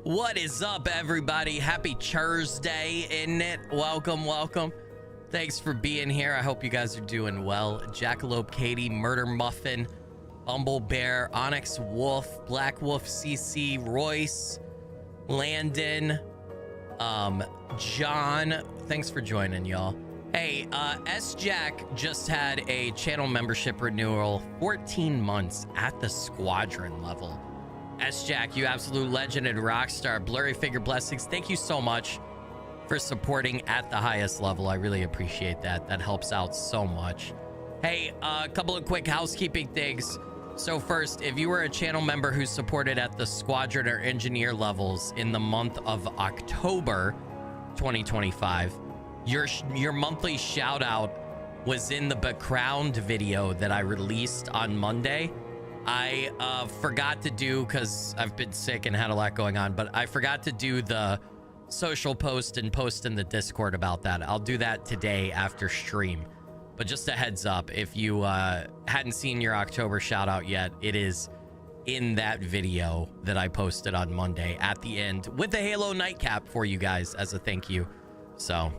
What is up, everybody? Happy Thursday, isn't it? Welcome. Thanks for being here. I hope you guys are doing well. Jackalope Katie, Murder Muffin, Bumble Bear, Onyx Wolf, Black Wolf CC, Royce, Landon, John. Thanks for joining, y'all. Hey, S-Jack just had a channel membership renewal, 14 months at the squadron level. S-Jack, you absolute legend and rock star. Blurry Figure Blessings, thank you so much for supporting at the highest level. I really appreciate that. That helps out so much. Hey, a couple of quick housekeeping things. So first, if you were a channel member who supported at the squadron or engineer levels in the month of October 2025, your monthly shout out was in the Becrowned video that I released on Monday. I forgot to do, because I've been sick and had a lot going on, but I forgot to do the social post and post in the Discord about that. I'll do that today after stream. But just a heads up, if you hadn't seen your October shout out yet, it is in that video that I posted on Monday at the end with the Halo nightcap for you guys as a thank you. So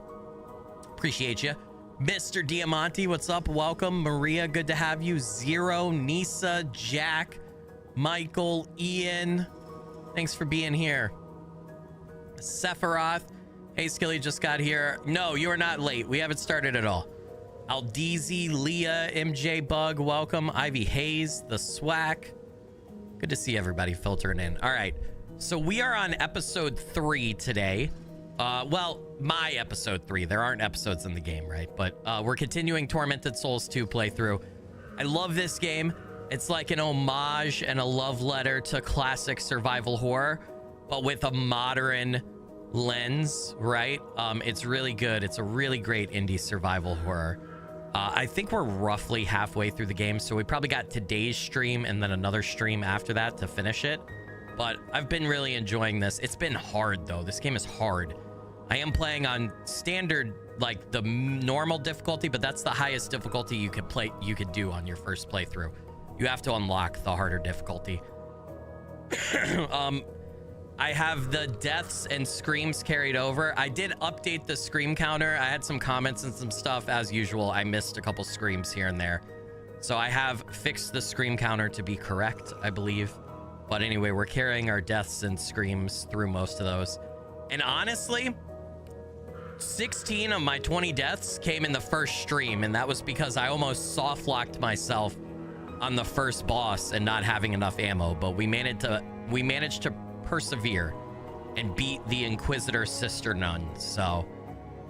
appreciate you. Mr. Diamante, what's up? Welcome. Maria, good to have you. Zero, Nisa, Jack, Michael, Ian, thanks for being here. Sephiroth, hey, Skilly just got here. No, you are not late. We haven't started at all. Aldeezy, Leah, MJ Bug, welcome. Ivy Hayes, the Swack. Good to see everybody filtering in. All right, so we are on episode 3 today. Well, my episode 3. There aren't episodes in the game, right? But we're continuing Tormented Souls 2 playthrough. I love this game. It's like an homage and a love letter to classic survival horror, but with a modern lens, right? It's really good. It's a really great indie survival horror. I think we're roughly halfway through the game, so we probably got today's stream and then another stream after that to finish it. But I've been really enjoying this. It's been hard, though. This game is hard. I am playing on standard, like the normal difficulty, but that's the highest difficulty you could do on your first playthrough. You have to unlock the harder difficulty. I have the deaths and screams carried over. I did update the scream counter. I had some comments and some stuff as usual. I missed a couple screams here and there. So I have fixed the scream counter to be correct, I believe. But anyway, we're carrying our deaths and screams through most of those. And honestly, 16 of my 20 deaths came in the first stream, and that was because I almost soft locked myself on the first boss and not having enough ammo. But we managed to persevere and beat the Inquisitor Sister Nun. So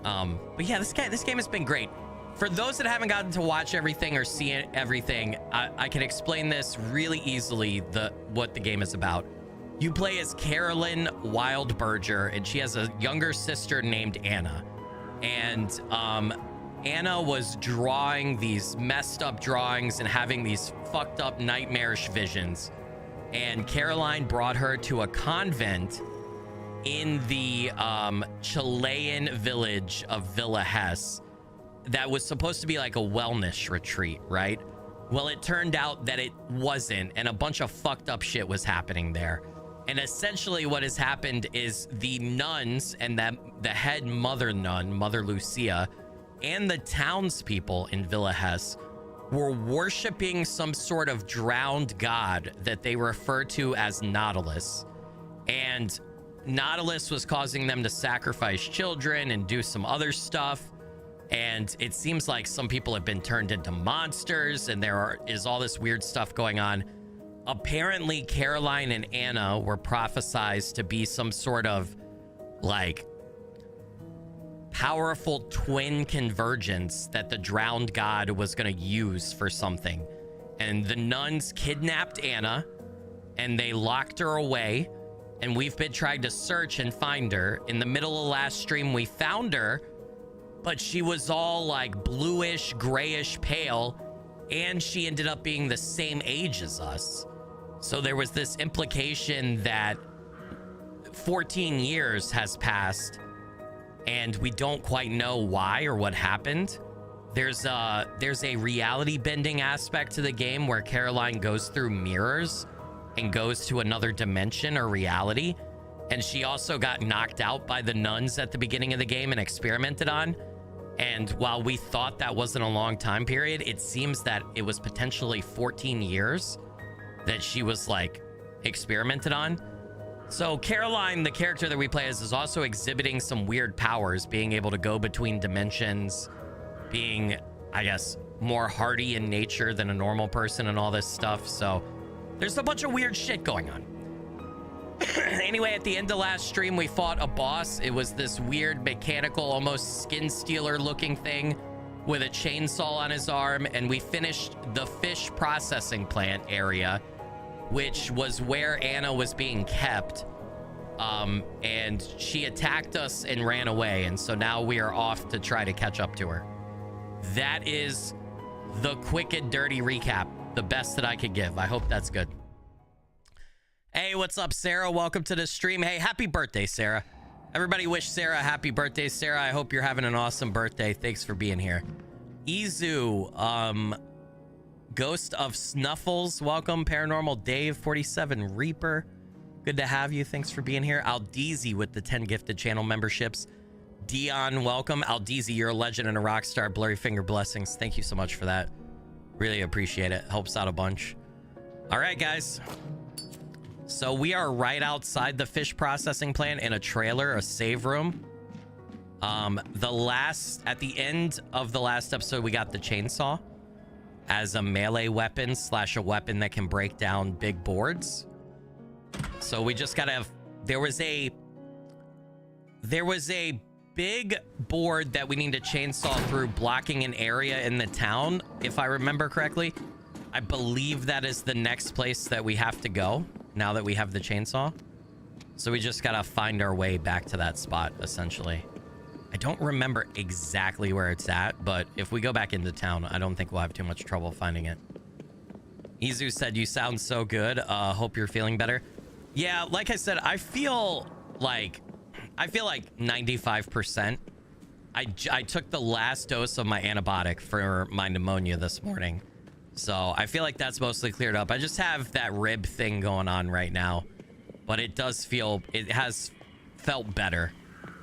but yeah, this game has been great. For those that haven't gotten to watch everything or see everything, I can explain this really easily, what the game is about. You play as Carolyn Wildberger, and she has a younger sister named Anna. And Anna was drawing these messed up drawings and having these fucked up nightmarish visions. And Caroline brought her to a convent in the Chilean village of Villa Hess that was supposed to be like a wellness retreat, right? Well, it turned out that it wasn't, and a bunch of fucked up shit was happening there. And essentially what has happened is the nuns and the head mother nun, Mother Lucia, and the townspeople in Villa Hess were worshiping some sort of drowned god that they refer to as Nautilus. And Nautilus was causing them to sacrifice children and do some other stuff. And it seems like some people have been turned into monsters, and is all this weird stuff going on. Apparently, Caroline and Anna were prophesized to be some sort of like powerful twin convergence that the drowned god was going to use for something. And the nuns kidnapped Anna and they locked her away. And we've been trying to search and find her. In the middle of last stream, we found her, but she was all like bluish, grayish pale. And she ended up being the same age as us. So there was this implication that 14 years has passed and we don't quite know why or what happened. There's a reality bending aspect to the game where Caroline goes through mirrors and goes to another dimension or reality. And she also got knocked out by the nuns at the beginning of the game and experimented on. And while we thought that wasn't a long time period, it seems that it was potentially 14 years that she was like experimented on. So Caroline, the character that we play as, is also exhibiting some weird powers, being able to go between dimensions, being, I guess, more hardy in nature than a normal person and all this stuff. So there's a bunch of weird shit going on. Anyway, at the end of last stream, we fought a boss. It was this weird mechanical, almost skin stealer looking thing with a chainsaw on his arm. And we finished the fish processing plant area, which was where Anna was being kept. And she attacked us and ran away. And so now we are off to try to catch up to her. That is the quick and dirty recap, the best that I could give. I hope that's good. Hey, what's up, Sarah? Welcome to the stream. Hey, happy birthday, Sarah. Everybody wish Sarah a happy birthday, Sarah. I hope you're having an awesome birthday. Thanks for being here. Izu, Ghost of Snuffles, welcome. Paranormal Dave, 47 Reaper, good to have you. Thanks for being here. Aldeezy with the 10 gifted channel memberships. Dion, welcome. Aldeezy, you're a legend and a rock star. Blurry Finger blessings. Thank you so much for that. Really appreciate it. Helps out a bunch. All right, guys. So we are right outside the fish processing plant in a trailer, a save room. At the end of the last episode, we got the chainsaw as a melee weapon / a weapon that can break down big boards. So we just gotta there was a big board that we need to chainsaw through, blocking an area in the town, if I remember correctly. I believe that is the next place that we have to go now that we have the chainsaw. So we just gotta find our way back to that spot, essentially. I don't remember exactly where it's at, but if we go back into town, I don't think we'll have too much trouble finding it. Izu said, you sound so good. Hope you're feeling better. Yeah, like I said, I feel like 95%. I took the last dose of my antibiotic for my pneumonia this morning. So I feel like that's mostly cleared up. I just have that rib thing going on right now, but it has felt better.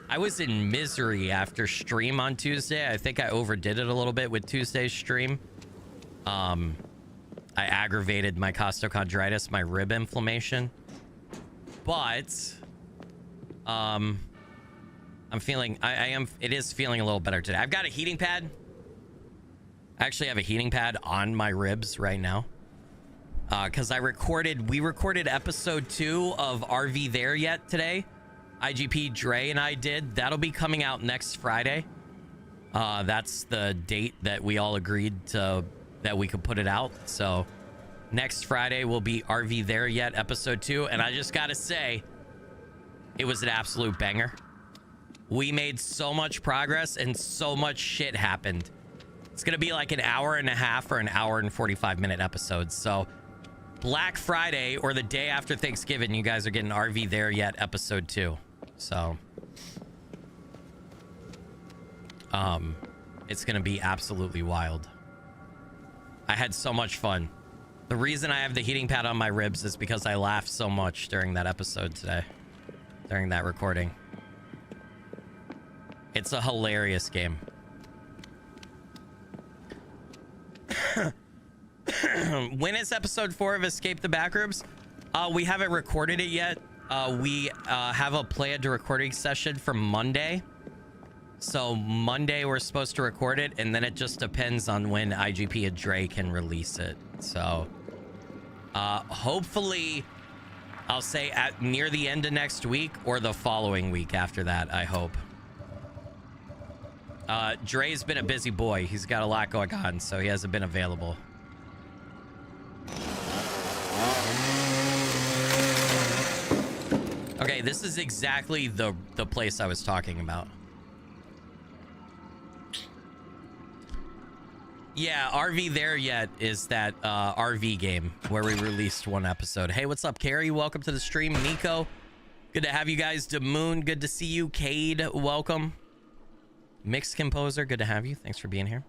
I was in misery after stream on Tuesday. I think I overdid it a little bit with Tuesday's stream. I aggravated my costochondritis, my rib inflammation, but it is feeling a little better today. I've got a heating pad. I actually have a heating pad on my ribs right now. Because we recorded episode 2 of RV There Yet today. IGP Dre and I did. That'll be coming out next Friday. That's the date that we all agreed to, that we could put it out. So next Friday will be RV There Yet episode 2. And I just gotta say, it was an absolute banger. We made so much progress and so much shit happened. It's gonna be like an hour and a half or an hour and 45-minute episode. So Black Friday or the day after Thanksgiving, you guys are getting RV There Yet episode 2. So it's gonna be absolutely wild. I had so much fun. The reason I have the heating pad on my ribs is because I laughed so much during that episode today, during that recording. It's a hilarious game. When is episode 4 of Escape the Backrooms? We haven't recorded it yet. We have a planned recording session for Monday. So Monday we're supposed to record it, and then it just depends on when IGP and Dre can release it. So hopefully I'll say near the end of next week or the following week after that, I hope. Dre's been a busy boy. He's got a lot going on, so he hasn't been available. Okay, this is exactly the place I was talking about. Yeah, RV There Yet is that RV game where we released one episode. Hey, what's up, Carrie? Welcome to the stream. Nico, good to have you guys. Damoon, good to see you. Cade, welcome. Mixed Composer, good to have you. Thanks for being here.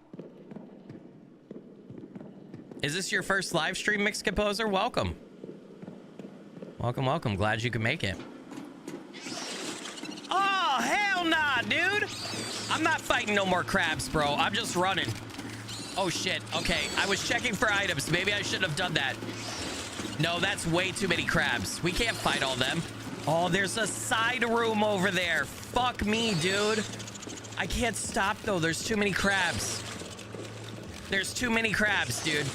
Is this your first live stream, Mixed Composer? Welcome. Welcome, welcome. Glad you could make it. dude. I'm not fighting no more crabs, bro. I'm just running. Oh, shit. Okay, I was checking for items. Maybe I shouldn't have done that. No, that's way too many crabs. We can't fight all them. Oh, there's a side room over there. Fuck me, dude. I can't stop, though. There's too many crabs. There's too many crabs, dude.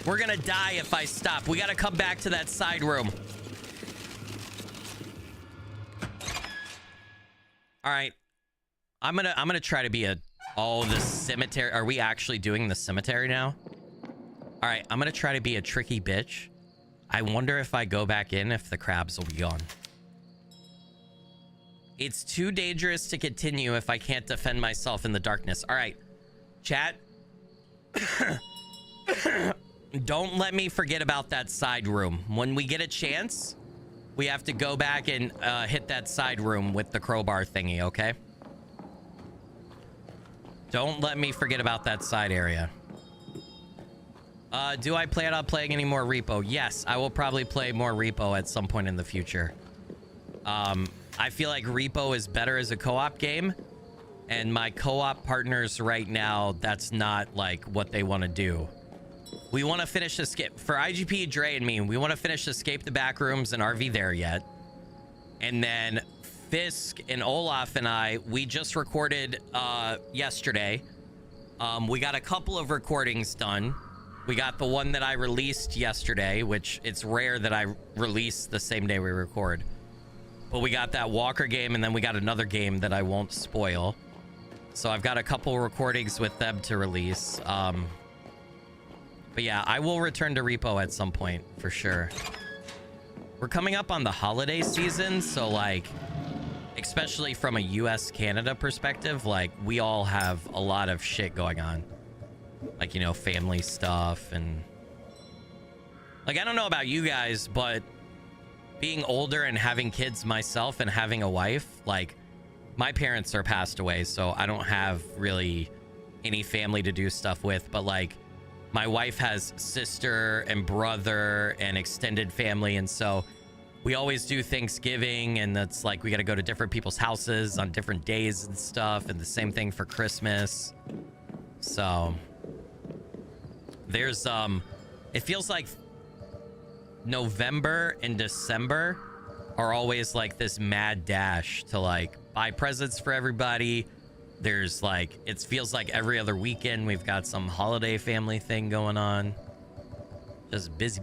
We're gonna die if I stop. We gotta come back to that side room. All right. I'm gonna try to be a... Oh, the cemetery. Are we actually doing the cemetery now? All right, I'm gonna try to be a tricky bitch. I wonder if I go back in if the crabs will be gone. It's too dangerous to continue if I can't defend myself in the darkness. All right, chat. Don't let me forget about that side room. When we get a chance, we have to go back and hit that side room with the crowbar thingy, okay? Don't let me forget about that side area. Do I plan on playing any more Repo? Yes, I will probably play more Repo at some point in the future. I feel like Repo is better as a co-op game, and my co-op partners right now, that's not like what they want to do. We want to finish Escape for IGP, Dre, and me. We want to finish Escape the Backrooms and RV There Yet, and then Fisk and Olaf and I, we just recorded yesterday. We got a couple of recordings done. We got the one that I released yesterday, which it's rare that I release the same day we record. But we got that Walker game, and then we got another game that I won't spoil. So I've got a couple recordings with them to release. But yeah, I will return to Repo at some point, for sure. We're coming up on the holiday season, so like, especially from a US-Canada perspective, like, we all have a lot of shit going on. Like, you know, family stuff and... Like, I don't know about you guys, but being older and having kids myself and having a wife, like, my parents are passed away, so I don't have really any family to do stuff with, but, like, my wife has sister and brother and extended family, and so we always do Thanksgiving, and that's like we got to go to different people's houses on different days and stuff, and the same thing for Christmas. So there's it feels like November and December are always like this mad dash to like buy presents for everybody. There's like, it feels like every other weekend we've got some holiday family thing going on. Just busy.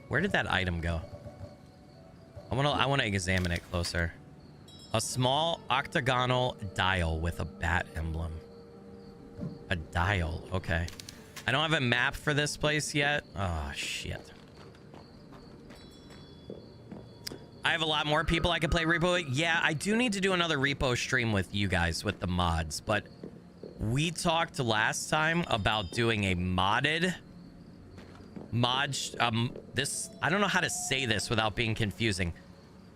Where did that item go? I want to examine it closer. A small octagonal dial with a bat emblem. A dial, okay. I don't have a map for this place yet. Oh, shit. I have a lot more people I can play Repo with. Yeah, I do need to do another Repo stream with you guys with the mods, but we talked last time about doing a modded mod. I don't know how to say this without being confusing.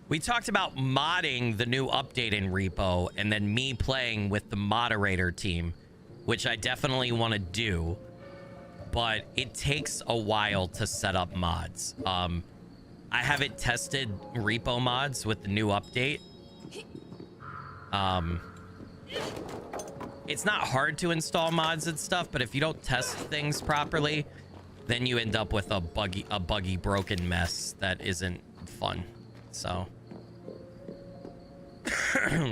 We talked about modding the new update in Repo and then me playing with the moderator team, which I definitely want to do, but it takes a while to set up mods. I haven't tested Repo mods with the new update. It's not hard to install mods and stuff, but if you don't test things properly, then you end up with a buggy broken mess that isn't fun. So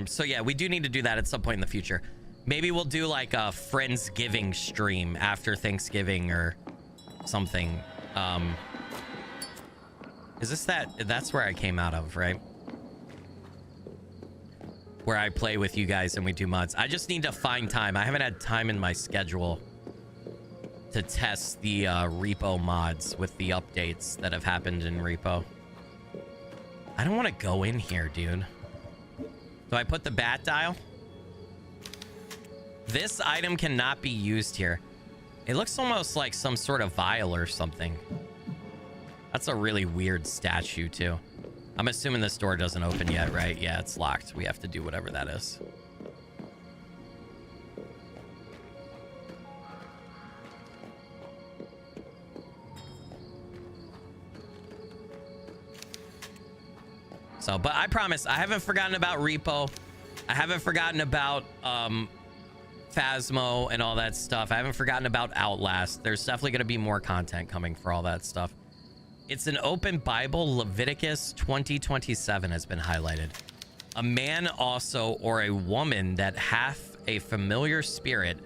so yeah, we do need to do that at some point in the future. Maybe we'll do like a Friendsgiving stream after Thanksgiving or something. Is this that's where I came out of, right? Where I play with you guys and we do mods. I just need to find time. I haven't had time in my schedule to test the Repo mods with the updates that have happened in Repo. I don't want to go in here, dude. Do I put the bat dial? This item cannot be used here. It looks almost like some sort of vial or something. That's a really weird statue, too. I'm assuming this door doesn't open yet, right? Yeah, it's locked. We have to do whatever that is. So, but I promise, I haven't forgotten about Repo. I haven't forgotten about Phasmo and all that stuff. I haven't forgotten about Outlast. There's definitely going to be more content coming for all that stuff. It's an open Bible. Leviticus 20:27 has been highlighted. A man also, or a woman that hath a familiar spirit,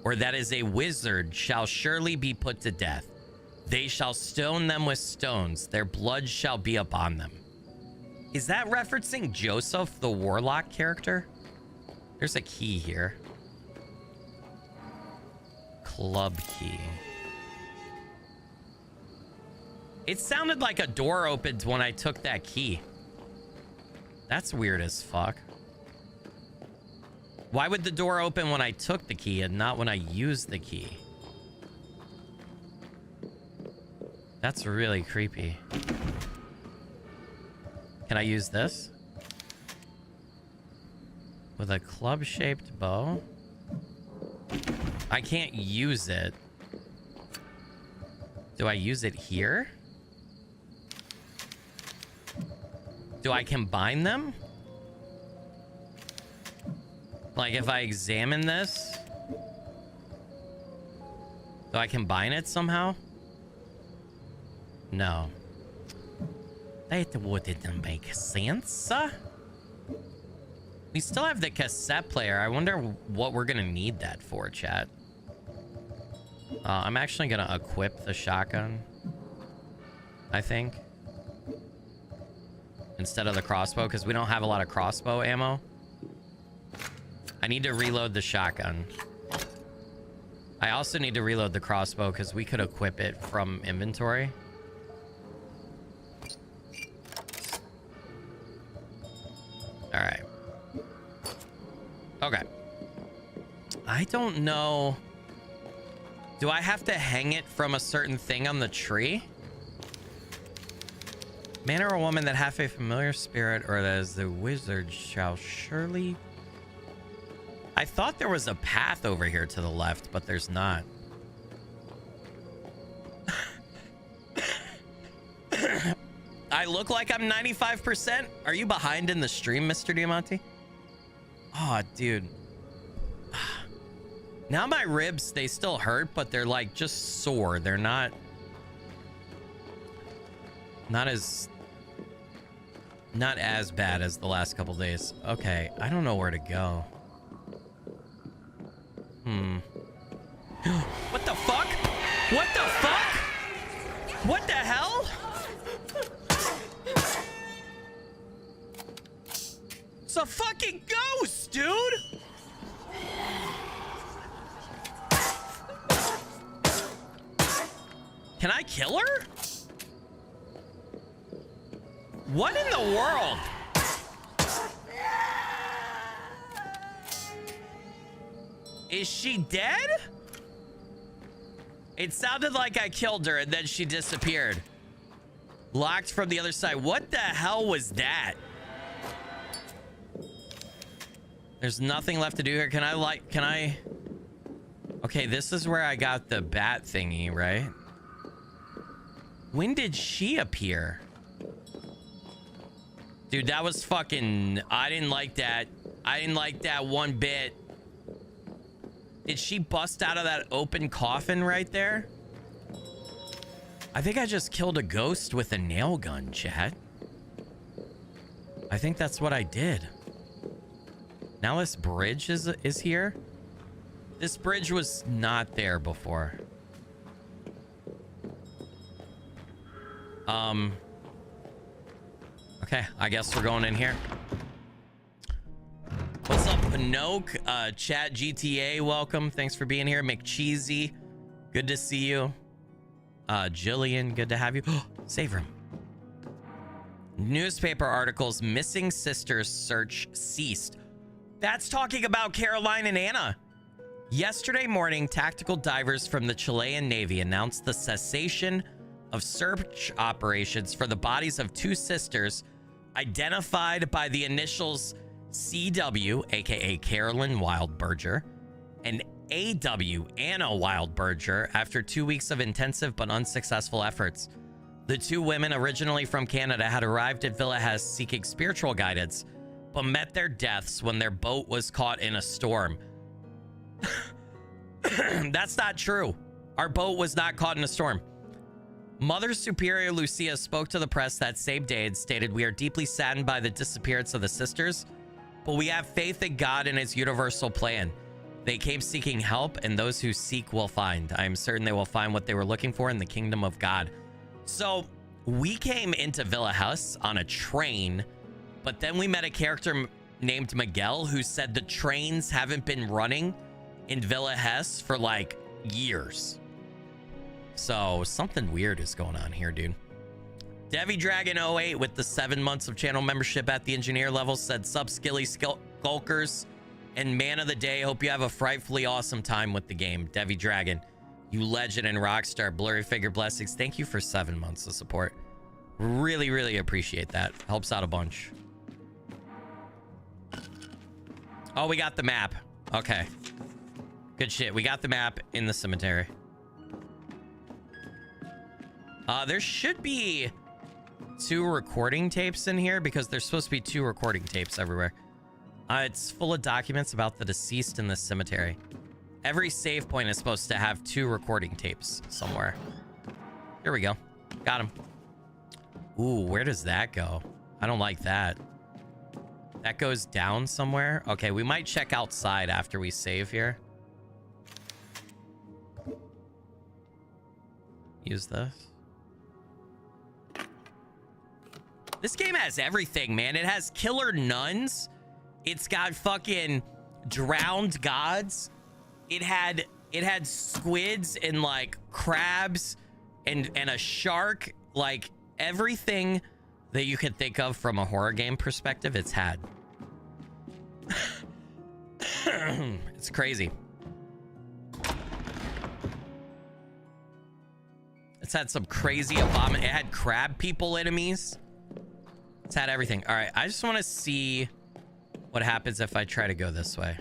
or that is a wizard, shall surely be put to death. They shall stone them with stones. Their blood shall be upon them. Is that referencing Joseph, the warlock character? There's a key here. Club key. It sounded like a door opened when I took that key. That's weird as fuck. Why would the door open when I took the key and not when I used the key? That's really creepy. Can I use this? With a club-shaped bow? I can't use it. Do I use it here? Do I combine them? Like if I examine this, do I combine it somehow? No. That wouldn't make sense. We still have the cassette player. I wonder what we're gonna need that for, chat. I'm actually gonna equip the shotgun, I think, instead of the crossbow, because we don't have a lot of crossbow ammo. I need to reload the shotgun. I also need to reload the crossbow because we could equip it from inventory. All right. Okay. I don't know. Do I have to hang it from a certain thing on the tree? Man or a woman that hath a familiar spirit, or that is the wizard, shall surely... I thought there was a path over here to the left, but there's not. I look like I'm 95%. Are you behind in the stream, Mr. Diamante? Oh, dude. Now my ribs, they still hurt, but they're like just sore. They're not as bad as the last couple days. Okay, I don't know where to go. What the fuck? What the fuck? What the hell? It's a fucking ghost, dude! Can I kill her? What in the world? Is she dead? It sounded like I killed her and then she disappeared. Locked from the other side. What the hell was that? There's nothing left to do here. Can I... Okay, this is where I got the bat thingy, right? When did she appear? Dude, that was fucking... I didn't like that. I didn't like that one bit. Did she bust out of that open coffin right there? I think I just killed a ghost with a nail gun, chat. I think that's what I did. Now this bridge is here. This bridge was not there before. Okay, I guess we're going in here. What's up, Pinoke? Chat GTA, welcome. Thanks for being here. McCheesy, good to see you. Jillian, good to have you. Save room. Newspaper articles, missing sisters search ceased. That's talking about Caroline and Anna. Yesterday morning, tactical divers from the Chilean Navy announced the cessation of search operations for the bodies of two sisters identified by the initials CW, aka Carolyn Wildberger, and AW, Anna Wildberger, after 2 weeks of intensive but unsuccessful efforts. The two women, originally from Canada, had arrived at Villa Hess seeking spiritual guidance, but met their deaths when their boat was caught in a storm. That's not true. Our boat was not caught in a storm. Mother Superior Lucia spoke to the press that same day and stated, "We are deeply saddened by the disappearance of the sisters, but we have faith in God and his universal plan. They came seeking help, and those who seek will find. I am certain they will find what they were looking for in the kingdom of God." So we came into Villa Hess on a train, but then we met a character named Miguel who said the trains haven't been running in Villa Hess for like years. So something weird is going on here, dude. Devi Dragon 08 with the 7 months of channel membership at the engineer level said, "Sup, Skilly Skulkers and man of the day. Hope you have a frightfully awesome time with the game." Devi Dragon, you legend and rockstar. Blurry Figure Blessings, thank you for 7 months of support. Really, really appreciate that. Helps out a bunch. Oh, we got the map. Okay. Good shit. We got the map in the cemetery. There should be 2 recording tapes in here because there's supposed to be 2 recording tapes everywhere. It's full of documents about the deceased in the cemetery. Every save point is supposed to have 2 recording tapes somewhere. Here we go. Got him. Ooh, where does that go? I don't like that. That goes down somewhere. Okay, we might check outside after we save here. Use this. This game has everything, man. It has killer nuns. It's got fucking drowned gods. It had squids and like crabs and a shark. Like everything that you could think of from a horror game perspective, it's had. It's crazy. It's had some crazy abomination. It had crab people enemies. It's had everything. All right, I just want to see what happens if I try to go this way.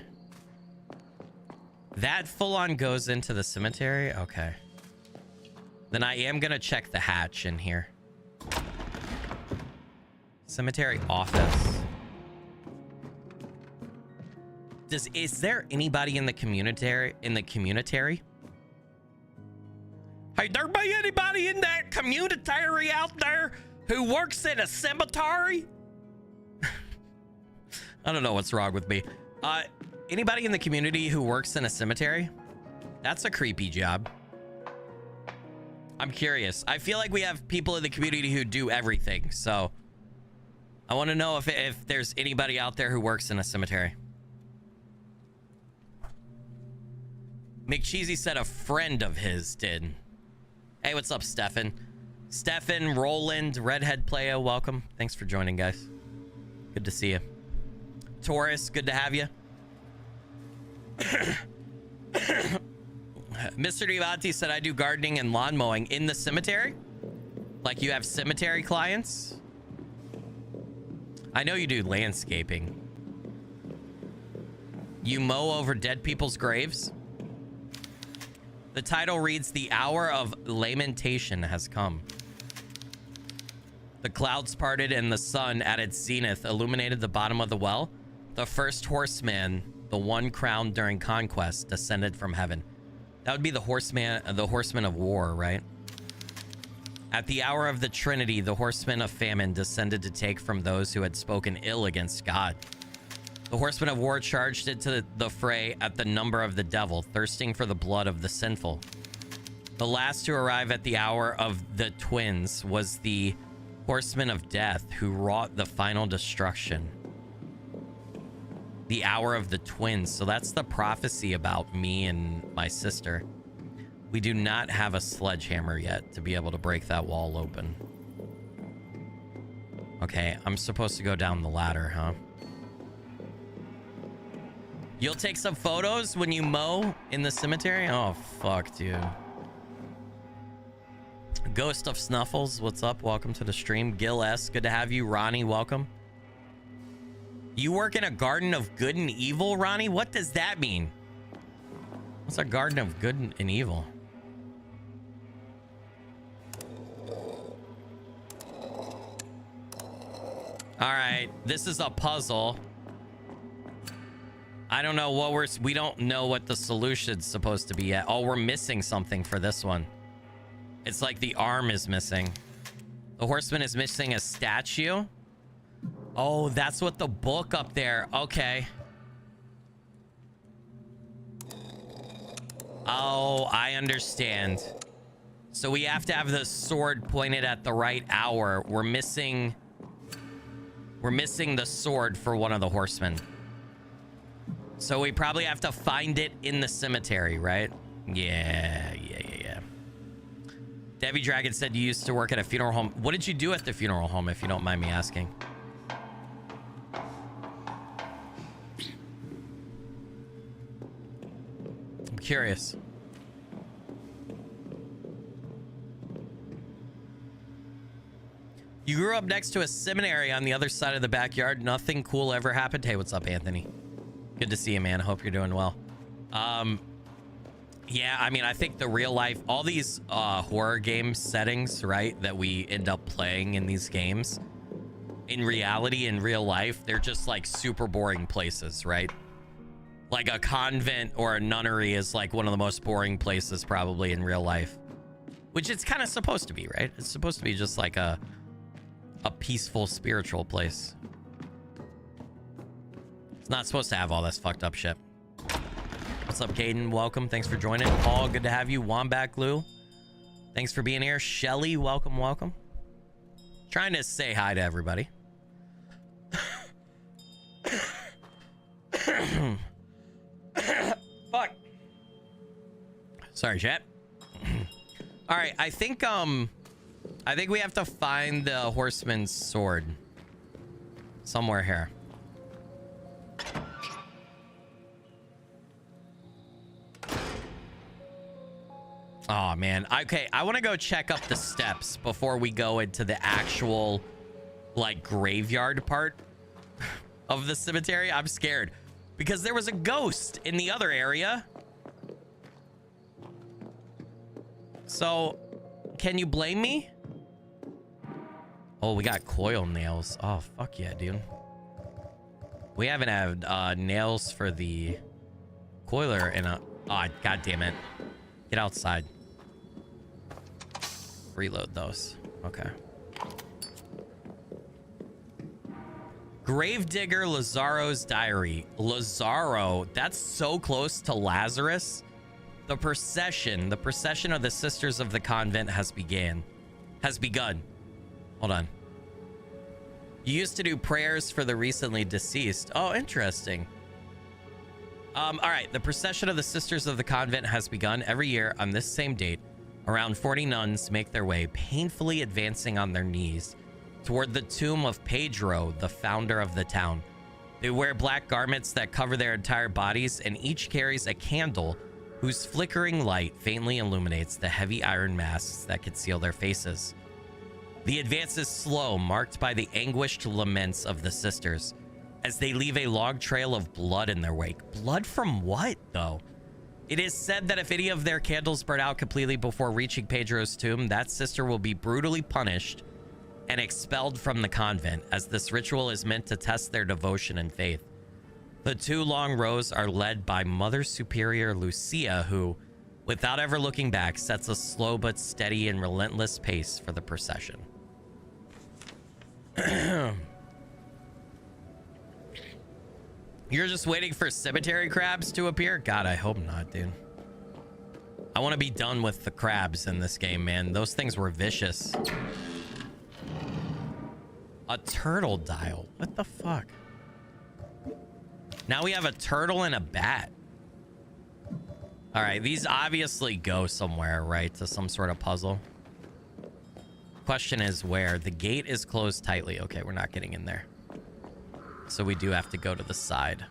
That full on goes into the cemetery. Okay. Then I am going to check the hatch in here. Cemetery office. Is there anybody in the community? Hey, there be anybody in that community out there who works in a cemetery? I don't know what's wrong with me. Anybody in the community who works in a cemetery? That's a creepy job. I'm curious. I feel like we have people in the community who do everything, so I want to know if there's anybody out there who works in a cemetery. McCheesy said a friend of his did. Hey, what's up, Stefan? Stefan, Roland, Redhead Playa, welcome. Thanks for joining, guys. Good to see you. Taurus, good to have you. Mr. Divanti said, I do gardening and lawn mowing in the cemetery. Like you have cemetery clients? I know you do landscaping. You mow over dead people's graves? The title reads, The Hour of Lamentation has come. The clouds parted and the sun at its zenith illuminated the bottom of the well. The first horseman, the one crowned during conquest, descended from heaven. That would be the horseman of war, right? At the hour of the Trinity, the horseman of famine descended to take from those who had spoken ill against God. The horseman of war charged into the fray at the number of the devil, thirsting for the blood of the sinful. The last to arrive at the hour of the twins was the horseman of death, who wrought the final destruction. The hour of the twins. So that's the prophecy about me and my sister. We do not have a sledgehammer yet to be able to break that wall open. Okay, I'm supposed to go down the ladder, huh? You'll take some photos when you mow in the cemetery? Oh, fuck, dude. Ghost of Snuffles, what's up? Welcome to the stream. Gil S, good to have you. Ronnie, welcome. You work in a garden of good and evil, Ronnie? What does that mean? What's a garden of good and evil? All right, this is a puzzle. I don't know what we don't know what the solution's supposed to be yet. Oh, we're missing something for this one. It's like the arm is missing. The horseman is missing a statue. Oh, that's what the book up there. Okay. Oh, I understand. So we have to have the sword pointed at the right hour. We're missing the sword for one of the horsemen. So we probably have to find it in the cemetery, right? Yeah. Debbie Dragon said you used to work at a funeral home. What did you do at the funeral home, if you don't mind me asking? I'm curious. You grew up next to a seminary on the other side of the backyard. Nothing cool ever happened. Hey, what's up, Anthony? Good to see you, man. I hope you're doing well. Yeah, I mean, I think the real life, all these horror game settings, right, that we end up playing in these games, in reality, in real life, they're just like super boring places, right? Like a convent or a nunnery is like one of the most boring places probably in real life, which it's kind of supposed to be, right? It's supposed to be just like a peaceful spiritual place. It's not supposed to have all this fucked up shit. What's up, Caden? Welcome. Thanks for joining. Paul, good to have you. Wombat Glue, thanks for being here. Shelly, welcome. Trying to say hi to everybody. Fuck. Sorry, chat. All right, I think we have to find the horseman's sword somewhere here. Oh man. Okay, I want to go check up the steps before we go into the actual like graveyard part of the cemetery. I'm scared because there was a ghost in the other area. So, can you blame me? Oh, we got coil nails. Oh, fuck yeah, dude. We haven't had nails for the coiler in a... Oh, god damn it. Get outside. Reload those. Okay. Gravedigger Lazaro's diary. Lazaro. That's so close to Lazarus. The procession of the sisters of the convent has begun. Hold on. You used to do prayers for the recently deceased. Oh, interesting. All right. The procession of the sisters of the convent has begun. Every year on this same date, around 40 nuns make their way, painfully advancing on their knees, toward the tomb of Pedro, the founder of the town. They wear black garments that cover their entire bodies, and each carries a candle whose flickering light faintly illuminates the heavy iron masks that conceal their faces. The advance is slow, marked by the anguished laments of the sisters, as they leave a long trail of blood in their wake. Blood from what, though? It is said that if any of their candles burn out completely before reaching Pedro's tomb, that sister will be brutally punished and expelled from the convent, as this ritual is meant to test their devotion and faith. The two long rows are led by Mother Superior Lucia, who, without ever looking back, sets a slow but steady and relentless pace for the procession. You're just waiting for cemetery crabs to appear? God, I hope not, dude. I want to be done with the crabs in this game, man. Those things were vicious. A turtle dial. What the fuck? Now we have a turtle and a bat. All right, these obviously go somewhere, right? To some sort of puzzle. Question is where? The gate is closed tightly. Okay, we're not getting in there. So we do have to go to the side.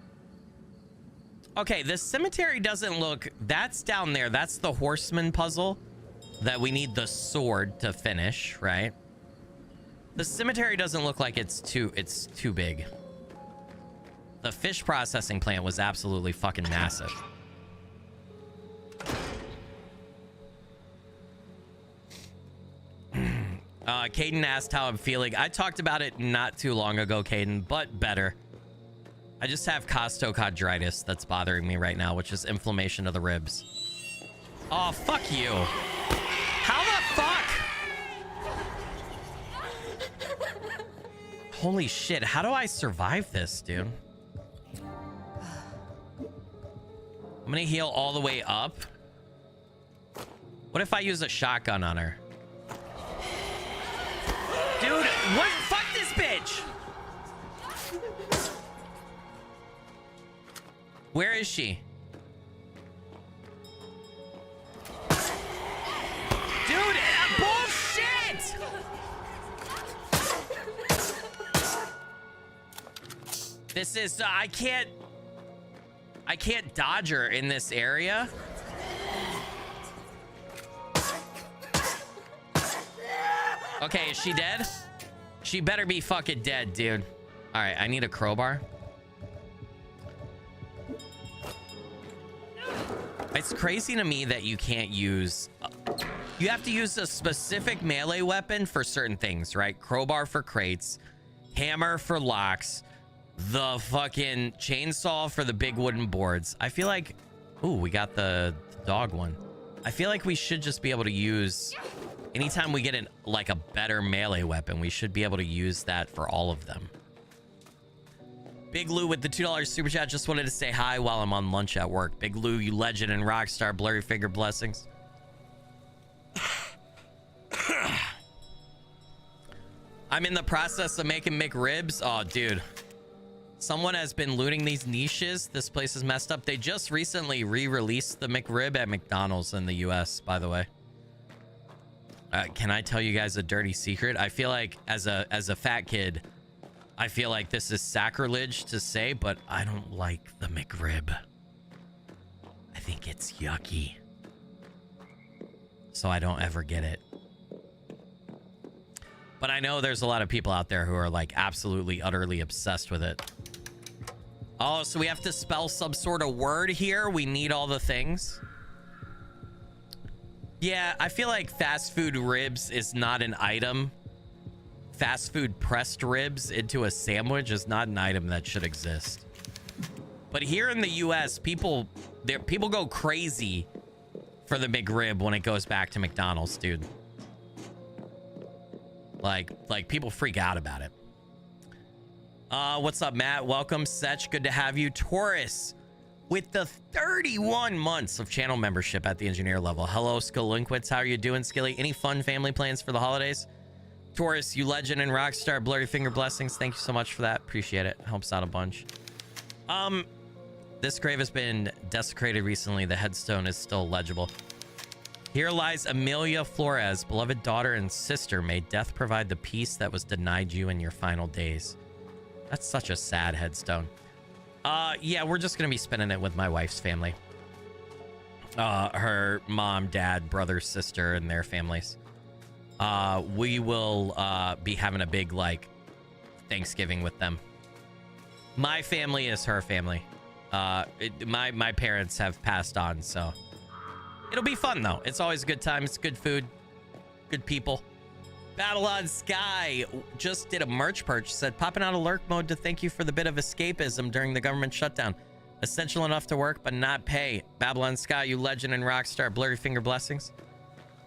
Okay, the cemetery doesn't look... That's down there. That's the horseman puzzle that we need the sword to finish, right? The cemetery doesn't look like it's too big. The fish processing plant was absolutely fucking massive. Caden asked how I'm feeling. I talked about it not too long ago, Caden, but better. I just have costochondritis that's bothering me right now, which is inflammation of the ribs. Oh, fuck you. How the fuck? Holy shit. How do I survive this, dude? I'm gonna heal all the way up. What if I use a shotgun on her? Dude, what? Fuck this bitch! Where is she? Dude, bullshit! This is, I can't dodge her in this area. Okay, is she dead? She better be fucking dead, dude. All right, I need a crowbar. It's crazy to me that you can't use... you have to use a specific melee weapon for certain things, right? Crowbar for crates, hammer for locks, the fucking chainsaw for the big wooden boards. I feel like... ooh, we got the dog one. I feel like we should just be able to use... anytime we get an like a better melee weapon, we should be able to use that for all of them. Big Lou with the $2 super chat. Just wanted to say hi while I'm on lunch at work. Big Lou, you legend and rock star. Blurry finger blessings. I'm in the process of making McRibs. Oh, dude. Someone has been looting these niches. This place is messed up. They just recently re-released the McRib at McDonald's in the US, by the way. Can I tell you guys a dirty secret? I feel like as a fat kid, I feel like this is sacrilege to say, but I don't like the McRib. I think it's yucky. So I don't ever get it. But I know there's a lot of people out there who are like absolutely, utterly obsessed with it. Oh, so we have to spell some sort of word here. We need all the things. Yeah, I feel like fast food ribs is not an item. Fast food pressed ribs into a sandwich is not an item that should exist. But here in the US, people go crazy for the McRib when it goes back to McDonald's, dude. Like people freak out about it. What's up, Matt? Welcome, Setch. Good to have you. Taurus with the 31 months of channel membership at the engineer level. Hello, Scalinquits. How are you doing, Skilly? Any fun family plans for the holidays? Taurus, you legend and rockstar. Blurry finger blessings. Thank you so much for that. Appreciate it. Helps out a bunch. This grave has been desecrated recently. The headstone is still legible. Here lies Amelia Flores, beloved daughter and sister. May death provide the peace that was denied you in your final days. That's such a sad headstone. Yeah, we're just gonna be spending it with my wife's family. Her mom, dad, brother, sister, and their families. We will be having a big like Thanksgiving with them. My family is her family. My parents have passed on, so it'll be fun though. It's always a good time. It's good food, good people. Babylon Sky just did a merch purchase. Said popping out of lurk mode to thank you for the bit of escapism during the government shutdown. Essential enough to work but not pay. Babylon Sky, you legend and rockstar. Blurry finger blessings.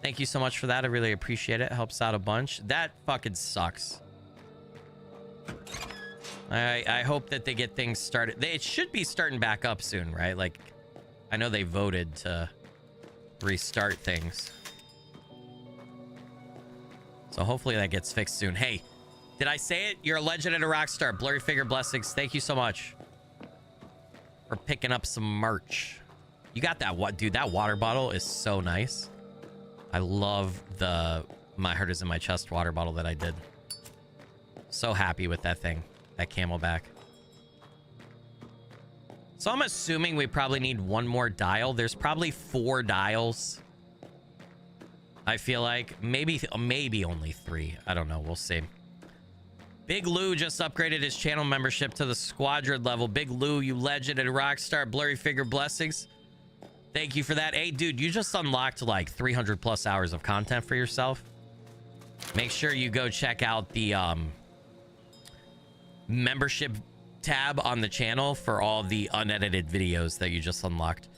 Thank you so much for that. I really appreciate it. Helps out a bunch. That fucking sucks. I hope that they get things started. They should be starting back up soon, right? Like, I know they voted to restart things. So hopefully that gets fixed soon. Hey, did I say it? You're a legend and a rock star. Blurry finger blessings. Thank you so much for picking up some merch. You got that? What, dude? That water bottle is so nice. I love the My Heart Is in My Chest water bottle that I did. So happy with that thing, that Camelback. So I'm assuming we probably need one more dial. There's probably 4 dials. I feel like maybe only 3. I don't know. We'll see. Big Lou just upgraded his channel membership to the squadron level. Big Lou, you legend and rockstar. Blurry figure blessings. Thank you for that. Hey, dude, you just unlocked like 300 plus hours of content for yourself. Make sure you go check out the membership tab on the channel for all the unedited videos that you just unlocked.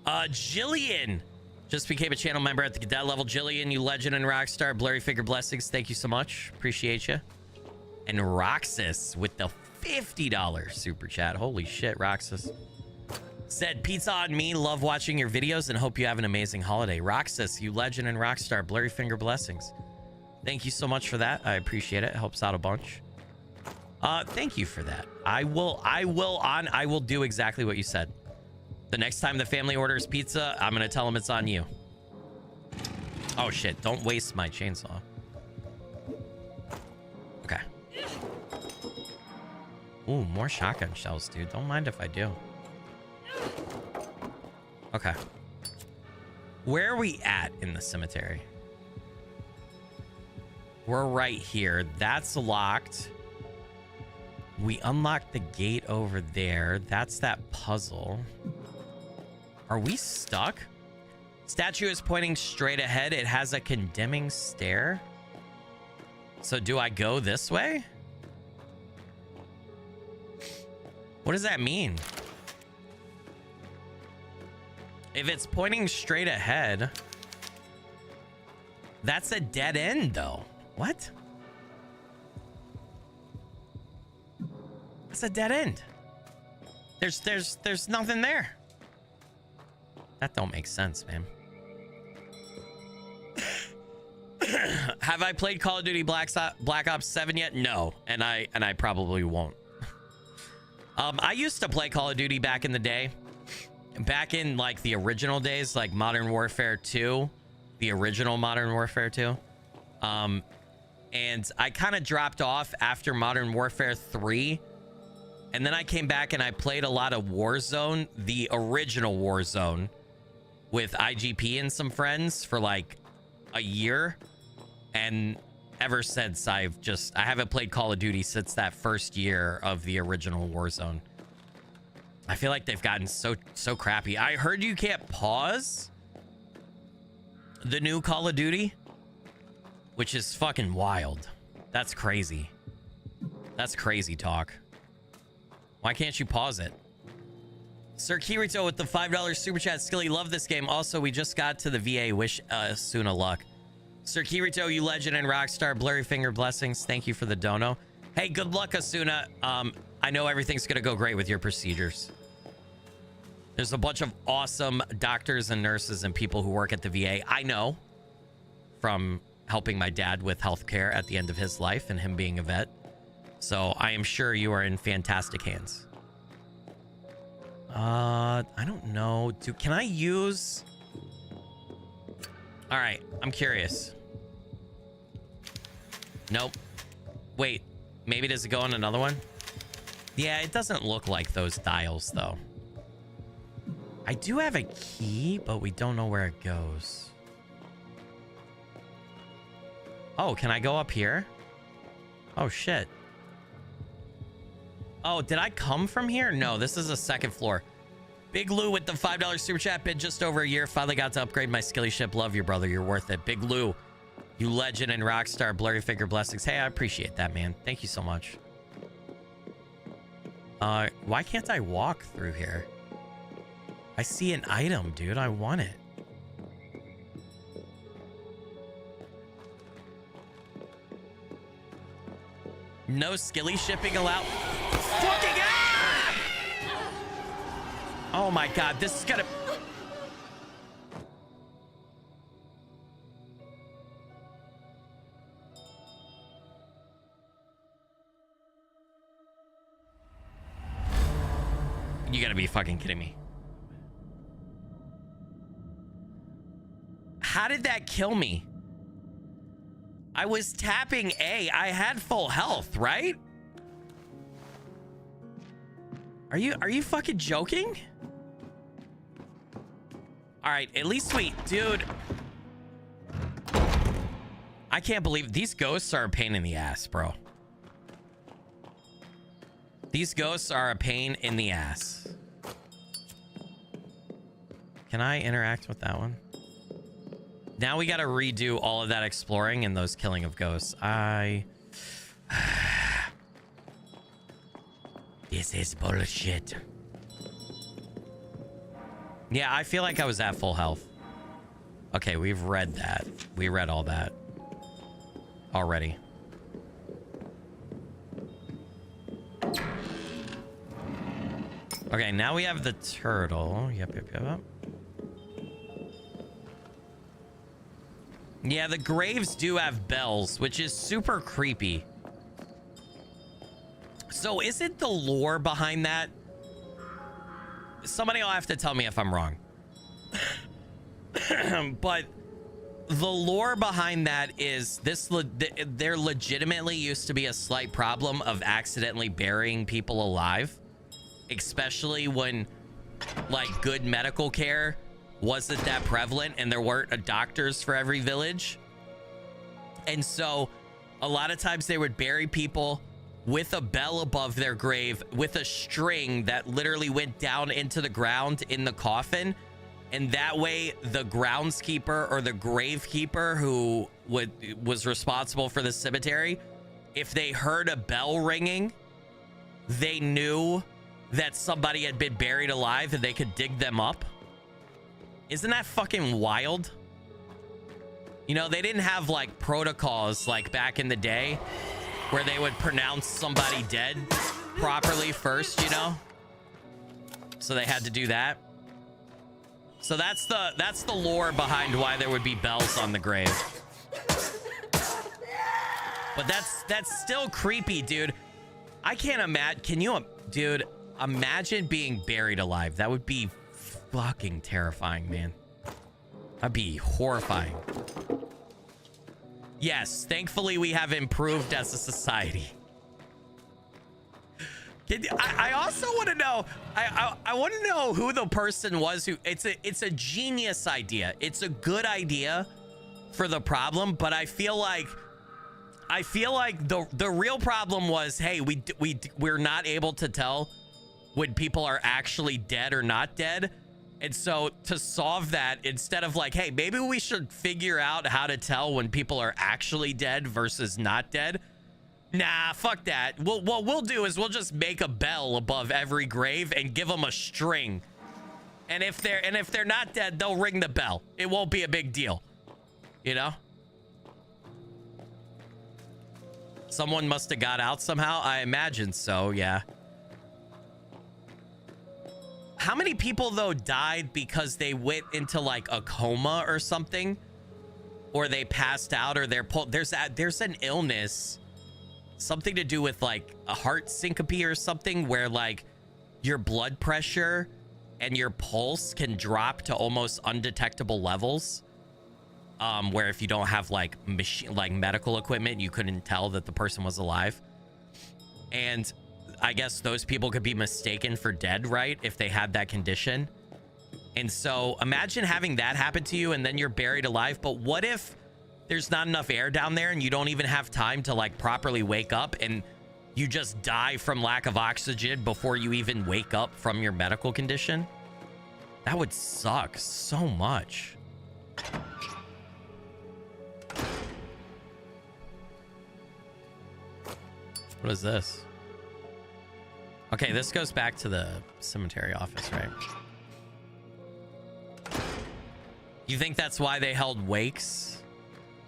Jillian just became a channel member at the cadet level. Jillian, you legend and rock star. Blurry Figure Blessings, thank you so much. Appreciate you. And Roxas with the $50 super chat. Holy shit, Roxas. Said, pizza on me. Love watching your videos and hope you have an amazing holiday. Roxas, you legend and rock star. Blurry Finger Blessings. Thank you so much for that. I appreciate it. It helps out a bunch. Thank you for that. I will do exactly what you said. The next time the family orders pizza, I'm gonna tell them it's on you. Oh shit, don't waste my chainsaw. Okay. Ooh, more shotgun shells, dude. Don't mind if I do. Okay. Where are we at in the cemetery? We're right here. That's locked. We unlocked the gate over there. That's that puzzle. Are we stuck? Statue is pointing straight ahead. It has a condemning stare. So do I go this way? What does that mean? If it's pointing straight ahead, that's a dead end though. What? That's a dead end. There's nothing there. That don't make sense, man. Have I played Call of Duty Black Ops 7 yet? No, and I probably won't. I used to play Call of Duty back in the day. Back in like the original days, like Modern Warfare 2, the original Modern Warfare 2. And I kind of dropped off after Modern Warfare 3. And then I came back and I played a lot of Warzone, the original Warzone, with IGP and some friends for like a year. And ever since, I haven't played Call of Duty since that first year of the original Warzone. I feel like they've gotten so crappy. I heard you can't pause the new Call of Duty, which is fucking wild. That's crazy. That's crazy talk. Why can't you pause it? Sir Kirito with the $5 super chat. Skilly, love this game. Also, we just got to the VA. Wish Asuna luck. Sir Kirito, you legend and rockstar. Blurry Finger Blessings. Thank you for the dono. Hey, good luck, Asuna. I know everything's gonna go great with your procedures. There's a bunch of awesome doctors and nurses and people who work at the VA. I know from helping my dad with healthcare at the end of his life and him being a vet. So I am sure you are in fantastic hands. I don't know. Can I use... All right, I'm curious. Nope. Wait, maybe does it go on another one? Yeah, it doesn't look like those dials though. I do have a key, but we don't know where it goes. Oh, can I go up here? Oh, shit. Oh, did I come from here? No, this is a second floor. Big Lou with the $5 super chat. Been just over a year. Finally got to upgrade my skilly ship. Love you, brother. You're worth it. Big Lou, you legend and rockstar. Blurry Figure Blessings. Hey, I appreciate that, man. Thank you so much. Why can't I walk through here? I see an item, dude. I want it. No skilly shipping allowed. Fucking ah! Oh my god, this is gonna... You gotta be fucking kidding me. How did that kill me? I was tapping A. I had full health, right? Are you fucking joking? All right, at least dude. I can't believe these ghosts are a pain in the ass, bro. These ghosts are a pain in the ass. Can I interact with that one? Now we got to redo all of that exploring and those killing of ghosts. This is bullshit. Yeah, I feel like I was at full health. Okay, we've read that. We read all that already. Okay, now we have the turtle. Yep. Yeah, the graves do have bells, which is super creepy. So isn't the lore behind that? Somebody will have to tell me if I'm wrong. But the lore behind that is this, there legitimately used to be a slight problem of accidentally burying people alive, especially when like good medical care wasn't that prevalent and there weren't doctors for every village. And so a lot of times they would bury people with a bell above their grave with a string that literally went down into the ground in the coffin. And that way the groundskeeper or the gravekeeper who was responsible for the cemetery, if they heard a bell ringing, they knew that somebody had been buried alive and they could dig them up. Isn't that fucking wild? You know, they didn't have like protocols like back in the day where they would pronounce somebody dead properly first, you know? So they had to do that. So that's the lore behind why there would be bells on the grave. But that's still creepy, dude. I can't imagine. Can you, dude, imagine being buried alive? That would be fucking terrifying, man. That'd be horrifying. Yes, thankfully we have improved as a society. I also want to know. I want to know who the person was who. It's a genius idea. It's a good idea for the problem, but I feel like the real problem was, hey, we're not able to tell when people are actually dead or not dead. And so to solve that, instead of like, hey, maybe we should figure out how to tell when people are actually dead versus not dead. Nah, fuck that. What we'll do is we'll just make a bell above every grave and give them a string. And if they're not dead, they'll ring the bell. It won't be a big deal. You know? Someone must have got out somehow. I imagine so, yeah. How many people, though, died because they went into, like, a coma or something? Or they passed out, or there's an illness, something to do with, like, a heart syncope or something, where, like, your blood pressure and your pulse can drop to almost undetectable levels. Where if you don't have, like, medical equipment, you couldn't tell that the person was alive. And I guess those people could be mistaken for dead, right? If they had that condition. And so imagine having that happen to you and then you're buried alive. But what if there's not enough air down there and you don't even have time to like properly wake up and you just die from lack of oxygen before you even wake up from your medical condition? That would suck so much. What is this? Okay, this goes back to the cemetery office, right? You think that's why they held wakes?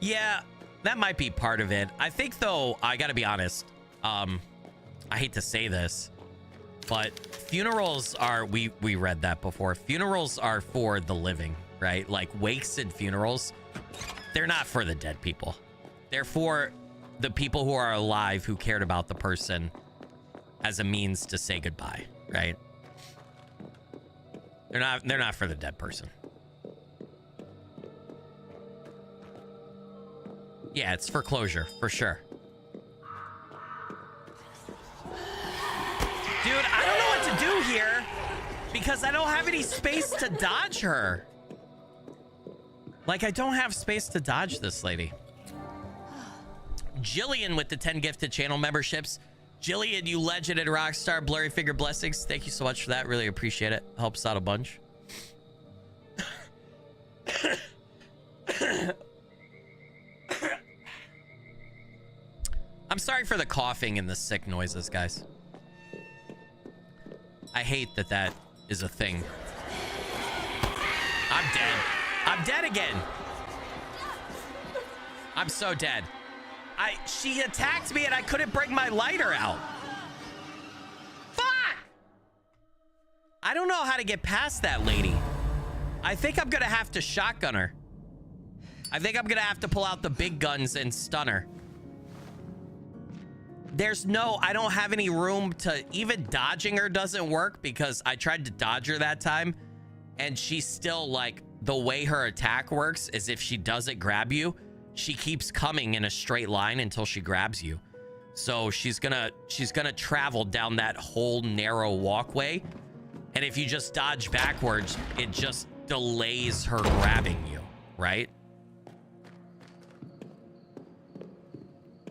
Yeah, that might be part of it. I think, though, I gotta be honest. I hate to say this, but funerals are, we read that before. Funerals are for the living, right? Like wakes and funerals, they're not for the dead people. They're for the people who are alive who cared about the person as a means to say goodbye, right? They're not for the dead person. Yeah, it's for closure, for sure. Dude, I don't know what to do here because I don't have any space to dodge her. Like, I don't have space to dodge this lady. Jillian with the 10 gifted channel memberships. Jillian, you legend and rockstar. Blurry figure blessings. Thank you so much for that. Really appreciate it. Helps out a bunch. I'm sorry for the coughing and the sick noises, guys. I hate that that is a thing. I'm dead. I'm dead again. I'm so dead. She attacked me and I couldn't bring my lighter out. Fuck! I don't know how to get past that lady. I think I'm gonna have to shotgun her. I think I'm gonna have to pull out the big guns and stun her. I don't have any room to, even dodging her doesn't work because I tried to dodge her that time and she's still like, the way her attack works is if she doesn't grab you, she keeps coming in a straight line until she grabs you. So she's gonna travel down that whole narrow walkway. And if you just dodge backwards, it just delays her grabbing you, right?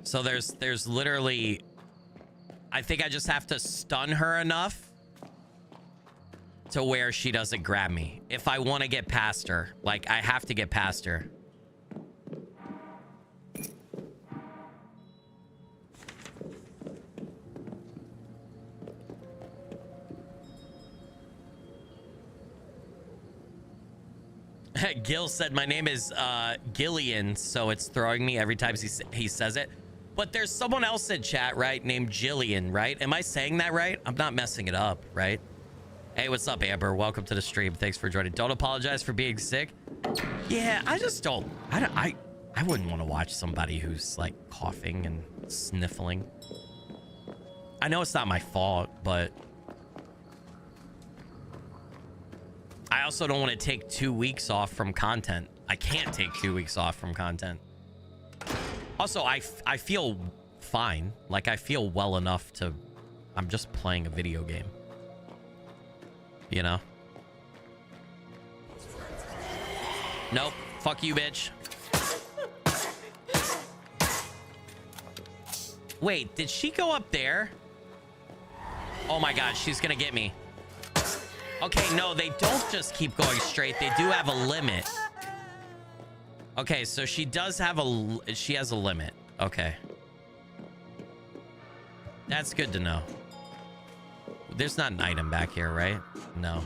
So there's literally, I think I just have to stun her enough to where she doesn't grab me. If I want to get past her, like I have to get past her. Gil said, my name is Gillian, so it's throwing me every time he says it. But there's someone else in chat, right, named Jillian, right? Am I saying that right? I'm not messing it up, right? Hey, what's up, Amber? Welcome to the stream. Thanks for joining. Don't apologize for being sick. Yeah, I just don't. I wouldn't want to watch somebody who's like coughing and sniffling. I know it's not my fault, but I also don't want to take 2 weeks off from content. I can't take 2 weeks off from content. Also, I feel fine. Like, I feel well enough to... I'm just playing a video game. You know? Nope. Fuck you, bitch. Wait, did she go up there? Oh my god, she's gonna get me. Okay, no, they don't just keep going straight. They do have a limit. Okay, so she does have she has a limit. Okay. That's good to know. There's not an item back here, right? No.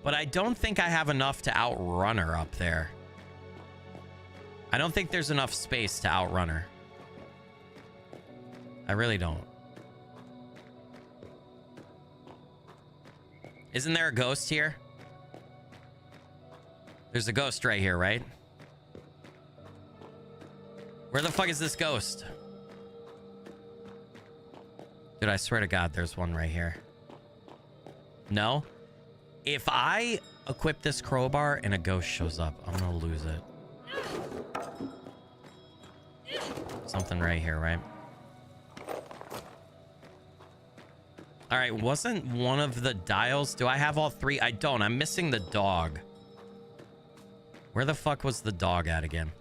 But I don't think I have enough to outrun her up there. I don't think there's enough space to outrun her. I really don't. Isn't there a ghost here? There's a ghost right here, right? Where the fuck is this ghost? Dude, I swear to God, there's one right here. No? If I equip this crowbar and a ghost shows up, I'm gonna lose it. Something right here, right? All right, wasn't one of the dials... Do I have all three? I don't. I'm missing the dog. Where the fuck was the dog at again?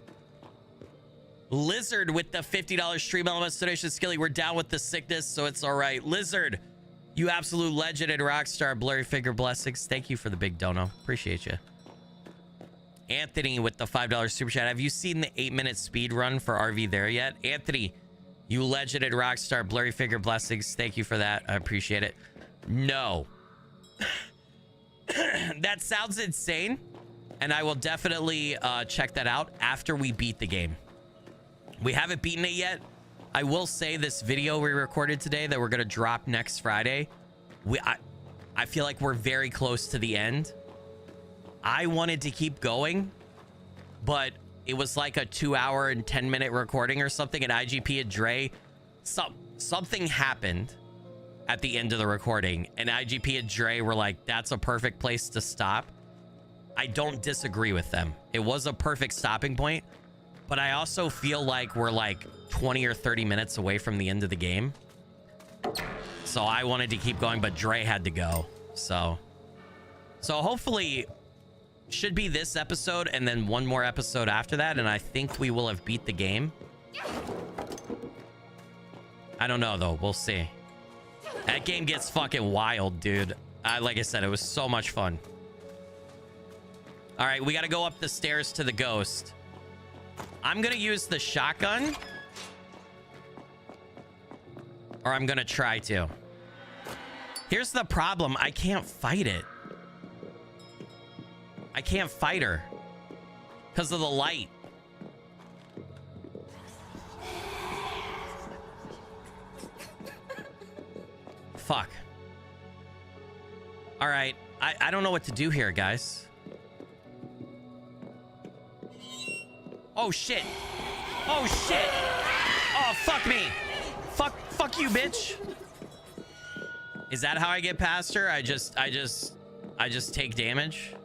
Lizard with the $50 stream elements donation. Skilly, we're down with the sickness, so it's all right. Lizard, you absolute legend and rock star. Blurry Finger blessings. Thank you for the big dono. Appreciate you. Anthony with the $5 super chat. Have you seen the 8-minute speed run for RV there yet? Anthony, you legend and rock star. Blurry Finger blessings. Thank you for that. I appreciate it. No. That sounds insane. And I will definitely check that out after we beat the game. We haven't beaten it yet. I will say this video we recorded today that we're going to drop next Friday. I feel like we're very close to the end. I wanted to keep going, but it was like a 2-hour and 10-minute recording or something. And IGP and Dre, something happened at the end of the recording. And IGP and Dre were like, that's a perfect place to stop. I don't disagree with them. It was a perfect stopping point. But I also feel like we're like 20 or 30 minutes away from the end of the game. So I wanted to keep going, but Dre had to go. So hopefully should be this episode and then one more episode after that. And I think we will have beat the game. I don't know, though. We'll see. That game gets fucking wild, dude. Like I said, it was so much fun. All right, we got to go up the stairs to the ghost. I'm going to use the shotgun. Or I'm going to try to. Here's the problem. I can't fight it. I can't fight her. Because of the light. Fuck. All right. I don't know what to do here, guys. Oh, shit. Oh, shit. Oh, fuck me. Fuck you, bitch. Is that how I get past her? I just take damage.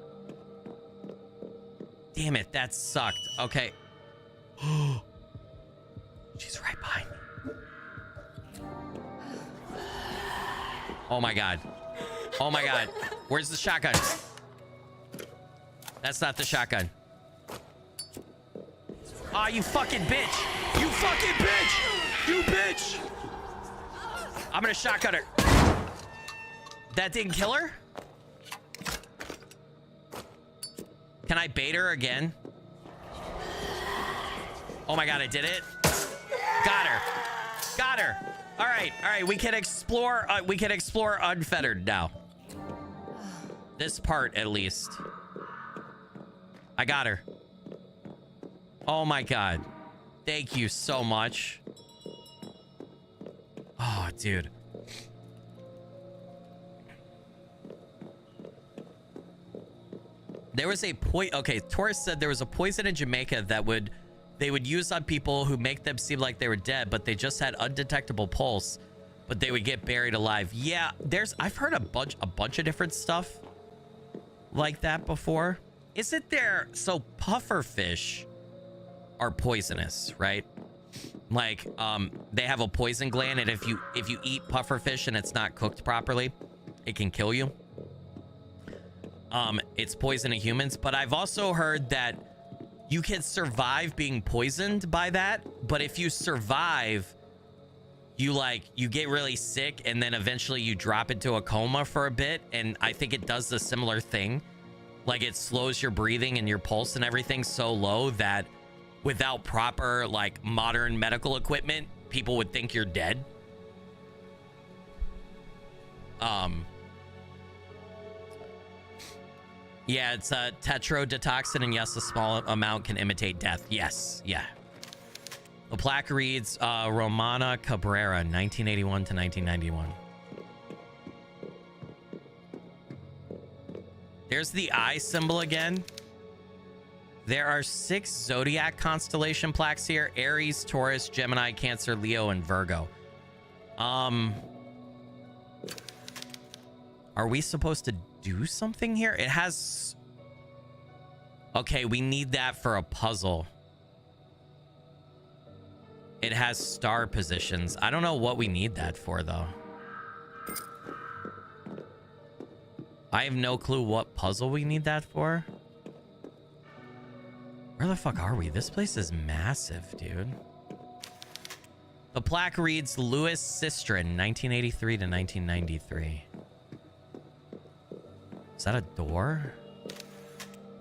Damn it, that sucked. Okay. She's right behind me. Oh my god. Oh my god. Where's the shotgun? That's not the shotgun. Ah, you fucking bitch. You fucking bitch. You bitch. I'm gonna shotgun her. That didn't kill her? Can I bait her again? Oh my god, I did it. Got her. Got her. All right, we can explore unfettered now. This part at least. I got her. Oh my god. Thank you so much. Oh, dude. There was a okay, Taurus said there was a poison in Jamaica that they would use on people who make them seem like they were dead, but they just had undetectable pulse, but they would get buried alive. Yeah, I've heard a bunch of different stuff like that before. Isn't there? So pufferfish are poisonous, right? Like, they have a poison gland, and if you eat pufferfish and it's not cooked properly, it can kill you. It's poison to humans, but I've also heard that you can survive being poisoned by that, but if you survive, you get really sick, and then eventually you drop into a coma for a bit, and I think it does the similar thing. Like, it slows your breathing and your pulse and everything so low that without proper, like, modern medical equipment, people would think you're dead. Yeah, it's a tetrodetoxin, and yes, a small amount can imitate death. Yes, yeah. The plaque reads, Romana Cabrera, 1981 to 1991. There's the eye symbol again. There are 6 zodiac constellation plaques here: Aries, Taurus, Gemini, Cancer, Leo, and Virgo. Are we supposed to do something here? It has... Okay, we need that for a puzzle. It has star positions. I don't know what we need that for, though. I have no clue what puzzle we need that for. Where the fuck are we? This place is massive, dude. The plaque reads Louis Sistrin, 1983 to 1993. Is that a door?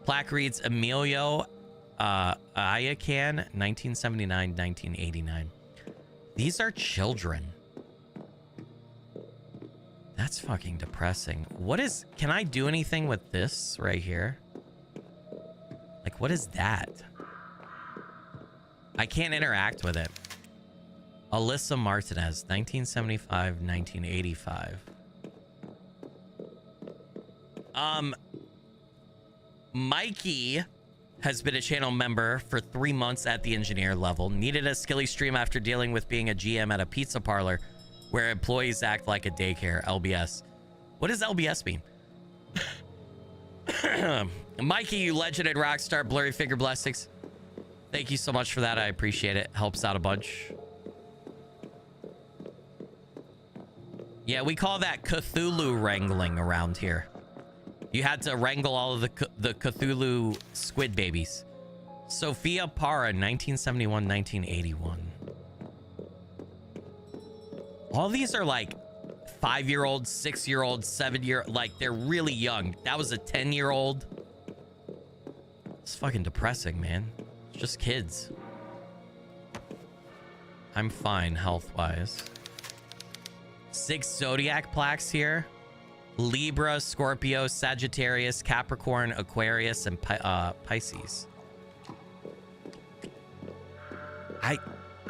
Plaque reads Emilio Ayacan, 1979, 1989. These are children. That's fucking depressing. What is... Can I do anything with this right here? Like, what is that? I can't interact with it. Alyssa Martinez, 1975, 1985. Mikey has been a channel member for 3 months at the engineer level. Needed a Skilly stream after dealing with being a GM at a pizza parlor where employees act like a daycare. LBS. What does LBS mean? Mikey, you legend and rockstar, blurry figure blessings. Thank you so much for that. I appreciate it. Helps out a bunch. Yeah, we call that Cthulhu wrangling around here. You had to wrangle all of the Cthulhu squid babies. Sophia Para, 1971, 1981. All these are like 5-year-old, 6-year-old, 7-year, like they're really young. That was a 10-year-old. fucking depressing, man. It's just kids. I'm fine health-wise. 6 zodiac plaques here. Libra, Scorpio, Sagittarius, Capricorn, Aquarius, and Pisces. I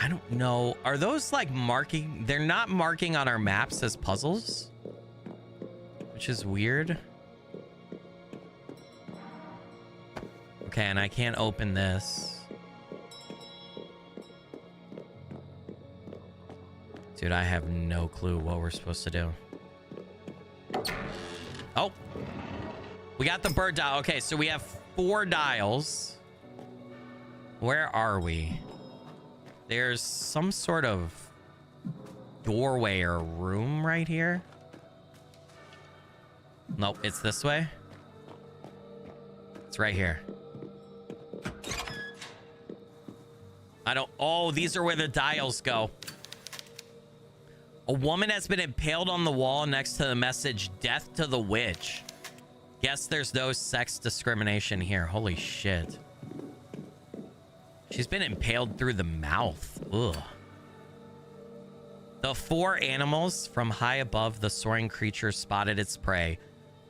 don't know. Are those like marking? They're not marking on our maps as puzzles, which is weird. Okay, and I can't open this. Dude, I have no clue what we're supposed to do. Oh, we got the bird dial. Okay, so we have 4 dials. Where are we? There's some sort of doorway or room right here. Nope, it's this way. It's right here. I don't... Oh, these are where the dials go. A woman has been impaled on the wall next to the message, "Death to the witch." Guess there's no sex discrimination here. Holy shit. She's been impaled through the mouth. Ugh. The 4 animals from high above the soaring creature spotted its prey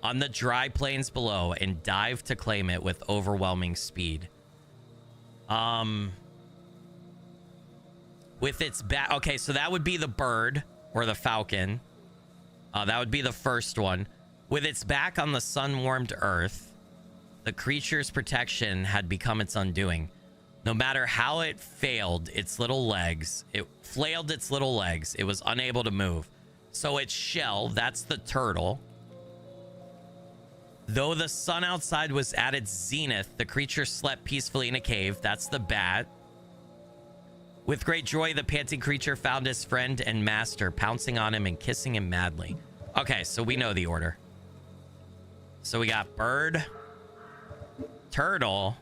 on the dry plains below and dived to claim it with overwhelming speed. With its back... Okay, so that would be the bird or the falcon. That would be the first one. With its back on the sun-warmed earth, the creature's protection had become its undoing. No matter how it flailed its little legs, it was unable to move. So its shell, that's the turtle. Though the sun outside was at its zenith, the creature slept peacefully in a cave. That's the bat. With great joy, the panting creature found his friend and master, pouncing on him and kissing him madly. Okay, so we know the order. So we got bird, turtle,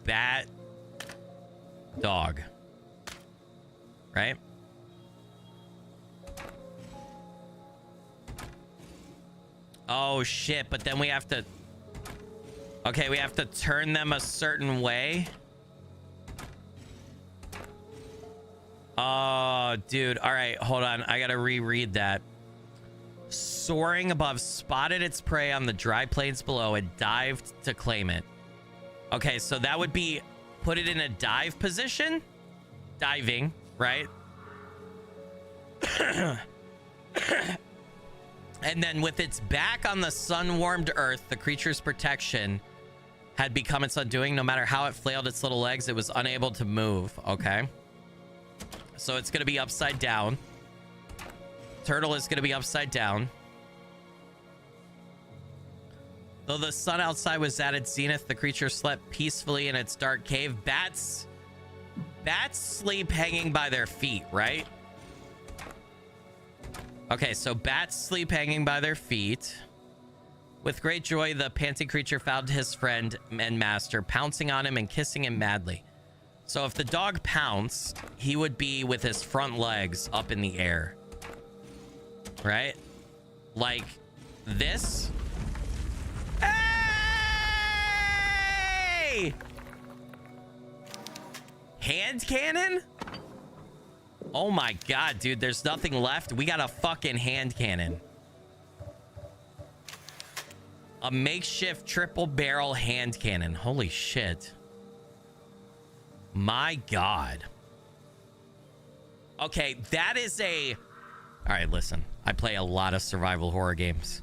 bat, dog. Right? Oh, shit. But then we have to... Okay, we have to turn them a certain way. Oh, dude. All right, hold on. I gotta reread that. Soaring above, spotted its prey on the dry plains below and dived to claim it. Okay, so that would be put it in a dive position. Diving, right? And then with its back on the sun-warmed earth, the creature's protection had become its undoing. No matter how it flailed its little legs, it was unable to move. Okay. So it's going to be upside down. Turtle is going to be upside down. Though the sun outside was at its zenith, the creature slept peacefully in its dark cave. Bats sleep hanging by their feet, right? Okay, so bats sleep hanging by their feet. With great joy, the panting creature found his friend and master, pouncing on him and kissing him madly. So if the dog pounced, he would be with his front legs up in the air. Right? Like this. Hey! Hand cannon? Oh my god, dude, there's nothing left. We got a fucking hand cannon. A makeshift triple barrel hand cannon. Holy shit. My god. Okay, that is a... All right, listen. I play a lot of survival horror games.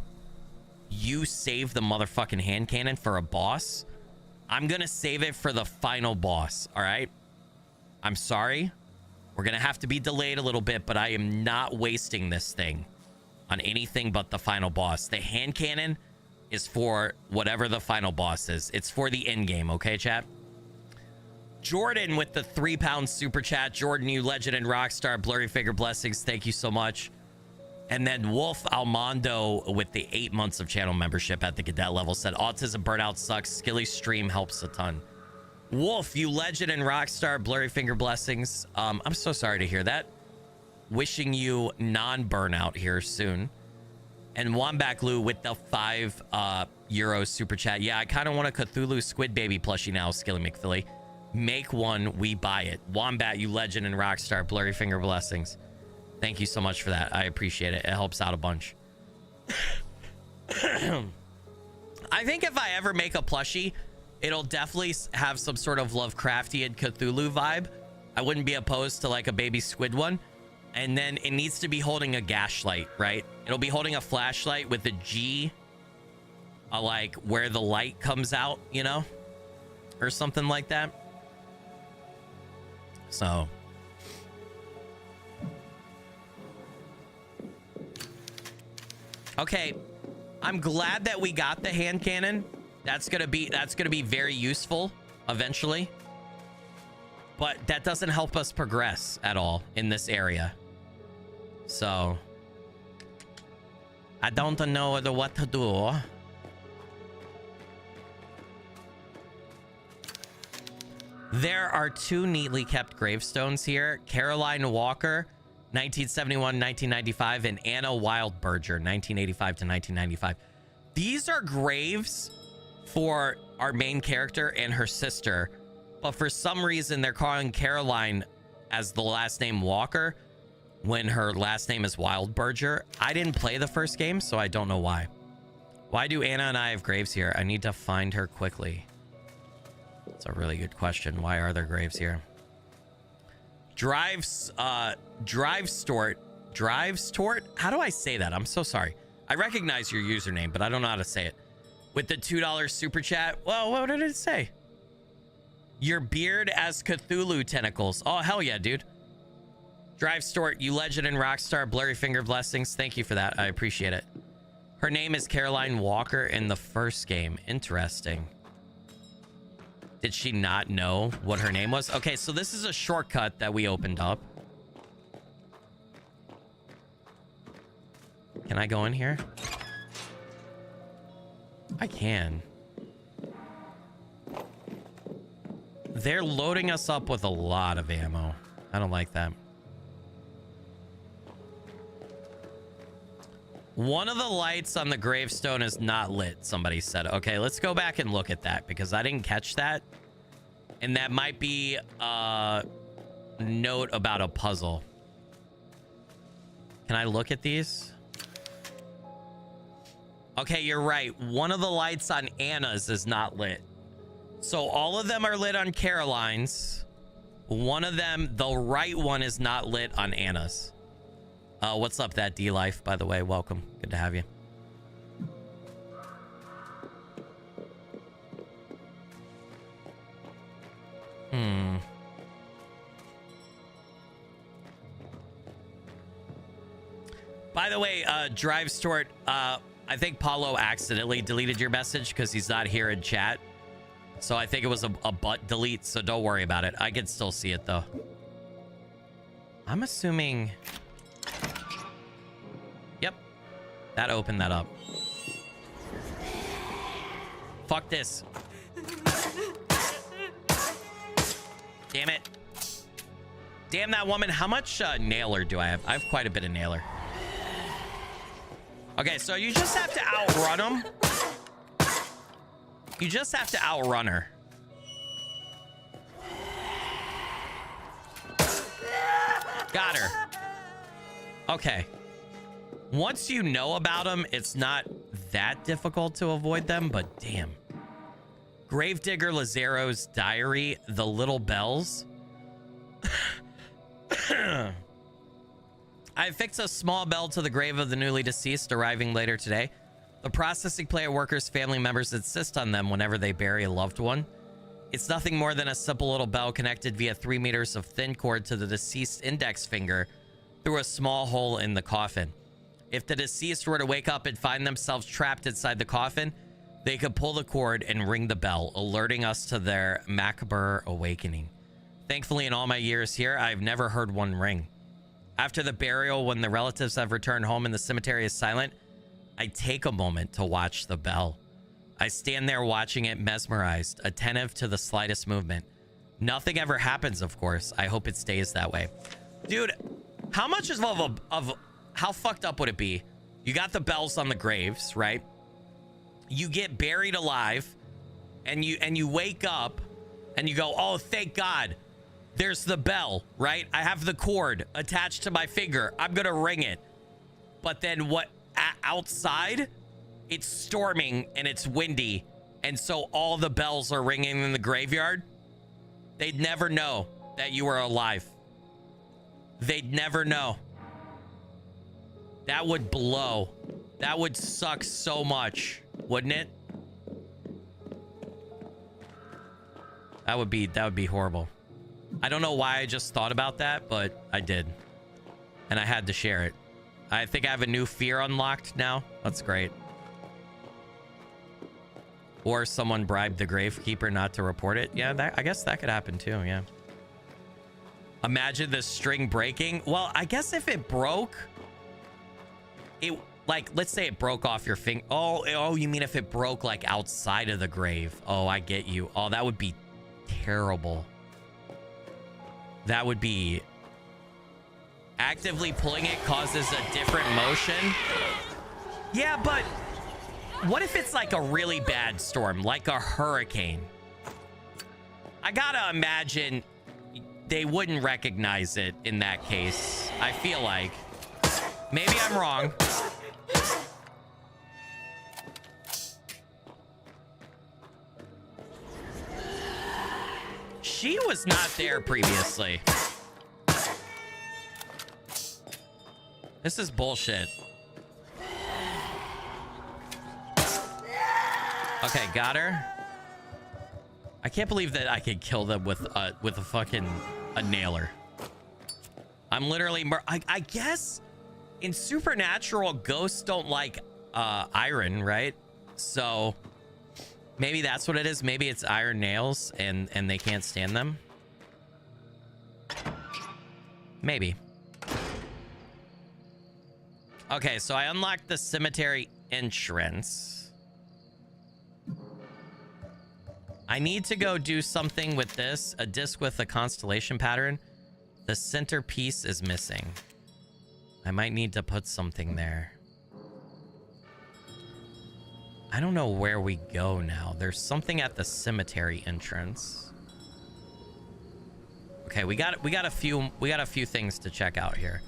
You save the motherfucking hand cannon for a boss. I'm gonna save it for the final boss, all right? I'm sorry. We're gonna have to be delayed a little bit, but I am not wasting this thing on anything but the final boss. The hand cannon is for whatever the final boss is. It's for the end game, okay, chat? Jordan with the £3 super chat. Jordan, you legend and rock star. Blurry figure blessings. Thank you so much. And then Wolf Almondo with the 8 months of channel membership at the cadet level said, autism burnout sucks. Skilly stream helps a ton. Wolf, you legend and rock star. Blurry finger blessings. I'm so sorry to hear that. Wishing you non-burnout here soon. And Womback Lou with the 5 Euro super chat. Yeah, I kind of want a Cthulhu Squid Baby plushie now, SkillyMcFilly. Make one, we buy it. Wombat, you legend and rockstar. Blurry finger blessings. Thank you so much for that. I appreciate it. It helps out a bunch. I think if I ever make a plushie, it'll definitely have some sort of Lovecraftian Cthulhu vibe. I wouldn't be opposed to like a baby squid one. And then it needs to be holding a gashlight, right? It'll be holding a flashlight with a G, like where the light comes out, you know, or something like that. So okay, I'm glad that we got the hand cannon. That's gonna be very useful eventually, but that doesn't help us progress at all in this area. So I don't know what to do. There are 2 neatly kept gravestones here. Caroline Walker, 1971, 1995, and Anna Wildberger, 1985 to 1995. These are graves for our main character and her sister, but for some reason they're calling Caroline as the last name Walker when her last name is Wildberger. I didn't play the first game, so I don't know why. Why do Anna and I have graves here? I need to find her quickly. That's a really good question. Why are there graves here? Drive Stort. How do I say that? I'm so sorry. I recognize your username, but I don't know how to say it. With the $2 super chat. Well, what did it say? Your beard as Cthulhu tentacles. Oh, hell yeah, dude. Drive Stort, you legend and rockstar. Blurry finger blessings. Thank you for that. I appreciate it. Her name is Caroline Walker in the first game. Interesting. Did she not know what her name was? Okay, so this is a shortcut that we opened up. Can I go in here? I can. They're loading us up with a lot of ammo. I don't like that. One of the lights on the gravestone is not lit, somebody said. Okay, let's go back and look at that because I didn't catch that. And that might be a note about a puzzle. Can I look at these? Okay, you're right. One of the lights on Anna's is not lit. So all of them are lit on Caroline's. One of them, the right one, is not lit on Anna's. What's up, that D-Life, by the way? Welcome. Good to have you. By the way, Drive Stort, I think Paulo accidentally deleted your message because he's not here in chat. So I think it was a butt delete, so don't worry about it. I can still see it, though. I'm assuming... Yep. That opened that up. Fuck this. Damn it. Damn that woman. How much nailer do I have? I have quite a bit of nailer. Okay, so you just have to outrun them. You just have to outrun her. Got her. Okay. Once you know about them, it's not that difficult to avoid them, but damn. Gravedigger Lazaro's Diary, The Little Bells. I affixed a small bell to the grave of the newly deceased, arriving later today. The processing plant workers' family members insist on them whenever they bury a loved one. It's nothing more than a simple little bell connected via 3 meters of thin cord to the deceased index finger through a small hole in the coffin. If the deceased were to wake up and find themselves trapped inside the coffin, they could pull the cord and ring the bell, alerting us to their macabre awakening. Thankfully, in all my years here, I've never heard one ring. After the burial, when the relatives have returned home and the cemetery is silent, I take a moment to watch the bell. I stand there watching it, mesmerized, attentive to the slightest movement. Nothing ever happens, of course. I hope it stays that way. Dude, how much how fucked up would it be? You got the bells on the graves, right? you get buried alive, and you wake up, and you go, oh, thank God, there's the bell, right? I have the cord attached to my finger. I'm gonna ring it. But then outside, it's storming and it's windy, and so all the bells are ringing in the graveyard. They'd never know that you were alive. They'd never know. That would blow. That would suck so much, wouldn't it? That would be horrible. I don't know why I just thought about that, but I did. And I had to share it. I think I have a new fear unlocked now. That's great. Or someone bribed the gravekeeper not to report it. Yeah, I guess that could happen too, yeah. Imagine the string breaking. Well, I guess if it broke, it, like, let's say it broke off your finger. Oh, you mean if it broke like outside of the grave? Oh, I get you. Oh, that would be terrible. That would be... Actively pulling it causes a different motion. Yeah, but what if it's like a really bad storm, like a hurricane? I gotta imagine they wouldn't recognize it in that case. I feel like. Maybe I'm wrong. She was not there previously. This is bullshit. Okay, got her. I can't believe that I could kill them with a fucking nailer. I'm literally I guess in Supernatural, ghosts don't like iron, right? So maybe that's what it is. Maybe it's iron nails and they can't stand them. Maybe. Okay, so I unlocked the cemetery entrance. I need to go do something with this. A disc with a constellation pattern. The centerpiece is missing. I might need to put something there. I don't know where we go now. There's something at the cemetery entrance. Okay, we got a few things to check out here.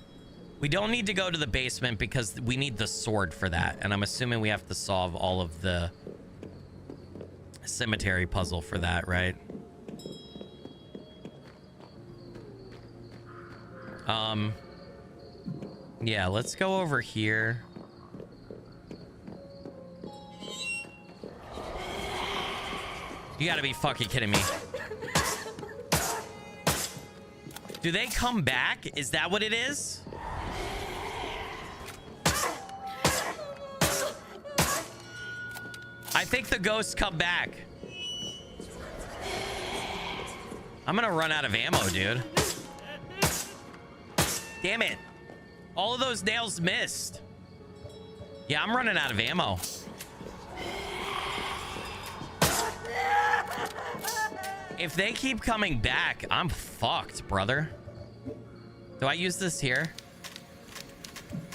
We don't need to go to the basement because we need the sword for that. And I'm assuming we have to solve all of the cemetery puzzle for that, right? Yeah, let's go over here. You gotta be fucking kidding me. Do they come back? Is that what it is? I think the ghosts come back. I'm gonna run out of ammo, dude. Damn it. All of those nails missed. Yeah, I'm running out of ammo. If they keep coming back, I'm fucked, brother. Do I use this here?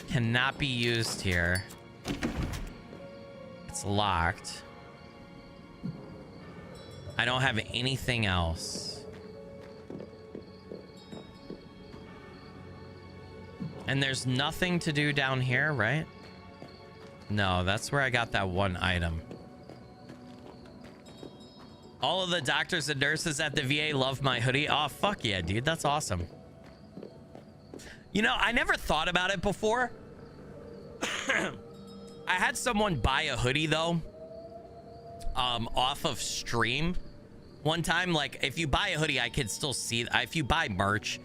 Cannot be used here. It's locked. I don't have anything else. And there's nothing to do down here, right? No, that's where I got that one item. All of the doctors and nurses at the VA love my hoodie. Oh, fuck yeah, dude. That's awesome. You know, I never thought about it before. I had someone buy a hoodie, though, off of stream one time. Like, if you buy a hoodie, I can still see... If you buy merch,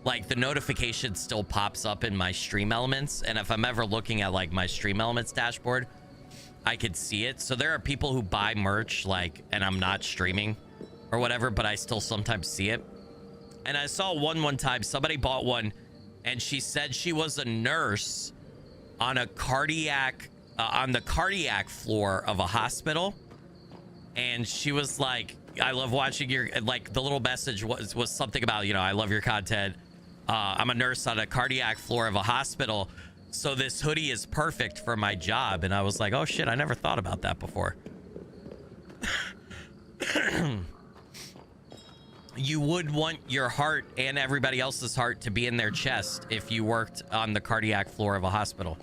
like, the notification still pops up in my stream elements. And if I'm ever looking at, like, my stream elements dashboard, I could see it. So there are people who buy merch, like, and I'm not streaming or whatever, but I still sometimes see it. And I saw one time, somebody bought one, and she said she was a nurse on a cardiac... on the cardiac floor of a hospital, and she was like, I love watching your, like, the little message was something about, you know, I love your content. I'm a nurse on a cardiac floor of a hospital. So this hoodie is perfect for my job. And I was like, oh shit, I never thought about that before. You would want your heart and everybody else's heart to be in their chest if you worked on the cardiac floor of a hospital.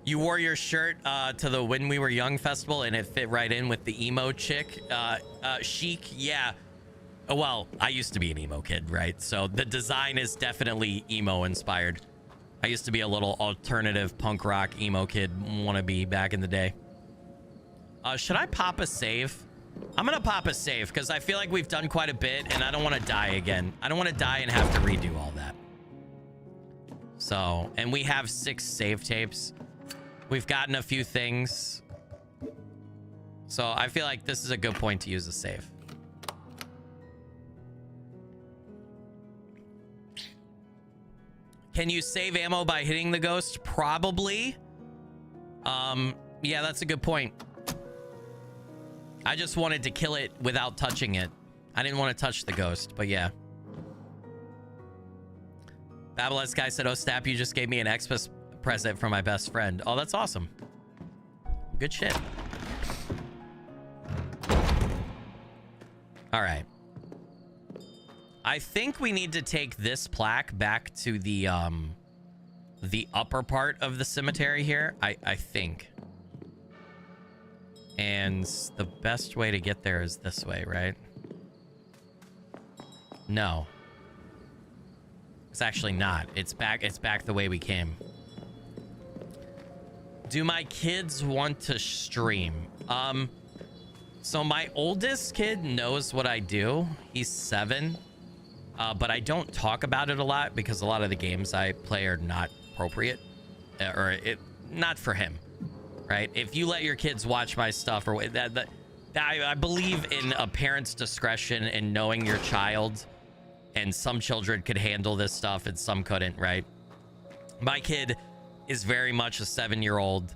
You wore your shirt to the When We Were Young festival and it fit right in with the emo chick. Chic, yeah. Well, I used to be an emo kid, right? So the design is definitely emo inspired. I used to be a little alternative punk rock emo kid wannabe back in the day. Should I pop a save? I'm gonna pop a save because I feel like we've done quite a bit and I don't want to die again. I don't want to die and have to redo all that. So, and we have 6 save tapes. We've gotten a few things. So I feel like this is a good point to use a save. Can you save ammo by hitting the ghost? Probably. Yeah, that's a good point. I just wanted to kill it without touching it. I didn't want to touch the ghost, but yeah. Babyless guy said, oh, Snap, you just gave me an Xmas present from my best friend. Oh, that's awesome. Good shit. All right. I think we need to take this plaque back to the upper part of the cemetery here. I think. And the best way to get there is this way, right? No. It's actually not. It's back the way we came. Do my kids want to stream? So my oldest kid knows what I do. He's 7. But I don't talk about it a lot because a lot of the games I play are not appropriate or not for him, right? If you let your kids watch my stuff or I believe in a parent's discretion and knowing your child, and some children could handle this stuff and some couldn't, right? My kid is very much a 7-year-old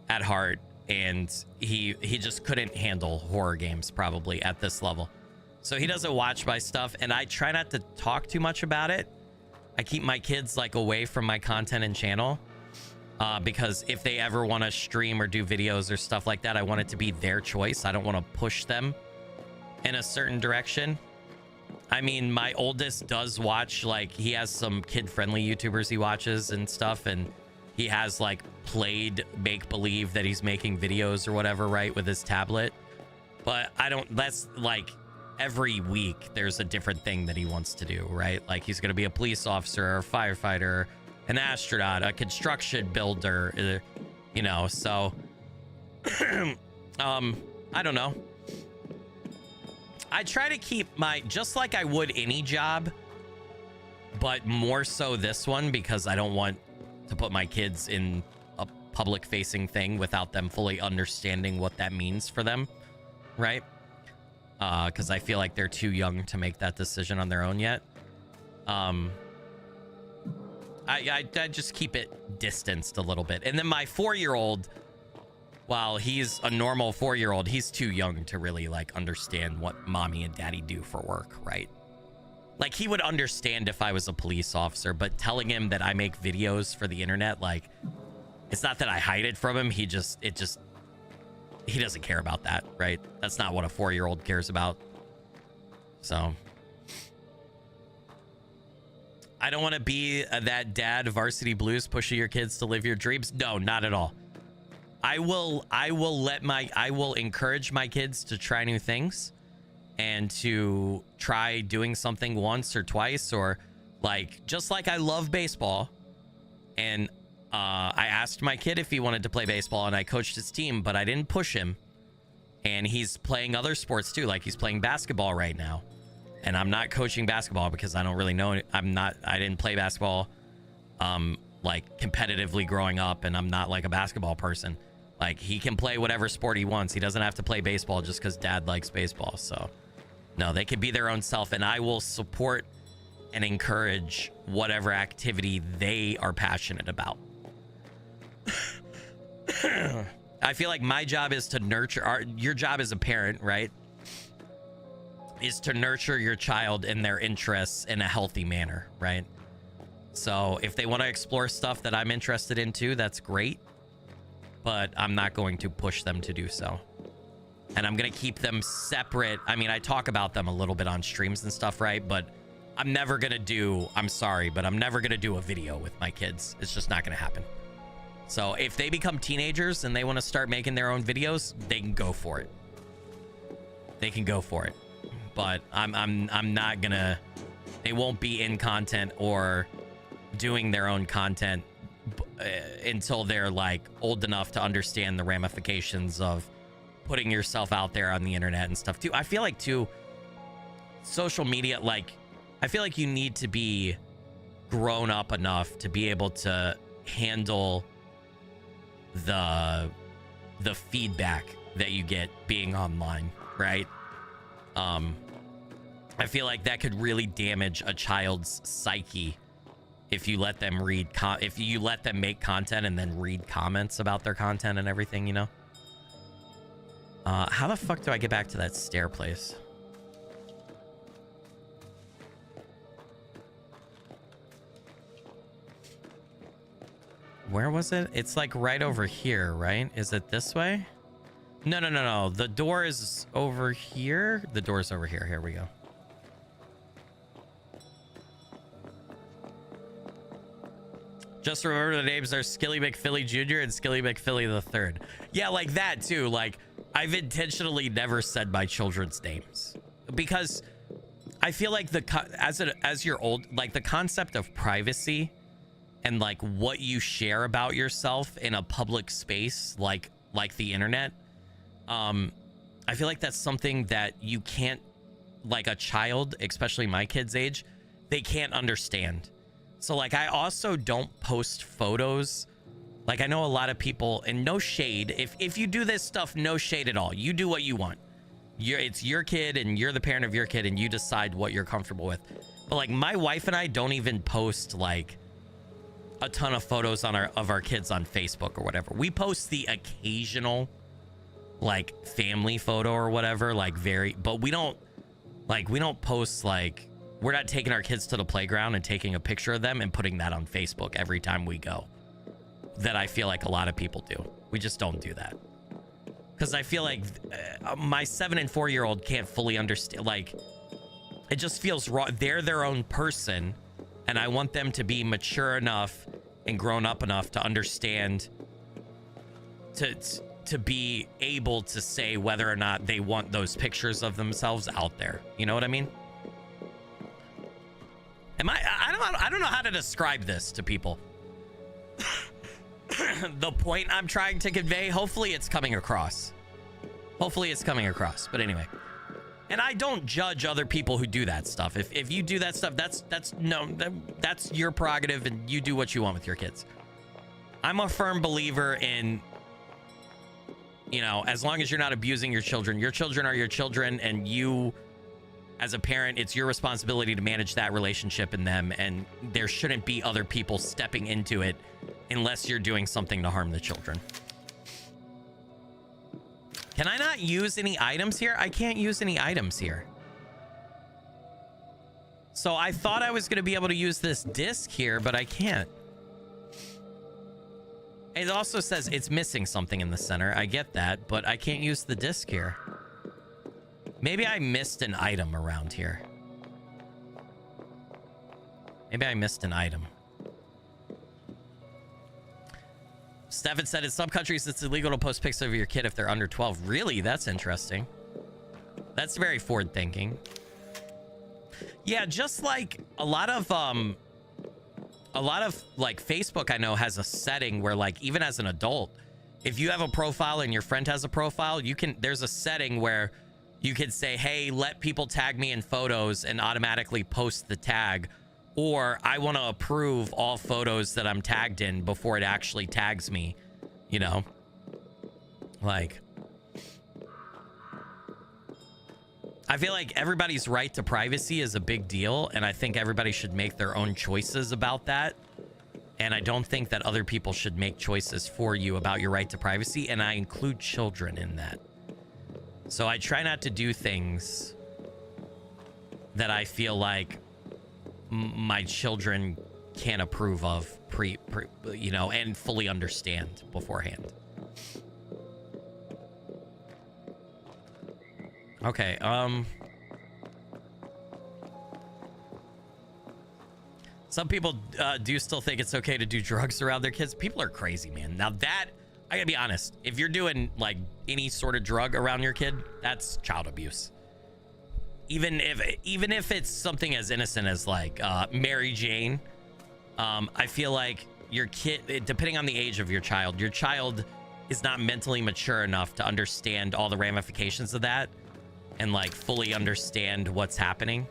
at heart, and he just couldn't handle horror games probably at this level. So he doesn't watch my stuff, and I try not to talk too much about it. I keep my kids like away from my content and channel because if they ever want to stream or do videos or stuff like that, I want it to be their choice. I don't want to push them in a certain direction. I mean, my oldest does watch, like, he has some kid-friendly YouTubers he watches and stuff, and he has like played make-believe that he's making videos or whatever, right, with his tablet. But I don't, that's like every week there's a different thing that he wants to do, right? Like he's going to be a police officer or a firefighter, an astronaut, a construction builder, you know, so I don't know. I try to keep my, just like I would any job, but more so this one because I don't want to put my kids in a public facing thing without them fully understanding what that means for them, right? Because I feel like they're too young to make that decision on their own yet. I just keep it distanced a little bit. And then my 4-year-old, while he's a normal 4-year-old, he's too young to really like understand what mommy and daddy do for work, right? Like he would understand if I was a police officer, but telling him that I make videos for the internet, like, it's not that I hide it from him. He doesn't care about that, right? That's not what a 4-year-old cares about. So I don't want to be that dad Varsity Blues pushing your kids to live your dreams. No, not at all. I will encourage my kids to try new things and to try doing something once or twice, or like, just like I love baseball. And I asked my kid if he wanted to play baseball and I coached his team, but I didn't push him. And he's playing other sports too. Like he's playing basketball right now. And I'm not coaching basketball because I don't really know. I didn't play basketball like competitively growing up, and I'm not like a basketball person. Like he can play whatever sport he wants. He doesn't have to play baseball just because dad likes baseball. So no, they can be their own self, and I will support and encourage whatever activity they are passionate about. I feel like my job is to nurture your job as a parent, right, is to nurture your child and their interests in a healthy manner, right? So if they want to explore stuff that I'm interested in too, that's great. But I'm not going to push them to do so. And I'm going to keep them separate. I mean, I talk about them a little bit on streams and stuff, right? But I'm never going to do, I'm sorry, but I'm never going to do a video with my kids. It's just not going to happen. So if they become teenagers and they want to start making their own videos, they can go for it. They can go for it. But I'm not going to, they won't be in content or doing their own content until they're like old enough to understand the ramifications of putting yourself out there on the internet and stuff too. I feel like too, social media, like I feel like you need to be grown up enough to be able to handle the feedback that you get being online, right? I feel like that could really damage a child's psyche if you let them read if you let them make content and then read comments about their content and everything, you know. How the fuck do I get back to that stair place? Where was it? It's like right over here, right? Is it this way? No, no, no, no. The door is over here. The door's over here. Here we go. Just remember the names are SkillyMcFilly Jr. and SkillyMcFilly III. Yeah, like that too. Like, I've intentionally never said my children's names because I feel like as you're old, like the concept of privacy and like what you share about yourself in a public space, like the internet, I feel like that's something that you can't, like a child, especially my kid's age, they can't understand. So like I also don't post photos. Like I know a lot of people, and no shade, if you do this stuff, no shade at all. You do what you want. It's your kid and you're the parent of your kid and you decide what you're comfortable with. But like my wife and I don't even post like a ton of photos of our kids on Facebook or whatever. We post the occasional like family photo or whatever, like but we don't post like, we're not taking our kids to the playground and taking a picture of them and putting that on Facebook every time we go. That I feel like a lot of people do. We just don't do that. Because I feel like my 7 and 4-year-old can't fully understand. Like, it just feels wrong. They're their own person. And I want them to be mature enough and grown up enough to understand, to be able to say whether or not they want those pictures of themselves out there. You know what I mean? I don't know how to describe this to people. The point I'm trying to convey, hopefully it's coming across. Hopefully it's coming across. But anyway. And I don't judge other people who do that stuff. If you do that stuff, that's your prerogative and you do what you want with your kids. I'm a firm believer in, you know, as long as you're not abusing your children are your children, and you as a parent, it's your responsibility to manage that relationship in them, and there shouldn't be other people stepping into it unless you're doing something to harm the children. Can I not use any items here? I can't use any items here. So I thought I was going to be able to use this disc here, but I can't. It also says it's missing something in the center. I get that, but I can't use the disc here. Maybe I missed an item around here. Maybe I missed an item. Stefan said in some countries it's illegal to post pics of your kid if they're under 12. Really? That's interesting. That's very forward thinking. Yeah, just like a lot of like Facebook, I know, has a setting where like even as an adult, if you have a profile and your friend has a profile, there's a setting where you could say, hey, let people tag me in photos and automatically post the tag, or I want to approve all photos that I'm tagged in before it actually tags me, you know? Like, I feel like everybody's right to privacy is a big deal, and I think everybody should make their own choices about that. And I don't think that other people should make choices for you about your right to privacy, and I include children in that. So I try not to do things that I feel like my children can't approve of you know, and fully understand beforehand. Okay, some people do still think it's okay to do drugs around their kids. People are crazy, man. Now that, I gotta be honest, if you're doing like any sort of drug around your kid, that's child abuse. Even if it's something as innocent as like Mary Jane, I feel like your kid, depending on the age of your child is not mentally mature enough to understand all the ramifications of that and like fully understand what's happening.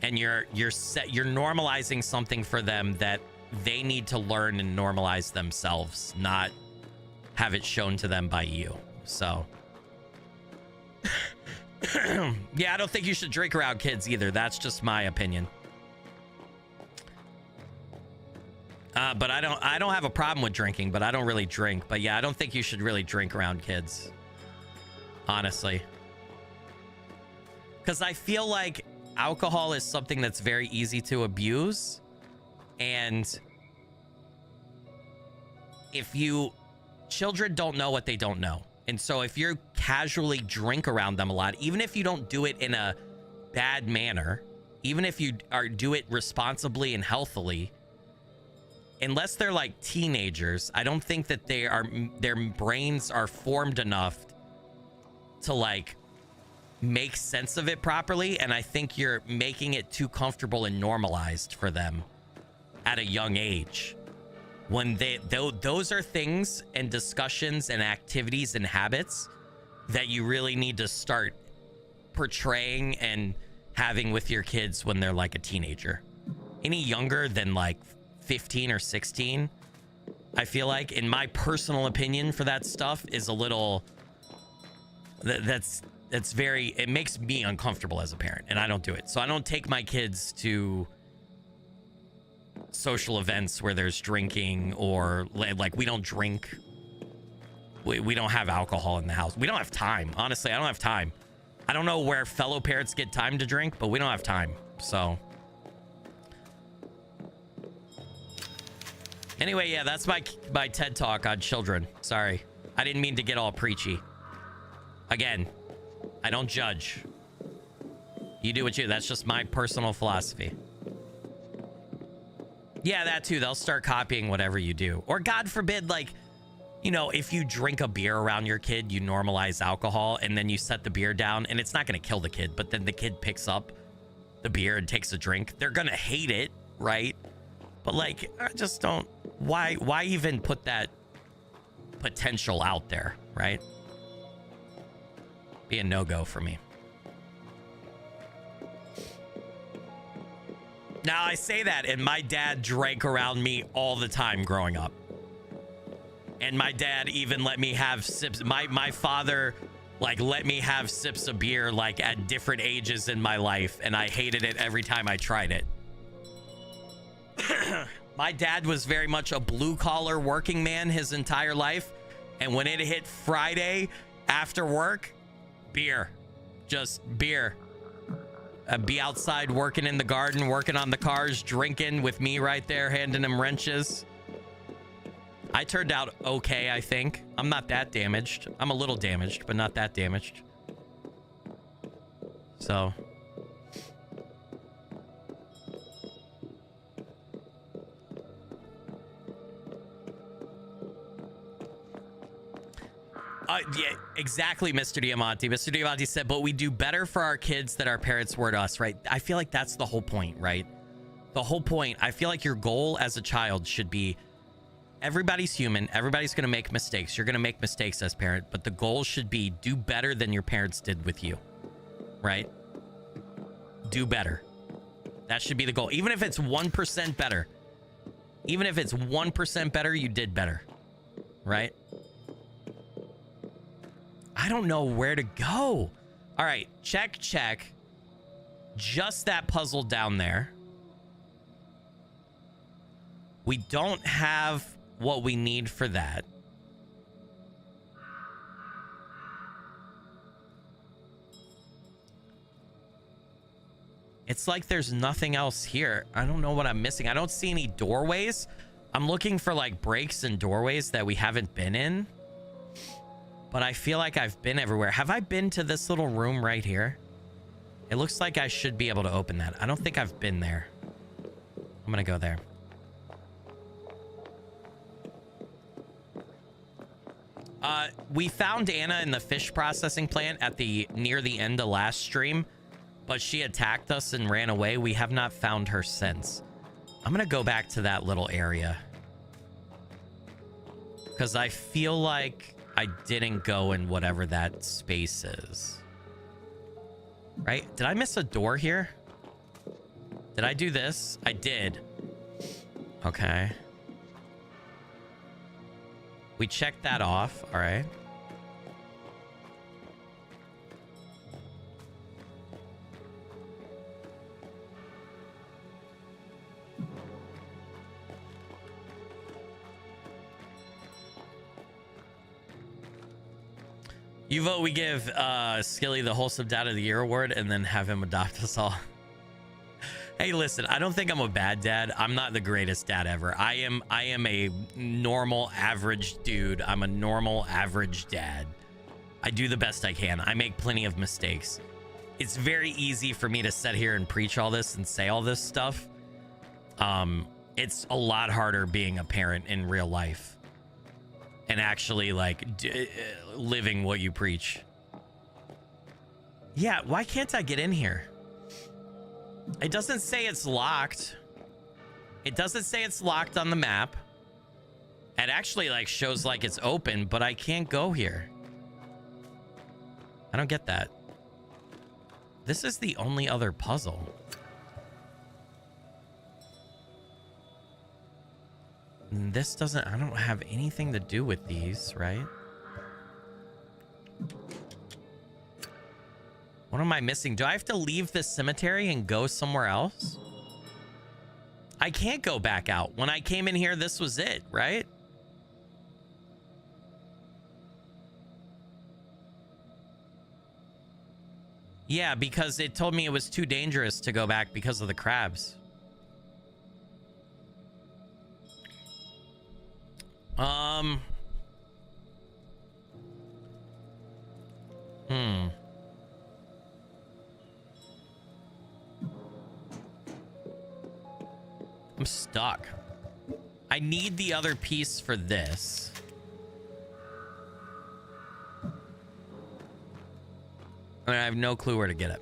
And you're normalizing something for them that they need to learn and normalize themselves, not have it shown to them by you. So yeah, I don't think you should drink around kids either. That's just my opinion. But I don't have a problem with drinking, but I don't really drink. But yeah, I don't think you should really drink around kids, honestly, because I feel like alcohol is something that's very easy to abuse. And children don't know what they don't know. And so if you casually drink around them a lot, even if you don't do it in a bad manner, even if you do it responsibly and healthily, unless they're like teenagers, I don't think that their brains are formed enough to like make sense of it properly. And I think you're making it too comfortable and normalized for them at a young age, when those are things and discussions and activities and habits that you really need to start portraying and having with your kids when they're like a teenager. Any younger than like 15 or 16, I feel like, in my personal opinion, for that stuff is a little, that's very, it makes me uncomfortable as a parent, and I don't do it. So I don't take my kids to social events where there's drinking, or like we don't drink. We don't have alcohol in the house. We don't have time. Honestly, I don't have time. I don't know where fellow parents get time to drink, but we don't have time. So anyway, yeah, that's my TED talk on children. Sorry, I didn't mean to get all preachy. Again, I don't judge. You do what you, that's just my personal philosophy. Yeah, that too. They'll start copying whatever you do. Or God forbid, like, you know, if you drink a beer around your kid, you normalize alcohol, and then you set the beer down, and it's not going to kill the kid, but then the kid picks up the beer and takes a drink. They're going to hate it, right? But like, I just don't, why even put that potential out there, right? Be a no-go for me. Now, I say that, and my dad drank around me all the time growing up. And my dad even let me have sips. My father, like, let me have sips of beer, like, at different ages in my life, and I hated it every time I tried it. My dad was very much a blue-collar working man his entire life, and when it hit Friday after work, beer. Just beer. Be outside working in the garden, working on the cars, drinking with me right there, handing him wrenches. I turned out okay, I think. I'm not that damaged. I'm a little damaged, but not that damaged. So. Yeah, exactly, Mr. Diamante. Mr. Diamante said, but we do better for our kids than our parents were to us, right? I feel like that's the whole point, right? The whole point, I feel like your goal as a child should be, everybody's human. Everybody's going to make mistakes. You're going to make mistakes as parent, but the goal should be do better than your parents did with you, right? Do better. That should be the goal. Even if it's 1% better. Even if it's 1% better, you did better, right? I don't know where to go. All right, check. Just that puzzle down there. We don't have what we need for that. It's like there's nothing else here. I don't know what I'm missing. I don't see any doorways. I'm looking for like breaks and doorways that we haven't been in. But I feel like I've been everywhere. Have I been to this little room right here? It looks like I should be able to open that. I don't think I've been there. I'm gonna go there. We found Anna in the fish processing plant at near the end of last stream, but she attacked us and ran away. We have not found her since. I'm gonna go back to that little area because I feel like I didn't go in whatever that space is. Right? Did I miss a door here? Did I do this? I did. Okay. We checked that off. All right. You vote we give Skilly the Wholesome Dad of the Year award and then have him adopt us all. Hey, listen, I don't think I'm a bad dad. I'm not the greatest dad ever. I am a normal, average dude. I'm a normal, average dad. I do the best I can. I make plenty of mistakes. It's very easy for me to sit here and preach all this and say all this stuff. It's a lot harder being a parent in real life and actually like living what you preach. Yeah, why can't I get in here? It doesn't say it's locked. It doesn't say it's locked on the map. It actually like shows like it's open, but I can't go here. I don't get that. This is the only other puzzle. This doesn't, I don't have anything to do with these, right? What am I missing? Do I have to leave this cemetery and go somewhere else? I can't go back out. When I came in here, this was it, right? Yeah, because it told me it was too dangerous to go back because of the crabs. I'm stuck. I need the other piece for this. And I have no clue where to get it.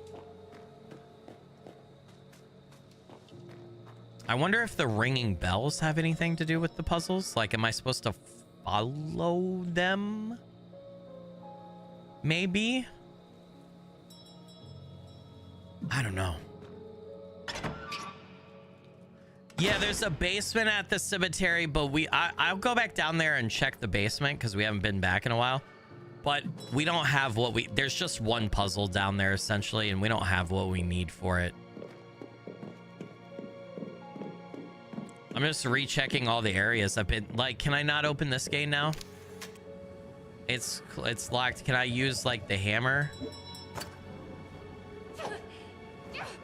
I wonder if the ringing bells have anything to do with the puzzles. Like, am I supposed to follow them? Maybe? I don't know. Yeah, there's a basement at the cemetery, but I'll go back down there and check the basement because we haven't been back in a while. But we don't have what there's just one puzzle down there essentially, and we don't have what we need for it. I'm just rechecking all the areas. I've been like, can I not open this gate now? It's locked. Can I use like the hammer?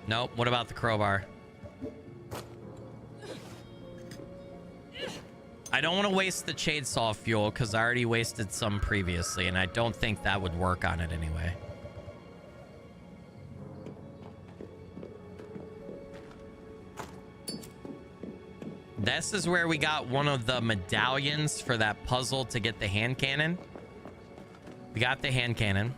Nope. What about the crowbar? I don't want to waste the chainsaw fuel because I already wasted some previously, and I don't think that would work on it anyway. This is where we got one of the medallions for that puzzle to get the hand cannon. We got the hand cannon.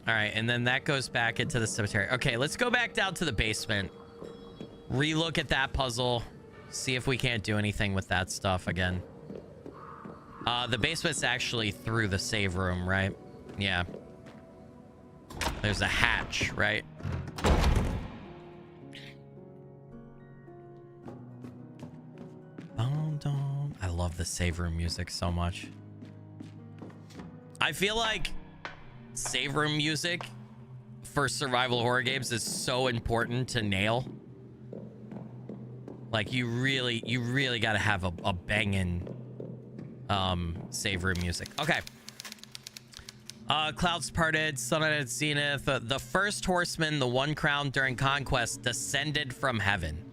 All right, and then that goes back into the cemetery. Okay, let's go back down to the basement. Relook at that puzzle. See if we can't do anything with that stuff again. The basement's actually through the save room, right? Yeah. There's a hatch, right? I love the save room music so much. I feel like save room music for survival horror games is so important to nail. Like you really got to have a banging save room music. Okay. Clouds parted, sun at its zenith. The first horseman, the one crowned during conquest, descended from heaven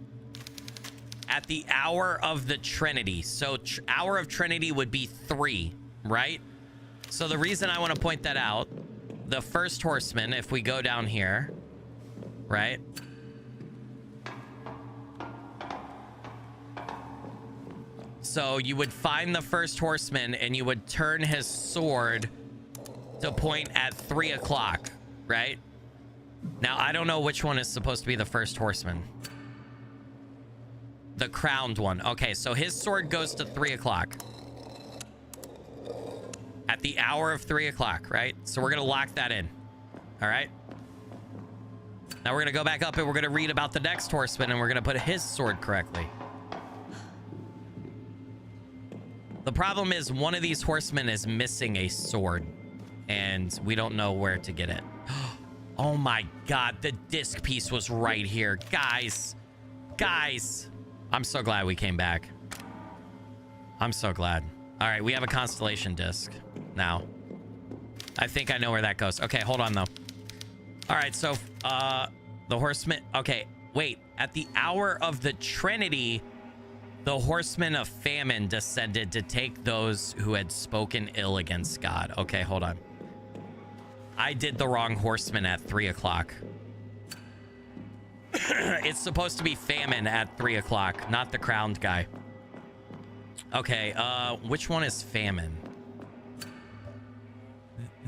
at the hour of the Trinity. So hour of Trinity would be 3, right? So the reason I want to point that out, the first horseman, if we go down here, right? So you would find the first horseman and you would turn his sword to point at 3 o'clock, right? Now, I don't know which one is supposed to be the first horseman. The crowned one. Okay, so his sword goes to 3 o'clock. At the hour of 3 o'clock, right? So we're going to lock that in. All right? Now we're going to go back up and we're going to read about the next horseman and we're going to put his sword correctly. The problem is one of these horsemen is missing a sword. And we don't know where to get it. Oh my god, the disc piece was right here. Guys. I'm so glad we came back. I'm so glad. All right, we have a Constellation disc now. I think I know where that goes. Okay, hold on though. All right, so the horseman. Okay, wait. At the hour of the Trinity, the horseman of famine descended to take those who had spoken ill against God. Okay, hold on. I did the wrong horseman at 3 o'clock. It's supposed to be famine at 3 o'clock, not the crowned guy. Okay, which one is famine?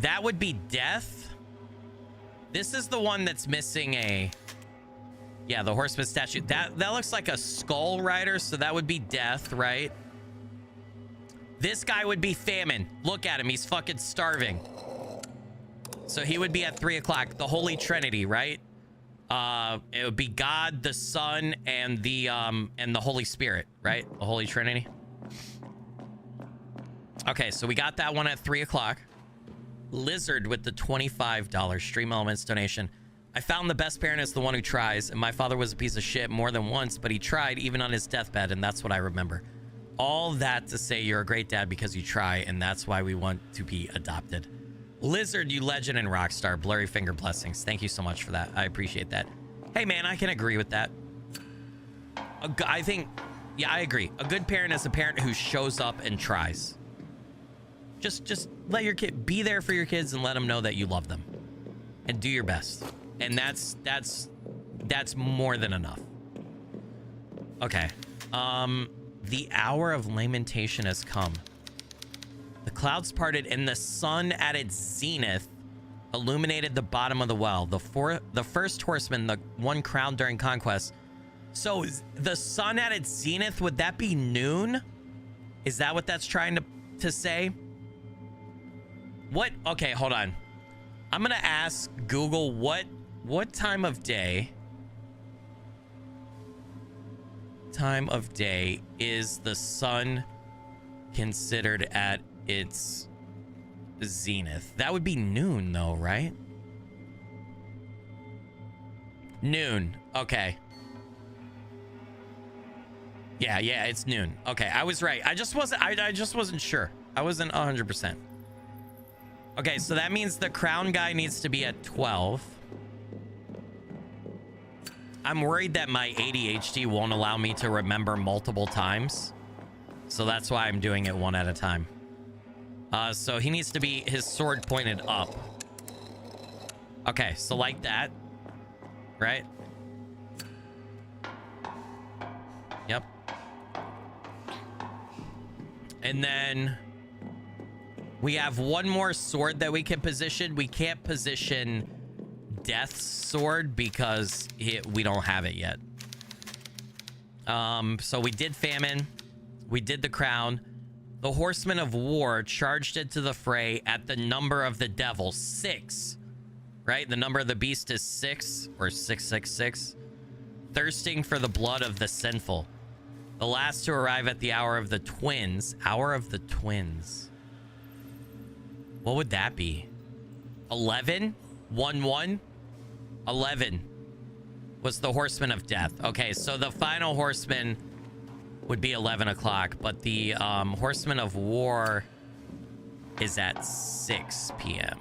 That would be death. This is the one that's missing a... Yeah, the horseman statue. That looks like a skull rider, so that would be death, right? This guy would be famine. Look at him, he's fucking starving. So he would be at 3 o'clock. The Holy Trinity, right? It would be God, the Son, and the Holy Spirit, right? The Holy Trinity. Okay, so we got that one at 3 o'clock. Lizard with the $25 Stream Elements donation. I found the best parent is the one who tries, and my father was a piece of shit more than once, but he tried even on his deathbed, and that's what I remember. All that to say you're a great dad because you try, and that's why we want to be adopted. Lizard, you legend and rock star. Blurry finger blessings. Thank you so much for that. I appreciate that. Hey, man, I can agree with that. I think, yeah, I agree. A good parent is a parent who shows up and tries. Just let your kid be there for your kids and let them know that you love them and do your best. And that's more than enough. Okay. The hour of lamentation has come. The clouds parted and the sun at its zenith illuminated the bottom of the well. The first horseman, the one crowned during conquest. So the sun at its zenith, would that be noon? Is that what that's trying to say? What? Okay, hold on. I'm gonna ask Google what time of day is the sun considered at its zenith? That would be noon though, right? Noon. Okay. Yeah, it's noon. Okay, I was right. I just wasn't sure. I wasn't 100%. Okay, so that means the crown guy needs to be at 12. I'm worried that my ADHD won't allow me to remember multiple times. So that's why I'm doing it one at a time. So he needs to be his sword pointed up. Okay, so like that. Right? Yep. And then we have one more sword that we can position. We can't position Death's sword because we don't have it yet. So we did famine. We did the crown. The horsemen of war charged into the fray at the number of the devil, 6. Right? The number of the beast is 6 or 666. Thirsting for the blood of the sinful. The last to arrive at the hour of the twins. Hour of the twins. What would that be? 11? 1-1? 11 was the horseman of death. Okay, so the final horseman would be 11 o'clock, but the Horseman of War is at 6 p.m.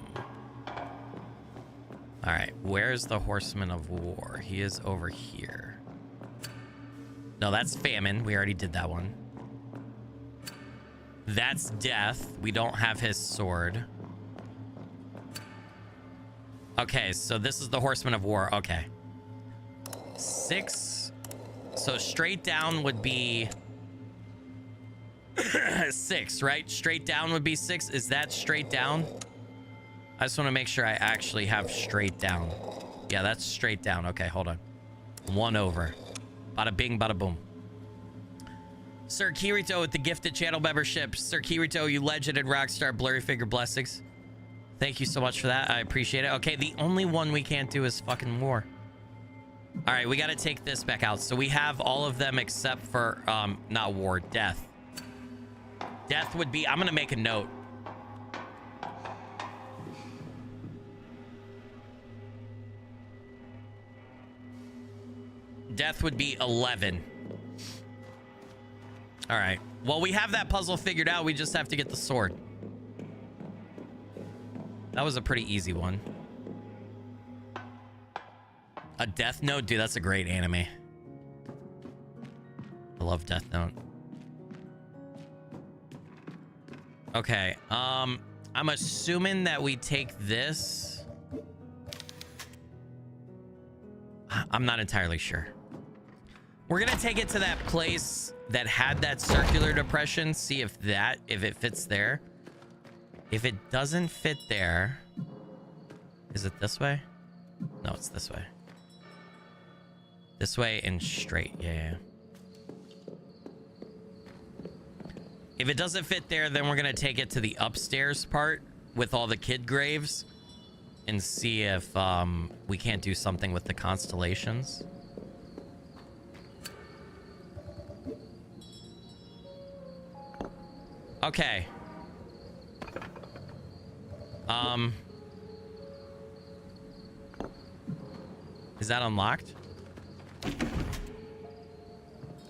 All right, where's the Horseman of War? He is over here. No, that's Famine. We already did that one. That's Death. We don't have his sword. Okay, so this is the Horseman of War. Okay. 6. So straight down would be 6, right? Straight down would be 6. Is that straight down? I just want to make sure I actually have straight down. Yeah, that's straight down. Okay, hold on. 1 over. Bada bing, bada boom. Sir Kirito with the gifted channel membership. Sir Kirito, you legend and rockstar. Blurry figure blessings. Thank you so much for that. I appreciate it. Okay, the only one we can't do is fucking War. All right, we got to take this back out. So we have all of them except for, not War, Death. Death would be, I'm going to make a note. Death would be 11. All right. Well, we have that puzzle figured out. We just have to get the sword. That was a pretty easy one. A Death Note? Dude, that's a great anime. I love Death Note. Okay. I'm assuming that we take this. I'm not entirely sure. We're gonna take it to that place that had that circular depression, see if it fits there. If it doesn't fit there, is it this way? No, it's this way. This way and straight. Yeah. If it doesn't fit there, then we're gonna take it to the upstairs part with all the kid graves and see if we can't do something with the constellations. Okay. Is that unlocked?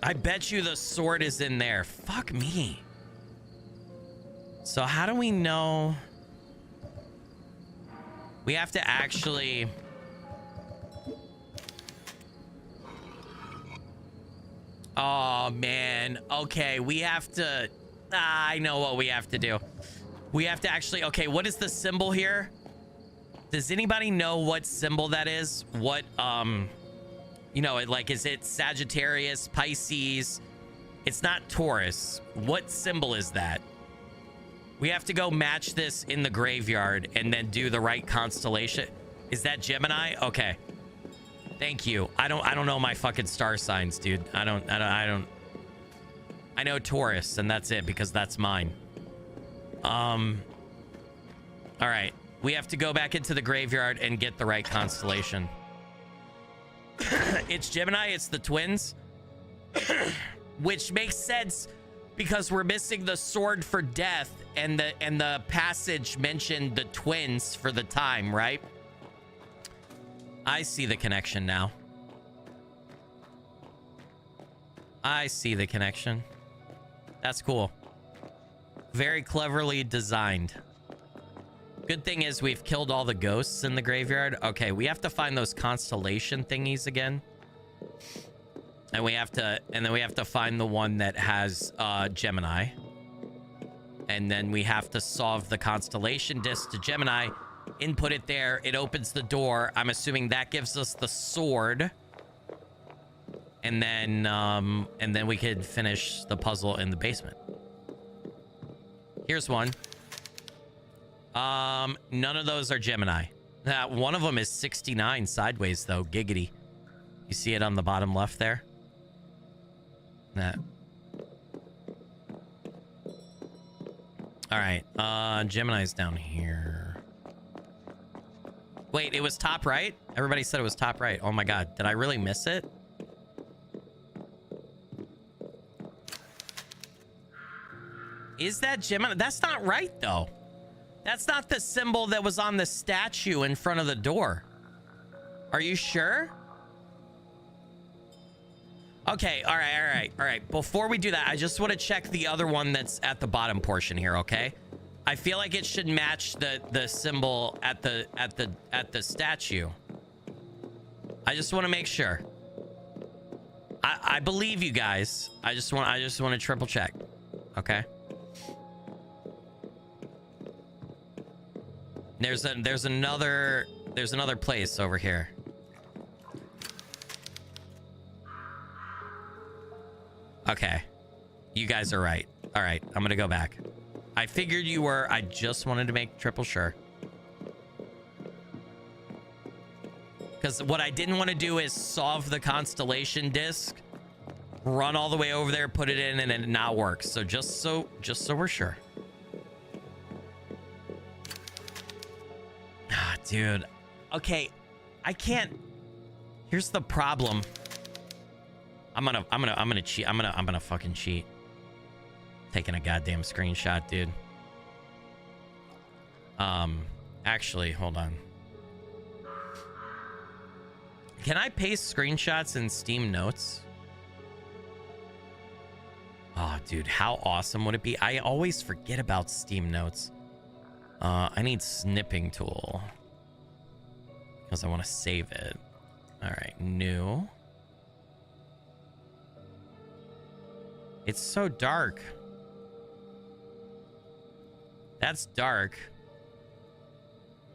I bet you the sword is in there. Fuck me. So how do we know? We have to actually... Oh, man. Okay, we have to... I know what we have to do. We have to actually... Okay, what is the symbol here? Does anybody know what symbol that is? What, you know, like, is it Sagittarius, Pisces? It's not Taurus. What symbol is that? We have to go match this in the graveyard and then do the right constellation. Is that Gemini? Okay. Thank you. I don't know my fucking star signs, dude. I know Taurus, and that's it because that's mine. All right. We have to go back into the graveyard and get the right constellation. It's Gemini. It's the twins. Which makes sense because we're missing the sword for death and the passage mentioned the twins for the time, right? I see the connection now. I see the connection. That's cool. Very cleverly designed. Good thing is we've killed all the ghosts in the graveyard. Okay, we have to find those constellation thingies again. And then we have to find the one that has Gemini. And then we have to solve the constellation disc to Gemini, input it there, it opens the door. I'm assuming that gives us the sword. And then we can finish the puzzle in the basement. Here's one. None of those are Gemini. One of them is 69 sideways though. Giggity. You see it on the bottom left there? That. All right. Gemini's down here. Wait, it was top right? Everybody said it was top right. Oh my God. Did I really miss it? Is that Gemini? That's not right though. That's not the symbol that was on the statue in front of the door. Are you sure? Okay, all right. Before we do that, I just want to check the other one that's at the bottom portion here, okay? I feel like it should match the symbol at the statue. I just want to make sure. I believe you guys. I just want to triple check. Okay. There's another place over here. Okay. You guys are right. All right, I'm gonna go back. I figured you were. I just wanted to make triple sure. Because what I didn't want to do is solve the Constellation disc, run all the way over there, put it in, and it not work. So just so we're sure. Ah, dude. Okay, I can't. Here's the problem. I'm gonna cheat. I'm gonna fucking cheat. Taking a goddamn screenshot, dude. Actually, hold on. Can I paste screenshots in Steam Notes? Oh, dude, how awesome would it be? I always forget about Steam Notes. I need snipping tool because I want to save it. All right, new. It's so dark. That's dark.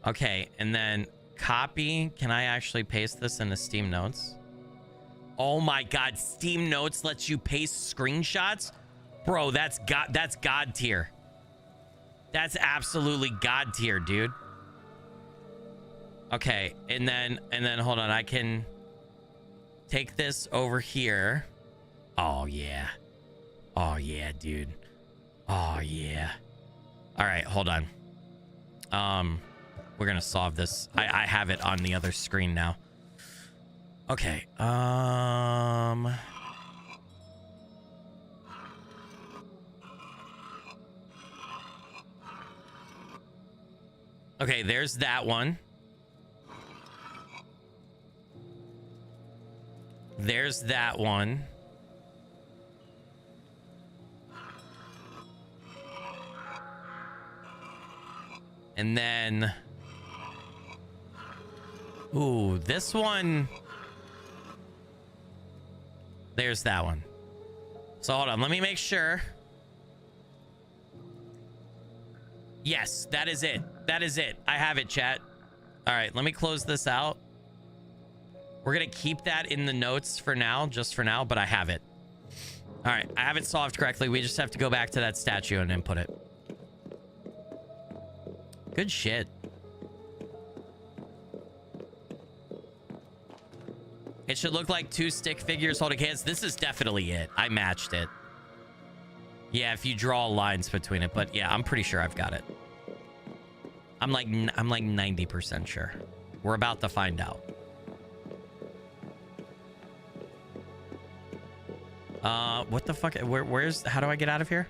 Okay, and then copy. Can I actually paste this into Steam Notes? Oh my god, Steam Notes lets you paste screenshots? Bro, that's god tier. That's absolutely god tier, dude. Okay, and then hold on, I can take this over here. Oh yeah. Oh yeah, dude. Oh yeah. All right, hold on. We're gonna solve this. I have it on the other screen now. Okay. Okay, there's that one. There's that one. And then, ooh, this one. There's that one. So hold on, let me make sure. Yes, that is it. That is it. I have it, chat. All right, let me close this out. We're gonna keep that in the notes for now, just for now, but I have it. All right, I have it solved correctly. We just have to go back to that statue and input it. Good shit. It should look like two stick figures holding hands. This is definitely it. I matched it. Yeah, if you draw lines between it, but yeah, I'm pretty sure I've got it. I'm like 90% sure. We're about to find out. What the fuck? Where's? How do I get out of here?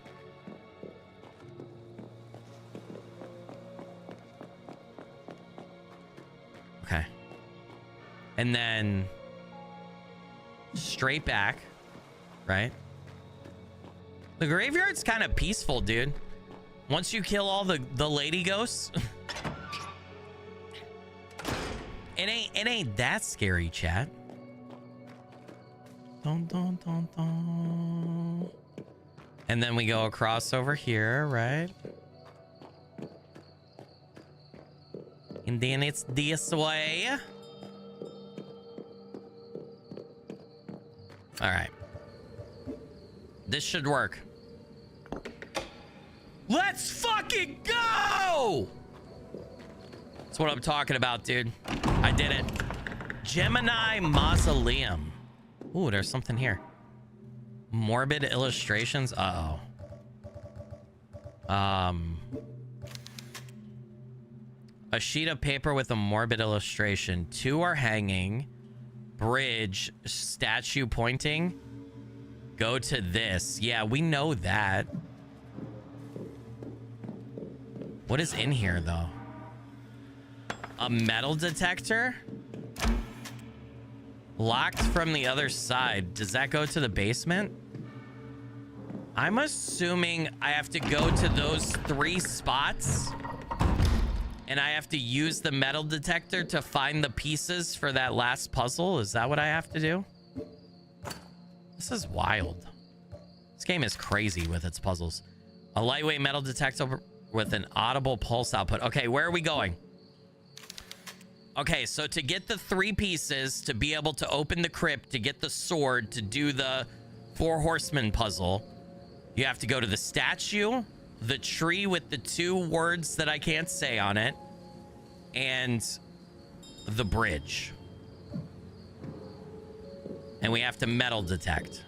Okay. And then straight back, right? The graveyard's kind of peaceful, dude. Once you kill all the lady ghosts, it ain't that scary, chat. Dun, dun, dun, dun. And then we go across over here, right? And then it's this way. All right. This should work. Let's fucking go! That's what I'm talking about, dude. I did it. Gemini mausoleum. Ooh, there's something here. Morbid illustrations. Uh-oh. A sheet of paper with a morbid illustration. 2 are hanging. Bridge. Statue pointing. Go to this. Yeah, we know that. What is in here, though? A metal detector? Locked from the other side. Does that go to the basement? I'm assuming I have to go to those 3 spots. And I have to use the metal detector to find the pieces for that last puzzle. Is that what I have to do? This is wild. This game is crazy with its puzzles. A lightweight metal detector with an audible pulse output. Okay, where are we going? Okay, so to get the 3 pieces, to be able to open the crypt, to get the sword, to do the 4 horsemen puzzle, you have to go to the statue, the tree with the 2 words that I can't say on it, and the bridge. And we have to metal detect.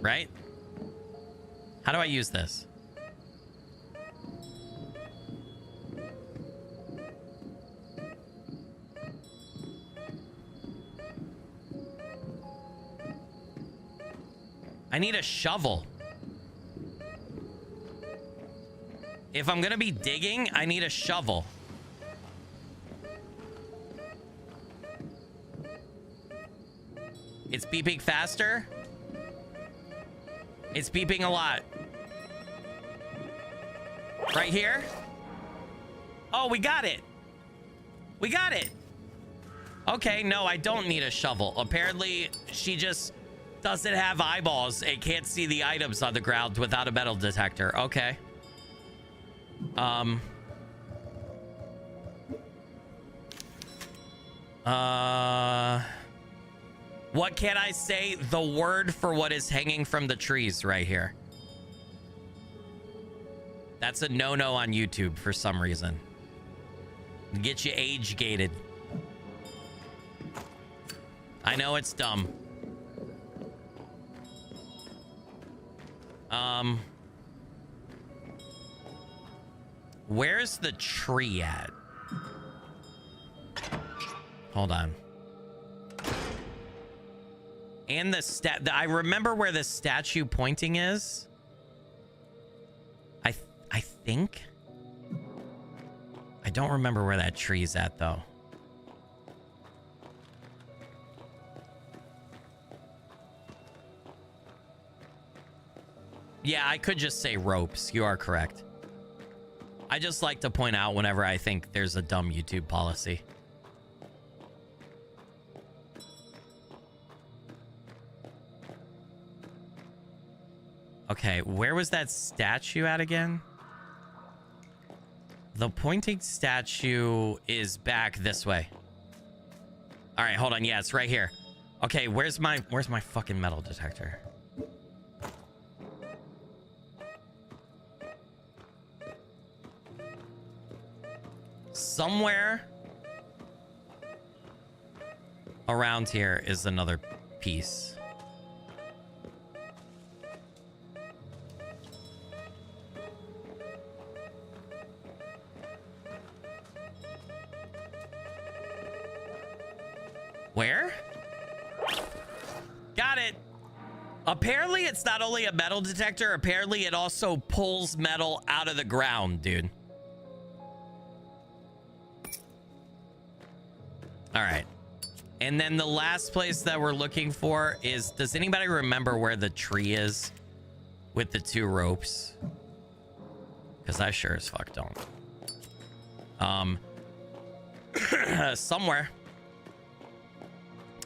Right? How do I use this? I need a shovel. If I'm gonna be digging, I need a shovel. It's beeping faster. It's beeping a lot. Right here. Oh, we got it. We got it. Okay, no, I don't need a shovel. Apparently, she just doesn't have eyeballs and can't see the items on the ground without a metal detector. Okay. What can I say? The word for what is hanging from the trees right here. That's a no-no on YouTube for some reason. Get you age-gated. I know it's dumb. Where's the tree at? Hold on. And the I remember where the statue pointing is. I think. I don't remember where that tree's at though. Yeah, I could just say ropes. You are correct. I just like to point out whenever I think there's a dumb YouTube policy. Okay, where was that statue at again? The pointing statue is back this way. All right, hold on. Yeah, it's right here. Okay, where's my fucking metal detector? Somewhere around here is another piece. Where? Got it. Apparently it's not only a metal detector, apparently it also pulls metal out of the ground, dude. All right. And then the last place that we're looking for is, does anybody remember where the tree is with the 2 ropes? Because I sure as fuck don't. Somewhere.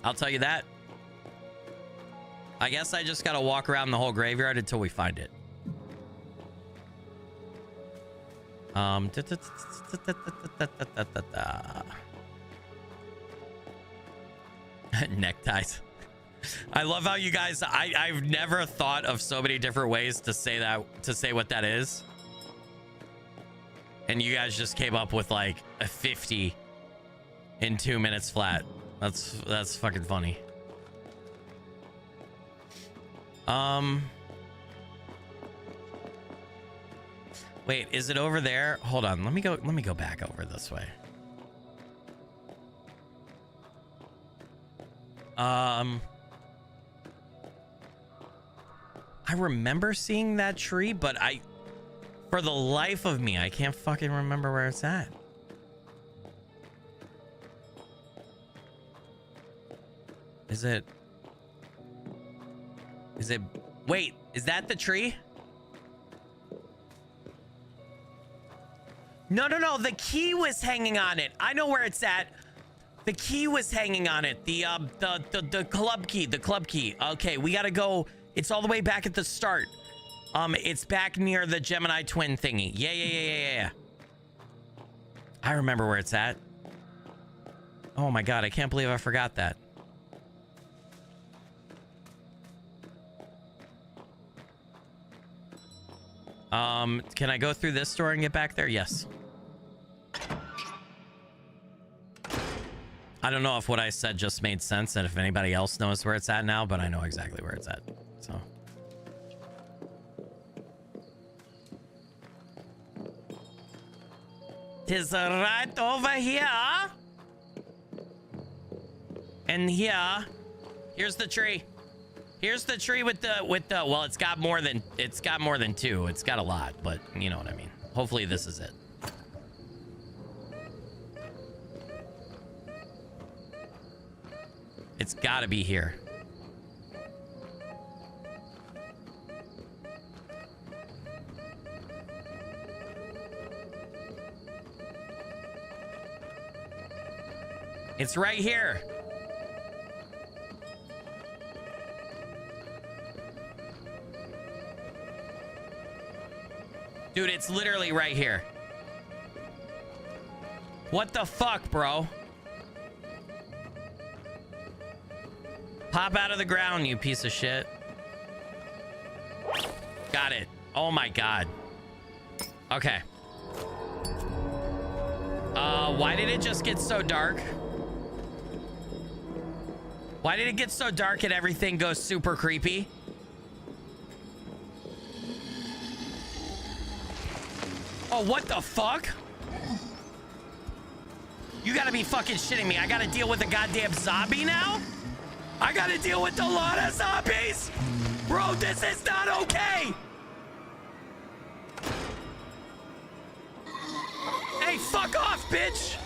I'll tell you that. I guess I just gotta walk around the whole graveyard until we find it. Neckties. I love how you guys, I've never thought of so many different ways to say that, to say what that is. And you guys just came up with like a 50 in 2 minutes flat. That's fucking funny. Wait, is it over there? Hold on, let me go back over this way. I remember seeing that tree, but for the life of me, I can't fucking remember where it's at. Is it? Wait, is that the tree? No. The key was hanging on it. I know where it's at. The key was hanging on it. The club key. Okay, we gotta go. It's all the way back at the start. It's back near the Gemini twin thingy. Yeah. I remember where it's at. Oh my god, I can't believe I forgot that. Can I go through this door and get back there? Yes. I don't know if what I said just made sense and if anybody else knows where it's at now, but I know exactly where it's at. So. Tis right over here. And here. Here's the tree. Here's the tree with the well, it's got more than two. It's got a lot, but you know what I mean. Hopefully this is it. It's got to be here. It's right here. Dude, it's literally right here. What the fuck, bro? Pop out of the ground, you piece of shit. Got it. Oh my god. Okay. Why did it just get so dark? Why did it get so dark and everything goes super creepy? Oh, what the fuck? You gotta be fucking shitting me. I gotta deal with a goddamn zombie now? I gotta deal with a lot of zombies? Bro, this is not okay. Hey, fuck off, bitch.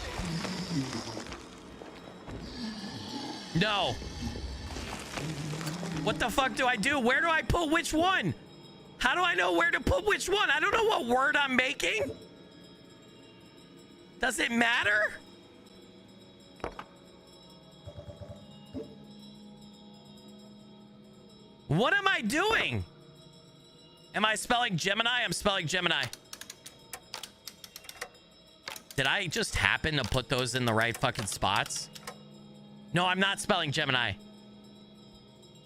No. What the fuck do I do? Where do I put which one? How do I know where to put which one? I don't know what word I'm making. Does it matter? What am I doing? Am I spelling Gemini? I'm spelling Gemini. Did I just happen to put those in the right fucking spots? No, I'm not spelling Gemini.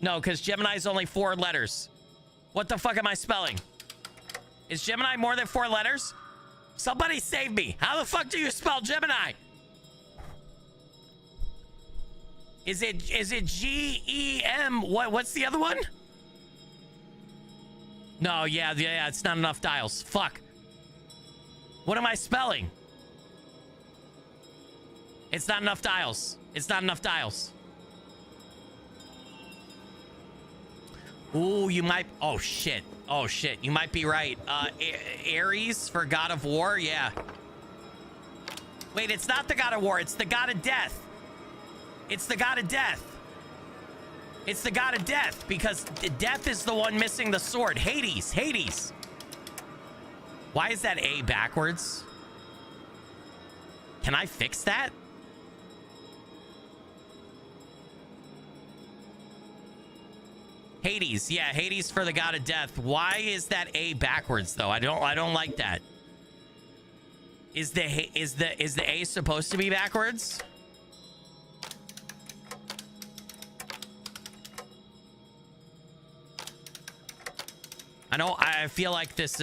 No, because Gemini is only 4 letters. What the fuck am I spelling? Is Gemini more than 4 letters? Somebody save me. How the fuck do you spell Gemini? Is it G-E-M? What's the other one? No, yeah, it's not enough dials. Fuck. What am I spelling? It's not enough dials. It's not enough dials. Ooh, you might... Oh, shit. Oh, shit. You might be right. Ares for God of War? Yeah. Wait, it's not the God of War. It's the God of Death. It's the God of Death. It's the God of Death because Death is the one missing the sword. Hades. Hades. Why is that A backwards? Can I fix that? Hades. Yeah, Hades for the God of Death. Why is that A backwards though? I don't like that. Is the A supposed to be backwards? I feel like this...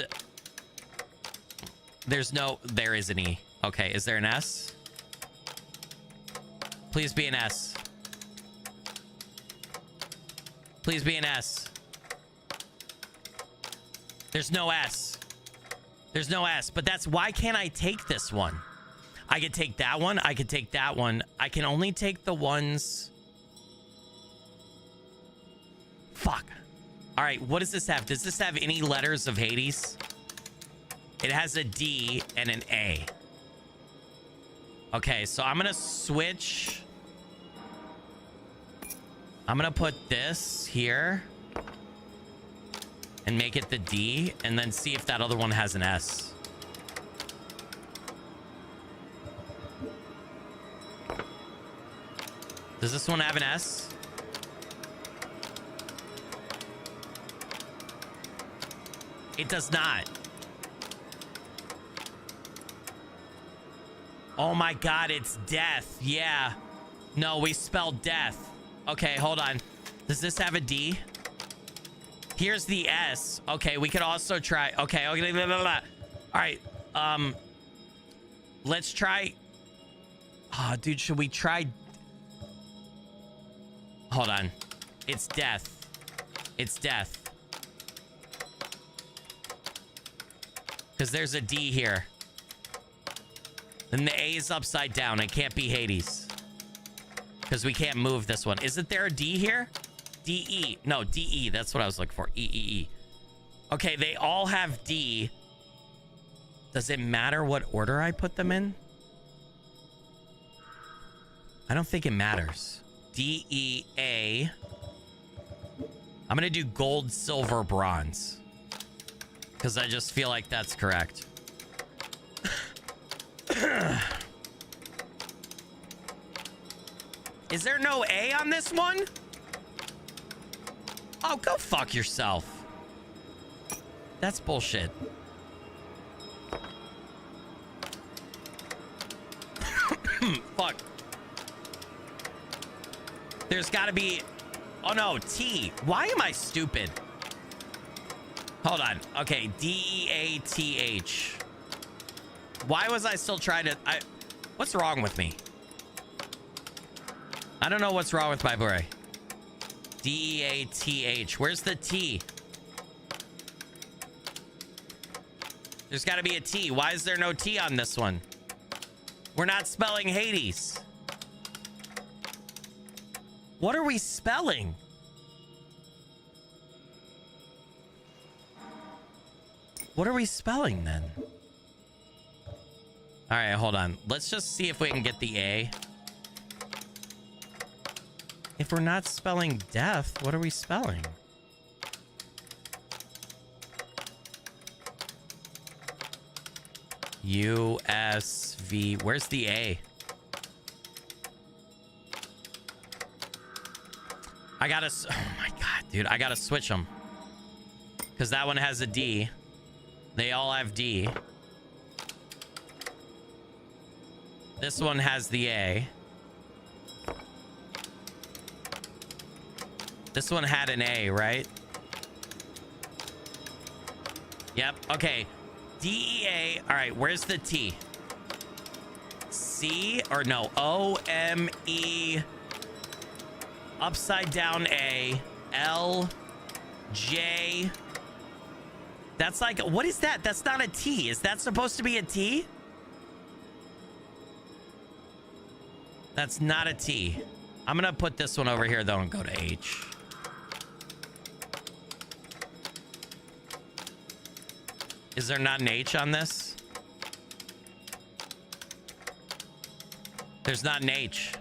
There is an E. Okay, is there an S? Please be an S. Please be an S. There's no S. There's no S, but that's... Why can't I take this one? I could take that one. I could take that one. I can only take the ones... Fuck. All right, what does this have? Does this have any letters of Hades? It has a D and an A. Okay, so I'm gonna switch. I'm gonna put this here and make it the D, and then see if that other one has an S. Does this one have an S? It does not. Oh my God, it's death. Yeah. No, we spelled death. Okay, hold on. Does this have a D? Here's the S. Okay, we could also try. Okay, okay. Blah, blah, blah. All right. Let's try. Oh, dude, should we try? Hold on. It's death. It's death. Because there's a D here. Then the A is upside down. It can't be Hades. Because we can't move this one. Isn't there a D here? D-E. No, D-E. That's what I was looking for. E-E-E. Okay, they all have D. Does it matter what order I put them in? I don't think it matters. D-E-A. I'm going to do gold, silver, bronze. Because I just feel like that's correct. Is there no A on this one? Oh, go fuck yourself. That's bullshit. Fuck. There's got to be... Oh, no. T. Why am I stupid? Hold on. Okay. D-E-A-T-H. Why was I still trying to... What's wrong with me? I don't know what's wrong with my brain. D-E-A-T-H. Where's the T? There's got to be a T. Why is there no T on this one? We're not spelling Hades. What are we spelling? What are we spelling then? All right, hold on. Let's just see if we can get the A. If we're not spelling death, what are we spelling? U-S-V. Where's the A? I gotta... Oh my God, dude. I gotta switch them. Because that one has a D. They all have D. This one has the A. This one had an A, right? Yep. Okay. D-E-A. All right. Where's the T? C or no? O-M-E. Upside down A. L. J. That's like, what is that? That's not a T. Is that supposed to be a T? That's not a T. I'm going to put this one over here, though, and go to H. Is there not an H on this? There's not an H.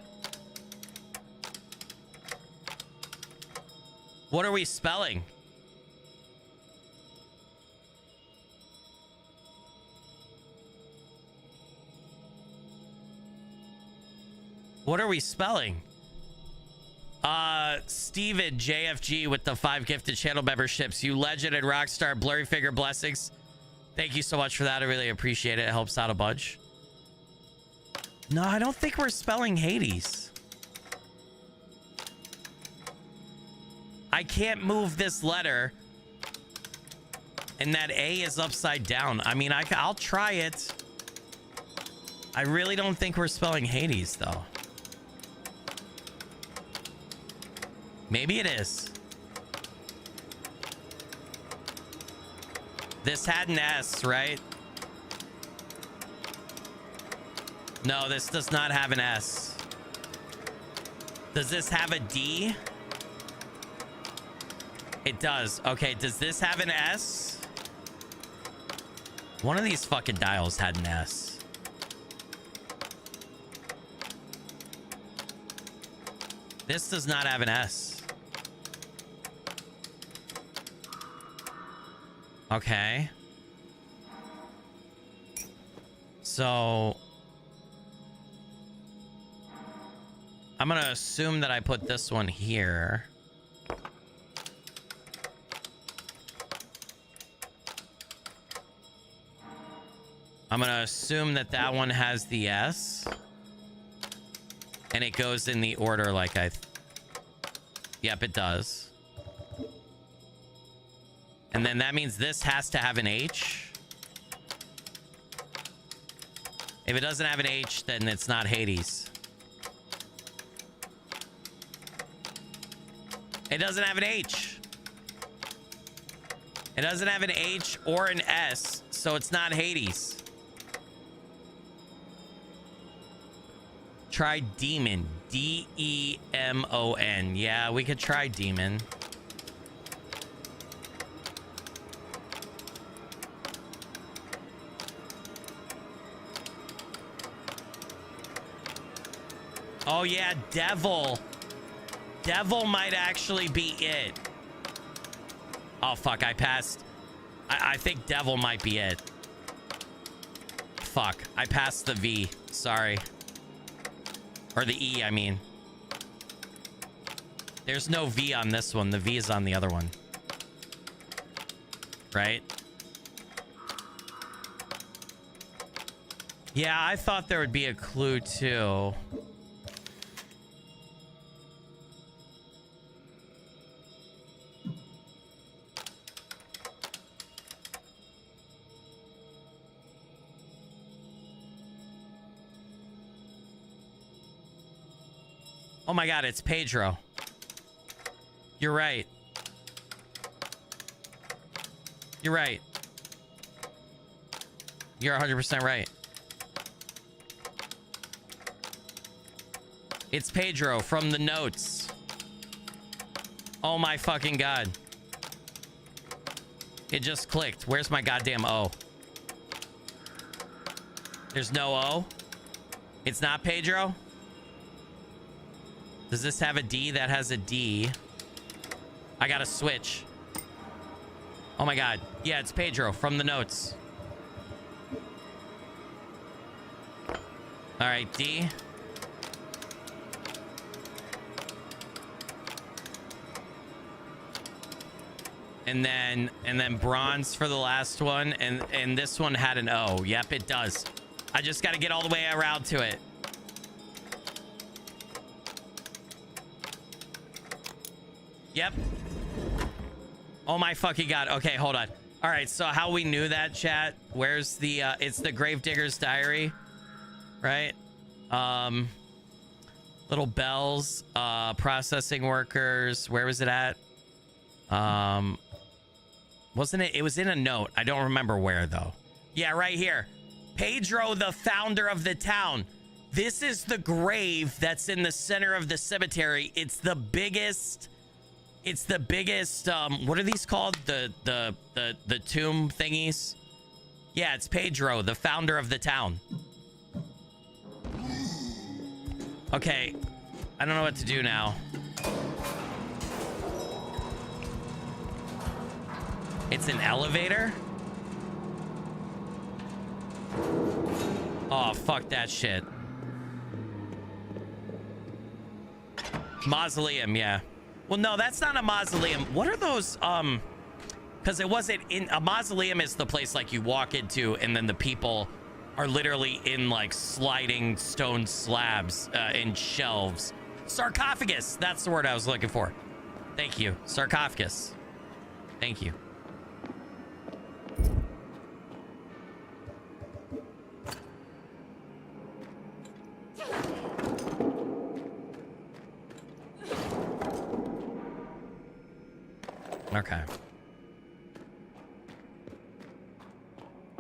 What are we spelling? What are we spelling? Steven JFG with the 5 gifted channel memberships. You legend and rockstar. Blurry figure blessings. Thank you so much for that. I really appreciate it. It helps out a bunch. No, I don't think we're spelling Hades. I can't move this letter. And that A is upside down. I mean, I'll try it. I really don't think we're spelling Hades, though. Maybe it is. This had an S, right? No, this does not have an S. Does this have a D? It does. Okay, does this have an S? One of these fucking dials had an S. This does not have an S. Okay. So I'm gonna assume that I put this one here. I'm gonna assume that that one has the S. And it goes in the order like Yep, it does. And then that means this has to have an H. If it doesn't have an H, then it's not Hades. It doesn't have an H. It doesn't have an H or an S, so it's not Hades. Try demon. D-E-M-O-N. Yeah, we could try demon. Oh yeah, devil. Devil might actually be it. Oh fuck, I passed. I think devil might be it. Fuck, I passed the V. Sorry. Or the E, I mean. There's no V on this one. The V is on the other one. Right? Yeah, I thought there would be a clue too. Oh my god, it's Pedro. You're right. You're right. You're 100% right. It's Pedro from the notes. Oh my fucking god. It just clicked. Where's my goddamn O? There's no O? It's not Pedro? Does this have a D? That has a D. I gotta switch. Oh my god. Yeah, it's Pedro from the notes. All right, D. And then bronze for the last one, and this one had an O. Yep, it does. I just gotta get all the way around to it. Yep. Oh my fucking god. Okay, hold on. All right, so how we knew that, chat? Where's the it's the Gravedigger's Diary, right? Little bells, processing workers. Where was it at? Wasn't it? It was in a note. I don't remember where though. Yeah, right here. Pedro, the founder of the town. This is the grave that's in the center of the cemetery. It's the biggest. It's the biggest. What are these called? The tomb thingies. Yeah, it's Pedro, the founder of the town. Okay, I don't know what to do now. It's an elevator? Oh, fuck that shit. Mausoleum, yeah. Well, no, that's not a mausoleum. What are those, because it wasn't in... A mausoleum is the place, like, you walk into, and then the people are literally in, like, sliding stone slabs in shelves. Sarcophagus! That's the word I was looking for. Thank you. Sarcophagus. Thank you. Okay.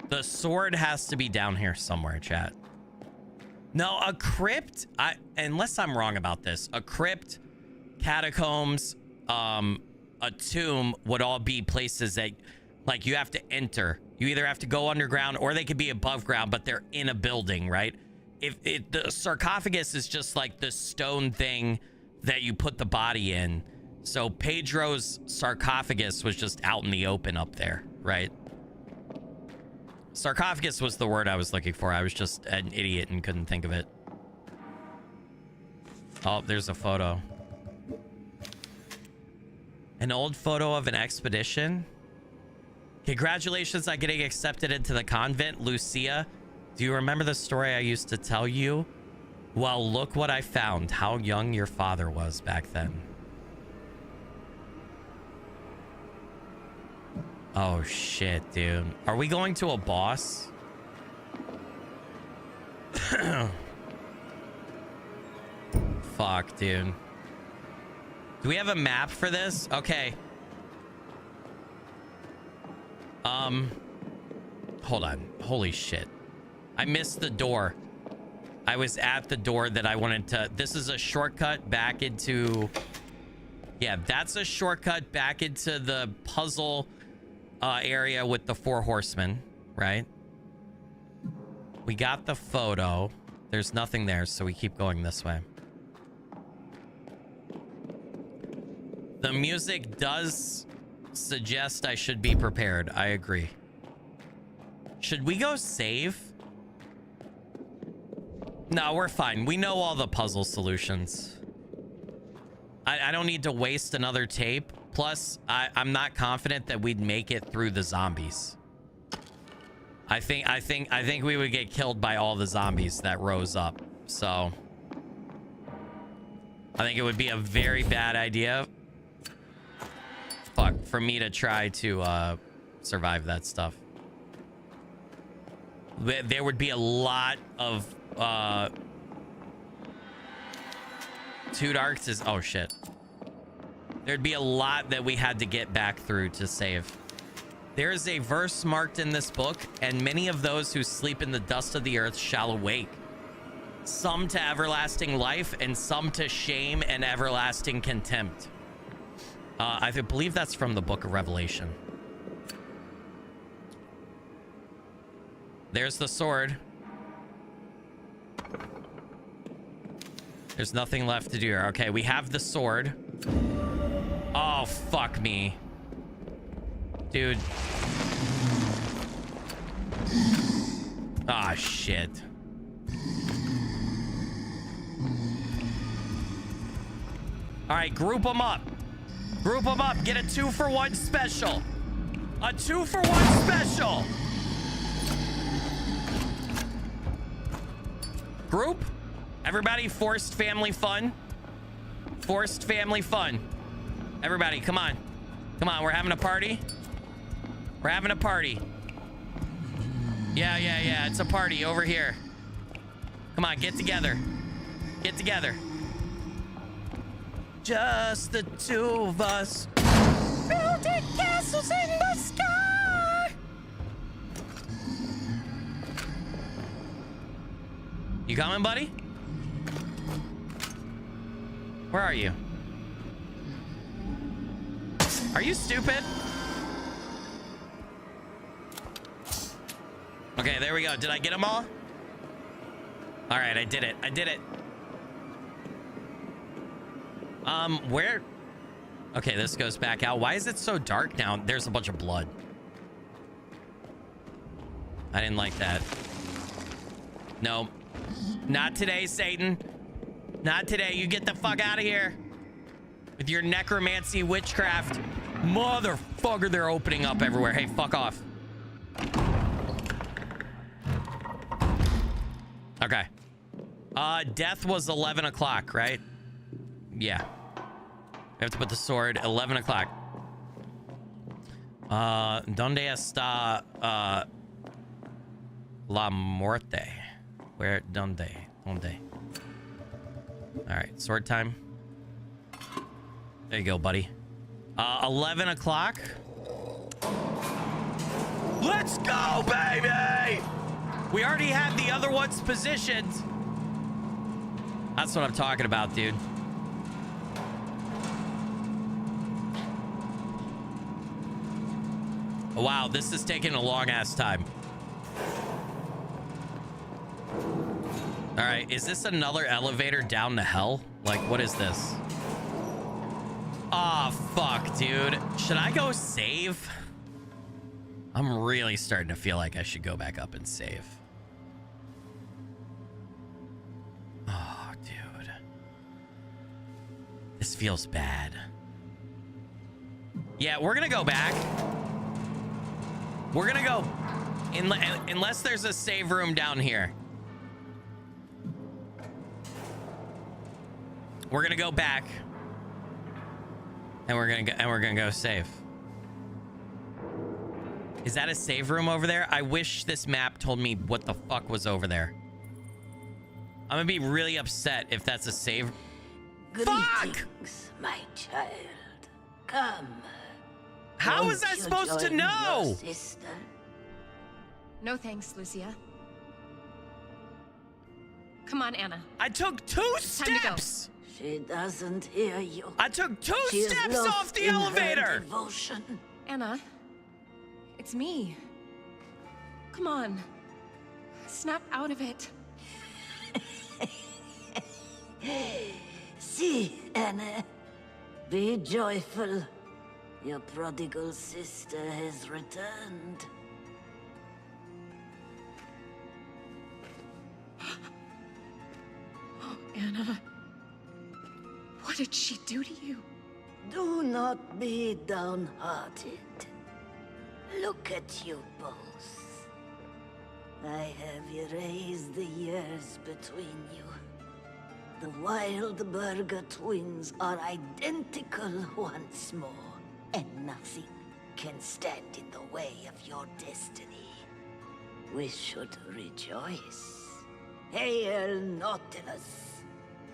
The sword has to be down here somewhere, chat. No, a crypt, unless I'm wrong about this, a crypt, catacombs, a tomb would all be places that, like, you have to enter. You either have to go underground or they could be above ground, but they're in a building, right? If the sarcophagus is just like the stone thing that you put the body in. So Pedro's sarcophagus was just out in the open up there, right? Sarcophagus was the word I was looking for. I was just an idiot and couldn't think of it. Oh, there's a photo. An old photo of an expedition. Congratulations on getting accepted into the convent, Lucia. Do you remember the story I used to tell you? Well, look what I found. How young your father was back then. Oh, shit, dude. Are we going to a boss? Fuck, dude. Do we have a map for this? Okay. Hold on. Holy shit. I missed the door. I was at the door that I wanted to... This is a shortcut back into... Yeah, that's a shortcut back into the puzzle area with the 4 horsemen, right? We got the photo. There's nothing there, so we keep going this way. The music does suggest I should be prepared. I agree. Should we go save? No, we're fine. We know all the puzzle solutions. I don't need to waste another tape. Plus, I'm not confident that we'd make it through the zombies. I think we would get killed by all the zombies that rose up. So I think it would be a very bad idea. Fuck, for me to try to survive that stuff. There would be a lot of Too Darks is... Oh, shit. There'd be a lot that we had to get back through to save. There is a verse marked in this book, and many of those who sleep in the dust of the earth shall awake. Some to everlasting life, and some to shame and everlasting contempt. I believe that's from the book of Revelation. There's the sword. There's nothing left to do here. Okay, we have the sword. Oh, fuck me. Dude. Ah, shit. All right, group them up. Group them up. Get a 2-for-1 special. A 2-for-1 special. Group. Everybody, forced family fun. Forced family fun. Everybody, come on. Come on, we're having a party. We're having a party. Yeah. It's a party over here. Come on, get together. Get together. Just the 2 of us. Building castles in the sky. You coming, buddy? Where are you? Are you stupid? Okay, there we go. Did I get them all? All right, I did it. I did it. Where? Okay, this goes back out. Why is it so dark now? There's a bunch of blood. I didn't like that. No. Not today, Satan. Not today. You get the fuck out of here. With your necromancy witchcraft. Motherfucker, they're opening up everywhere. Hey, fuck off. Okay. Death was 11 o'clock, right? Yeah. We have to put the sword 11 o'clock. Donde está la muerte? Where? Donde? Donde? All right, sword time. There you go, buddy. 11 o'clock. Let's go, baby! We already had the other ones positioned. That's what I'm talking about, dude. Wow, this is taking a long ass time. All right, is this another elevator down to hell? Like, what is this? Ah, oh, fuck, dude. Should I go save? I'm really starting to feel like I should go back up and save. Oh, dude. This feels bad. Yeah, we're gonna go back. We're gonna go, unless there's a save room down here. We're gonna go back, and we're gonna go save. Is that a save room over there? I wish this map told me what the fuck was over there. I'm gonna be really upset if that's a save. Greetings, Fuck! my child. Come. How was I supposed to know? Sister? No thanks, Lucia. Come on, Anna. I took 2 Time to go. steps. She doesn't hear you. I took 2 She is steps lost off the in her elevator. devotion. Anna, it's me. Come on. Snap out of it. See, Anna. Be joyful. Your prodigal sister has returned. Oh, Anna. What did she do to you? Do not be downhearted. Look at you both. I have erased the years between you. The Wildberger twins are identical once more, and nothing can stand in the way of your destiny. We should rejoice. Hail Nautilus!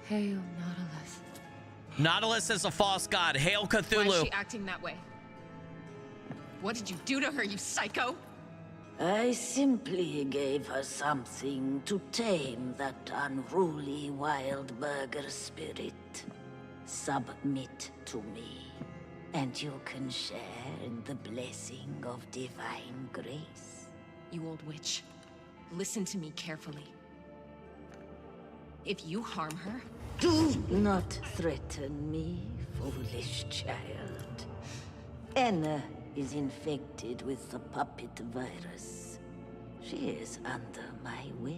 Hail, Nautilus. Nautilus is a false god. Hail Why is Cthulhu. she acting that way? What did you do to her, you psycho? I simply gave her something to tame that unruly Wildberger spirit. Submit to me, and you can share in the blessing of divine grace. You old witch. Listen to me carefully. If you harm her, Do not threaten me, foolish child. Anna is infected with the puppet virus. She is under my will.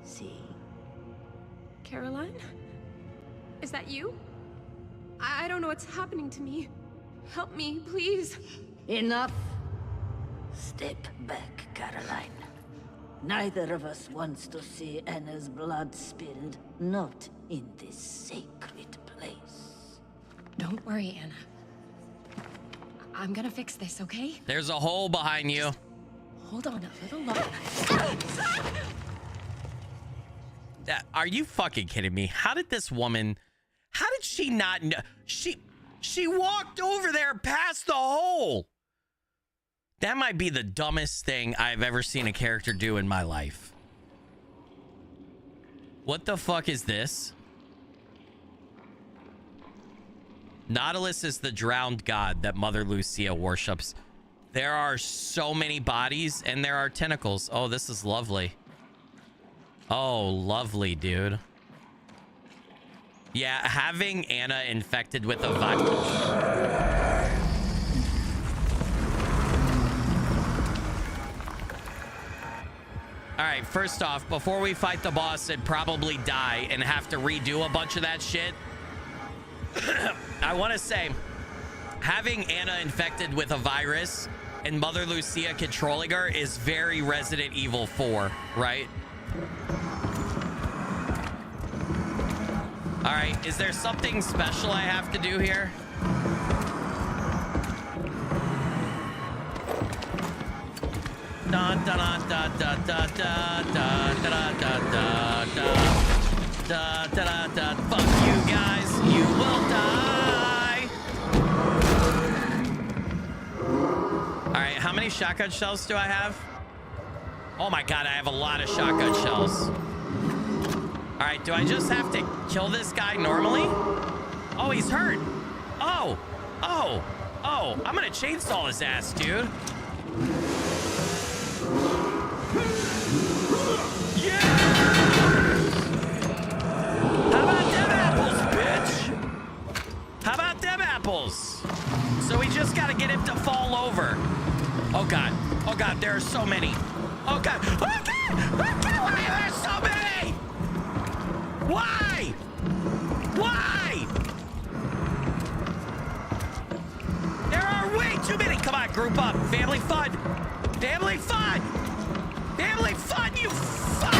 See? Caroline? Is that you? I don't know what's happening to me. Help me, please. Enough. Step back, Caroline. Neither of us wants to see Anna's blood spilled, not in this sacred place. Don't worry, Anna. I'm gonna fix this, okay? There's a hole behind you. Hold on a little longer. Are you fucking kidding me? How did this woman... How did she not know? She walked over there past the hole. That might be the dumbest thing I've ever seen a character do in my life. What the fuck is this? Nautilus is the drowned god that Mother Lucia worships. There are so many bodies and there are tentacles. Oh, this is lovely. Oh, lovely, dude. Yeah, having Anna infected with a virus. All right, first off, before we fight the boss and probably die and have to redo a bunch of that shit, I want to say, having Anna infected with a virus and Mother Lucia controlling her is very Resident Evil 4, right? All right, is there something special I have to do here? Da da da da da da da da da da da da da. Fuck you guys, you will die. All right, how many shotgun shells do I have? Oh my god, I have a lot of shotgun shells. All right, do I just have to kill this guy normally? Oh, he's hurt. Oh, I'm gonna chainsaw his ass, dude. Yeah! How about them apples, bitch? How about them apples? So we just gotta get him to fall over. Oh god. Family fun! Family fun! Family fun, you fucks!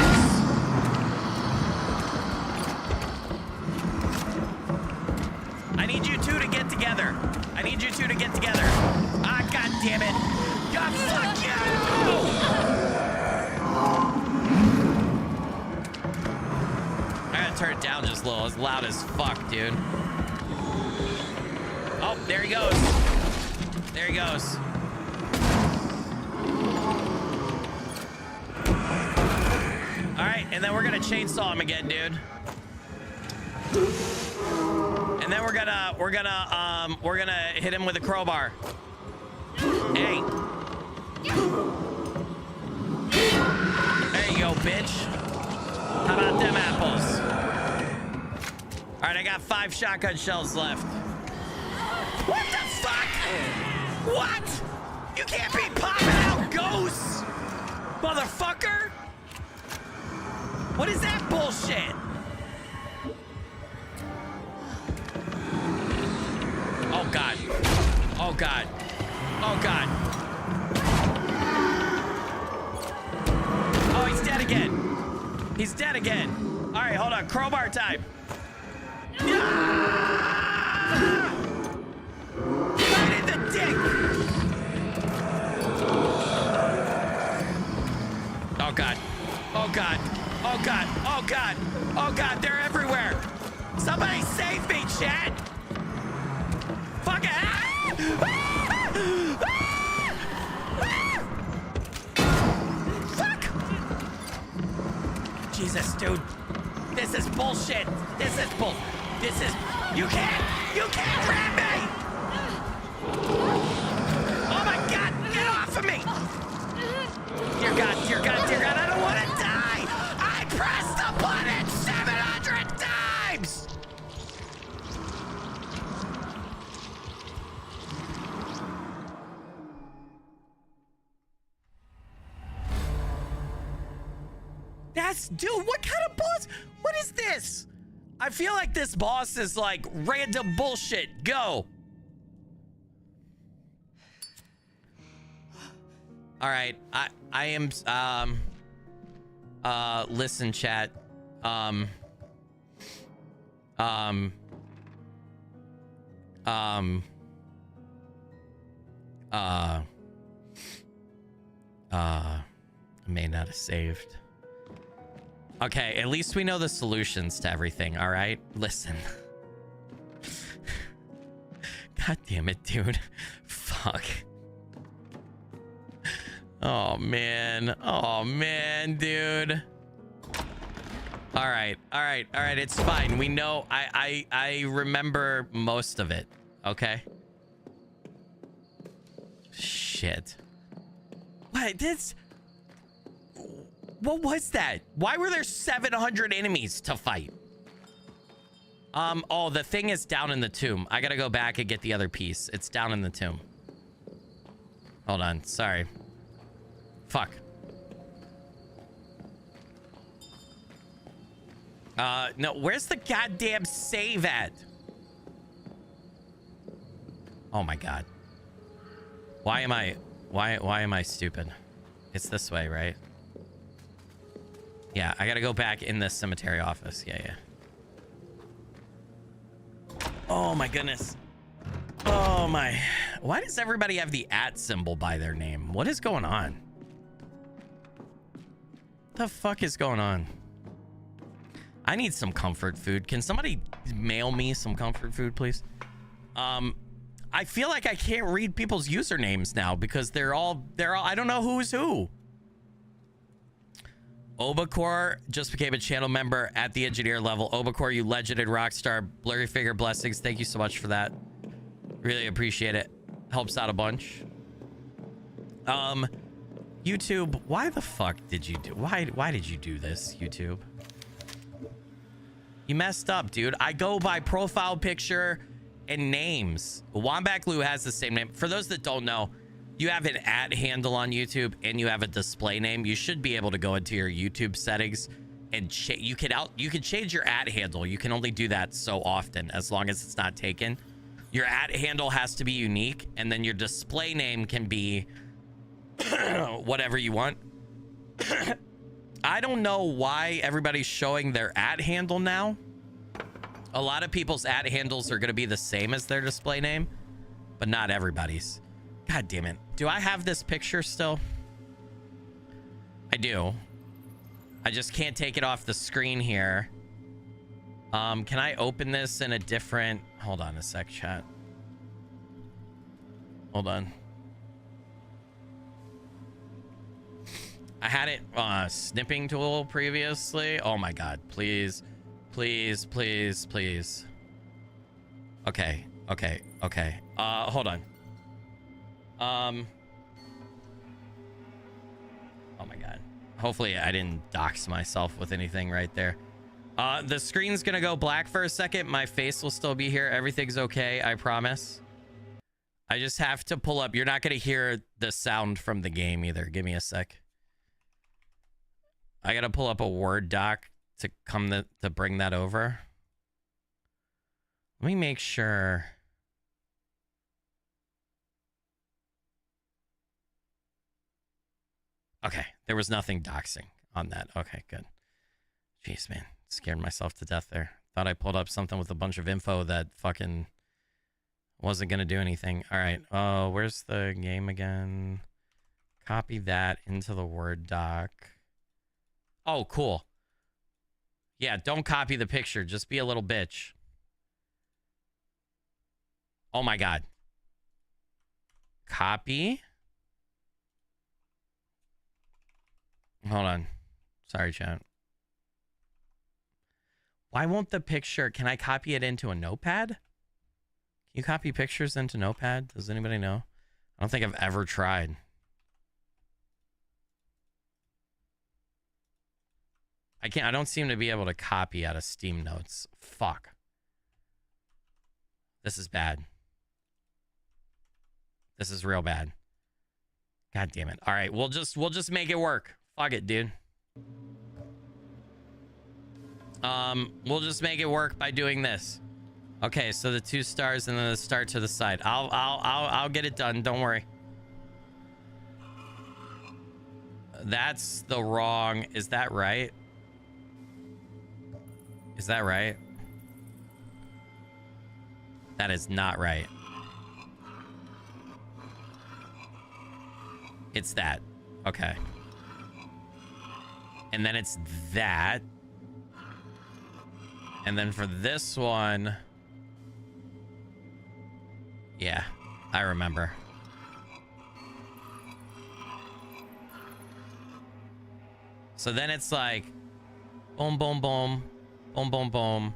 I need you two to get together. I need you two to get together. Ah, god damn it. God, fuck you! I gotta turn it down just a little. It's loud as fuck, dude. Oh, there he goes. There he goes. All right, and then we're gonna chainsaw him again, dude. And then we're gonna hit him with a crowbar. Hey. There you go, bitch. How about them apples? All right, I got 5 shotgun shells left. What the fuck? What? You can't be popping out ghosts, motherfucker. What is that bullshit? Oh god. Oh god. Oh god. Oh, he's dead again. He's dead again. All right, hold on. Crowbar time. Ah! Right in the dick. Oh god. Oh god. Oh god. Oh god. Oh god. They're everywhere. Somebody save me, chat. Fuck it. Ah! Ah! Fuck! Jesus, dude. This is bullshit. This is bull. This is. You can't grab me! Oh my god, get off of me! Dear god, dear god, dear god, I don't want to die! I pressed the button 700 times! Dude, what kind of boss? What is this? I feel like this boss is like random bullshit. Go. All right, I am listen, chat. I may not have saved. Okay, at least we know the solutions to everything, all right? Listen. God damn it, dude. Fuck. Oh, man. Oh, man, dude. All right, all right, all right. It's fine. We know. I remember most of it, okay? Shit. What? What was that? Why were there 700 enemies to fight? Oh, the thing is down in the tomb. I gotta go back and get the other piece. It's down in the tomb. Hold on. Sorry. Fuck. No, where's the goddamn save at? Oh my god. Why am I stupid? It's this way, right? Yeah, I gotta go back in the cemetery office. Yeah. Oh my goodness. Oh my. Why does everybody have the @ symbol by their name? What is going on? The fuck is going on? I need some comfort food. Can somebody mail me some comfort food, please? I feel like I can't read people's usernames now because they're all I don't know who's who. Obacor just became a channel member at the engineer level. Obacor, you legended rockstar. Blurry figure blessings. Thank you so much for that. Really appreciate it. Helps out a bunch. YouTube, why the fuck did you do? Why did you do this, YouTube? You messed up, dude. I go by profile picture and names. Wombat Glue has the same name. For those that don't know, you have an @ handle on YouTube and you have a display name. You should be able to go into your YouTube settings and you can change your @ handle. You can only do that so often as long as it's not taken. Your @ handle has to be unique, and then your display name can be whatever you want. I don't know why everybody's showing their @ handle now. A lot of people's @ handles are going to be the same as their display name, but not everybody's. God damn it. Do I have this picture still? I do. I just can't take it off the screen here. Can I open this in a different... Hold on a sec, chat. Hold on. I had it snipping tool previously. Oh my god, please. Please, please, please. Okay, okay, okay. Hold on. Oh my god. Hopefully I didn't dox myself with anything right there. The screen's gonna go black for a second. My face will still be here. Everything's okay, I promise. I just have to pull up. You're not gonna hear the sound from the game either. Give me a sec. I gotta pull up a Word doc to bring that over. Let me make sure. Okay, there was nothing doxing on that. Okay, good. Jeez, man. Scared myself to death there. Thought I pulled up something with a bunch of info that fucking wasn't gonna do anything. All right. Oh, where's the game again? Copy that into the Word doc. Oh, cool. Yeah, don't copy the picture. Just be a little bitch. Oh my god. Copy. Hold on. Sorry, chat. Why won't the picture... Can I copy it into a notepad? Can you copy pictures into notepad? Does anybody know? I don't think I've ever tried. I don't seem to be able to copy out of Steam Notes. Fuck. This is bad. This is real bad. God damn it. All right, we'll just make it work. Fuck it, dude. We'll just make it work by doing this. Okay, so the 2 stars and then the star to the side. I'll get it done. Don't worry. That's the wrong. Is that right? Is that right? That is not right. It's that. Okay. And then it's that. And then for this one... Yeah, I remember. So then it's like... Boom, boom, boom. Boom, boom, boom.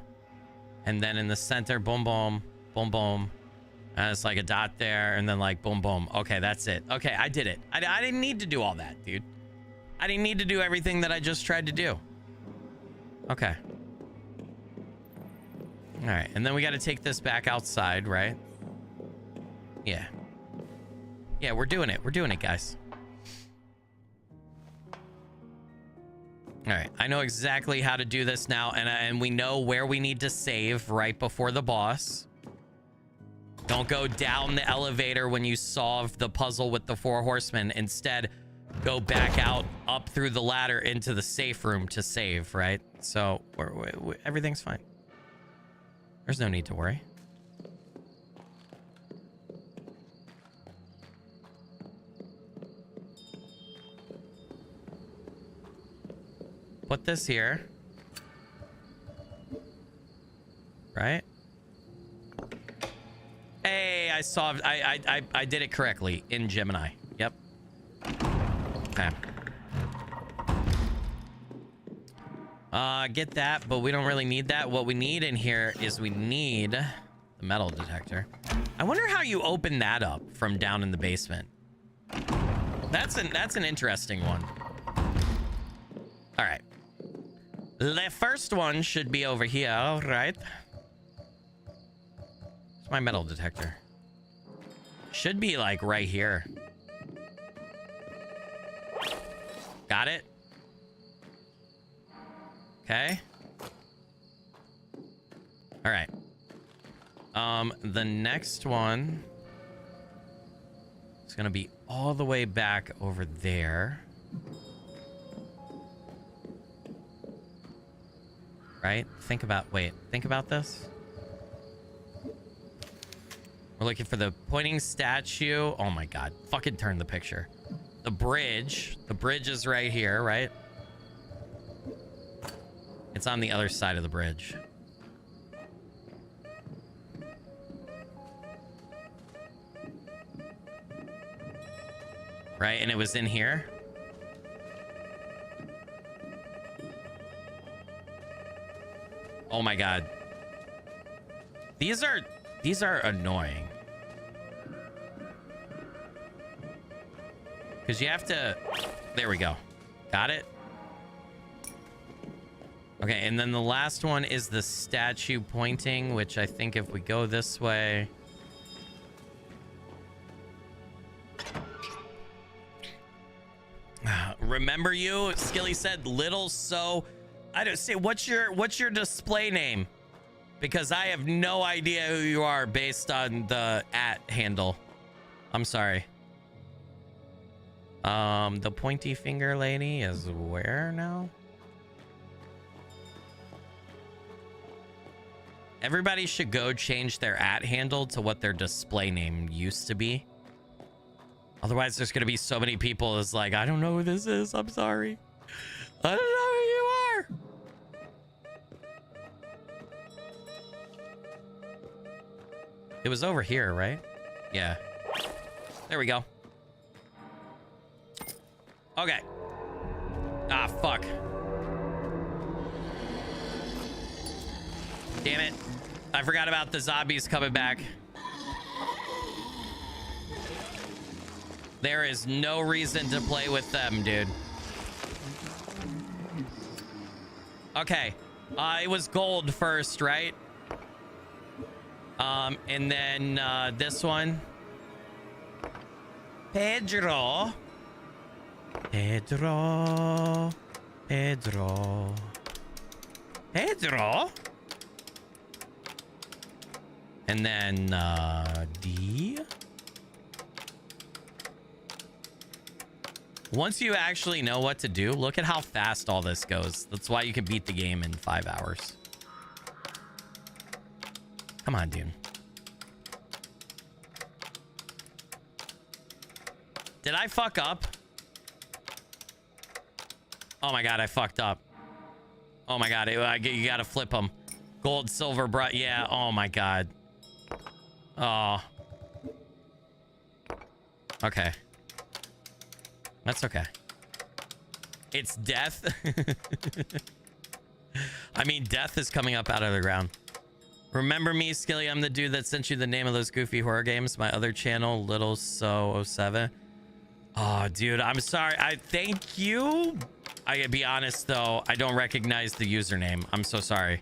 And then in the center, boom, boom, boom, boom. And it's like a dot there, and then like boom, boom. Okay, that's it. Okay, I did it. I didn't need to do all that, dude. I didn't need to do everything that I just tried to do. Okay. All right, and then we got to take this back outside, right? Yeah. Yeah, we're doing it. We're doing it, guys. All right, I know exactly how to do this now, and we know where we need to save right before the boss. Don't go down the elevator when you solve the puzzle with the 4 horsemen. Instead, go back out, up through the ladder into the safe room to save, right? So everything's fine. There's no need to worry. Put this here. Right? Hey, I solved. I did it correctly in Gemini. Yep. Okay. Get that, but we don't really need that. What we need in here is we need the metal detector. I wonder how you open that up from down in the basement. That's an interesting one. All right. The first one should be over here, all right? It's my metal detector. Should be like right here. Got it? Okay. All right. The next one. Let's gonna be all the way back over there. Right? Think about this. We're looking for the pointing statue. Oh my god. Fucking turn the picture. The bridge. The bridge is right here, right? It's on the other side of the bridge. Right? And it was in here. Oh my god. These are annoying. Because you have to... There we go. Got it? Okay, and then the last one is the statue pointing, which I think if we go this way... Remember you? Skilly said little so... I don't say, what's your display name? Because I have no idea who you are based on the @ handle. I'm sorry. The pointy finger lady is where now? Everybody should go change their @ handle to what their display name used to be. Otherwise, there's going to be so many people that's like, I don't know who this is. I'm sorry. I don't know who you are. It was over here, right? Yeah. There we go. Okay. Ah, fuck. Damn it. I forgot about the zombies coming back. There is no reason to play with them, dude. Okay. It was gold first, right? And then this one. Pedro. Pedro. Pedro. Pedro. And then D. Once you actually know what to do, look at how fast all this goes. That's why you can beat the game in 5 hours. Come on, dude. Did I fuck up? Oh my god, I fucked up. Oh my god, you gotta flip them. Gold, silver, bright. Yeah, oh my god. Oh. Okay. That's okay. It's death. I mean, death is coming up out of the ground. Remember me, Skilly? I'm the dude that sent you the name of those goofy horror games. My other channel, Little So 07. Oh, dude, I'm sorry. I thank you. I gotta be honest, though. I don't recognize the username. I'm so sorry.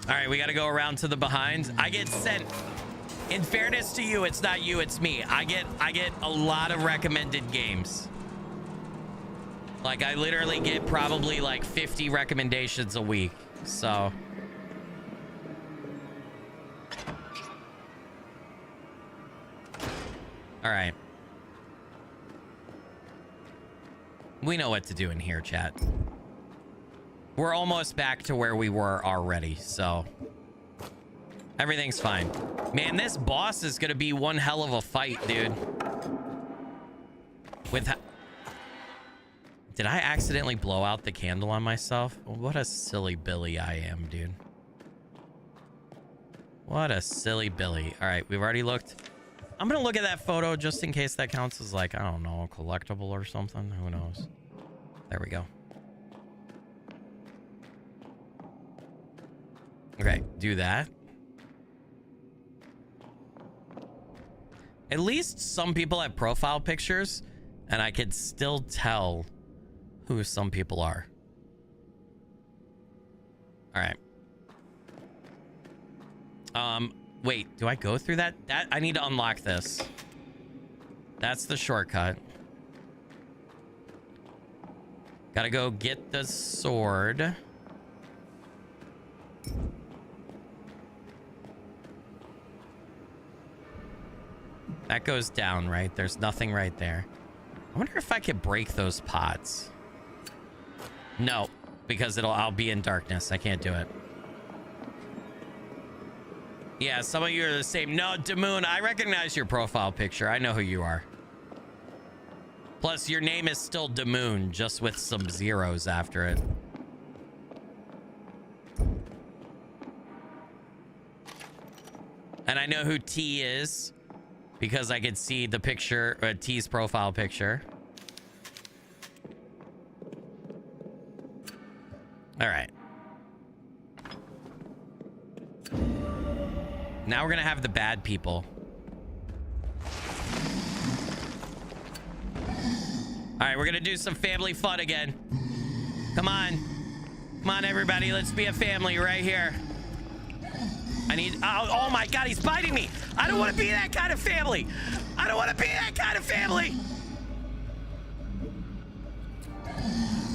All right, we got to go around to the behind. I get sent. In fairness to you, it's not you, it's me. I get a lot of recommended games. Like, I literally get probably like 50 recommendations a week. So. All right. We know what to do in here, chat. We're almost back to where we were already, so everything's fine. Man, this boss is gonna be one hell of a fight, dude. Did I accidentally blow out the candle on myself? What a silly Billy I am, dude. What a silly Billy. All right, we've already looked. I'm gonna look at that photo just in case that counts as, like, I don't know, a collectible or something. Who knows? There we go. Okay, do that. At least some people have profile pictures, and I could still tell who some people are. All right. Wait, do I go through that? I need to unlock this. That's the shortcut. Gotta go get the sword. That goes down, right? There's nothing right there. I wonder if I could break those pots. No, because I'll be in darkness. I can't do it. Yeah, some of you are the same. No, Damoon, I recognize your profile picture. I know who you are. Plus, your name is still Damoon, just with some zeros after it. And I know who T is because I could see the picture, T's profile picture. All right. Now we're gonna have the bad people. All right, we're gonna do some family fun again. Come on. Come on, everybody. Let's be a family right here. I need... Oh my God, he's biting me. I don't want to be that kind of family. I don't want to be that kind of family.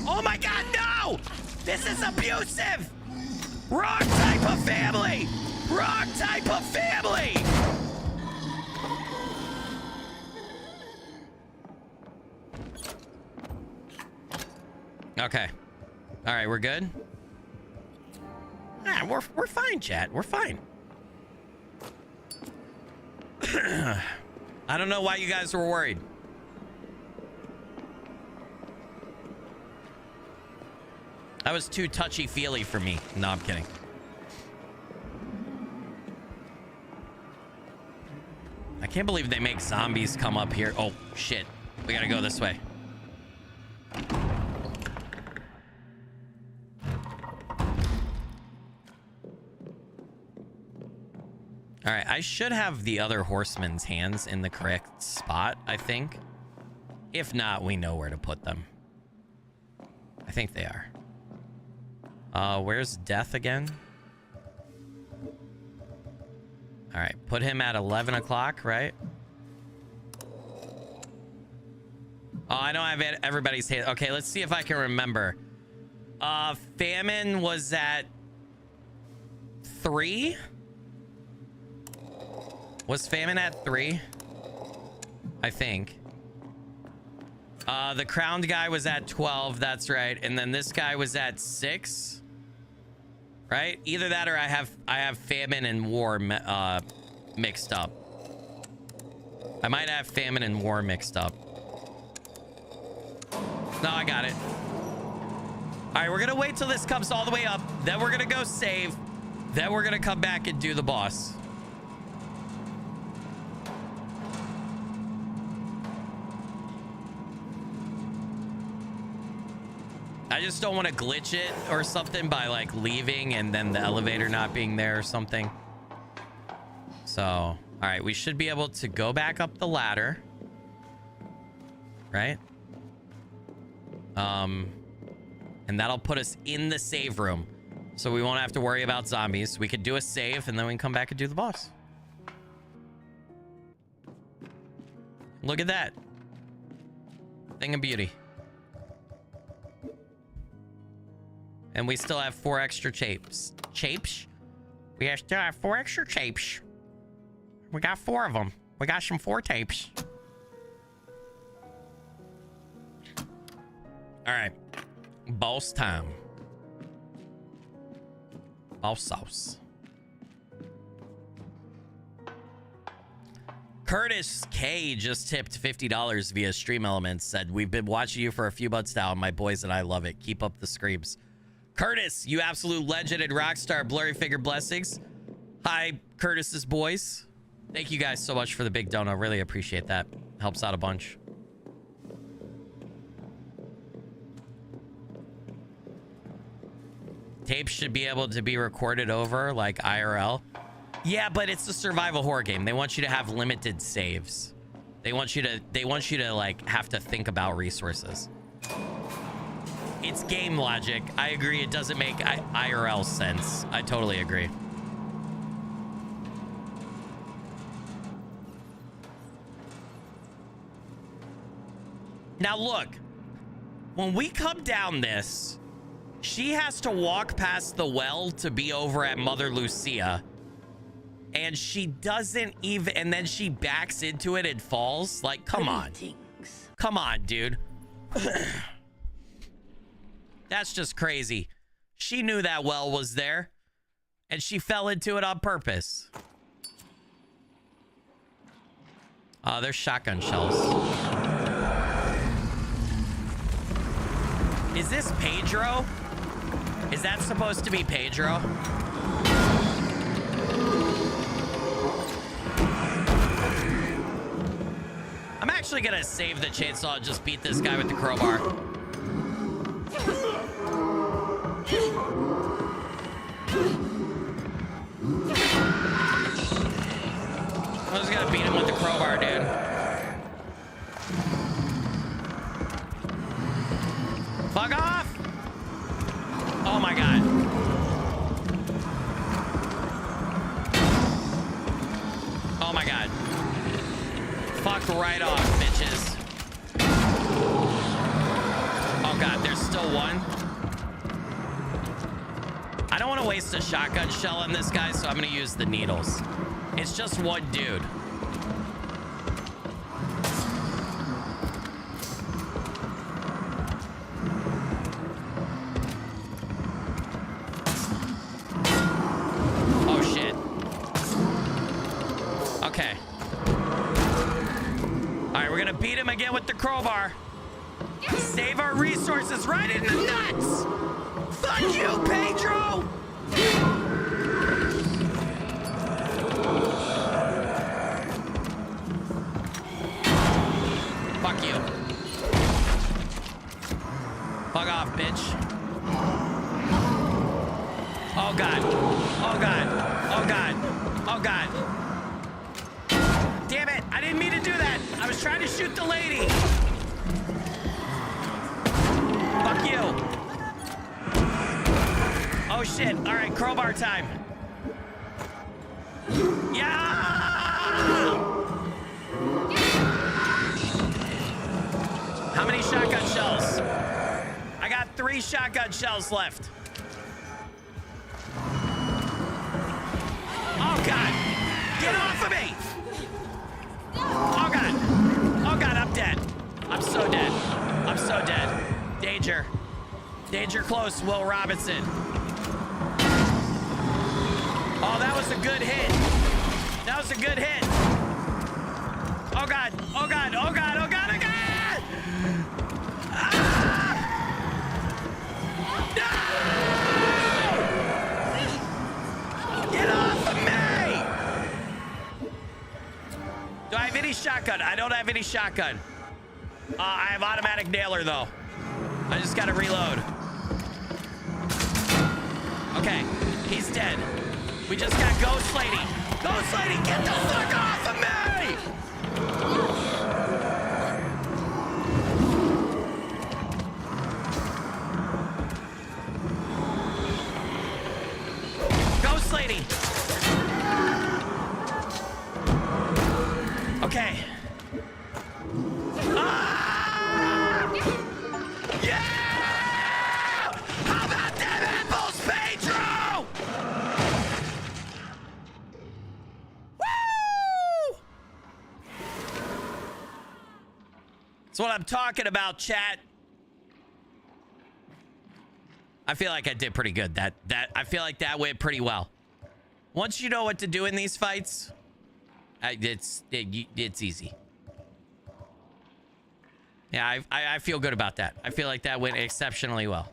Oh my God, no! This is abusive. Wrong type of family. Wrong type of family. Okay. All right, we're good. Ah, we're fine, chat. We're fine. I don't know why you guys were worried. That was too touchy-feely for me. No, I'm kidding. I can't believe they make zombies come up here. Oh, shit. We gotta go this way. All right, I should have the other horseman's hands in the correct spot, I think. If not, we know where to put them. I think they are. Where's Death again? All right, put him at 11 o'clock, right? Oh, I know I've had everybody's hand. Okay, let's see if I can remember. Famine was at 3? Was Famine at 3? I think. The crowned guy was at 12. That's right. And then this guy was at 6. Right? Either that or I have Famine and War mixed up. I might have Famine and War mixed up. No, I got it. All right, we're going to wait till this comes all the way up. Then we're going to go save. Then we're going to come back and do the boss. I just don't want to glitch it or something by like leaving and then the elevator not being there or something. So, all right, we should be able to go back up the ladder. Right? And that'll put us in the save room. So we won't have to worry about zombies. We could do a save and then we can come back and do the boss. Look at that. Thing of beauty. And we still have 4 extra chapes. Chapes? We still have 4 extra chapes. We got 4 of them. We got some 4 tapes. All right. Boss time. Boss sauce. Curtis K just tipped $50 via Stream Elements. Said, we've been watching you for a few months now, and my boys and I love it. Keep up the screams. Curtis, you absolute legend and rock star. Blurry Figure blessings. Hi, Curtis's boys. Thank you guys so much for the big dono. Really appreciate that. Helps out a bunch. Tapes should be able to be recorded over like IRL. Yeah, but it's a survival horror game. They want you to have limited saves. They want you to like have to think about resources. It's game logic. I agree. It doesn't make IRL sense. I totally agree. Now look, when we come down this, she has to walk past the well to be over at Mother Lucia. and she doesn't even, and then she backs into it and falls. Like, come on. Come on, dude. That's just crazy. She knew that well was there, and she fell into it on purpose. There's shotgun shells. Is this Pedro? Is that supposed to be Pedro? I'm actually gonna save the chainsaw and just beat this guy with the crowbar. I'm just gonna beat him with the crowbar, dude. Fuck off! Oh my god. Oh my god. Fuck right off, bitches. Oh god, there's still one. I don't want to waste a shotgun shell on this guy, so I'm gonna use the needles. It's just one dude. Oh shit. Okay. Alright, we're gonna beat him again with the crowbar. Save our resources right in the nuts! Fuck you, Pedro! Fuck you. Fuck off, bitch. Oh god. Oh god. Oh god. Oh god. Damn it! I didn't mean to do that! I was trying to shoot the lady! Fuck you! Oh shit! Alright, crowbar time! Yeah! How many shotgun shells? I got 3 shotgun shells left. Oh god! Get off of me! Oh god! Oh god, I'm dead. I'm so dead. I'm so dead. Danger. Danger close, Will Robinson. Oh, that was a good hit. That was a good hit. Oh god. Oh god. Oh god. Oh god. Oh god. Ah! No! Get off of me! Do I have any shotgun? I don't have any shotgun. I have automatic nailer though. I just gotta reload. Okay, he's dead. We just got Ghost Lady. Ghost Lady, get the fuck off of me! Ghost Lady! Okay. Ah! Yeah! How about them apples, Pedro? Woo! That's what I'm talking about, chat. I feel like I did pretty good. I feel like that went pretty well. Once you know what to do in these fights, it's easy. Yeah, I feel good about that. I feel like that went exceptionally well.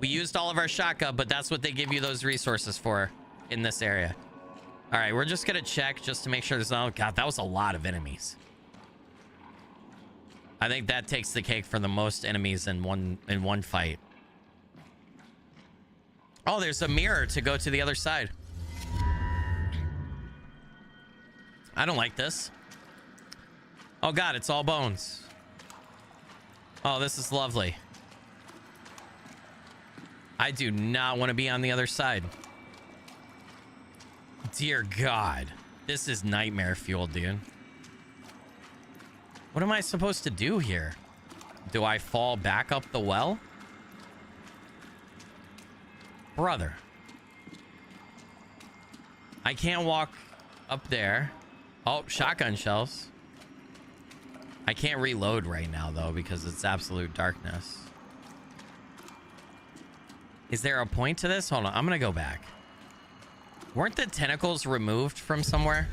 We used all of our shotgun, but that's what they give you those resources for in this area. All right, we're just gonna check just to make sure there's no... God, that was a lot of enemies. I think that takes the cake for the most enemies in one fight. Oh, there's a mirror to go to the other side. I don't like this. Oh god, it's all bones. Oh, this is lovely. I do not want to be on the other side. Dear god. This is nightmare fuel, dude. What am I supposed to do here? Do I fall back up the well? Brother. I can't walk up there. Oh, shotgun shells. I can't reload right now, though, because it's absolute darkness. Is there a point to this? Hold on. I'm going to go back. Weren't the tentacles removed from somewhere?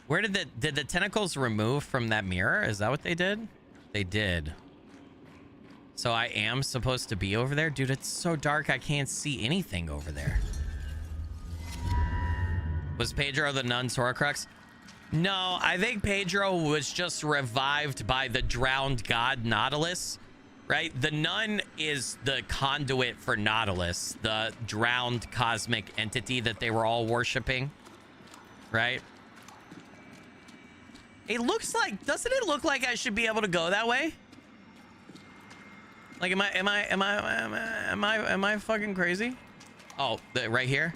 Where did the tentacles remove from that mirror? Is that what they did? They did. So I am supposed to be over there? Dude, it's so dark I can't see anything over there. Was Pedro the nun's Horcrux? No, I think Pedro was just revived by the drowned god Nautilus, right? The nun is the conduit for Nautilus, the drowned cosmic entity that they were all worshiping, right? It looks like, doesn't it look like I should be able to go that way? Like, am I fucking crazy? Oh, right here?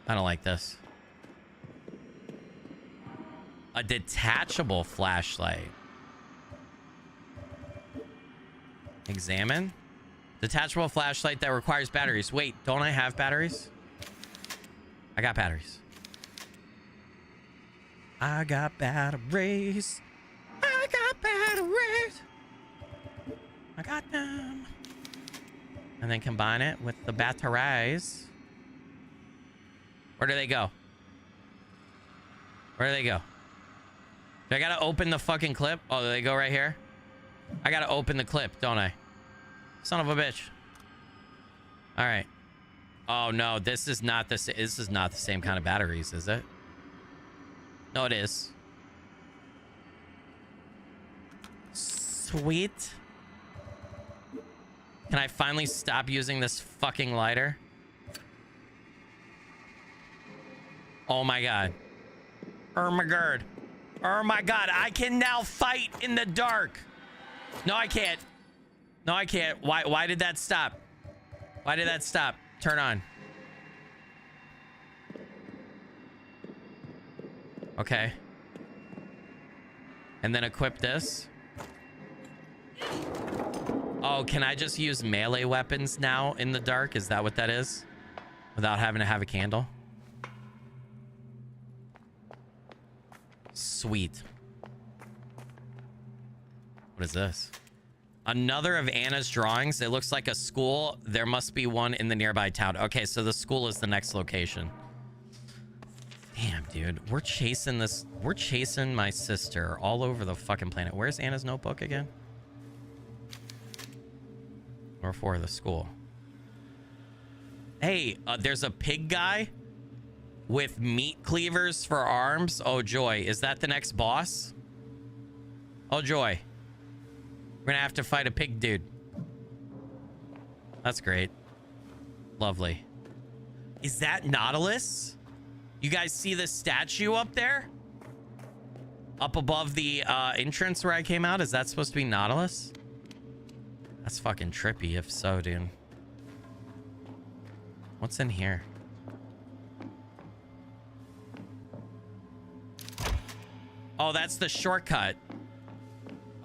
I don't like this. A detachable flashlight. Examine. Detachable flashlight that requires batteries. Wait, don't I have batteries? I got batteries. I got batteries. I got batteries. I got them. And then combine it with the batteries. Where do they go? Where do they go? Do I gotta open the fucking clip? Oh, do they go right here? I gotta open the clip, don't I? Son of a bitch. All right. Oh no, this is not the same kind of batteries, is it? No, it is. Sweet. Can I finally stop using this fucking lighter? Oh my god. Oh my god. Oh my god. I can now fight in the dark. No, I can't. No, I can't. Why did that stop? Why did that stop? Turn on. Okay. And then equip this. Oh, can I just use melee weapons now in the dark? Is that what that is? Without having to have a candle? Sweet. What is this? Another of Anna's drawings. It looks like a school. There must be one in the nearby town. Okay, so the school is the next location. Damn, dude. We're chasing this. We're chasing my sister all over the fucking planet. Where's Anna's notebook again? Or for the school. Hey, there's a pig guy with meat cleavers for arms. Oh, joy. Is that the next boss? Oh, joy. We're gonna have to fight a pig dude. That's great. Lovely. Is that Nautilus? You guys see the statue up there? Up above the entrance where I came out? Is that supposed to be Nautilus? That's fucking trippy if so, dude. What's in here? Oh, that's the shortcut.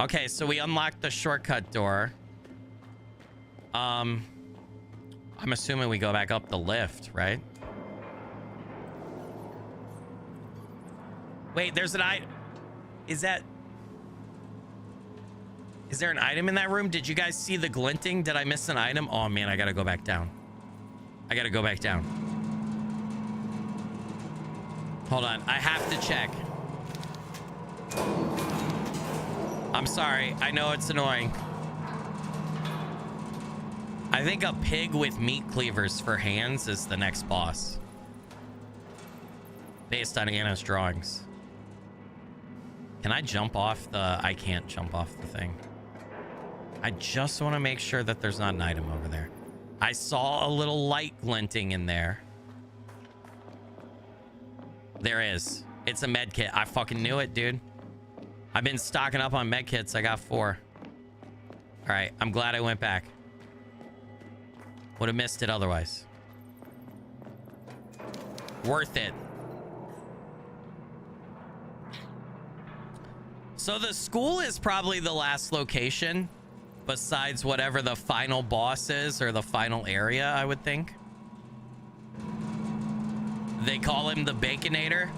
Okay, so we unlocked the shortcut door. I'm assuming we go back up the lift, right? Wait, there's an item. Is there an item in that room? Did you guys see the glinting? Did I miss an item? Oh man, I gotta go back down. I gotta go back down. Hold on, I have to check. I'm sorry, I know it's annoying. I think a pig with meat cleavers for hands is the next boss. Based on Anna's drawings. Can I jump off the... I can't jump off the thing. I just want to make sure that there's not an item over there. I saw a little light glinting in there. There is. It's a med kit. I fucking knew it, dude. I've been stocking up on med kits. I got 4. All right. I'm glad I went back. Would have missed it otherwise. Worth it. So the school is probably the last location. Besides whatever the final boss is or the final area, I would think. They call him the Baconator.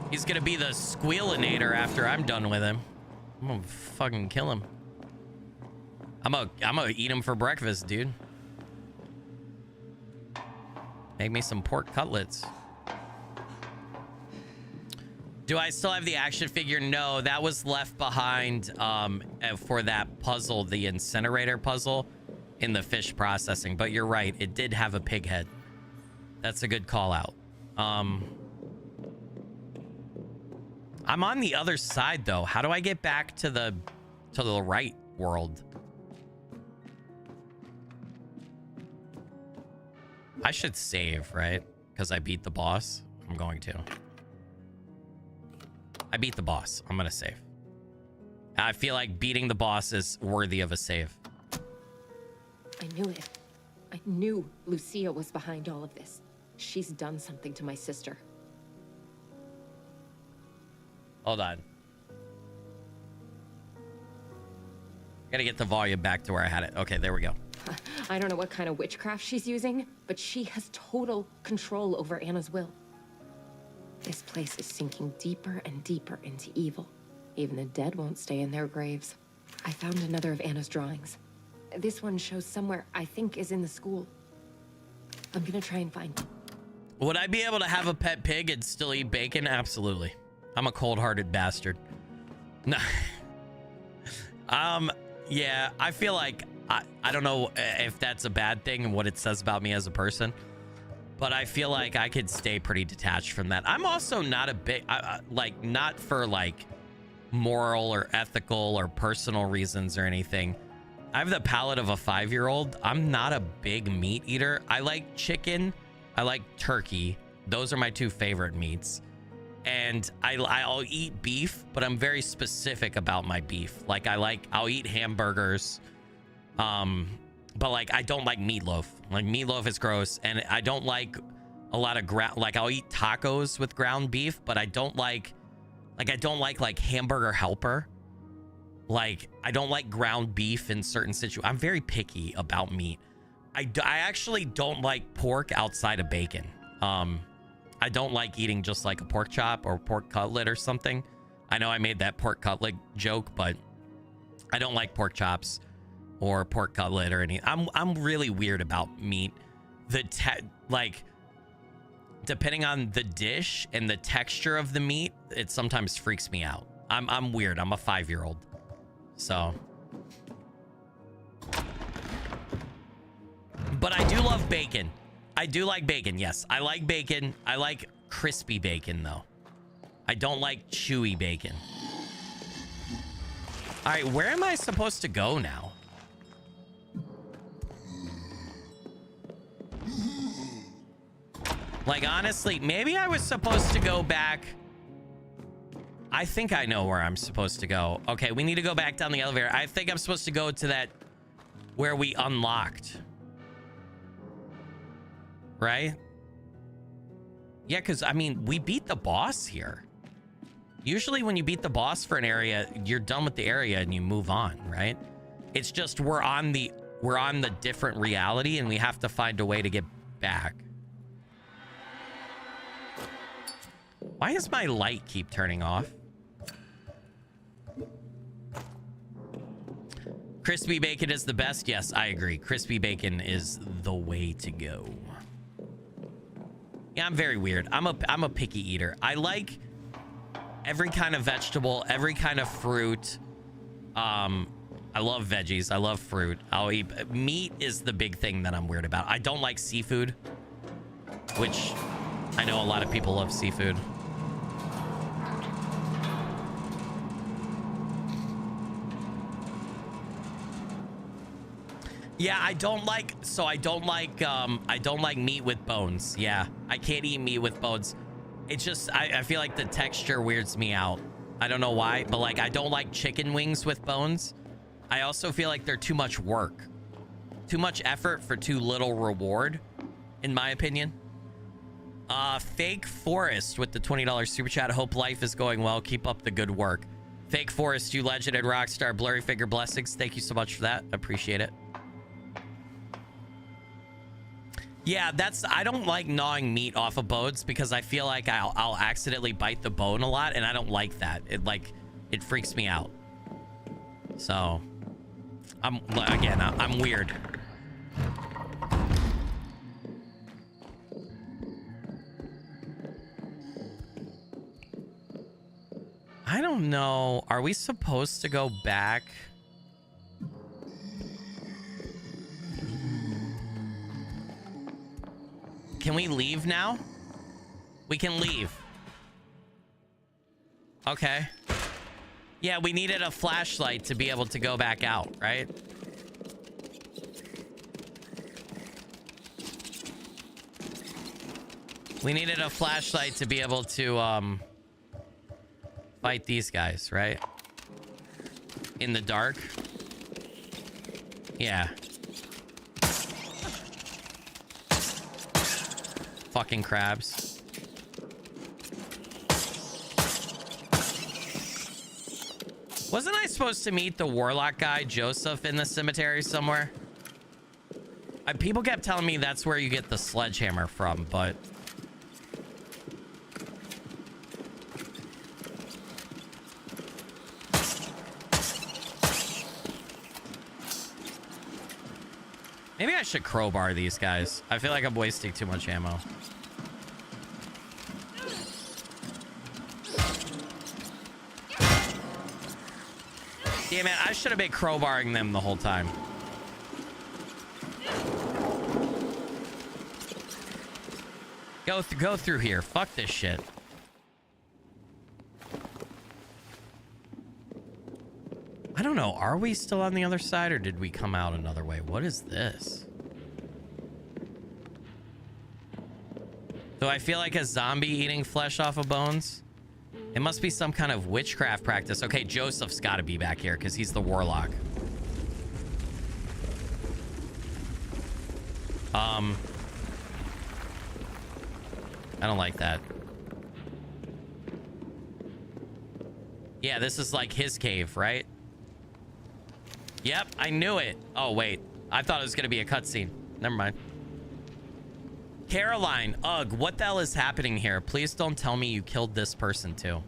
He's gonna be the Squealinator after I'm done with him. I'm gonna fucking kill him. I'm gonna eat him for breakfast, dude. Make me some pork cutlets. Do I still have the action figure? No, that was left behind for that puzzle, the incinerator puzzle in the fish processing. But you're right, it did have a pig head. That's a good call out. I'm on the other side though. How do I get back to the right world? I should save, right? Because I beat the boss. I'm going to. I beat the boss. I'm gonna save. I feel like beating the boss is worthy of a save. I knew it. I knew Lucia was behind all of this. She's done something to my sister. Hold on. Gotta get the volume back to where I had it. Okay, there we go. I don't know what kind of witchcraft she's using, but she has total control over Anna's will. This place is sinking deeper and deeper into evil. Even the dead won't stay in their graves. I found another of Anna's drawings. This one shows somewhere I think is in the school. I'm gonna try and find it. Would I be able to have a pet pig and still eat bacon? Absolutely. I'm a cold-hearted bastard. No. Yeah, I feel like I don't know if that's a bad thing and what it says about me as a person. But I feel like I could stay pretty detached from that. I'm also not a big, like, not for like moral or ethical or personal reasons or anything. I have the palate of a 5-year-old. I'm not a big meat eater. I like chicken. I like turkey. Those are my 2 favorite meats. And I'll eat beef, but I'm very specific about my beef. Like I'll eat hamburgers. But like I don't like meatloaf. Like meatloaf is gross, and I don't like a lot of like I'll eat tacos with ground beef, but I don't like hamburger helper. Like I don't like ground beef in certain situations. I'm very picky about meat. I actually don't like pork outside of bacon. I don't like eating just like a pork chop or pork cutlet or something. I know I made that pork cutlet joke, but I don't like pork chops or pork cutlet or any. I'm really weird about meat. Like depending on the dish and the texture of the meat, it sometimes freaks me out. I'm weird. I'm a 5-year-old. So, but I do love bacon. I do like bacon. Yes, I like bacon. I like crispy bacon though. I don't like chewy bacon. All right, where am I supposed to go now? Like, honestly, maybe I was supposed to go back. I think I know where I'm supposed to go. Okay, we need to go back down the elevator. I think I'm supposed to go to that where we unlocked. Right? Yeah, because, I mean, we beat the boss here. Usually when you beat the boss for an area, you're done with the area and you move on, right? It's just we're on the different reality and we have to find a way to get back. Why does my light keep turning off? Crispy bacon is the best. Yes, I agree. Crispy bacon is the way to go. Yeah, I'm very weird. I'm a picky eater. I like every kind of vegetable, every kind of fruit. I love veggies. I love fruit. I'll eat meat is the big thing that I'm weird about. I don't like seafood, which I know a lot of people love seafood. Yeah, I don't like meat with bones. Yeah, I can't eat meat with bones. It's just, I feel like the texture weirds me out. I don't know why, but like, I don't like chicken wings with bones. I also feel like they're too much work. Too much effort for too little reward, in my opinion. Fake Forest with the $20 super chat. Hope life is going well. Keep up the good work. Fake Forest, you legend and rockstar. Blurry Figure blessings. Thank you so much for that. Appreciate it. Yeah, I don't like gnawing meat off of bones because I feel like I'll accidentally bite the bone a lot, and I don't like that. It freaks me out. So, I'm weird. I don't know. Are we supposed to go back? Can we leave now? We can leave. Okay. Yeah, we needed a flashlight to be able to go back out, right? We needed a flashlight to be able to fight these guys, right? In the dark. Yeah. Fucking crabs. Wasn't I supposed to meet the warlock guy, Joseph, in the cemetery somewhere? People kept telling me that's where you get the sledgehammer from, but... Maybe I should crowbar these guys. I feel like I'm wasting too much ammo. Damn it, I should have been crowbarring them the whole time. Go through here. Fuck this shit. I don't know. Are we still on the other side or did we come out another way? What is this? Do I feel like a zombie eating flesh off of bones? It must be some kind of witchcraft practice. Okay, Joseph's got to be back here because he's the warlock. I don't like that. Yeah, this is like his cave, right? Yep, I knew it. Oh, wait. I thought it was going to be a cutscene. Never mind. Caroline, ugh, what the hell is happening here? Please don't tell me you killed this person too.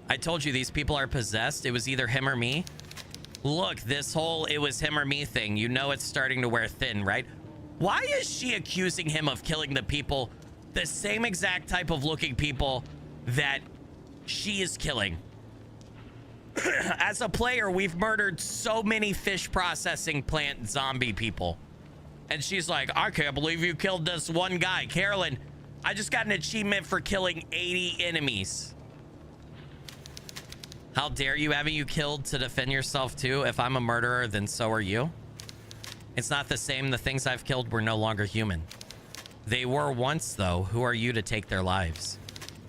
I told you these people are possessed. It was either him or me. Look, this whole it was him or me thing, you know it's starting to wear thin, right? Why is she accusing him of killing the people, the same exact type of looking people that she is killing? As a player, we've murdered so many fish processing plant zombie people. And she's like, I can't believe you killed this one guy. Carolyn, I just got an achievement for killing 80 enemies. How dare you? Haven't you killed to defend yourself too? If I'm a murderer, then so are you. It's not the same. The things I've killed were no longer human. They were once, though. Who are you to take their lives?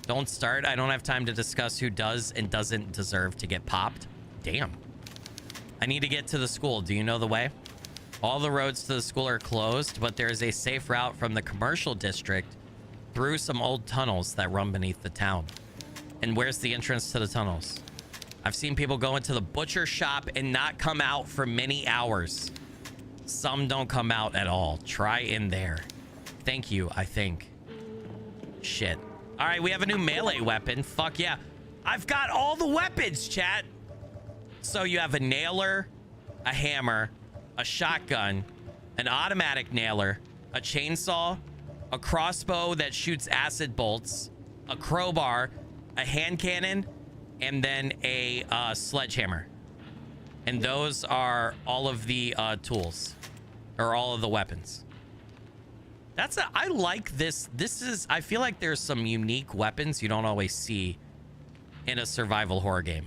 Don't start. I don't have time to discuss who does and doesn't deserve to get popped. Damn. I need to get to the school. Do you know the way? All the roads to the school are closed, but there is a safe route from the commercial district through some old tunnels that run beneath the town. And where's the entrance to the tunnels? I've seen people go into the butcher shop and not come out for many hours. Some don't come out at all. Try in there. Thank you, I think. Shit. All right, we have a new melee weapon. Fuck yeah. I've got all the weapons, chat. So you have a nailer, a hammer, a shotgun, an automatic nailer, a chainsaw, a crossbow that shoots acid bolts, a crowbar, a hand cannon, and then a sledgehammer. And those are all of the tools, or all of the weapons. I like this. I feel like there's some unique weapons you don't always see in a survival horror game.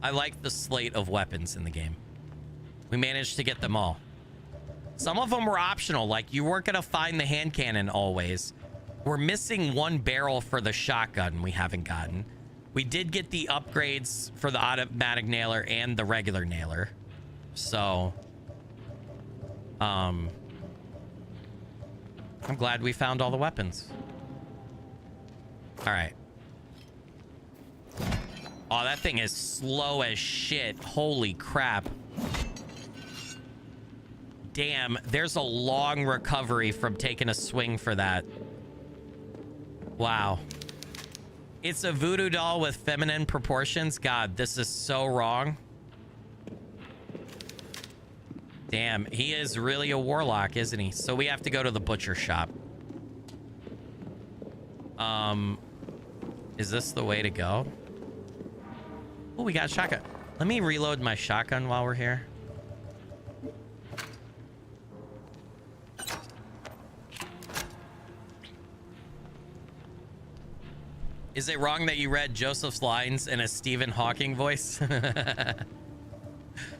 I like the slate of weapons in the game. We managed to get them all. Some of them were optional, like you weren't gonna find the hand cannon always. We're missing one barrel for the shotgun we haven't gotten. We did get the upgrades for the automatic nailer and the regular nailer. So, I'm glad we found all the weapons. All right. Oh, that thing is slow as shit. Holy crap. Damn, there's a long recovery from taking a swing for that. Wow. It's a voodoo doll with feminine proportions. God, this is so wrong. Damn, he is really a warlock, isn't he? So we have to go to the butcher shop. Is this the way to go? Oh, we got a shotgun. Let me reload my shotgun while we're here. Is it wrong that you read Joseph's lines in a Stephen Hawking voice?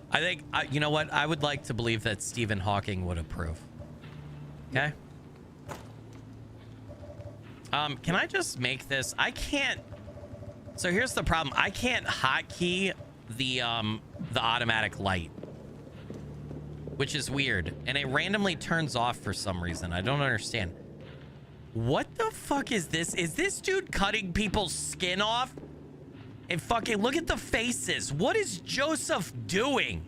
I think, you know what? I would like to believe that Stephen Hawking would approve. Okay. Can I just make this? I can't. So here's the problem. I can't hotkey the automatic light, which is weird. And it randomly turns off for some reason. I don't understand. What the fuck is this? Is this dude cutting people's skin off? And fucking look at the faces. What is Joseph doing?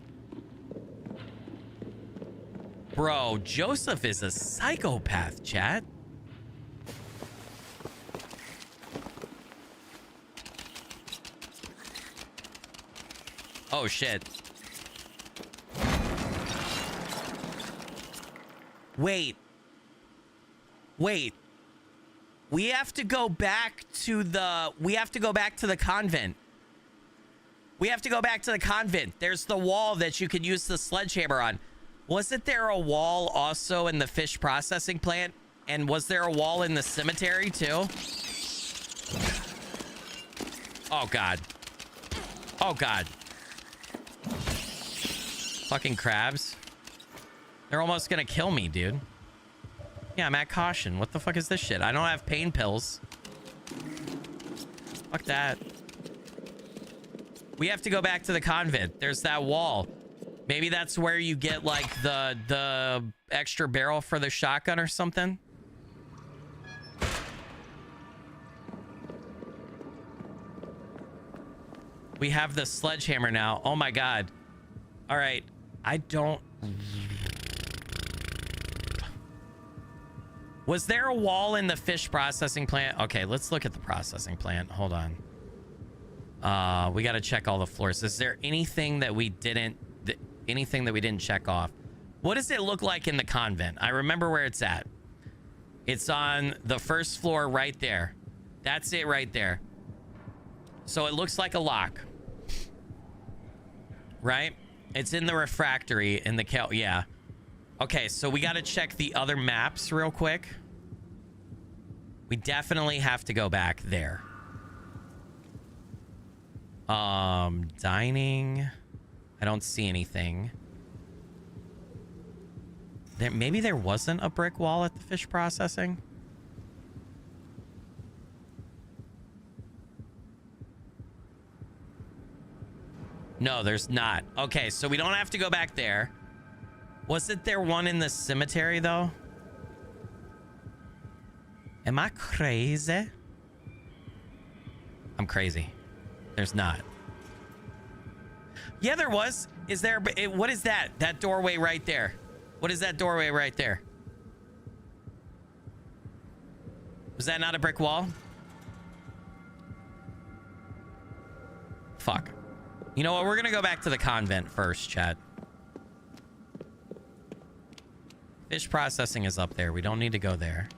Bro, Joseph is a psychopath, chat. Oh, shit. Wait. Wait. We have to go back to the... We have to go back to the convent. We have to go back to the convent. There's the wall that you can use the sledgehammer on. Wasn't there a wall also in the fish processing plant? And was there a wall in the cemetery too? Oh, God. Oh, God. Fucking crabs. They're almost gonna kill me, dude. Yeah, I'm at caution. What the fuck is this shit? I don't have pain pills. Fuck that. We have to go back to the convent. There's that wall. Maybe that's where you get like the extra barrel for the shotgun or something. We have the sledgehammer now. Oh my God. All right. I don't... Was there a wall in the fish processing plant? Okay, let's look at the processing plant. Hold on. We got to check all the floors. Is there anything that we didn't check off? What does it look like in the convent? I remember where it's at. It's on the first floor right there. That's it right there. So it looks like a lock. Right? It's in the refractory in the yeah. Okay, so we got to check the other maps real quick. We definitely have to go back there. Dining. I don't see anything. Maybe there wasn't a brick wall at the fish processing. No, there's not. Okay, so we don't have to go back there. Wasn't there one in the cemetery, though? Am I crazy? I'm crazy. There's not. Yeah, there was. Is there... What is that? That doorway right there. What is that doorway right there? Was that not a brick wall? Fuck. You know what? We're gonna go back to the convent first, chat. Fish processing is up there. We don't need to go there.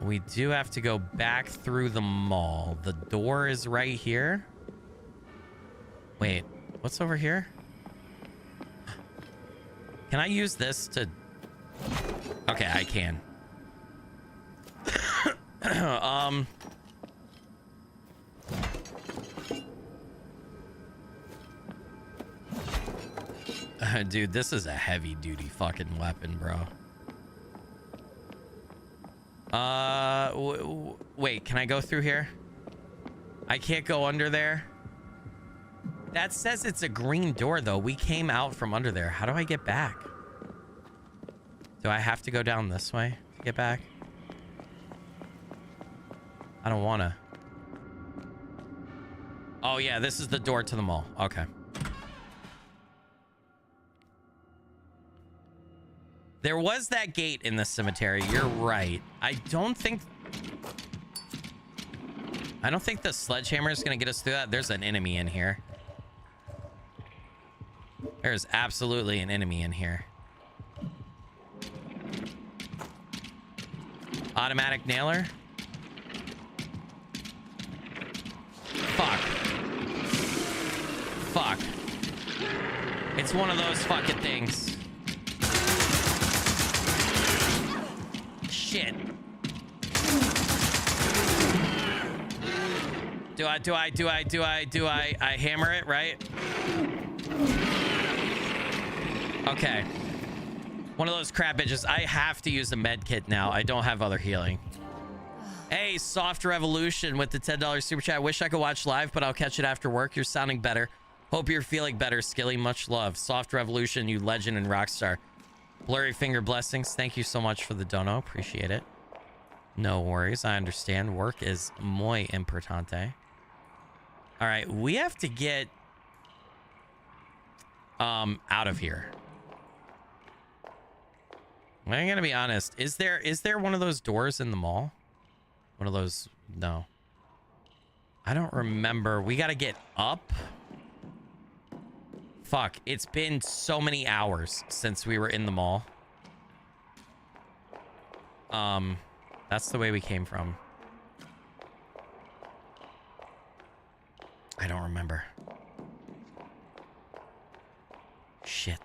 We do have to go back through the mall. The door is right here. Wait, what's over here? Can I use this to... Okay, I can. Dude, this is a heavy duty fucking weapon, bro. Wait, can I go through here? I can't go under there. That says it's a green door, though. We came out from under there. How do I get back? Do I have to go down this way to get back? I don't wanna. Oh yeah, this is the door to the mall. Okay. There was that gate in the cemetery. You're right. I don't think the sledgehammer is going to get us through that. There's an enemy in here. There's absolutely an enemy in here. Automatic nailer. Fuck. Fuck. It's one of those fucking things. Shit. Do I hammer it, right? Okay. One of those crap bitches. I have to use a med kit now. I don't have other healing. Hey, Soft Revolution with the $10 super chat. Wish I could watch live, but I'll catch it after work. You're sounding better. Hope you're feeling better, Skilly. Much love. Soft Revolution, you legend and rock star. Blurry Finger Blessings. Thank you so much for the dono. Appreciate it. No worries. I understand. Work is muy importante. All right. We have to get out of here. I'm gonna be honest. Is there one of those doors in the mall? One of those? No. I don't remember. We gotta get up. Fuck. It's been so many hours since we were in the mall. That's the way we came from. I don't remember. Shit.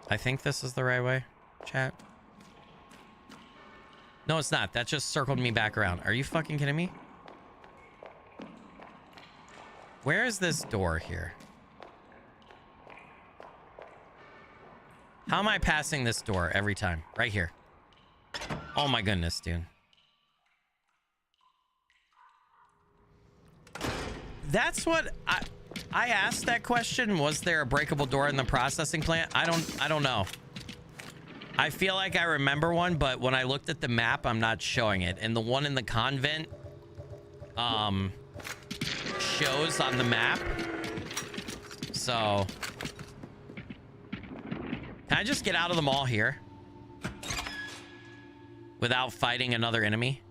I think this is the right way, chat. No, it's not. That just circled me back around. Are you fucking kidding me? Where is this door here? How am I passing this door every time? Right here. Oh my goodness, dude. That's what I asked that question. Was there a breakable door in the processing plant? I don't know. I feel like I remember one, but when I looked at the map, I'm not showing it. And the one in the convent shows on the map. So can I just get out of the mall here without fighting another enemy?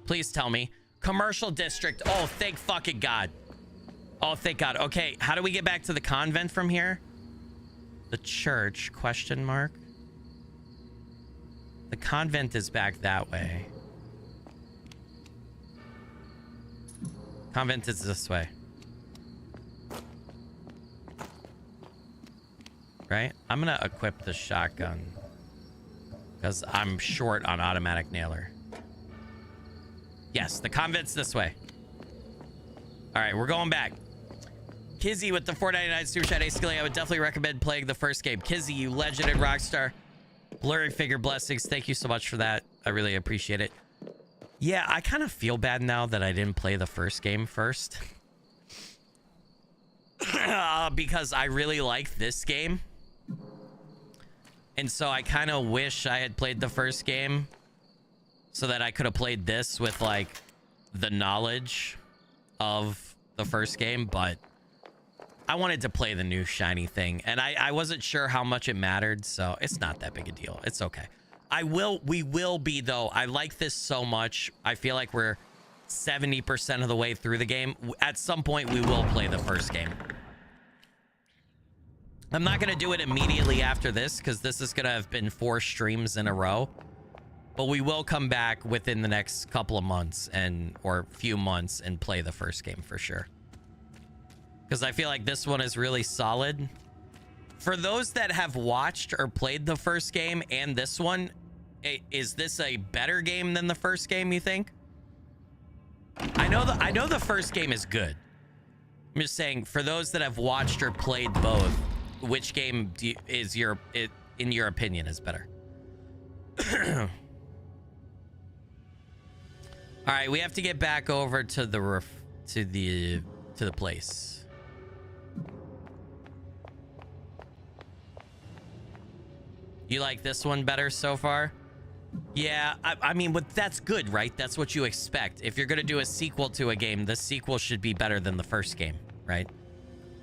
Please tell me. Commercial district. Oh, thank fucking God. Oh, thank God. Okay, how do we get back to the convent from here? The church, question mark. The convent is back that way. Convent is this way. Right? I'm gonna equip the shotgun because I'm short on automatic nailer. Yes, the convent's this way. All right, we're going back. Kizzy with the $4.99 super chat. Hey, Skilly, I would definitely recommend playing the first game. Kizzy, you legend and rockstar. Blurry Figure Blessings. Thank you so much for that. I really appreciate it. Yeah, I kind of feel bad now that I didn't play the first game first. Because I really like this game. And so I kind of wish I had played the first game so that I could have played this with like the knowledge of the first game, but I wanted to play the new shiny thing and I wasn't sure how much it mattered, so it's not that big a deal. It's okay. We will be though. I like this so much. I feel like we're 70% of the way through the game. At some point we will play the first game. I'm not gonna do it immediately after this because this is gonna have been 4 streams in a row. But we will come back within the next couple of months or few months and play the first game for sure. Because I feel like this one is really solid. For those that have watched or played the first game and this one, is this a better game than the first game, you think? I know the first game is good. I'm just saying, for those that have watched or played both, which game in your opinion is better? All right, we have to get back over to the place. You like this one better so far? Yeah, I mean, but that's good, right? That's what you expect. If you're gonna do a sequel to a game, the sequel should be better than the first game, right?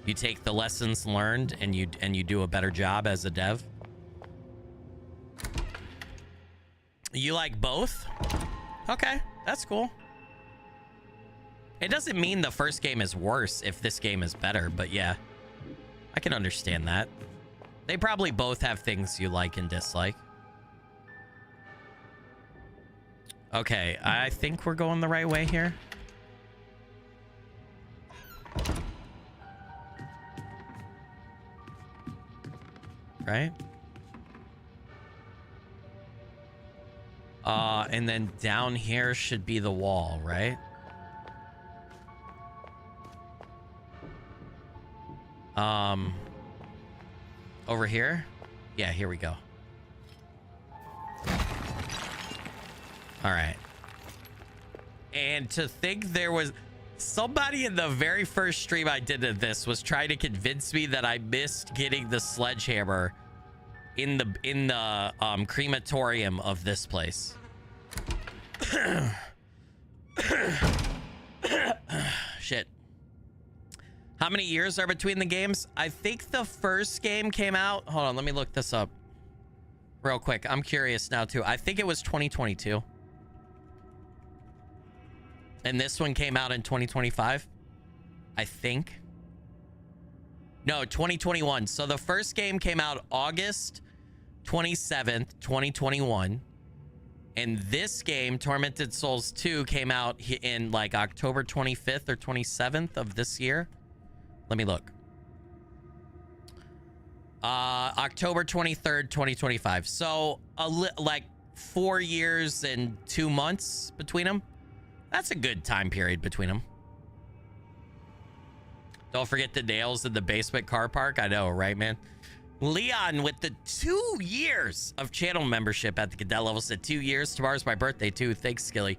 You take the lessons learned and you do a better job as a dev. You like both? Okay, that's cool. It doesn't mean the first game is worse if this game is better, but yeah, I can understand that. They probably both have things you like and dislike. Okay, I think we're going the right way here. Right? And then down here should be the wall, right? Over here? Yeah, here we go. All right. And to think there was somebody in the very first stream I did of this was trying to convince me that I missed getting the sledgehammer in the crematorium of this place. Shit. How many years are between the games? I think the first game came out. Hold on, let me look this up real quick. I'm curious now too. I think it was 2022. And this one came out in 2025, I think. No, 2021. So the first game came out August 27th, 2021. And this game, Tormented Souls 2, came out in like October 25th or 27th of this year. Let me look. October 23rd, 2025. So like 4 years and 2 months between them. That's a good time period between them. Don't forget the nails in the basement car park. I know, right, man? Leon with the 2 years of channel membership at the cadet level said 2 years. Tomorrow's my birthday, too. Thanks, Skilly.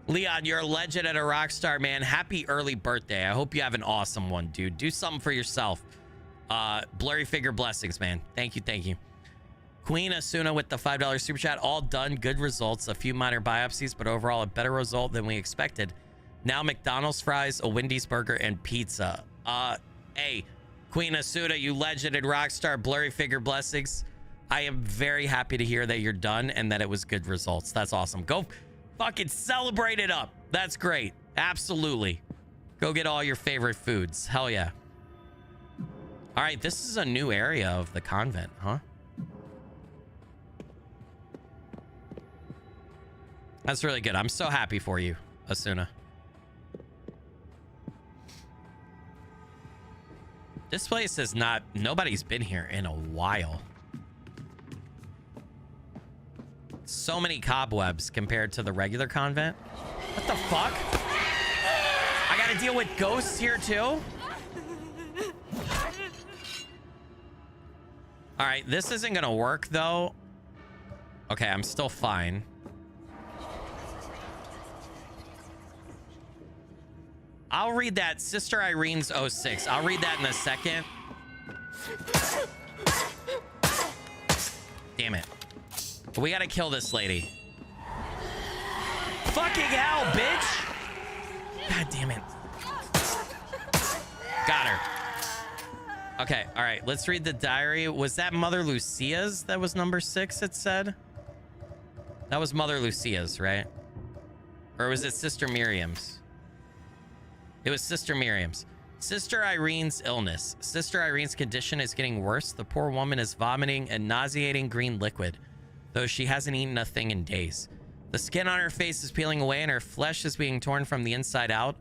Leon, you're a legend and a rock star, man. Happy early birthday. I hope you have an awesome one, dude. Do something for yourself. Blurry figure blessings, man. Thank you, thank you. Queen Asuna with the $5 super chat. All done. Good results. A few minor biopsies, but overall a better result than we expected. Now McDonald's fries, a Wendy's burger, and pizza. Hey, Queen Asuna, you legend and rock star. Blurry figure blessings. I am very happy to hear that you're done and that it was good results. That's awesome. Go fucking celebrate it up. That's great. Absolutely. Go get all your favorite foods. Hell yeah. All right, this is a new area of the convent, huh? That's really good. I'm so happy for you, Asuna. This place is not... Nobody's been here in a while. So many cobwebs compared to the regular convent. What the fuck? I gotta deal with ghosts here too? All right, this isn't gonna work though. Okay, I'm still fine. I'll read that. Sister Irene's 06. I'll read that in a second. Damn it. But we gotta kill this lady. Fucking hell, bitch! God damn it. Got her. Okay, all right. Let's read the diary. Was that Mother Lucia's that was number 6, it said? That was Mother Lucia's, right? Or was it Sister Miriam's? It was Sister Miriam's. Sister Irene's illness. Sister Irene's condition is getting worse. The poor woman is vomiting and nauseating green liquid, though she hasn't eaten a thing in days. The skin on her face is peeling away and her flesh is being torn from the inside out.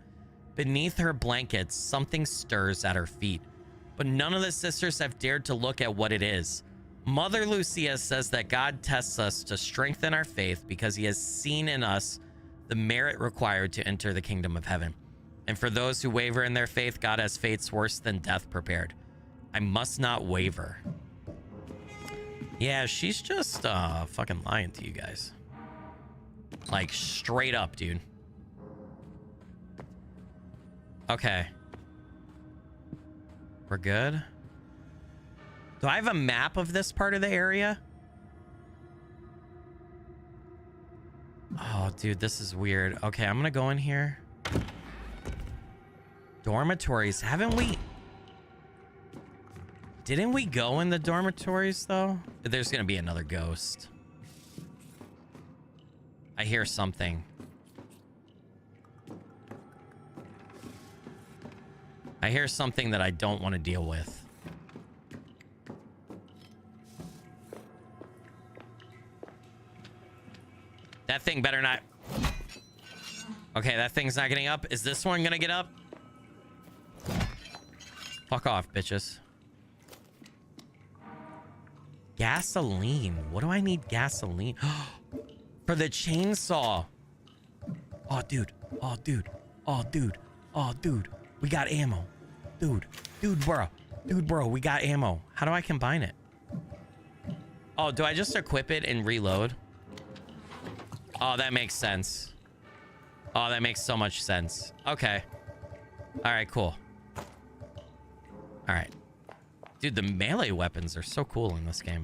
Beneath her blankets, something stirs at her feet, but none of the sisters have dared to look at what it is. Mother Lucia says that God tests us to strengthen our faith because he has seen in us the merit required to enter the kingdom of heaven. And for those who waver in their faith, God has fates worse than death prepared. I must not waver. Yeah, she's just fucking lying to you guys. Like, straight up, dude. Okay. We're good. Do I have a map of this part of the area? dude, this is weird. Okay, I'm gonna go in here. Dormitories. Didn't we go in the dormitories, though? There's gonna be another ghost. I hear something. I hear something that I don't want to deal with. That thing better not... Okay, that thing's not getting up. Is this one gonna get up? Fuck off, bitches. Gasoline. What do I need gasoline? For the chainsaw. Oh, dude. Oh, dude. Oh, dude. Oh, dude. We got ammo. Dude. Dude, bro. Dude, bro. We got ammo. How do I combine it? Oh, do I just equip it and reload? Oh, that makes sense. Oh, that makes so much sense. Okay. All right, cool. All right. Dude, the melee weapons are so cool in this game.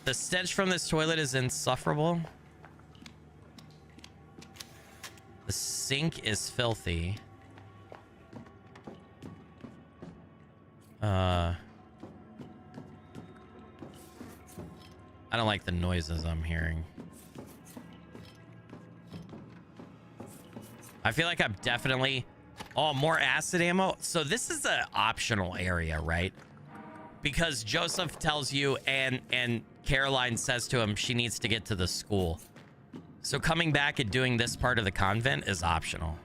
The stench from this toilet is insufferable. The sink is filthy. I don't like the noises I'm hearing. I feel like I'm definitely... Oh, more acid ammo. So this is an optional area, right? Because Joseph tells you and Caroline says to him she needs to get to the school. So coming back and doing this part of the convent is optional.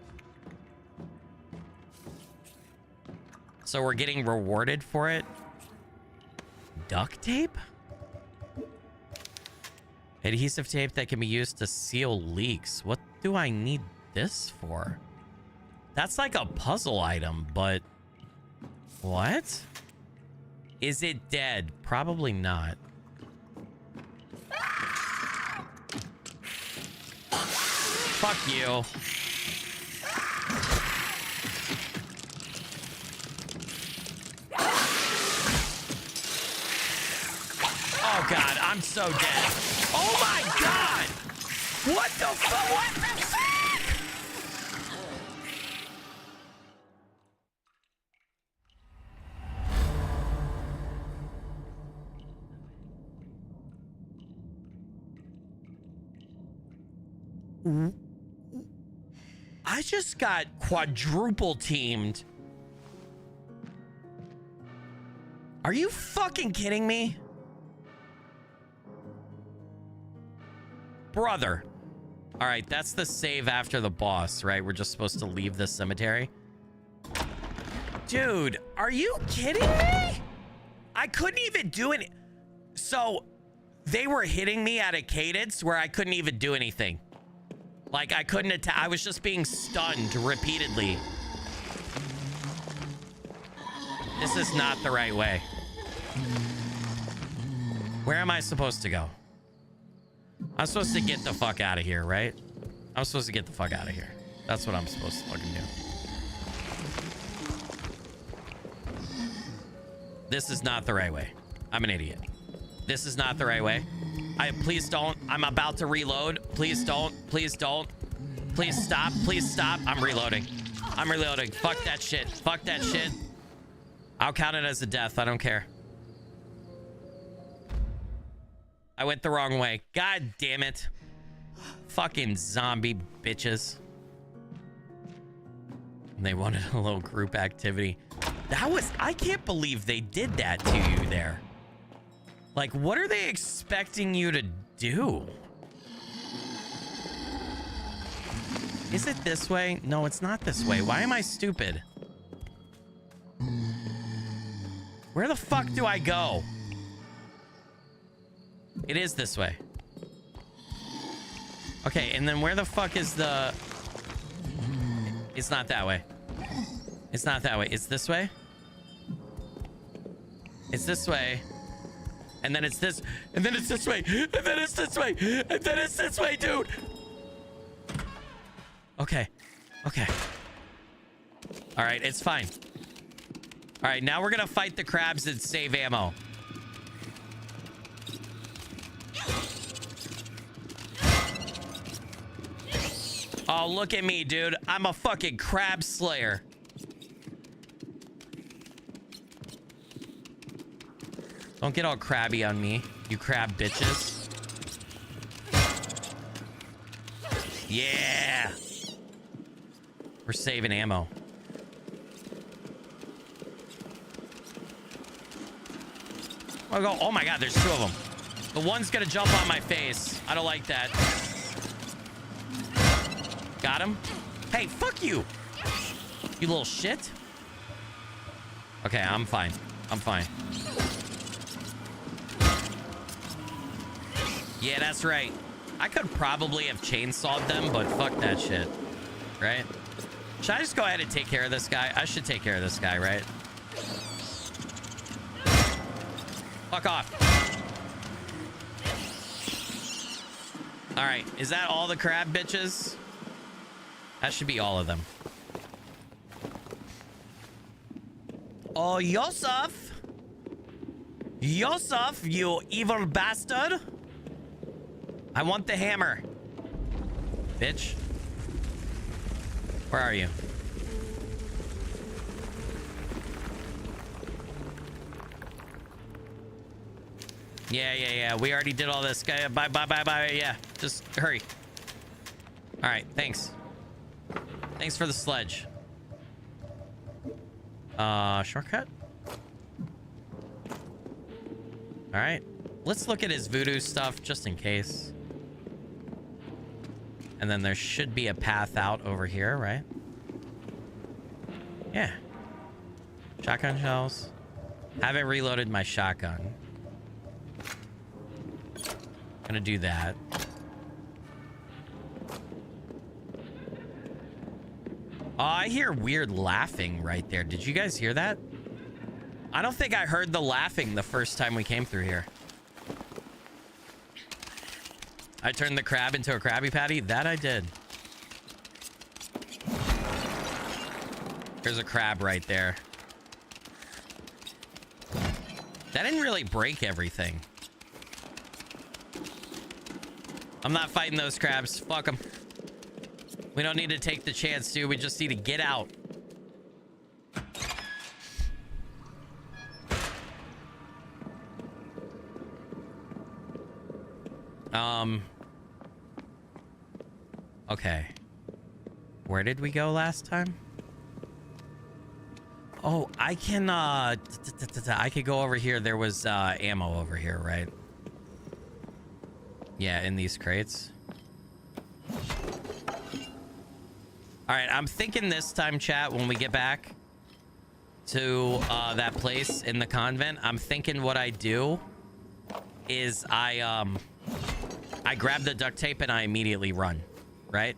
So we're getting rewarded for it. Duct tape? Adhesive tape that can be used to seal leaks. What do I need this for? That's like a puzzle item, but what? Is it dead? Probably not. Fuck you. Oh God, I'm so dead. Oh my God! What the fuck? What the fuck? I just got quadruple teamed. Are you fucking kidding me? Brother. All right, that's the save after the boss, right? We're just supposed to leave the cemetery. Dude, are you kidding me? I couldn't even do it. So they were hitting me at a cadence where I couldn't even do anything. Like I couldn't attack. I was just being stunned repeatedly. This is not the right way. Where am I supposed to go? I'm supposed to get the fuck out of here, right? I'm supposed to get the fuck out of here. That's what I'm supposed to fucking do. This is not the right way. I'm an idiot. This is not the right way. Please don't. I'm about to reload. Please don't. Please don't. Please stop. Please stop. I'm reloading. I'm reloading. Fuck that shit. Fuck that shit. I'll count it as a death. I don't care. I went the wrong way. God damn it. Fucking zombie bitches. They wanted a little group activity. That was... I can't believe they did that to you there. Like, what are they expecting you to do? Is it this way? No, it's not this way. Why am I stupid? Where the fuck do I go? It is this way. Okay, and then where the fuck is the... It's not that way. It's not that way. It's this way. It's this way. And then it's this. And then it's this way. And then it's this way. And then it's this way, dude. Okay. Okay. All right, it's fine. All right, now we're going to fight the crabs and save ammo. Oh, look at me, dude. I'm a fucking crab slayer. Don't get all crabby on me, you crab bitches. Yeah. We're saving ammo. I'll go. Oh my god, there's two of them. The one's gonna jump on my face. I don't like that. Got him. Hey, fuck you. You little shit. Okay, I'm fine. I'm fine. Yeah, that's right. I could probably have chainsawed them, but fuck that shit. Right? Should I just go ahead and take care of this guy? I should take care of this guy, right? Fuck off. All right. Is that all the crab bitches? That should be all of them. Oh, Yosef. Yosef, you evil bastard. I want the hammer. Bitch. Where are you? Yeah. We already did all this. Bye. Yeah, just hurry. All right, thanks. Thanks for the sledge. Shortcut? All right. Let's look at his voodoo stuff just in case. And then there should be a path out over here, right? Yeah. Shotgun shells. Haven't reloaded my shotgun. Gonna do that. Oh, I hear weird laughing right there. Did you guys hear that? I don't think I heard the laughing the first time we came through here. I turned the crab into a Krabby Patty? That I did. There's a crab right there. That didn't really break everything. I'm not fighting those crabs. Fuck them. We don't need to take the chance, dude. We just need to get out. Okay. Where did we go last time? Oh, I can, I could go over here. There was, ammo over here, right? Yeah, in these crates. All right, I'm thinking this time, chat, when we get back to, that place in the convent, I'm thinking what I do is I grab the duct tape and I immediately run, right?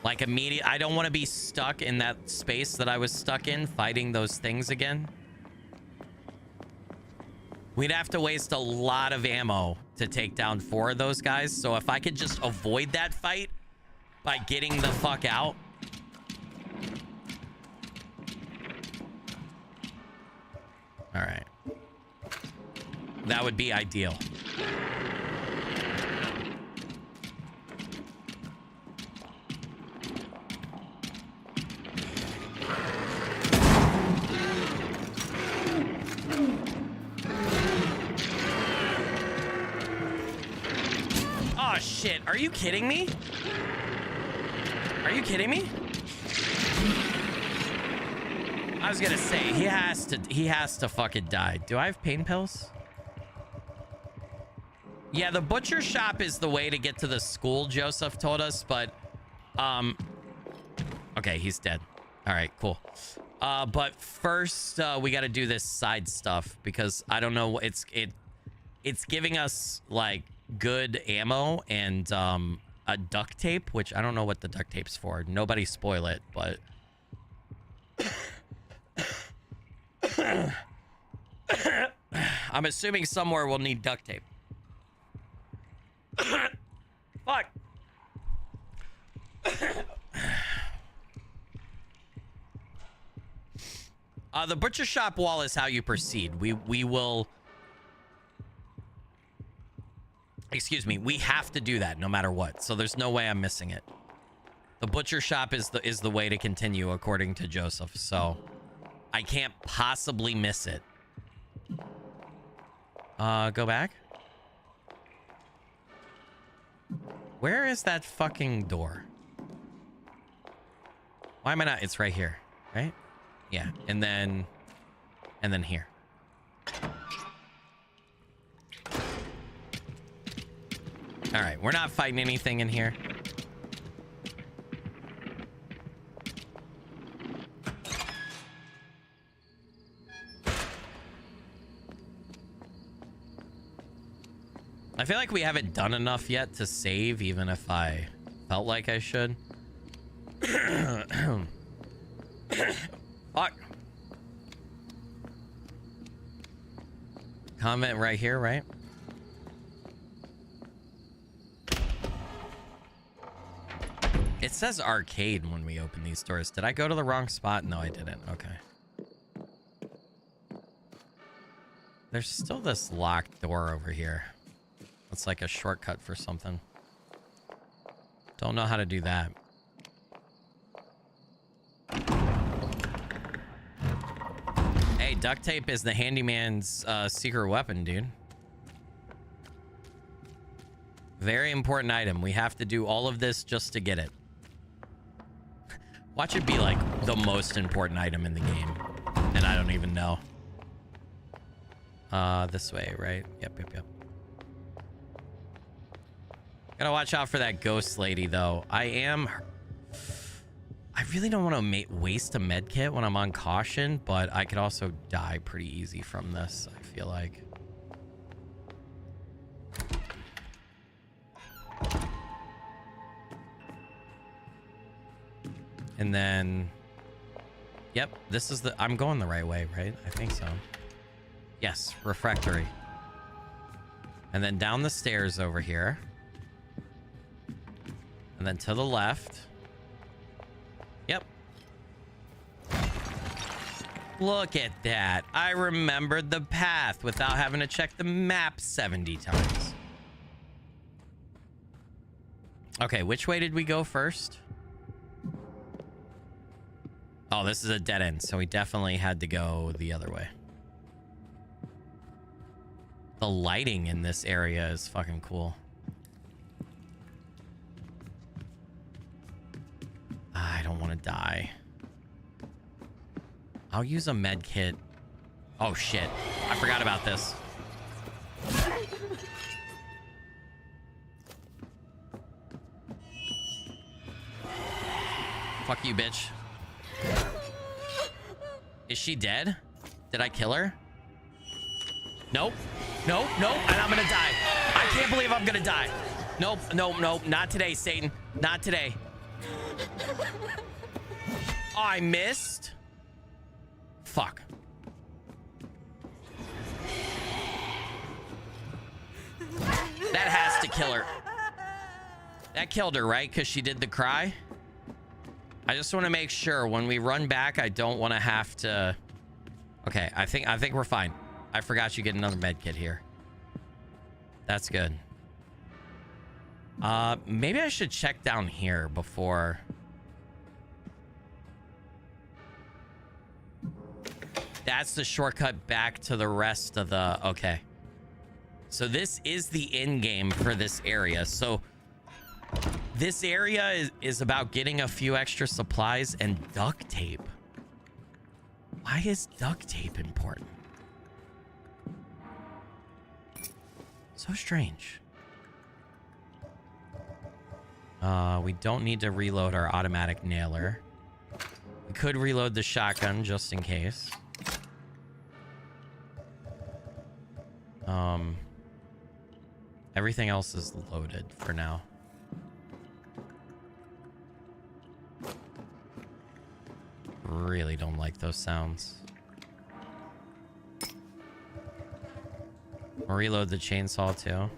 Like I don't want to be stuck in that space that I was stuck in fighting those things again. We'd have to waste a lot of ammo to take down 4 of those guys. So if I could just avoid that fight by getting the fuck out. All right. That would be ideal. Oh shit, are you kidding me? Are you kidding me? I was gonna say he has to fucking die. Do I have pain pills? Yeah, the butcher shop is the way to get to the school, Joseph told us, but okay, he's dead. All right, cool. But first we got to do this side stuff because I don't know, it's giving us like good ammo and a duct tape, which I don't know what the duct tape's for. Nobody spoil it, but I'm assuming somewhere we'll need duct tape. Fuck. The butcher shop wall is how you proceed. We will... Excuse excuse me, we have to do that no matter what. So there's no way I'm missing it. The butcher shop is the way to continue according to Joseph. So I can't possibly miss it. Go back. Where is that fucking door? Why am I not? It's right here, right? Yeah, and then here. All right, we're not fighting anything in here. I feel like we haven't done enough yet to save, even if I felt like I should. Fuck. Convent right here, right? It says arcade when we open these doors. Did I go to the wrong spot? No, I didn't. Okay. There's still this locked door over here. It's like a shortcut for something. Don't know how to do that. Hey, duct tape is the handyman's secret weapon, dude. Very important item. We have to do all of this just to get it. Watch it be like the most important item in the game. And I don't even know. This way, right? Yep. Gotta watch out for that ghost lady, though. I really don't want to waste a med kit when I'm on caution, but I could also die pretty easy from this, I feel like. And then... Yep, this is the... I'm going the right way, right? I think so. Yes, refractory. And then down the stairs over here. And then to the left. Yep. Look at that. I remembered the path without having to check the map 70 times. Okay, which way did we go first? Oh, this is a dead end, so we definitely had to go the other way. The lighting in this area is fucking cool. I don't want to die. I'll use a med kit. Oh shit, I forgot about this. Fuck you, bitch. Is she dead? Did I kill her? Nope. Nope. And I'm gonna die. I can't believe I'm gonna die. Nope. Not today, Satan. Not today. Oh, I missed. Fuck. That has to kill her. That killed her, right? Because she did the cry. I just want to make sure when we run back, I don't want to have to... Okay, I think we're fine. I forgot you get another med kit here. That's good. Maybe I should check down here before... That's the shortcut back to the rest of the... Okay. So this is the end game for this area. So this area is about getting a few extra supplies and duct tape. Why is duct tape important? So strange. We don't need to reload our automatic nailer. We could reload the shotgun just in case. Everything else is loaded for now. Really don't like those sounds. We'll reload the chainsaw too.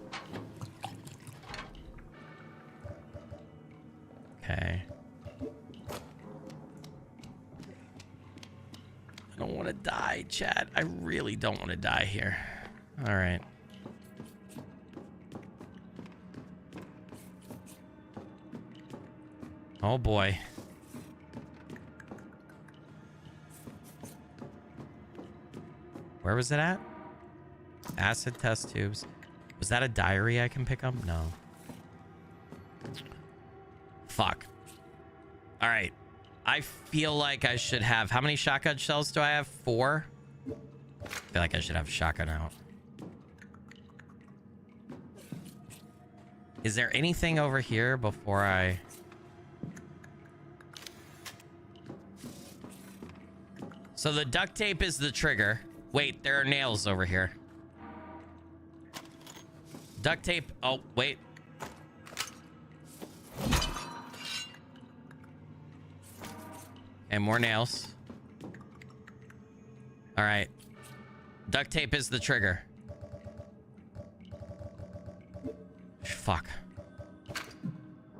Okay. I don't want to die, chat. I really don't want to die here. All right. Oh boy. Where was it at? Acid test tubes. Was that a diary I can pick up? No. Fuck. All right. I feel like I should have... How many shotgun shells do I have? 4? I feel like I should have a shotgun out. Is there anything over here before I... So the duct tape is the trigger. Wait, there are nails over here. Duct tape. Oh, wait. And more nails. All right. Duct tape is the trigger. Fuck.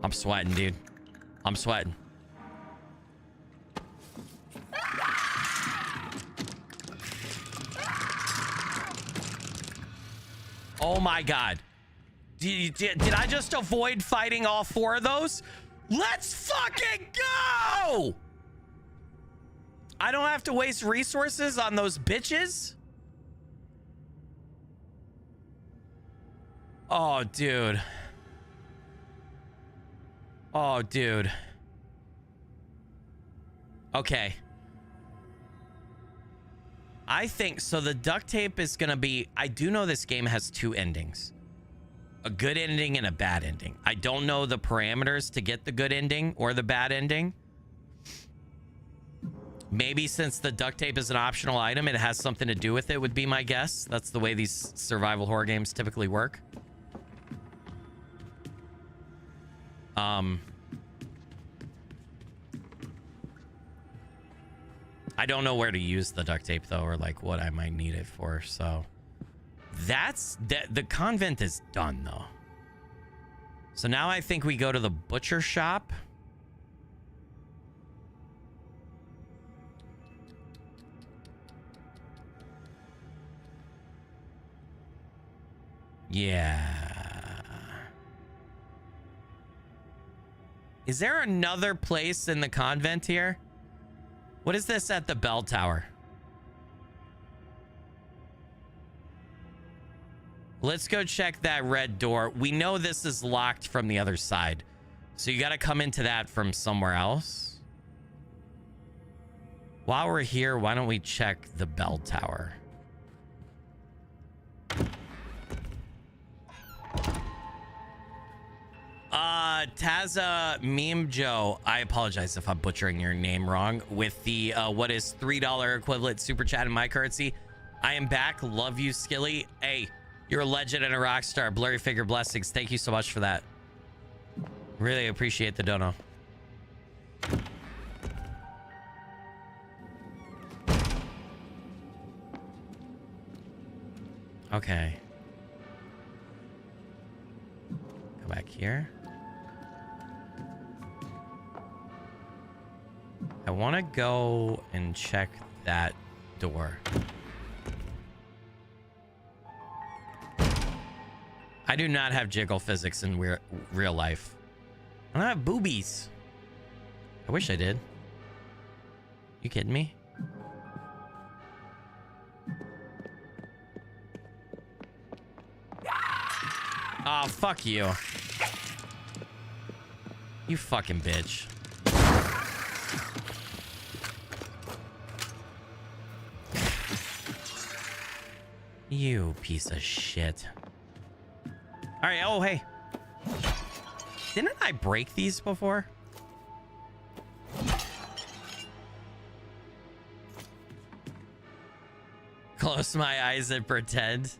I'm sweating, dude. I'm sweating. Oh my god. Did I just avoid fighting all 4 of those? Let's fucking go! I don't have to waste resources on those bitches? Oh, dude. Oh, dude. Okay. I think so. The duct tape is gonna be... I do know this game has 2 endings. A good ending and a bad ending. I don't know the parameters to get the good ending or the bad ending. Maybe since the duct tape is an optional item, it has something to do with it, would be my guess. That's the way these survival horror games typically work. I don't know where to use the duct tape though, or like what I might need it for. So that's the convent is done though. So now I think we go to the butcher shop. Yeah. Is there another place in the convent here? What is this at the bell tower? Let's go check that red door. We know this is locked from the other side. So you got to come into that from somewhere else. While we're here, why don't we check the bell tower? Taza Meme Joe, I apologize if I'm butchering your name wrong, with the what is $3 equivalent super chat in my currency. I am back. Love you, Skilly. Hey, you're a legend and a rock star. Blurry figure blessings. Thank you so much for that. Really appreciate the dono. Okay. Go back here. I want to go and check that door. I do not have jiggle physics in real life. I don't have boobies. I wish I did. You kidding me? Oh, fuck you. You fucking bitch. You piece of shit. All right. Oh, hey. Didn't I break these before? Close my eyes and pretend.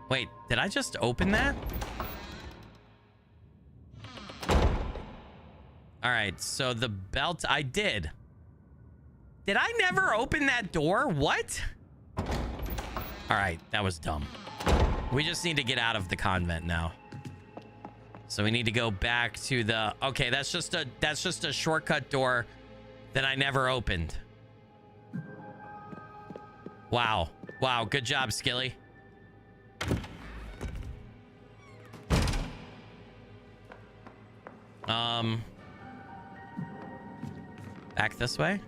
Wait, did I just open that? All right, so the belt, I did. Did I never open that door? What? All right, that was dumb. We just need to get out of the convent now. So we need to go back to the... Okay, that's just a shortcut door that I never opened. Wow. Wow, good job, Skilly. Back this way?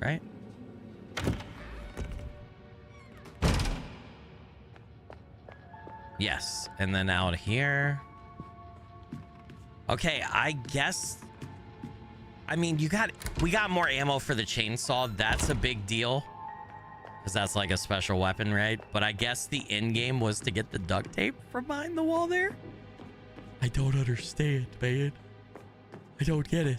Right? Yes. And then out here. Okay, I guess... I mean, we got more ammo for the chainsaw. That's a big deal. Because that's like a special weapon, right? But I guess the end game was to get the duct tape from behind the wall there. I don't understand, man. I don't get it.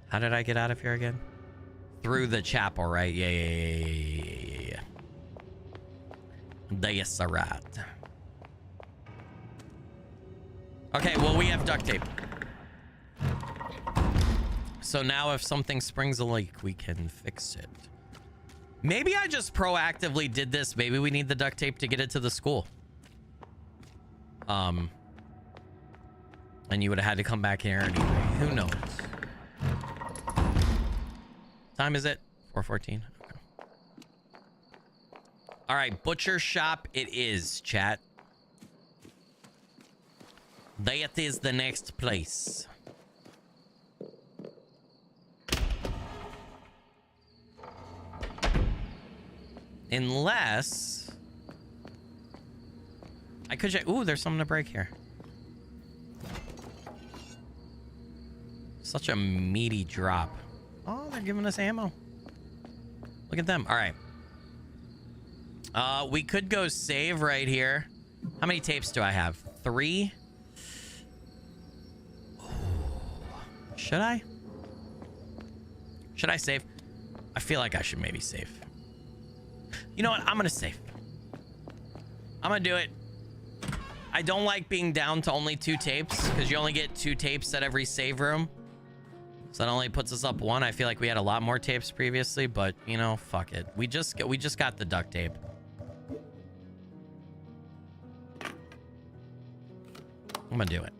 How did I get out of here again? Through the chapel, right? Yeah. That's right. Okay, well, we have duct tape. So now if something springs a leak, we can fix it. Maybe I just proactively did this. Maybe we need the duct tape to get it to the school. And you would have had to come back here anyway. Who knows? Time is it? 4:14. Okay. All right, butcher shop it is, chat. That is the next place. Unless I could just... Ooh, there's something to break here. Such a meaty drop. Oh, they're giving us ammo. Look at them. All right. We could go save right here. How many tapes do I have? 3? Should I? Should I save? I feel like I should maybe save. You know what? I'm gonna save. I'm gonna do it. I don't like being down to only 2 tapes because you only get 2 tapes at every save room. So that only puts us up 1. I feel like we had a lot more tapes previously, but you know, fuck it. We just got the duct tape. I'm gonna do it.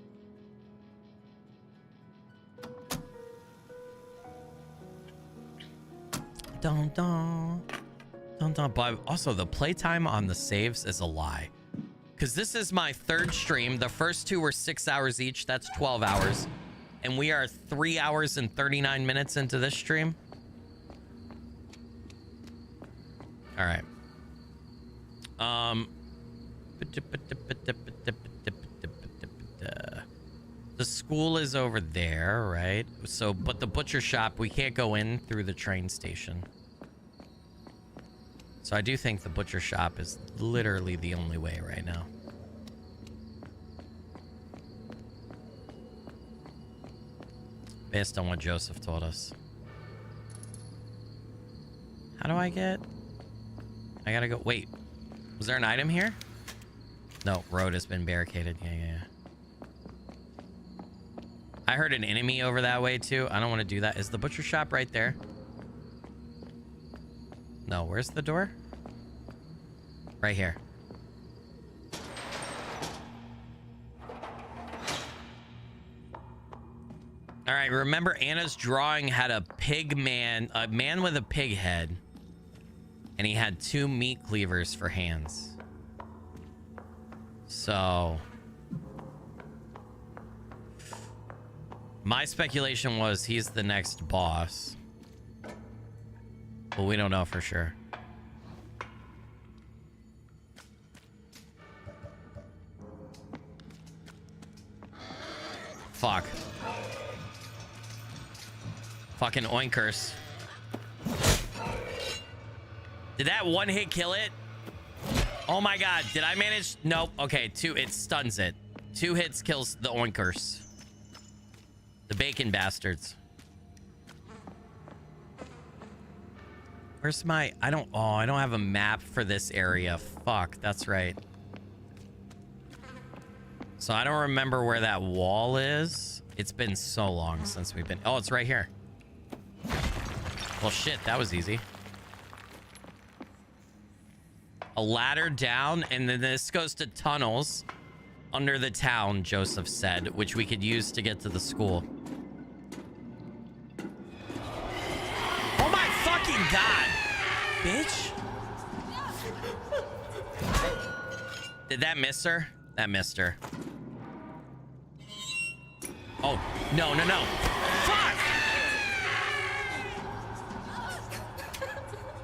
Dun dun. Dun dun. But also the playtime on the saves is a lie. Because this is my 3rd stream. The first 2 were 6 hours each. That's 12 hours. And we are 3 hours and 39 minutes into this stream. All right. The school is over there, right? So, but the butcher shop, we can't go in through the train station. So I do think the butcher shop is literally the only way right now. Based on what Joseph told us. How do I get... I gotta go... Wait. Was there an item here? No, road has been barricaded. Yeah. I heard an enemy over that way too. I don't want to do that. Is the butcher shop right there? No, where's the door? Right here. All right, remember Anna's drawing had a pig man, a man with a pig head, and he had 2 meat cleavers for hands. So my speculation was he's the next boss, but we don't know for sure. Fuck. Fucking oinkers. Did that 1 hit kill it? Oh my god, did I manage? Nope. Okay, 2, it stuns it. 2 hits kills the oinkers. The bacon bastards. Where's my... I don't have a map for this area. Fuck, that's right. So I don't remember where that wall is. It's been so long since we've been... Oh, it's right here. Well, shit, that was easy. A ladder down, and then this goes to tunnels. under the town, Joseph said, which we could use to get to the school. Oh my fucking god, bitch. Did that miss her? That missed her. Oh, no, no, no. Fuck!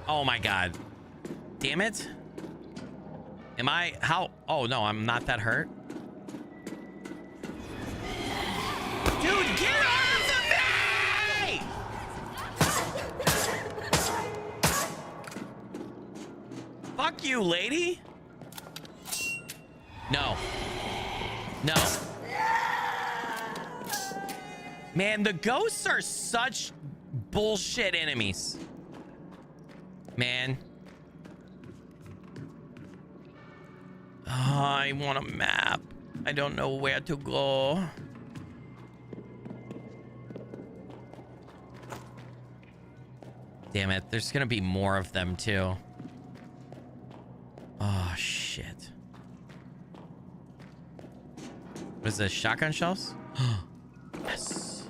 Oh my god. Damn it. Am I... How... Oh, no, I'm not that hurt. Dude, get off of me! Fuck you, lady. No. No. Man, the ghosts are such bullshit enemies. Man. Oh, I want a map. I don't know where to go. Damn it. There's gonna be more of them too. Oh, shit. What is this? Shotgun shells? Yes.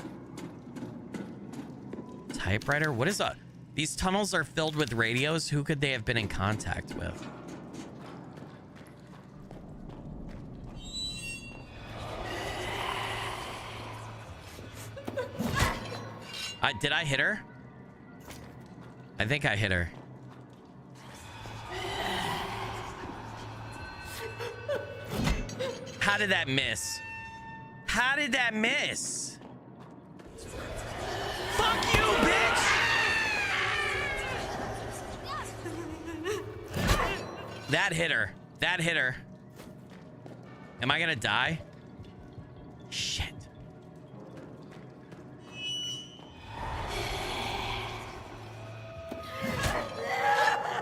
Typewriter? What is that? These tunnels are filled with radios. Who could they have been in contact with? Did I hit her? I think I hit her. How did that miss? How did that miss? Fuck you, bitch! That hit her. That hit her. Am I gonna die? Shit.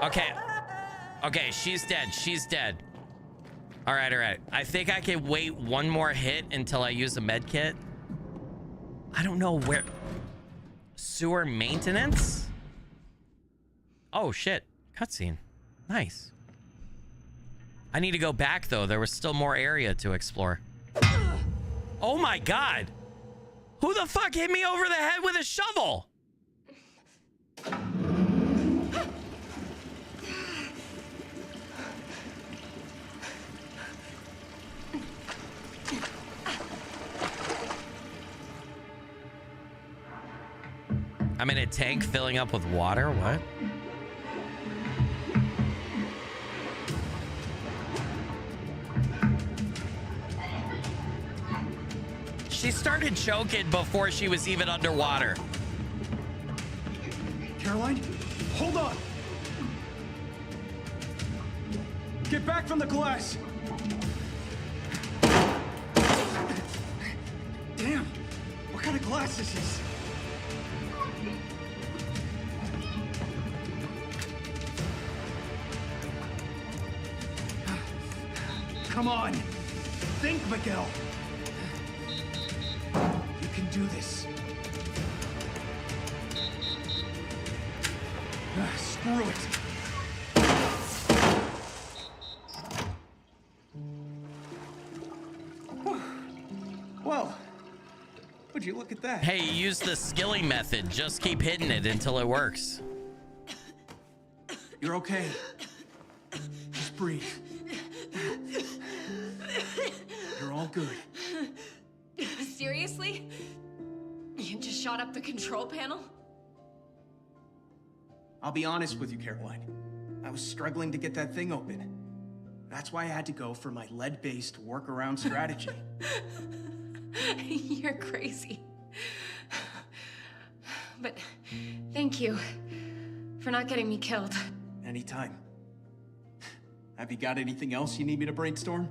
Okay. Okay, she's dead. She's dead. All right, all right. I think I can wait one more hit until I use a med kit. I don't know where. Sewer maintenance? Oh, shit. Cutscene. Nice. I need to go back, though. There was still more area to explore. Oh, my God. Who the fuck hit me over the head with a shovel? I'm in a tank filling up with water. What? She started choking before she was even underwater. Caroline, hold on. Get back from the glass. Damn, what kind of glass is this? Come on. Think, Miguel. You can do this. Screw it. Well, would you look at that? Hey, you use the skilly method. Just keep hitting it until it works. You're okay. Just breathe. You're all good. Seriously? You just shot up the control panel? I'll be honest with you, Caroline. I was struggling to get that thing open. That's why I had to go for my lead-based workaround strategy. You're crazy. But thank you for not getting me killed. Anytime. Have you got anything else you need me to brainstorm?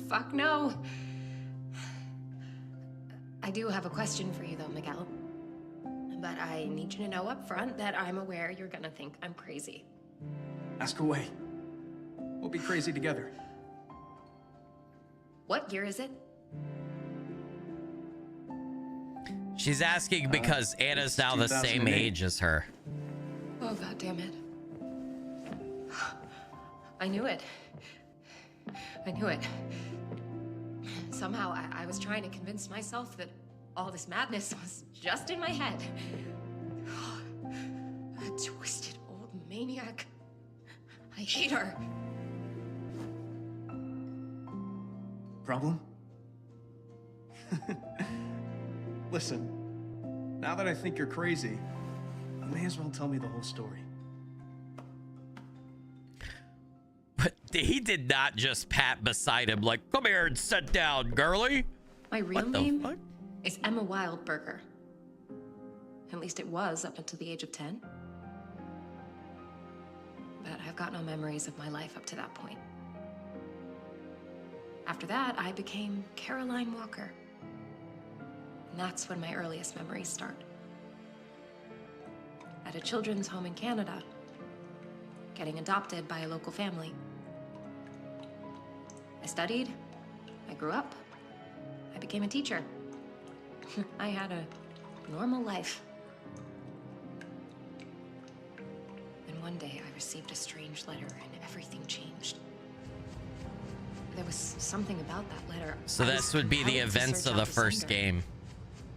Fuck no. I do have a question for you though, Miguel. But I need you to know up front that I'm aware you're gonna think I'm crazy. Ask away. We'll be crazy together. What year is it? She's asking because Anna's now the same 2008. age as her. Oh, God damn it. I knew it. I knew it. Somehow, I was trying to convince myself that all this madness was just in my head. That twisted old maniac. I hate her. Problem? Listen, now that I think you're crazy, you may as well tell me the whole story. But he did not just pat beside him like, come here and sit down, girly. My real What the name fuck? is Emma Wildberger. At least it was up until the age of 10. But I've got no memories of my life up to that point. After that, I became Caroline Walker. And that's when my earliest memories start. At a children's home in Canada, getting adopted by a local family. I studied, I grew up, I became a teacher. I had a normal life. And one day I received a strange letter and everything changed. There was something about that letter. So this would be the events of the first game.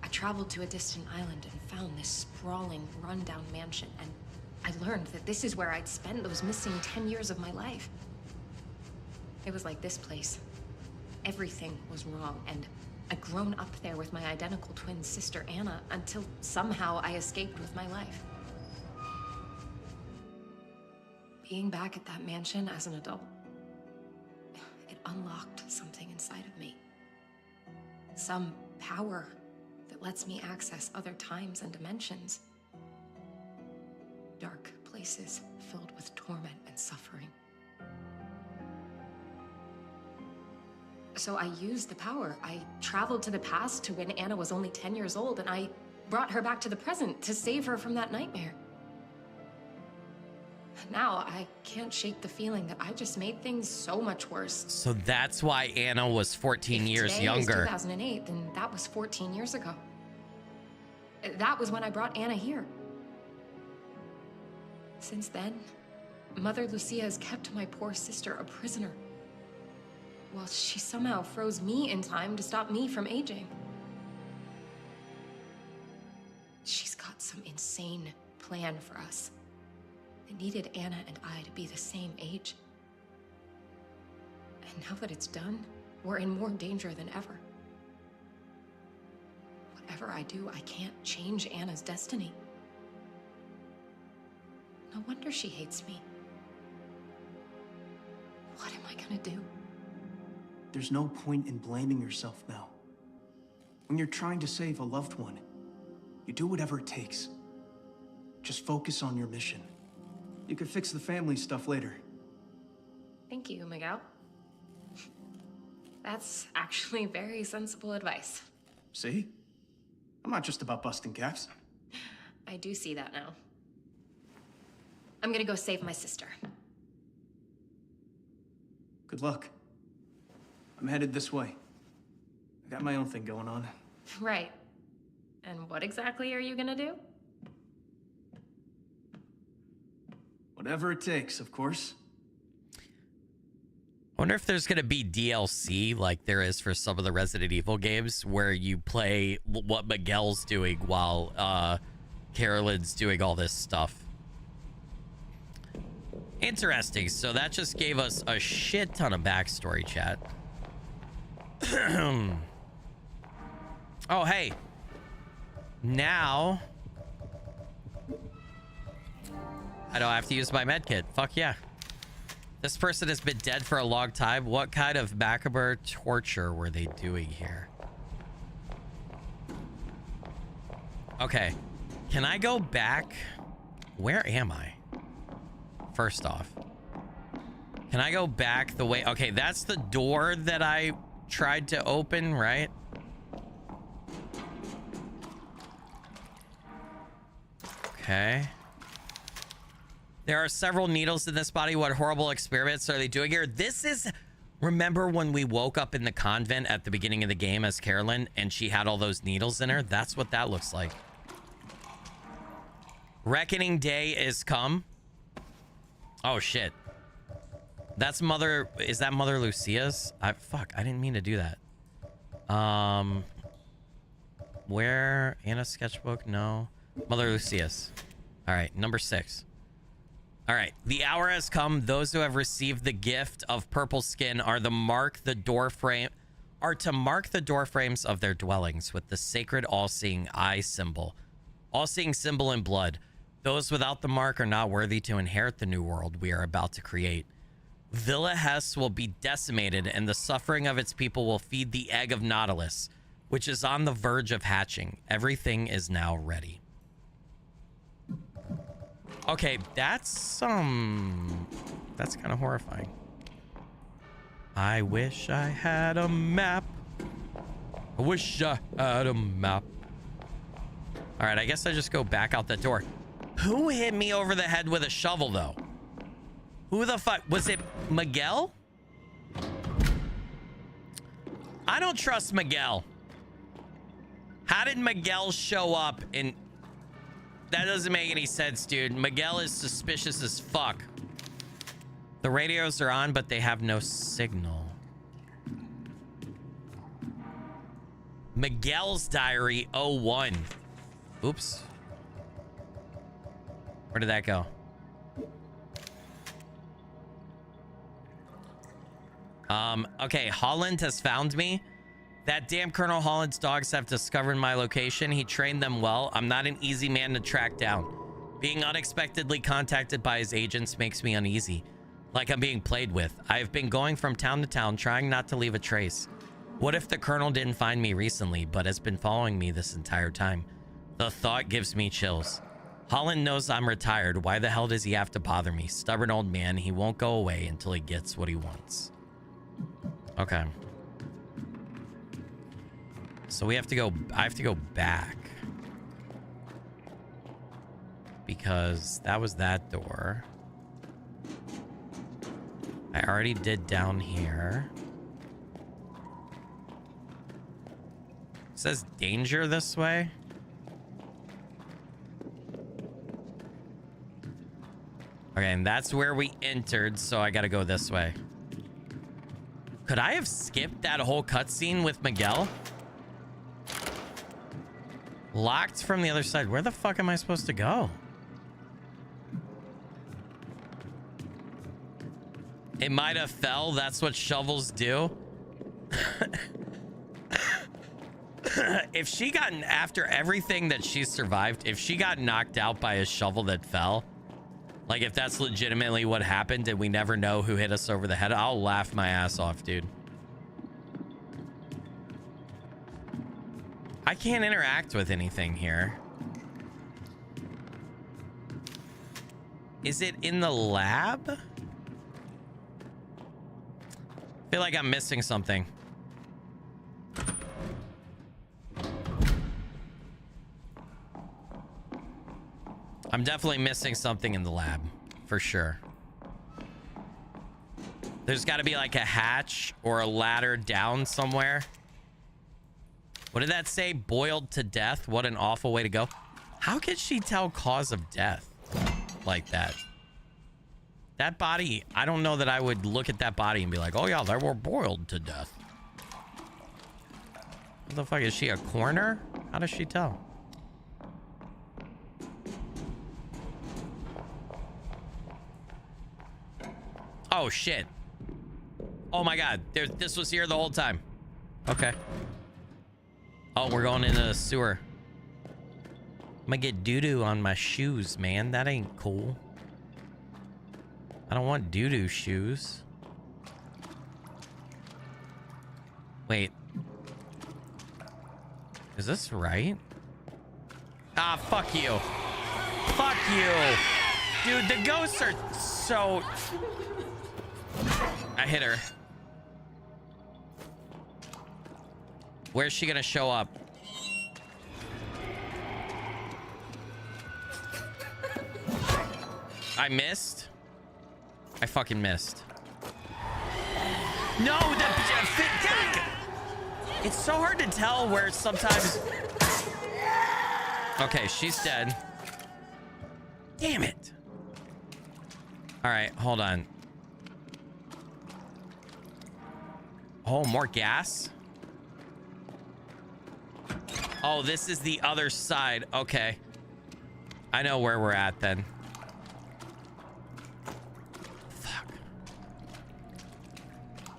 I traveled to a distant island and found this sprawling, rundown mansion, and I learned that this is where I'd spent those missing 10 years of my life. It was like this place. Everything was wrong, and I'd grown up there with my identical twin sister, Anna, until somehow I escaped with my life. Being back at that mansion as an adult, it unlocked something inside of me. Some power that lets me access other times and dimensions. Dark places filled with torment and suffering. So I used the power. I traveled to the past to when Anna was only 10 years old, and I brought her back to the present to save her from that nightmare. Now I can't shake the feeling that I just made things so much worse. So that's why Anna was 14 years Today younger. is 2008, then that was 14 years ago. That was when I brought Anna here. Since then, Mother Lucia has kept my poor sister a prisoner. Well, she somehow froze me in time to stop me from aging. She's got some insane plan for us. It needed Anna and I to be the same age. And now that it's done, we're in more danger than ever. Whatever I do, I can't change Anna's destiny. No wonder she hates me. What am I gonna do? There's no point in blaming yourself now. When you're trying to save a loved one, you do whatever it takes. Just focus on your mission. You can fix the family stuff later. Thank you, Miguel. That's actually very sensible advice. See? I'm not just about busting caps. I do see that now. I'm gonna go save my sister. Good luck. I'm headed this way. I got my own thing going on. Right. And what exactly are you gonna do? Whatever it takes, of course. I wonder if there's going to be DLC like there is for some of the Resident Evil games where you play what Miguel's doing while Carolyn's doing all this stuff. Interesting. So that just gave us a shit ton of backstory, chat. Oh, hey. Now I don't have to use my med kit. Fuck yeah. This person has been dead for a long time. What kind of macabre torture were they doing here? Okay. Can I go back? Where am I? First off. Can I go back the way? Okay, that's the door that I tried to open, right? Okay. There are several needles in this body. What horrible experiments are they doing here? This is... Remember when we woke up in the convent at the beginning of the game as Carolyn and she had all those needles in her? That's what that looks like. Reckoning day is come. Oh, shit. That's Mother... Is that Mother Lucia's? Fuck, I didn't mean to do that. Where? Anna's sketchbook? No. Mother Lucius. All right, number 6. All right, the hour has come. Those who have received the gift of purple skin are to mark the door frames of their dwellings with the sacred all-seeing eye symbol, all-seeing symbol in blood. Those without the mark are not worthy to inherit the new world we are about to create. Villa Hess will be decimated, and the suffering of its people will feed the egg of Nautilus, which is on the verge of hatching. Everything is now ready. Okay, that's kind of horrifying. I wish I had a map. I wish I had a map. All right, I guess I just go back out that door. Who hit me over the head with a shovel, though? Who the fuck? Was it Miguel? I don't trust Miguel. How did Miguel show up in... That doesn't make any sense, dude. Miguel is suspicious as fuck. The radios are on, but they have no signal. Miguel's diary 01. Oops. Where did that go? Okay, Holland has found me. That damn Colonel Holland's dogs have discovered my location. He trained them well. I'm not an easy man to track down. Being unexpectedly contacted by his agents makes me uneasy. Like I'm being played with. I have been going from town to town, trying not to leave a trace. What if the Colonel didn't find me recently, but has been following me this entire time? The thought gives me chills. Holland knows I'm retired. Why the hell does he have to bother me? Stubborn old man. He won't go away until he gets what he wants. Okay. So we have to go... I have to go back. Because that was that door. I already did down here. It says danger this way. Okay, and that's where we entered, so I gotta go this way. Could I have skipped that whole cutscene with Miguel? Locked from the other side. Where the fuck am I supposed to go? It might have fell. That's what shovels do. If she got, after everything that she survived, if she got knocked out by a shovel that fell, like if that's legitimately what happened and we never know who hit us over the head, I'll laugh my ass off, dude. I can't interact with anything here. Is it in the lab? I feel like I'm missing something. I'm definitely missing something in the lab, for sure. There's got to be like a hatch or a ladder down somewhere. What did that say? Boiled to death? What an awful way to go. How could she tell cause of death like that? That body, I don't know that I would look at that body and be like, oh yeah, they were boiled to death. What the fuck? Is she a coroner? How does she tell? Oh shit. Oh my god. This was here the whole time. Okay. Oh, we're going into the sewer. I'm gonna get doo-doo on my shoes, man. That ain't cool. I don't want doo-doo shoes. Wait. Is this right? Ah, fuck you. Fuck you. Dude, the ghosts are so... I hit her. Where's she gonna show up? I missed. I fucking missed. No, it's so hard to tell where sometimes... Okay, she's dead. Damn it. All right, hold on. Oh, more gas? Oh, this is the other side. Okay. I know where we're at then. Fuck.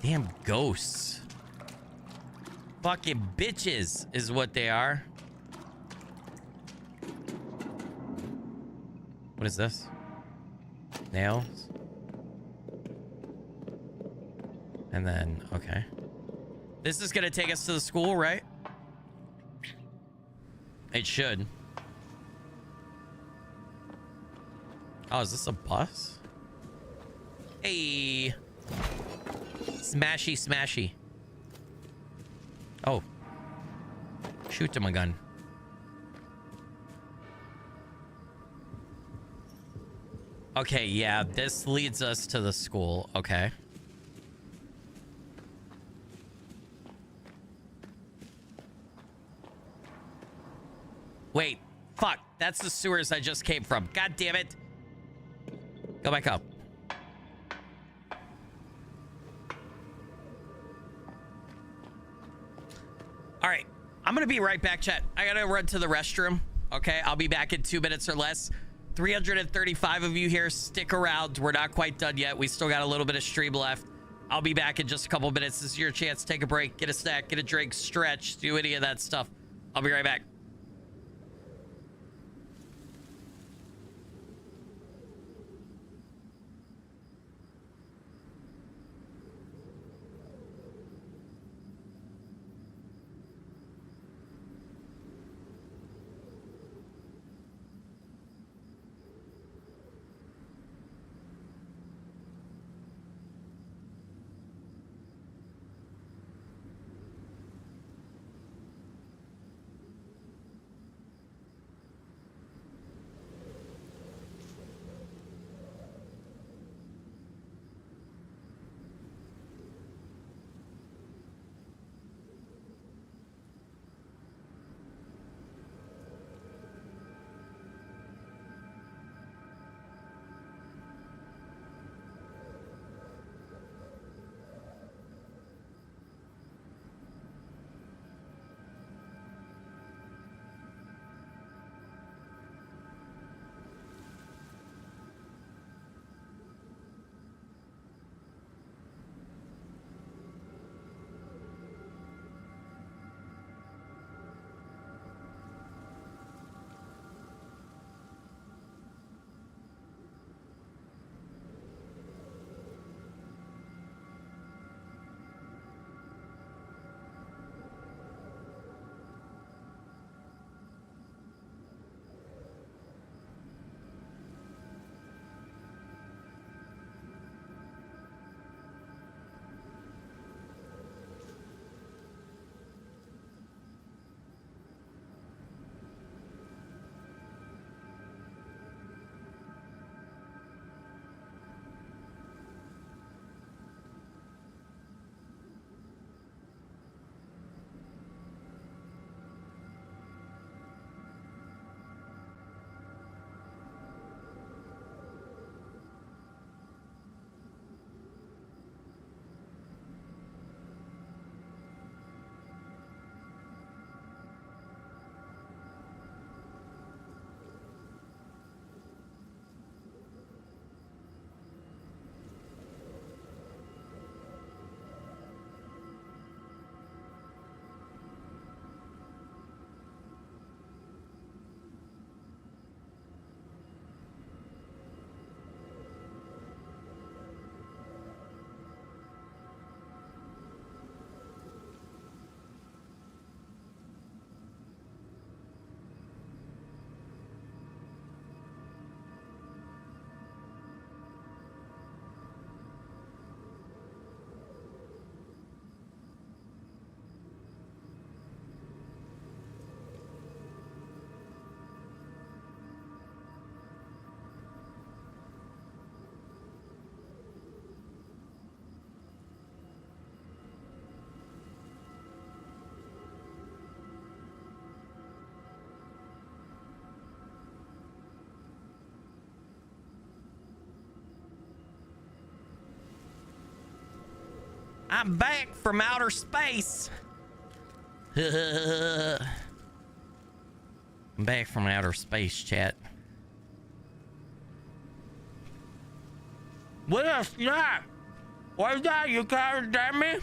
Damn ghosts. Fucking bitches is what they are. What is this? Nails? And then, okay. This is gonna take us to the school, right? It should. Oh, is this a bus? Hey. Smashy, smashy. Oh. Shoot him a gun. Okay, yeah, this leads us to the school. Okay. Wait, fuck. That's the sewers I just came from. God damn it. Go back up. All right. I'm going to be right back, chat. I got to run to the restroom. Okay. I'll be back in 2 minutes or less. 335 of you here. Stick around. We're not quite done yet. We still got a little bit of stream left. I'll be back in just a couple minutes. This is your chance. Take a break, get a snack, get a drink, stretch, do any of that stuff. I'll be right back. I'm back from outer space. I'm back from outer space, chat. What a snap! What's that? You can't damn me?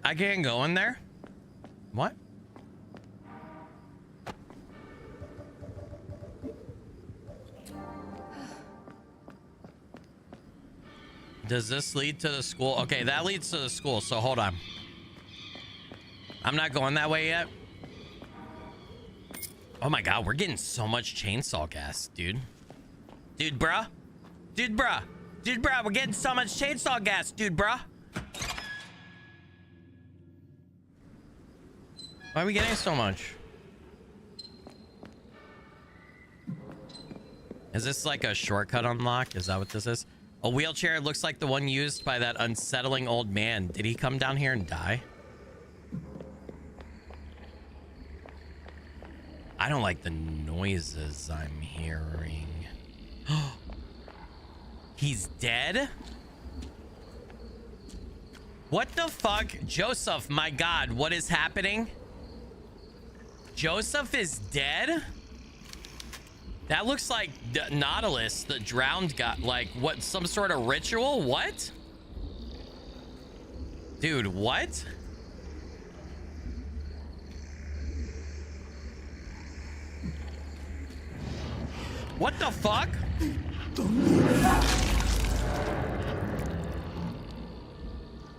I can't go in there? What? Does this lead to the school? Okay, that leads to the school, so hold on. I'm not going that way yet. Oh my god, we're getting so much chainsaw gas, dude. Dude, bruh. Dude, bruh. Dude, bruh, we're getting so much chainsaw gas, dude, bruh. Why are we getting so much? Is this like a shortcut unlock? Is that what this is? A wheelchair looks like the one used by that unsettling old man. Did he come down here and die? I don't like the noises I'm hearing. He's dead? What the fuck? Joseph, my god, what is happening? Joseph is dead? That looks like Nautilus, the drowned guy. Like, what, some sort of ritual? What? Dude, what? What the fuck?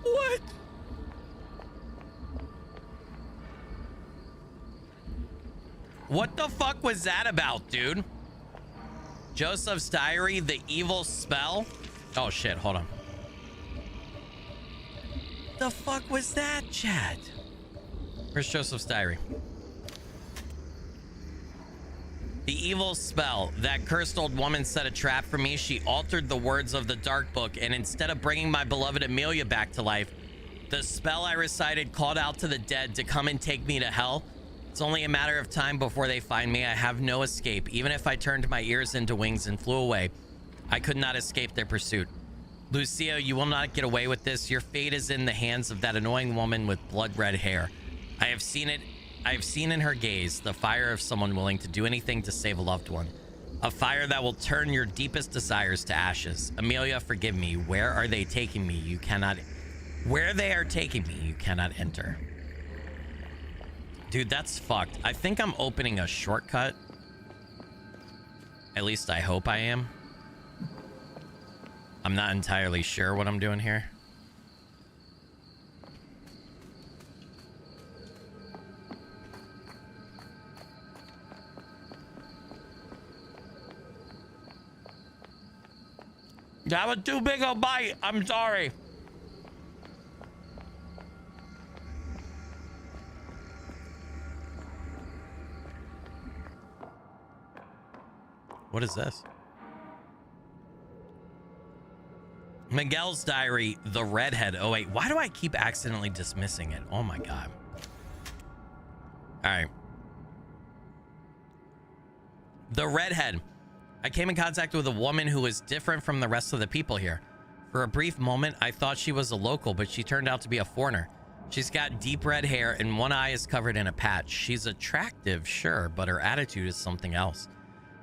What? What the fuck was that about, dude? Joseph's diary, the evil spell. Oh shit, hold on. The fuck was that, chat? Where's Joseph's diary? The evil spell. That cursed old woman set a trap for me. She altered the words of the dark book, and instead of bringing my beloved Amelia back to life, the spell I recited called out to the dead to come and take me to hell. It's only a matter of time before they find me. I have no escape. Even if I turned my ears into wings and flew away, I could not escape their pursuit. Lucio, you will not get away with this. Your fate is in the hands of that annoying woman with blood red hair. I have seen it. I have seen in her gaze the fire of someone willing to do anything to save a loved one. A fire that will turn your deepest desires to ashes. Amelia, forgive me. Where are they taking me? You cannot... Where they are taking me, you cannot enter. Dude, that's fucked. I think I'm opening a shortcut. At least I hope I am. I'm not entirely sure what I'm doing here. That was too big a bite. I'm sorry. What is this? Miguel's diary, the redhead. Oh wait, why do I keep accidentally dismissing it? Oh my god. All right. The redhead. I came in contact with a woman who was different from the rest of the people here. For a brief moment, I thought she was a local, but she turned out to be a foreigner. She's got deep red hair and one eye is covered in a patch. She's attractive, sure, but her attitude is something else.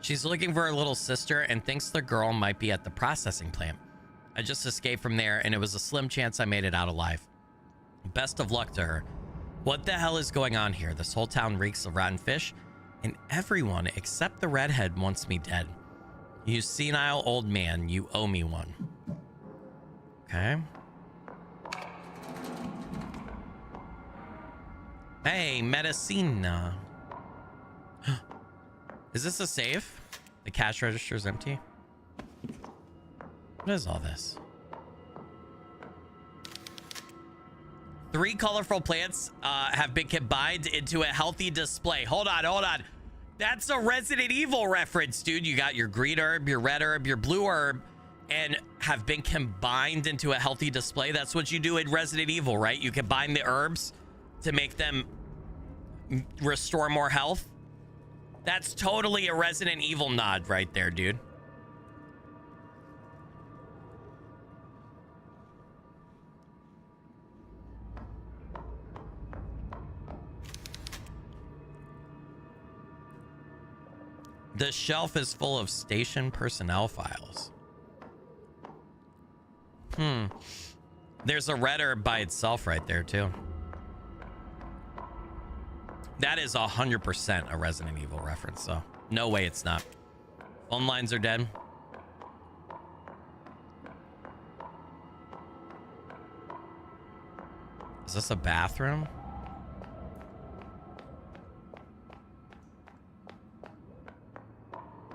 She's looking for her little sister and thinks the girl might be at the processing plant. I just escaped from there, and it was a slim chance I made it out alive. Best of luck to her. What the hell is going on here? This whole town reeks of rotten fish, and everyone except the redhead wants me dead. You senile old man, you owe me one. Okay. Hey, medicina. Is this a safe? The cash register is empty. What is all this? 3 colorful plants have been combined into a healthy display. Hold on, hold on. That's a Resident Evil reference, dude. You got your green herb, your red herb, your blue herb, and have been combined into a healthy display. That's what you do in Resident Evil, right? You combine the herbs to make them restore more health. That's totally a Resident Evil nod right there, dude. The shelf is full of station personnel files. There's a red herb by itself right there, too. That is 100% a Resident Evil reference, so no way it's not. Phone lines are dead. Is this a bathroom?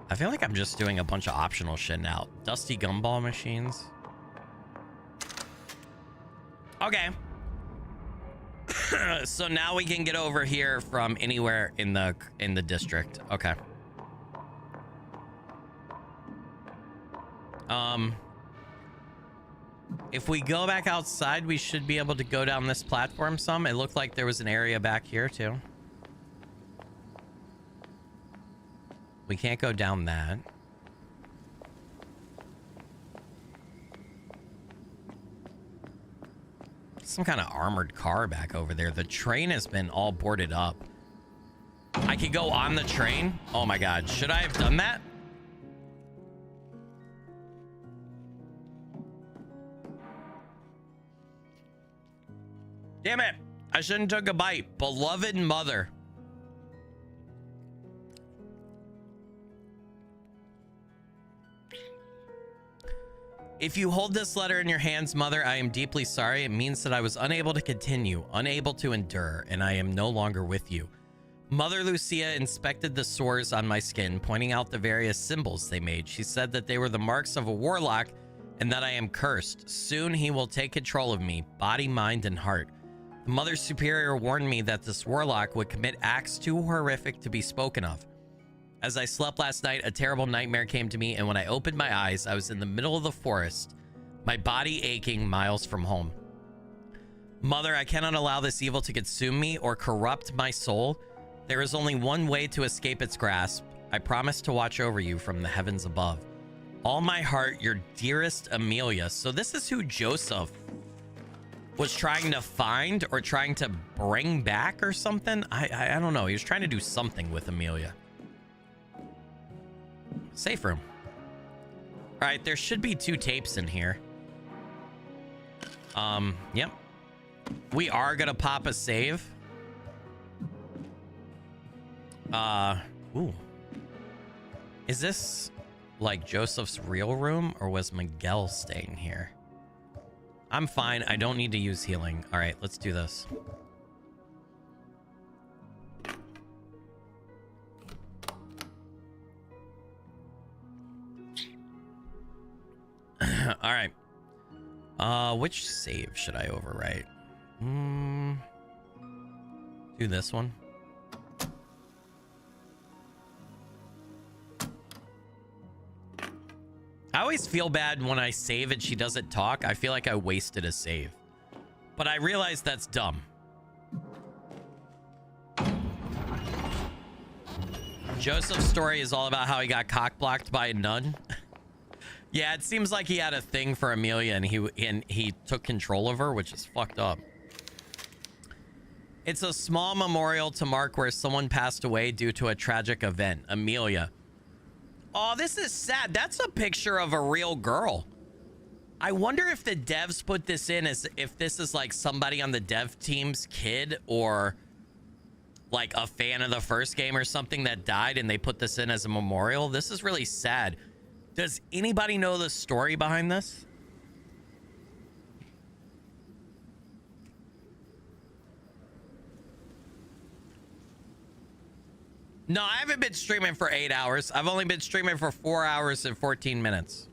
I feel like I'm just doing a bunch of optional shit now. Dusty gumball machines. Okay. So now we can get over here from anywhere in the district. Okay. If we go back outside, we should be able to go down this platform some. It looked like there was an area back here too. We can't go down that. Some kind of armored car back over there. The train has been all boarded up. I could go on the train. Oh my God. Should I have done that? Damn it. I shouldn't have took a bite. Beloved mother. If you hold this letter in your hands, Mother, I am deeply sorry. It means that I was unable to continue, unable to endure, and I am no longer with you. Mother Lucia inspected the sores on my skin, pointing out the various symbols they made. She said that they were the marks of a warlock and that I am cursed. Soon he will take control of me, body, mind, and heart. The Mother Superior warned me that this warlock would commit acts too horrific to be spoken of. As I slept last night, a terrible nightmare came to me, and when I opened my eyes, I was in the middle of the forest, my body aching miles from home. Mother, I cannot allow this evil to consume me or corrupt my soul. There is only one way to escape its grasp. I promise to watch over you from the heavens above. All my heart, your dearest Amelia. So this is who Joseph was trying to find or trying to bring back or something. I don't know. He was trying to do something with Amelia. Safe room. All right, there should be 2 tapes in here. Yep. We are gonna pop a save. Ooh. Is this like Joseph's real room, or was Miguel staying here? I'm fine. I don't need to use healing. All right, let's do this. All right. Which save should I overwrite? Do this one. I always feel bad when I save and she doesn't talk. I feel like I wasted a save. But I realize that's dumb. Joseph's story is all about how he got cock-blocked by a nun. Yeah, it seems like he had a thing for Amelia and he took control of her, which is fucked up. It's a small memorial to mark where someone passed away due to a tragic event. Amelia. Oh, this is sad. That's a picture of a real girl. I wonder if the devs put this in as if this is like somebody on the dev team's kid or like a fan of the first game or something that died and they put this in as a memorial. This is really sad. Does anybody know the story behind this? No, I haven't been streaming for 8 hours. I've only been streaming for 4 hours and 14 minutes.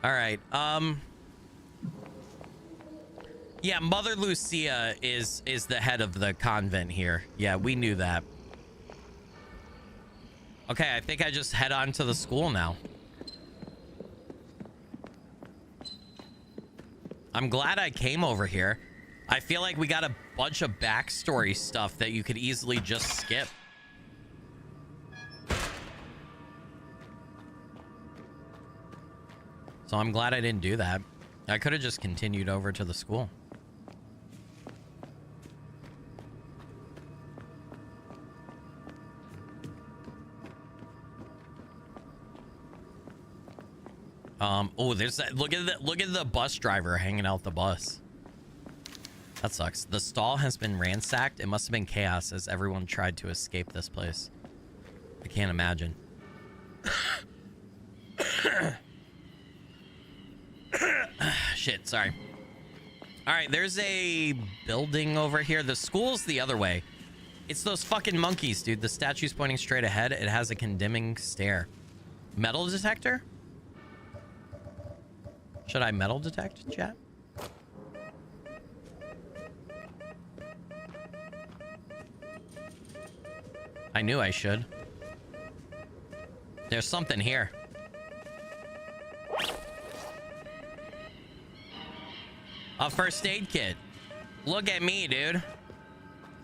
All right. Yeah, Mother Lucia is the head of the convent here. Yeah, we knew that. Okay, I think I just head on to the school now. I'm glad I came over here. I feel like we got a bunch of backstory stuff that you could easily just skip. So I'm glad I didn't do that. I could have just continued over to the school. Oh, there's that. Look at the bus driver hanging out the bus. That sucks. The stall has been ransacked. It must have been chaos as everyone tried to escape this place. I can't imagine. Shit, sorry. All right, there's a building over here. The school's the other way. It's those fucking monkeys, dude. The statue's pointing straight ahead. It has a condemning stare. Metal detector? Should I metal detect, chat? I knew I should. There's something here. A first aid kit. Look at me, dude.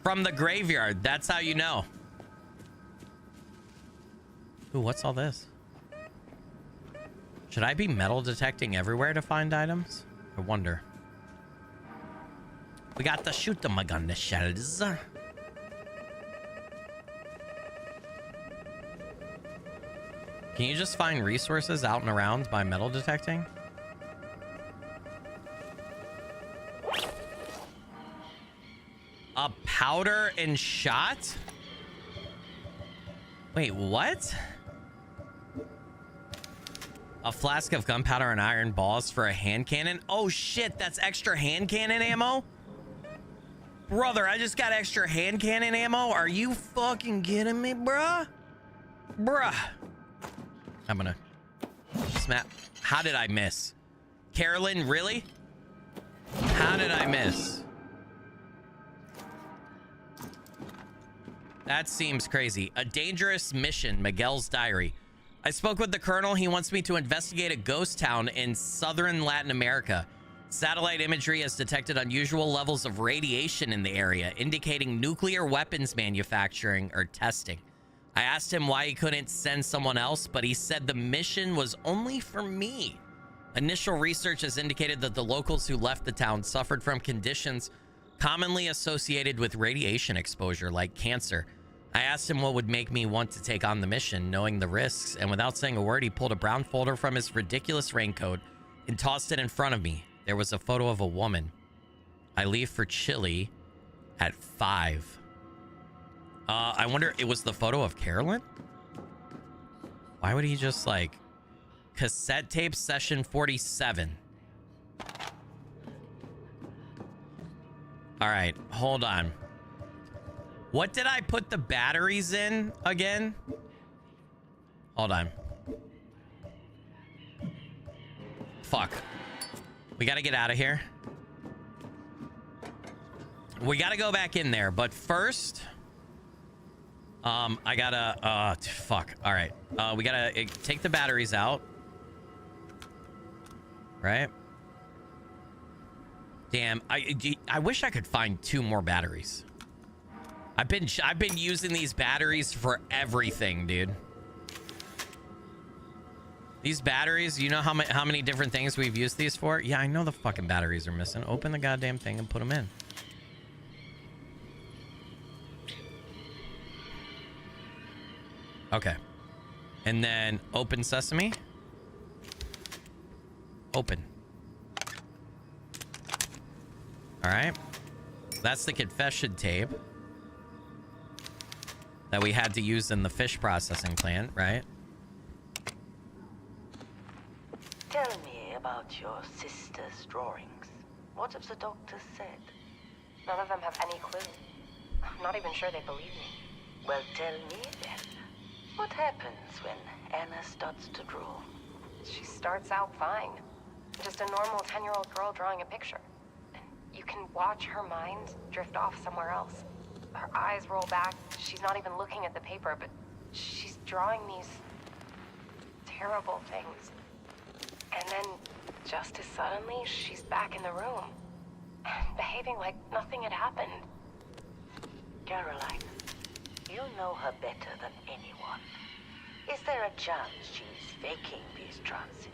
From the graveyard. That's how you know. Ooh, what's all this? Should I be metal detecting everywhere to find items? I wonder. We got to shoot them on the shells. Can you just find resources out and around by metal detecting? A powder and shot? Wait, what? A flask of gunpowder and iron balls for a hand cannon? Oh shit, that's extra hand cannon ammo? Brother, I just got extra hand cannon ammo? Are you fucking kidding me, bruh? Bruh. I'm gonna snap. How did I miss? Carolyn, really? How did I miss? That seems crazy. A dangerous mission, Miguel's diary. I spoke with the colonel. He wants me to investigate a ghost town in southern Latin America. Satellite imagery has detected unusual levels of radiation in the area, indicating nuclear weapons manufacturing or testing. I asked him why he couldn't send someone else, but he said the mission was only for me. Initial research has indicated that the locals who left the town suffered from conditions commonly associated with radiation exposure, like cancer. I asked him what would make me want to take on the mission, knowing the risks, and without saying a word, he pulled a brown folder from his ridiculous raincoat and tossed it in front of me. There was a photo of a woman. I leave for Chile at 5. I wonder, it was the photo of Carolyn? Why would he just, like, cassette tape session 47? All right, hold on. What did I put the batteries in again? Hold on. Fuck. We gotta get out of here. We gotta go back in there, but first... I gotta... fuck. All right. We gotta take the batteries out. Right? Damn. I wish I could find 2 more batteries. I've been using these batteries for everything, dude. These batteries, you know how many different things we've used these for? Yeah, I know the fucking batteries are missing. Open the goddamn thing and put them in. Okay. And then open sesame. Open. All right. That's the confession tape that we had to use in the fish processing plant, right? Tell me about your sister's drawings. What have the doctors said? None of them have any clue. I'm not even sure they believe me. Well, tell me then. What happens when Anna starts to draw? She starts out fine. Just a normal 10-year-old girl drawing a picture. And You can watch her mind drift off somewhere else. Her eyes roll back. She's not even looking at the paper, but she's drawing these terrible things. And then, just as suddenly, she's back in the room, behaving like nothing had happened. Caroline, you know her better than anyone. Is there a chance she's faking these trances?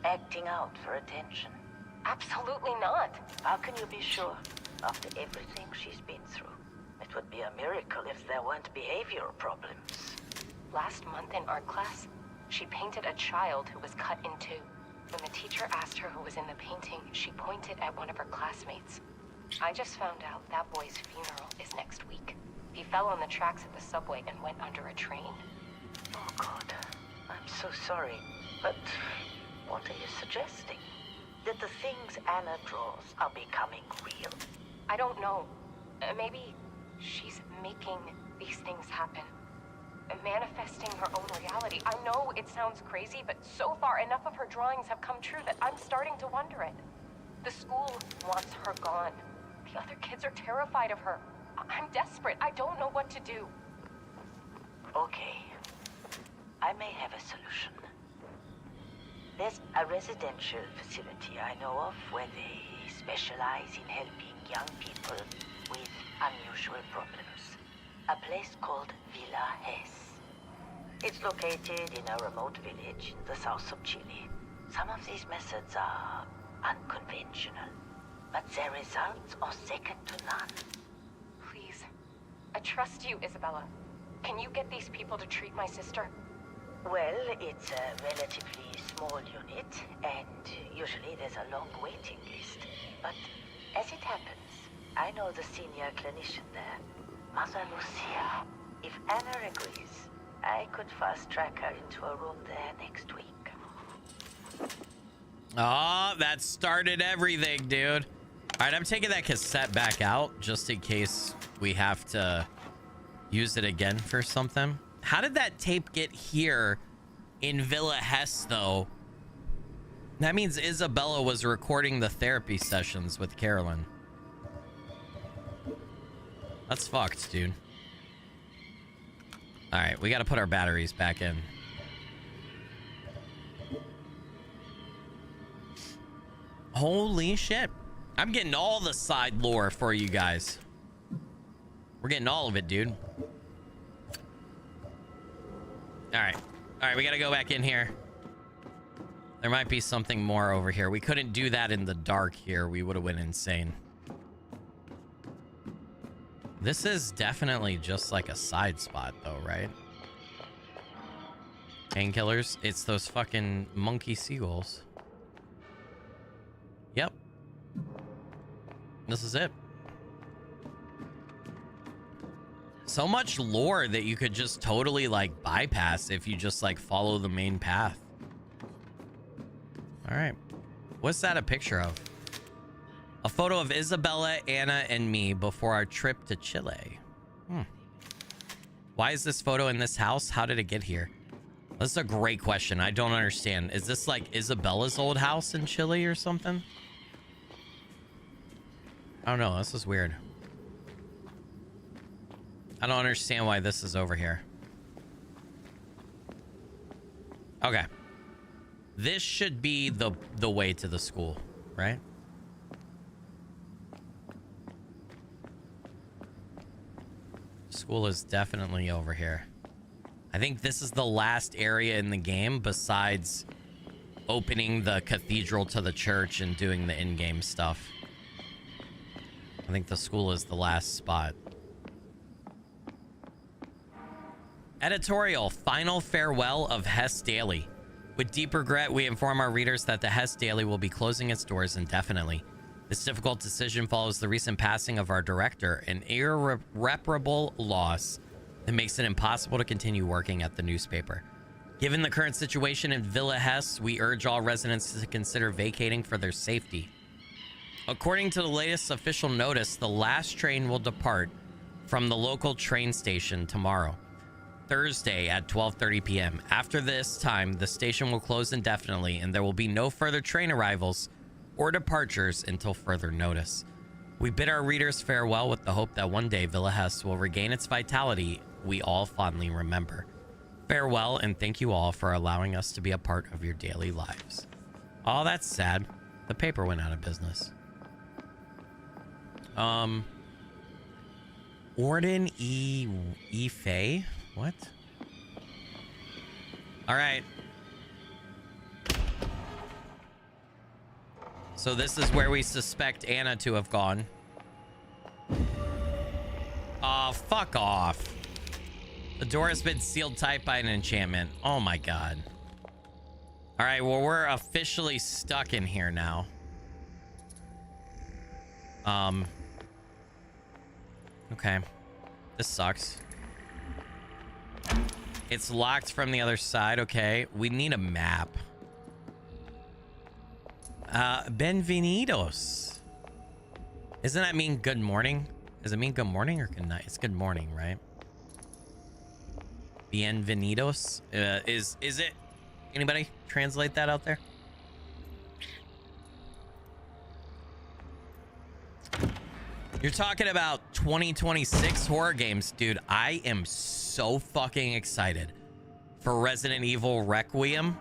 Acting out for attention? Absolutely not. How can you be sure, after everything she's been through? It would be a miracle if there weren't behavioral problems. Last month in art class, she painted a child who was cut in two. When the teacher asked her who was in the painting, she pointed at one of her classmates. I just found out that boy's funeral is next week. He fell on the tracks at the subway and went under a train. Oh God, I'm so sorry, but what are you suggesting? That the things Anna draws are becoming real? I don't know. Maybe she's making these things happen. Manifesting her own reality. I know it sounds crazy, but so far enough of her drawings have come true that I'm starting to wonder it. The school wants her gone. The other kids are terrified of her. I'm desperate. I don't know what to do. Okay. I may have a solution. There's a residential facility I know of where they specialize in helping young people with unusual problems. A place called Villa Hess. It's located in a remote village in the south of Chile. Some of these methods are unconventional, but their results are second to none. Please. I trust you, Isabella. Can you get these people to treat my sister? Well, it's a relatively small unit, and usually there's a long waiting list. But as it happens, I know the senior clinician there, Mother Lucia. If Anna agrees, I could fast track her into a room there next week. Oh, that started everything, dude. All right, I'm taking that cassette back out just in case we have to use it again for something. How did that tape get here in Villa Hess, though? That means Isabella was recording the therapy sessions with Carolyn. That's fucked, dude. All right, we got to put our batteries back in. Holy shit. I'm getting all the side lore for you guys. We're getting all of it, dude. All right. All right, we got to go back in here. There might be something more over here. We couldn't do that in the dark here. We would have went insane. This is definitely just like a side spot, though, right? Painkillers. It's those fucking monkey seagulls. Yep. This is it. So much lore that you could just totally, like, bypass if you just, like, follow the main path. All right. What's that a picture of? A photo of Isabella, Anna, and me before our trip to Chile. Why is this photo in this house? How did it get here? That's a great question. I don't understand. Is this like Isabella's old house in Chile or something? I don't know. This is weird. I don't understand why this is over here. Okay. This should be the way to the school, right? School is definitely over here. I think this is the last area in the game besides opening the cathedral to the church and doing the in-game stuff. I think the school is the last spot. Editorial: final farewell of Hess Daily. With deep regret, we inform our readers that the Hess Daily will be closing its doors indefinitely. This difficult decision follows the recent passing of our director, an irreparable loss that makes it impossible to continue working at the newspaper. Given the current situation in Villa Hess, we urge all residents to consider vacating for their safety. According to the latest official notice, the last train will depart from the local train station tomorrow, Thursday at 12:30 p.m. After this time, the station will close indefinitely, and there will be no further train arrivals or departures until further notice. We bid our readers farewell with the hope that one day Villa Hess will regain its vitality we all fondly remember. Farewell, and thank you all for allowing us to be a part of your daily lives. Oh, that's sad. The paper went out of business. Orden E. Fay? What? All right. So this is where we suspect Anna to have gone. Oh, fuck off. The door has been sealed tight by an enchantment. Oh my god. All right, well, we're officially stuck in here now. Okay. This sucks. It's locked from the other side. Okay, we need a map. Benvenidos. Doesn't that mean good morning? Does it mean good morning or good night? It's good morning, right? Bienvenidos. Is it? Anybody translate that out there? You're talking about 2026 horror games, dude. I am so fucking excited for Resident Evil Requiem.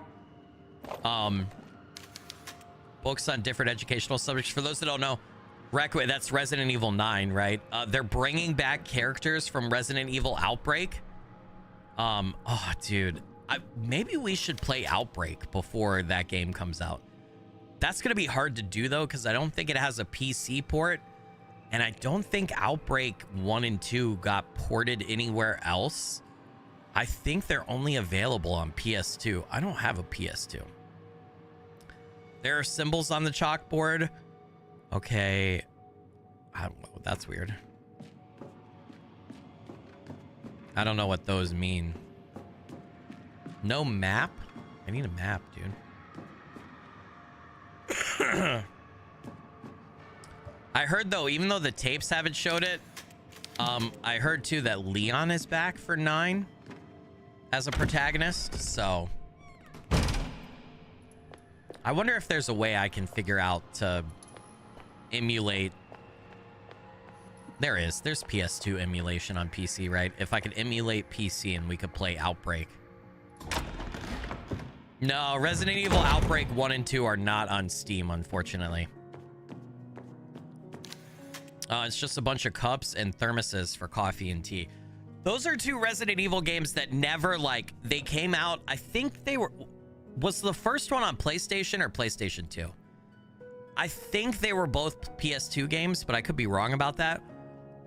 Books on different educational subjects. For those that don't know, Requiem, that's Resident Evil 9, right? They're bringing back characters from Resident Evil Outbreak. Oh, dude. Maybe we should play Outbreak before that game comes out. That's going to be hard to do, though, because I don't think it has a PC port. And I don't think Outbreak 1 and 2 got ported anywhere else. I think they're only available on PS2. I don't have a PS2. There are symbols on the chalkboard. Okay. I don't know. That's weird. I don't know what those mean. No map? I need a map, dude. I heard, though, even though the tapes haven't showed it, I heard, too, that Leon is back for 9 as a protagonist, so... I wonder if there's a way I can figure out to emulate... There is. There's PS2 emulation on PC, right? If I could emulate PC and we could play Outbreak. No, Resident Evil Outbreak 1 and 2 are not on Steam, unfortunately. It's just a bunch of cups and thermoses for coffee and tea. Those are 2 Resident Evil games that never, like, they came out. I think they were... Was the first one on PlayStation or PlayStation 2? I think they were both PS2 games, but I could be wrong about that.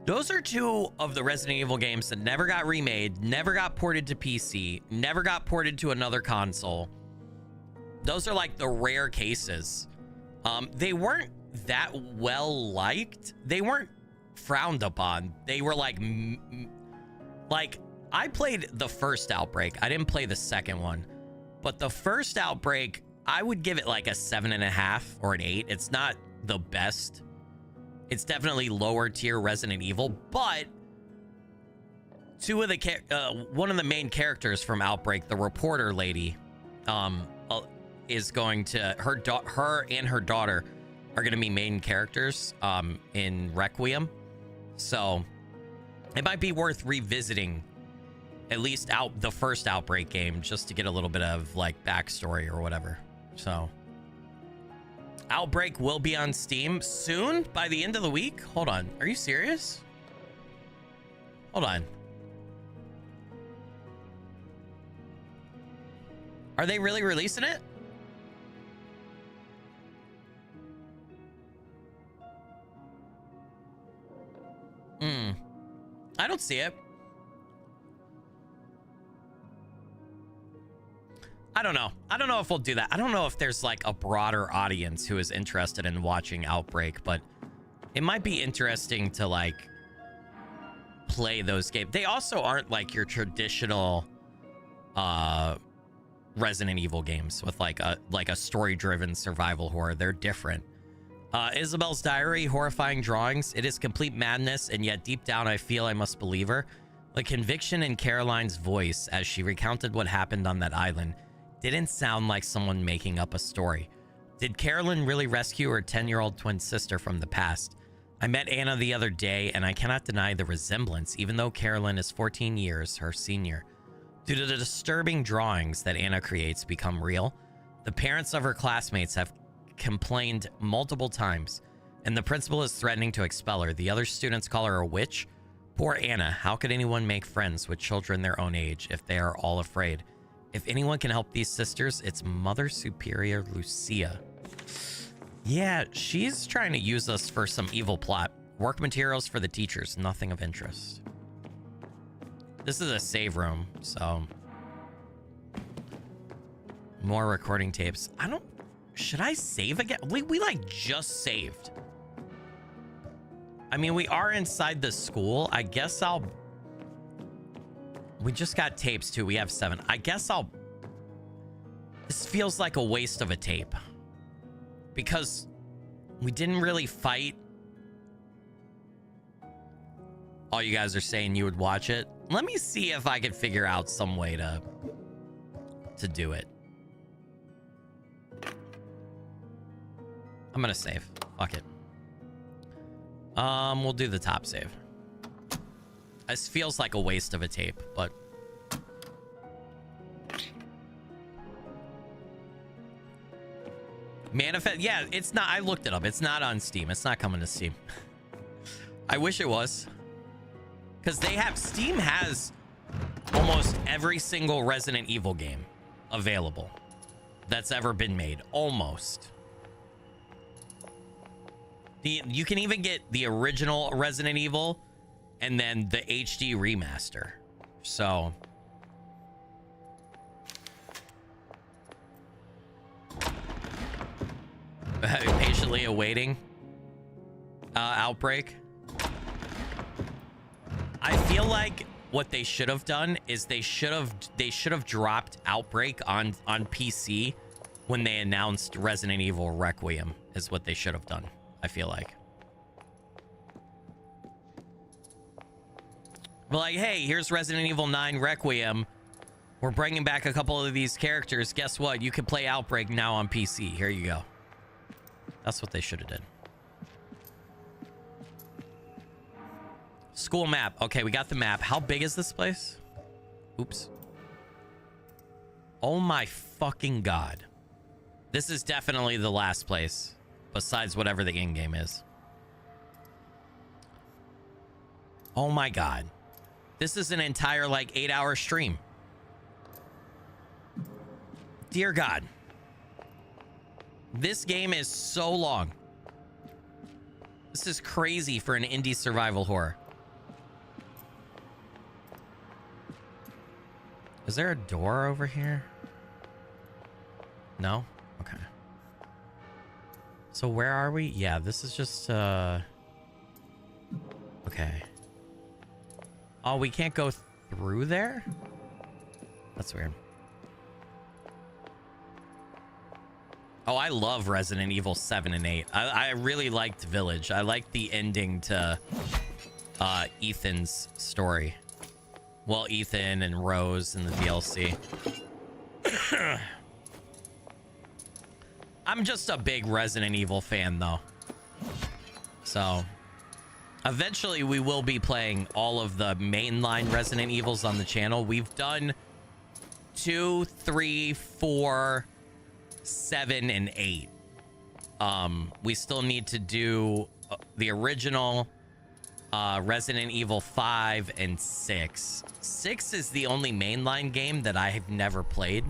Those are 2 of the Resident Evil games that never got remade, never got ported to PC, never got ported to another console. Those are like the rare cases. They weren't that well liked. They weren't frowned upon. They were like I played the first Outbreak. I didn't play the second one, but the first Outbreak, I would give it like a 7.5 or an 8. It's not the best. It's definitely lower tier Resident Evil, but one of the main characters from Outbreak, the reporter lady, is going to her and her daughter are going to be main characters in Requiem. So it might be worth revisiting at least the first Outbreak game just to get a little bit of like backstory or whatever. So Outbreak will be on Steam soon, by the end of the week. Hold on. Are you serious? Hold on. Are they really releasing it? I don't see it. I don't know. I don't know if we'll do that. I don't know if there's like a broader audience who is interested in watching Outbreak, but it might be interesting to like play those games. They also aren't like your traditional Resident Evil games with like a story-driven survival horror. They're different. Isabel's diary, horrifying drawings. It is complete madness, and yet deep down I feel I must believe her. The conviction in Caroline's voice as she recounted what happened on that island didn't sound like someone making up a story. Did Caroline really rescue her 10-year-old twin sister from the past? I met Anna the other day, and I cannot deny the resemblance, even though Carolyn is 14 years her senior. Due to the disturbing drawings that Anna creates become real, the parents of her classmates have complained multiple times, and the principal is threatening to expel her. The other students call her a witch. Poor Anna. How could anyone make friends with children their own age if they are all afraid? If anyone can help these sisters, it's Mother Superior Lucia. Yeah, she's trying to use us for some evil plot. Work materials for the teachers, nothing of interest. This is a save room, so... More recording tapes. I don't... Should I save again? We like just saved. I mean, we are inside the school. I guess I'll... We just got tapes too. We have 7. I guess I'll... This feels like a waste of a tape. Because we didn't really fight. All you guys are saying you would watch it. Let me see if I can figure out some way to do it. I'm gonna save. Fuck it. We'll do the top save. This feels like a waste of a tape, but... Manifest, yeah, it's not. I looked it up. It's not on Steam. It's not coming to Steam. I wish it was, because they have... Steam has almost every single Resident Evil game available that's ever been made. Almost. You can even get the original Resident Evil and then the HD remaster. So... patiently awaiting Outbreak. I feel like what they should have done is they should have dropped Outbreak on PC when they announced Resident Evil Requiem is what they should have done. I feel like. But like, hey, here's Resident Evil 9 Requiem. We're bringing back a couple of these characters. Guess what? You can play Outbreak now on PC. Here you go. That's what they should have did. School map. Okay, we got the map. How big is this place? Oops. Oh my fucking god. This is definitely the last place, besides whatever the in-game is. Oh my god. This is an entire, like, 8-hour stream. Dear God. This game is so long. This is crazy for an indie survival horror. Is there a door over here? No? Okay. So where are we? Yeah, this is just, okay. Oh, we can't go through there? That's weird. Oh, I love Resident Evil 7 and 8. I really liked Village. I liked the ending to Ethan's story. Well, Ethan and Rose in the DLC. I'm just a big Resident Evil fan, though. So, eventually we will be playing all of the mainline Resident Evils on the channel. We've done 2, 3, 4... 7 and 8. We still need to do the original Resident Evil 5 and 6. 6 is the only mainline game that I have never played.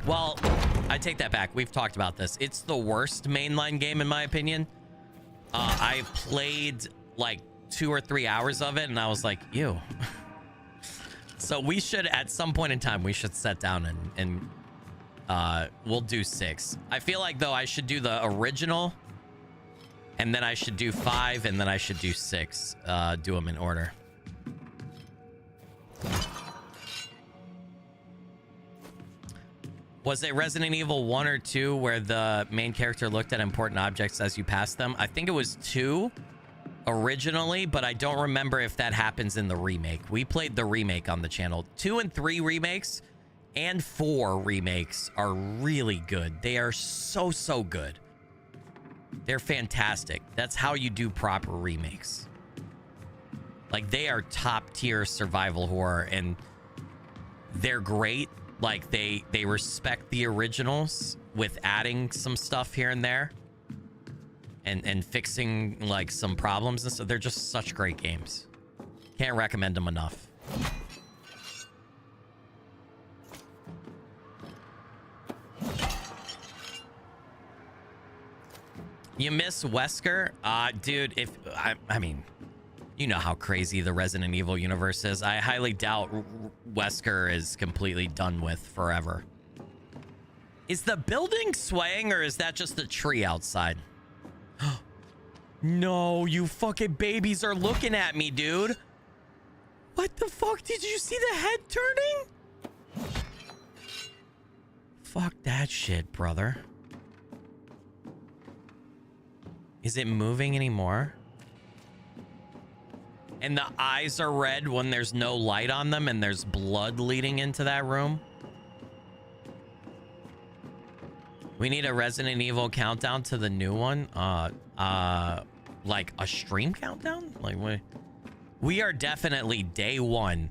Well, I take that back. We've talked about this. It's the worst mainline game in my opinion. I played like 2 or 3 hours of it and I was like, ew. So we should, at some point in time, we should sit down and we'll do 6. I feel like, though, I should do the original, and then I should do 5, and then I should do 6. Do them in order. Was it Resident Evil 1 or 2 where the main character looked at important objects as you passed them? I think it was 2. Originally, but I don't remember if that happens in the remake. We played the remake on the channel. 2 and 3 remakes and 4 remakes are really good. They are so good. They're fantastic. That's how you do proper remakes. Like, they are top tier survival horror, and they're great. Like, they respect the originals with adding some stuff here and there and fixing like some problems and stuff. They're just such great games. Can't recommend them enough. You miss Wesker? Dude, if I mean, you know how crazy the Resident Evil universe is. I highly doubt Wesker is completely done with forever. Is the building swaying, or is that just the tree outside? No, you fucking babies are looking at me, dude. What the fuck? Did you see the head turning? Fuck that shit, brother. Is it moving anymore? And the eyes are red when there's no light on them and there's blood leading into that room. We need a Resident Evil countdown to the new one. Like a stream countdown? Like, we are definitely day one.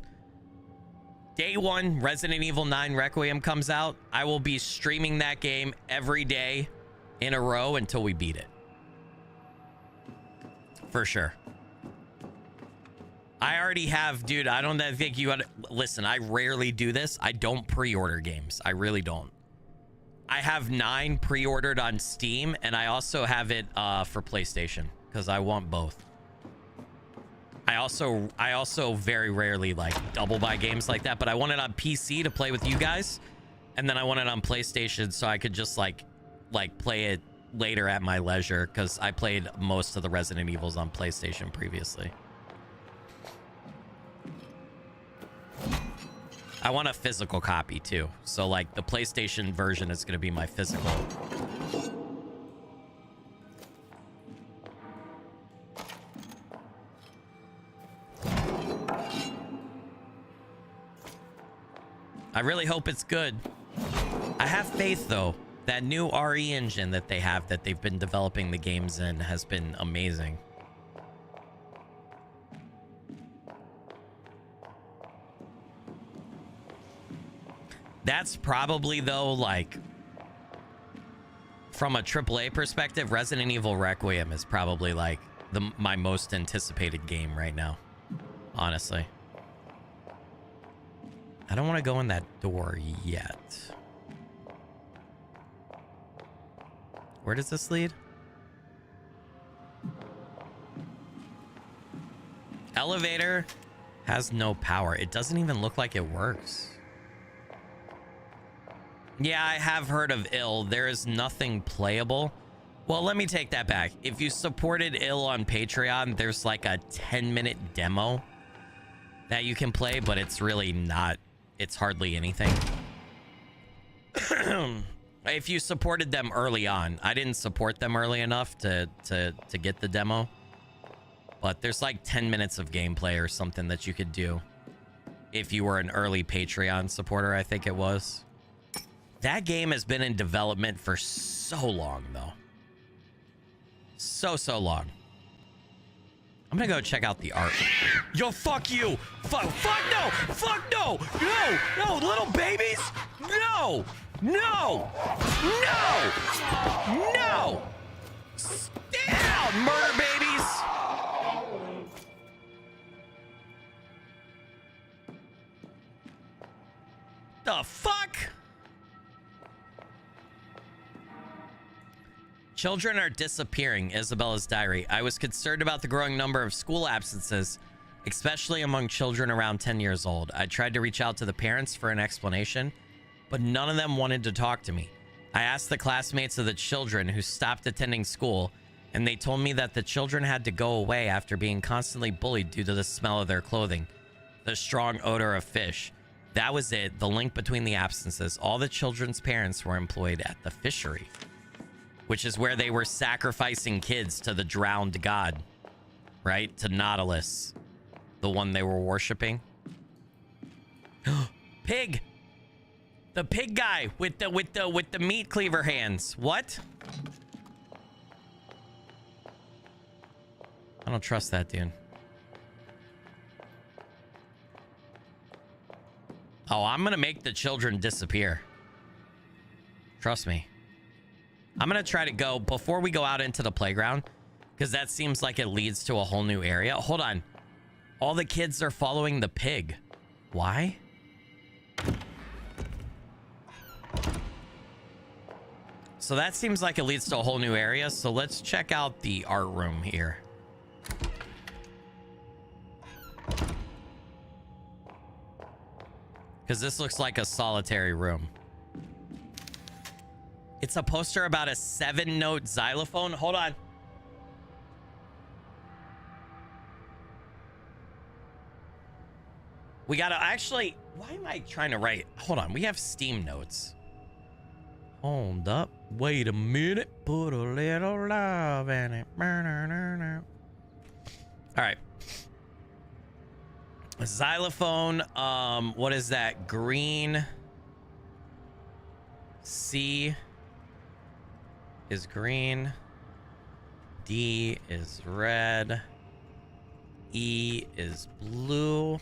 Day one, Resident Evil 9 Requiem comes out. I will be streaming that game every day in a row until we beat it. For sure. I already have, dude, I don't think you had, listen, I rarely do this. I don't pre-order games. I really don't. I have 9 pre-ordered on Steam, and I also have it for PlayStation because I want both. I also very rarely like double buy games like that, but I want it on PC to play with you guys, and then I want it on PlayStation so I could just like play it later at my leisure, because I played most of the Resident Evils on PlayStation previously. I want a physical copy too, so like the PlayStation version is going to be my physical. I really hope it's good. I have faith though. That new RE engine that they have, that they've been developing the games in, has been amazing. That's probably, though, like, from a AAA perspective, Resident Evil Requiem is probably like my most anticipated game right now, honestly. I don't want to go in that door yet. Where does this lead? Elevator has no power. It doesn't even look like it works. Yeah, I have heard of ill. There is nothing playable. Well, let me take that back. If you supported ill on Patreon, there's like a 10-minute demo that you can play, but it's really not. It's hardly anything. If you supported them early on, I didn't support them early enough to get the demo, but there's like 10 minutes of gameplay or something that you could do if you were an early Patreon supporter, I think it was. That game has been in development for so long, though. So long. I'm gonna go check out the art. Yo, fuck you! Fuck no! Fuck no! No! Little babies! No! No! Stay down, murder babies! The fuck? Children are disappearing. Isabella's diary. I was concerned about the growing number of school absences, especially among children around 10 years old. I tried to reach out to the parents for an explanation, but none of them wanted to talk to me. I asked the classmates of the children who stopped attending school, and they told me that the children had to go away after being constantly bullied due to the smell of their clothing, the strong odor of fish. That was it, the link between the absences. All the children's parents were employed at the fishery, which is where they were sacrificing kids to the drowned god, right? To Nautilus, the one they were worshiping. Pig! The pig guy with the meat cleaver hands. What? I don't trust that dude. Oh, I'm gonna make the children disappear. Trust me. I'm gonna try to go before we go out into the playground, because that seems like it leads to a whole new area. Hold on. All the kids are following the pig. Why? So that seems like it leads to a whole new area. So let's check out the art room here. Because this looks like a solitary room. It's a poster about a 7-note xylophone. Hold on. We gotta actually... Why am I trying to write? Hold on. We have Steam notes. Hold up. Wait a minute. Put a little love in it. All right. A xylophone. What is that? Green. C is green. D is red. E is blue.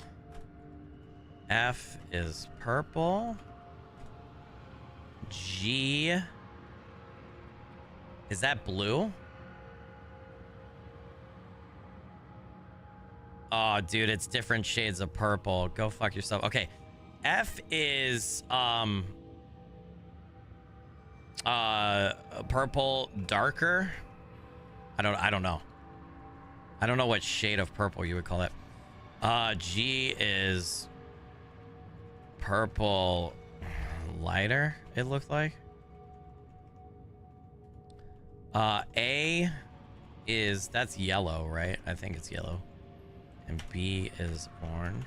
F is purple. G. Is that blue? Oh, dude, it's different shades of purple. Go fuck yourself. Okay. F is purple darker. I don't know. I don't know what shade of purple you would call it. G is purple lighter, it looked like. A is, that's yellow, right? I think it's yellow. And B is orange.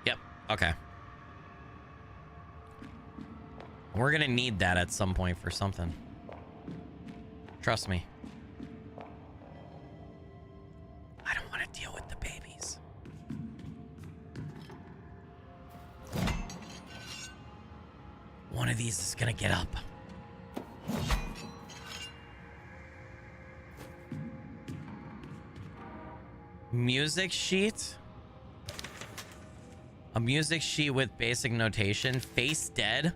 Yep. Okay. We're gonna need that at some point for something. Trust me. I don't want to deal with the babies. One of these is gonna get up. Music sheet. A music sheet with basic notation. Face dead.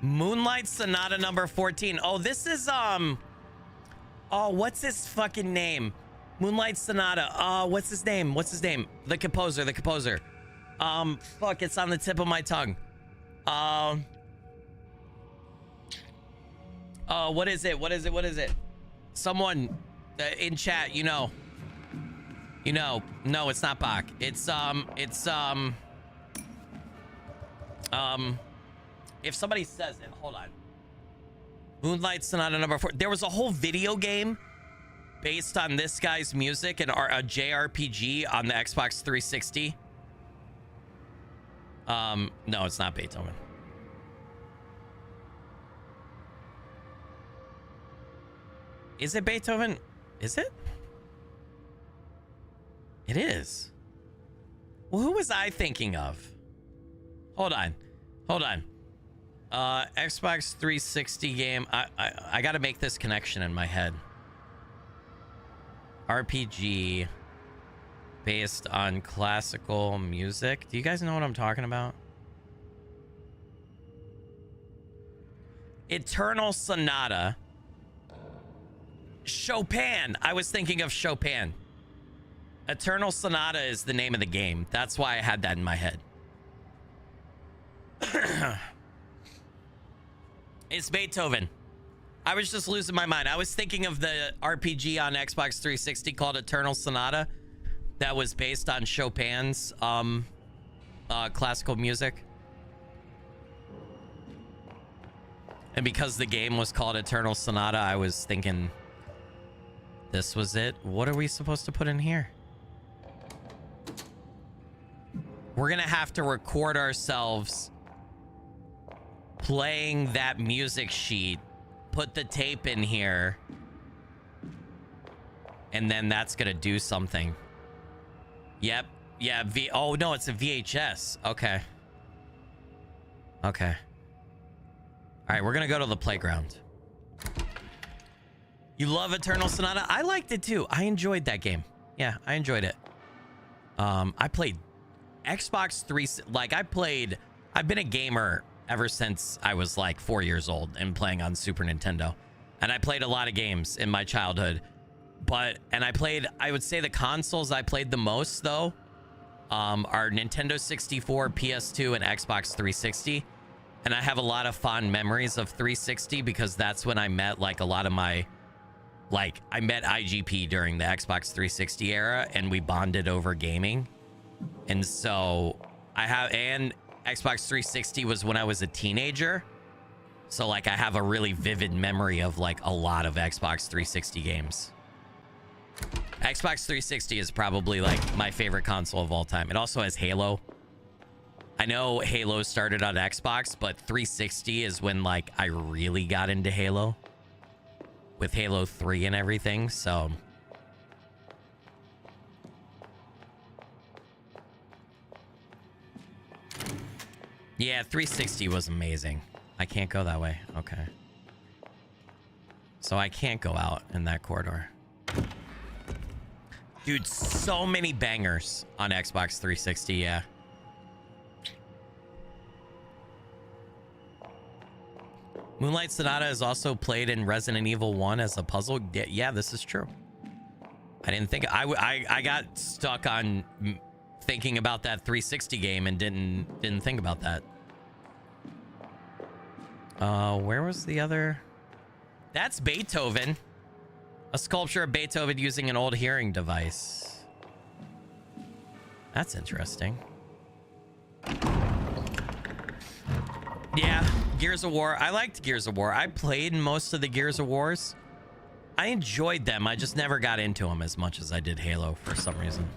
Moonlight Sonata number 14. Oh, this is oh, what's his fucking name? Moonlight Sonata. What's his name? What's his name? The composer, the composer. Fuck, it's on the tip of my tongue. What is it? What is it? What is it? Someone in chat, you know. You know. No, it's not Bach. It's if somebody says it, hold on. Moonlight Sonata number 4. There was a whole video game based on this guy's music and a JRPG on the Xbox 360. No, it's not Beethoven. Is it Beethoven? Is it? It is. Well, who was I thinking of? Hold on. Hold on. Xbox 360 game. I gotta make this connection in my head. RPG based on classical music. Do you guys know what I'm talking about? Eternal Sonata. Chopin. I was thinking of Chopin. Eternal Sonata is the name of the game. That's why I had that in my head. It's Beethoven. I was just losing my mind. I was thinking of the RPG on Xbox 360 called Eternal Sonata that was based on Chopin's classical music. And because the game was called Eternal Sonata, I was thinking this was it. What are we supposed to put in here? We're gonna have to record ourselves playing that music sheet, put the tape in here, and then that's gonna do something. Yep. Yeah. Oh no, it's a VHS. Okay. Okay. All right, we're gonna go to the playground. You love Eternal Sonata? I liked it too. I enjoyed that game. Yeah, I enjoyed it. I played Xbox 3. Like I've been a gamer ever since I was like 4 years old and playing on Super Nintendo. And I played a lot of games in my childhood. I would say the consoles I played the most though are Nintendo 64, PS2, and Xbox 360. And I have a lot of fond memories of 360 because that's when I met like a lot of my, like I met IGP during the Xbox 360 era and we bonded over gaming. And so and Xbox 360 was when I was a teenager. So like I have a really vivid memory of like a lot of Xbox 360 games. Xbox 360 is probably like my favorite console of all time. It also has Halo. I know Halo started on Xbox, but 360 is when like I really got into Halo with Halo 3 and everything. So yeah, 360 was amazing. I can't go that way. Okay. So I can't go out in that corridor. Dude, so many bangers on Xbox 360, yeah. Moonlight Sonata is also played in Resident Evil 1 as a puzzle. Yeah, this is true. I didn't think... I got stuck on thinking about that 360 game and didn't think about that. Where was the other? That's Beethoven. A sculpture of Beethoven using an old hearing device. That's interesting. Yeah, Gears of War. I liked Gears of War. I played most of the Gears of Wars. I enjoyed them. I just never got into them as much as I did Halo for some reason.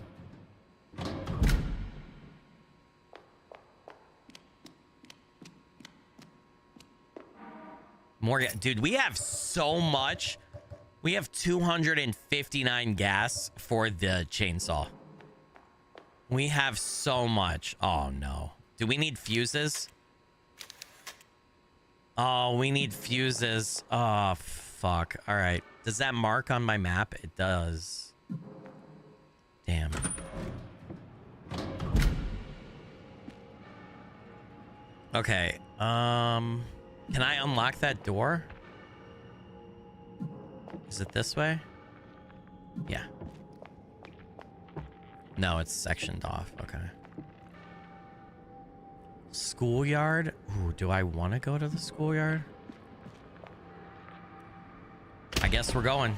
More, dude, we have so much. We have 259 gas for the chainsaw. We have so much. Oh, no. Do we need fuses? Oh, we need fuses. Oh, fuck. All right. Does that mark on my map? It does. Damn. Okay. Can I unlock that door? Is it this way? Yeah. No, it's sectioned off. Okay. Schoolyard? Ooh, do I want to go to the schoolyard? I guess we're going.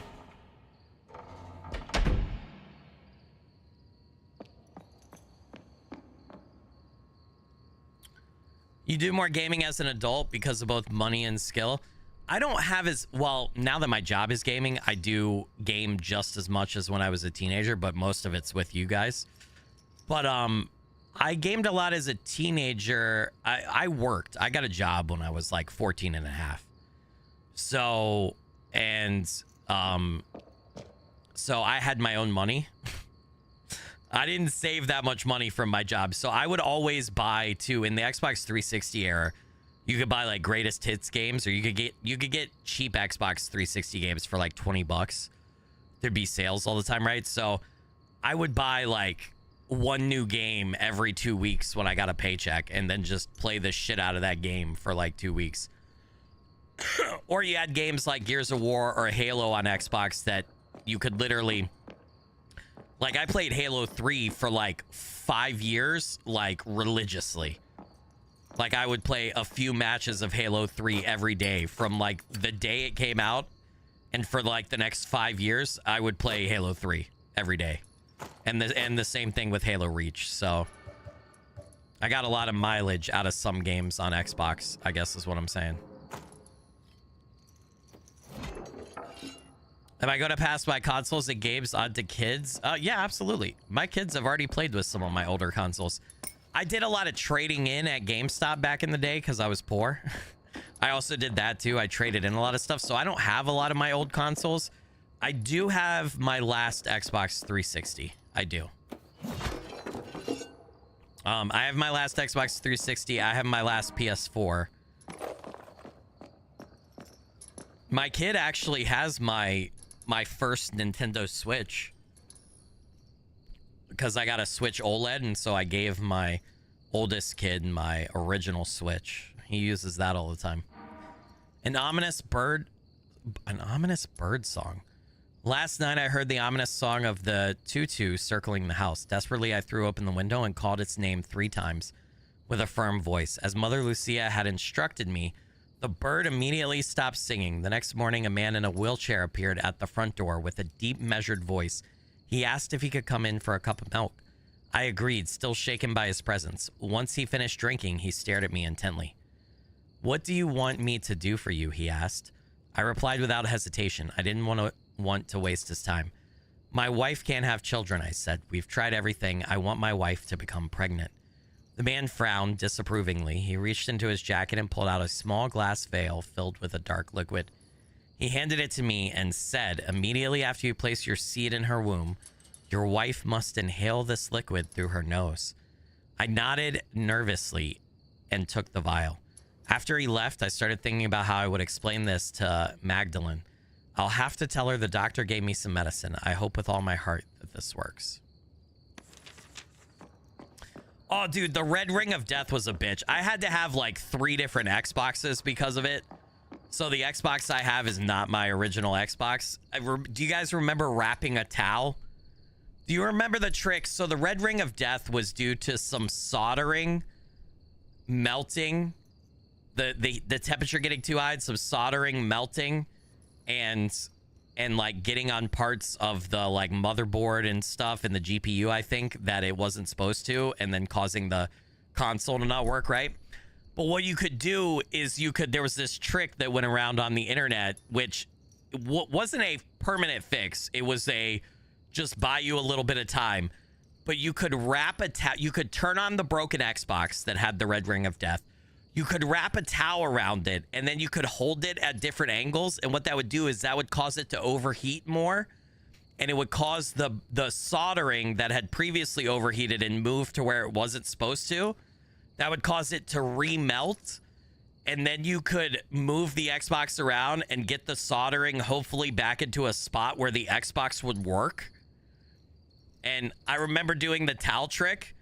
You do more gaming as an adult because of both money and skill. I don't have as well now that my job is gaming. I do game just as much as when I was a teenager, but most of it's with you guys. But I gamed a lot as a teenager. I worked. I got a job when I was like 14 and a half. So I had my own money. I didn't save that much money from my job. So I would always buy too in the Xbox 360 era. You could buy like greatest hits games, or you could get cheap Xbox 360 games for like $20. There'd be sales all the time, right? So I would buy like one new game every 2 weeks when I got a paycheck, and then just play the shit out of that game for like 2 weeks. Or you had games like Gears of War or Halo on Xbox that you could literally, like I played Halo 3 for like 5 years, like religiously. Like I would play a few matches of Halo 3 every day from like the day it came out, and for like the next 5 years I would play Halo 3 every day. And the same thing with Halo Reach. So I got a lot of mileage out of some games on Xbox, I guess is what I'm saying. Am I going to pass my consoles and games on to kids? Yeah, absolutely. My kids have already played with some of my older consoles. I did a lot of trading in at GameStop back in the day because I was poor. I also did that too. I traded in a lot of stuff. So I don't have a lot of my old consoles. I do have my last Xbox 360. I do. I have my last Xbox 360. I have my last PS4. My kid actually has my first Nintendo Switch because I got a Switch OLED, and so I gave my oldest kid my original Switch. He uses that all the time. An ominous bird song. Last night I heard the ominous song of the tutu circling the house. Desperately I threw open the window and called its name 3 times with a firm voice. As Mother Lucia had instructed me, the bird immediately stopped singing. The next morning, a man in a wheelchair appeared at the front door with a deep, measured voice. He asked if he could come in for a cup of milk. I agreed, still shaken by his presence. Once he finished drinking, he stared at me intently. What do you want me to do for you? He asked. I replied without hesitation. I didn't want to waste his time. My wife can't have children, I said. We've tried everything. I want my wife to become pregnant. The man frowned disapprovingly. He reached into his jacket and pulled out a small glass vial filled with a dark liquid. He handed it to me and said, immediately after you place your seed in her womb, your wife must inhale this liquid through her nose. I nodded nervously and took the vial. After he left, I started thinking about how I would explain this to Magdalene. I'll have to tell her the doctor gave me some medicine. I hope with all my heart that this works. Oh, dude, the red ring of death was a bitch. I had to have like 3 different Xboxes because of it. So the Xbox I have is not my original Xbox. Do you guys remember wrapping a towel? Do you remember the trick? So the red ring of death was due to some soldering, melting, the temperature getting too high, some soldering, melting, and like getting on parts of the like motherboard and stuff and the GPU, I think, that it wasn't supposed to, and then causing the console to not work right. But what you could do is there was this trick that went around on the internet, which wasn't a permanent fix. It was just buy you a little bit of time, but you could wrap you could turn on the broken Xbox that had the red ring of death. You could wrap a towel around it, and then you could hold it at different angles. And what that would do is that would cause it to overheat more, and it would cause the soldering that had previously overheated and moved to where it wasn't supposed to. That would cause it to remelt, and then you could move the Xbox around and get the soldering hopefully back into a spot where the Xbox would work. And I remember doing the towel trick.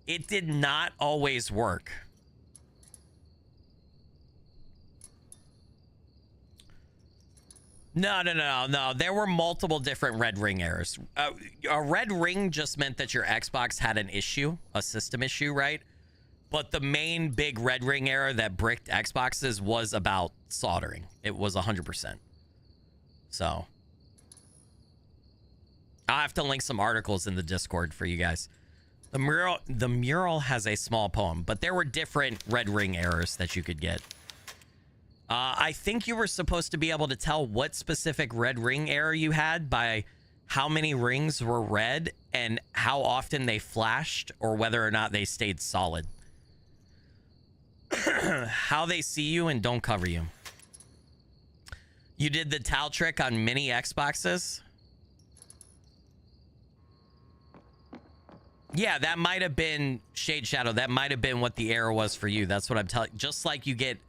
It did not always work. No. There were multiple different red ring errors. A red ring just meant that your Xbox had an issue, a system issue, right? But the main big red ring error that bricked Xboxes was about soldering. It was 100%. So I'll have to link some articles in the Discord for you guys. The mural has a small poem, but there were different red ring errors that you could get. I think you were supposed to be able to tell what specific red ring error you had by how many rings were red and how often they flashed, or whether or not they stayed solid. How they see you and don't cover you. You did the towel trick on mini Xboxes? Yeah, that might have been Shade Shadow. That might have been what the error was for you. That's what I'm telling you. Just like you get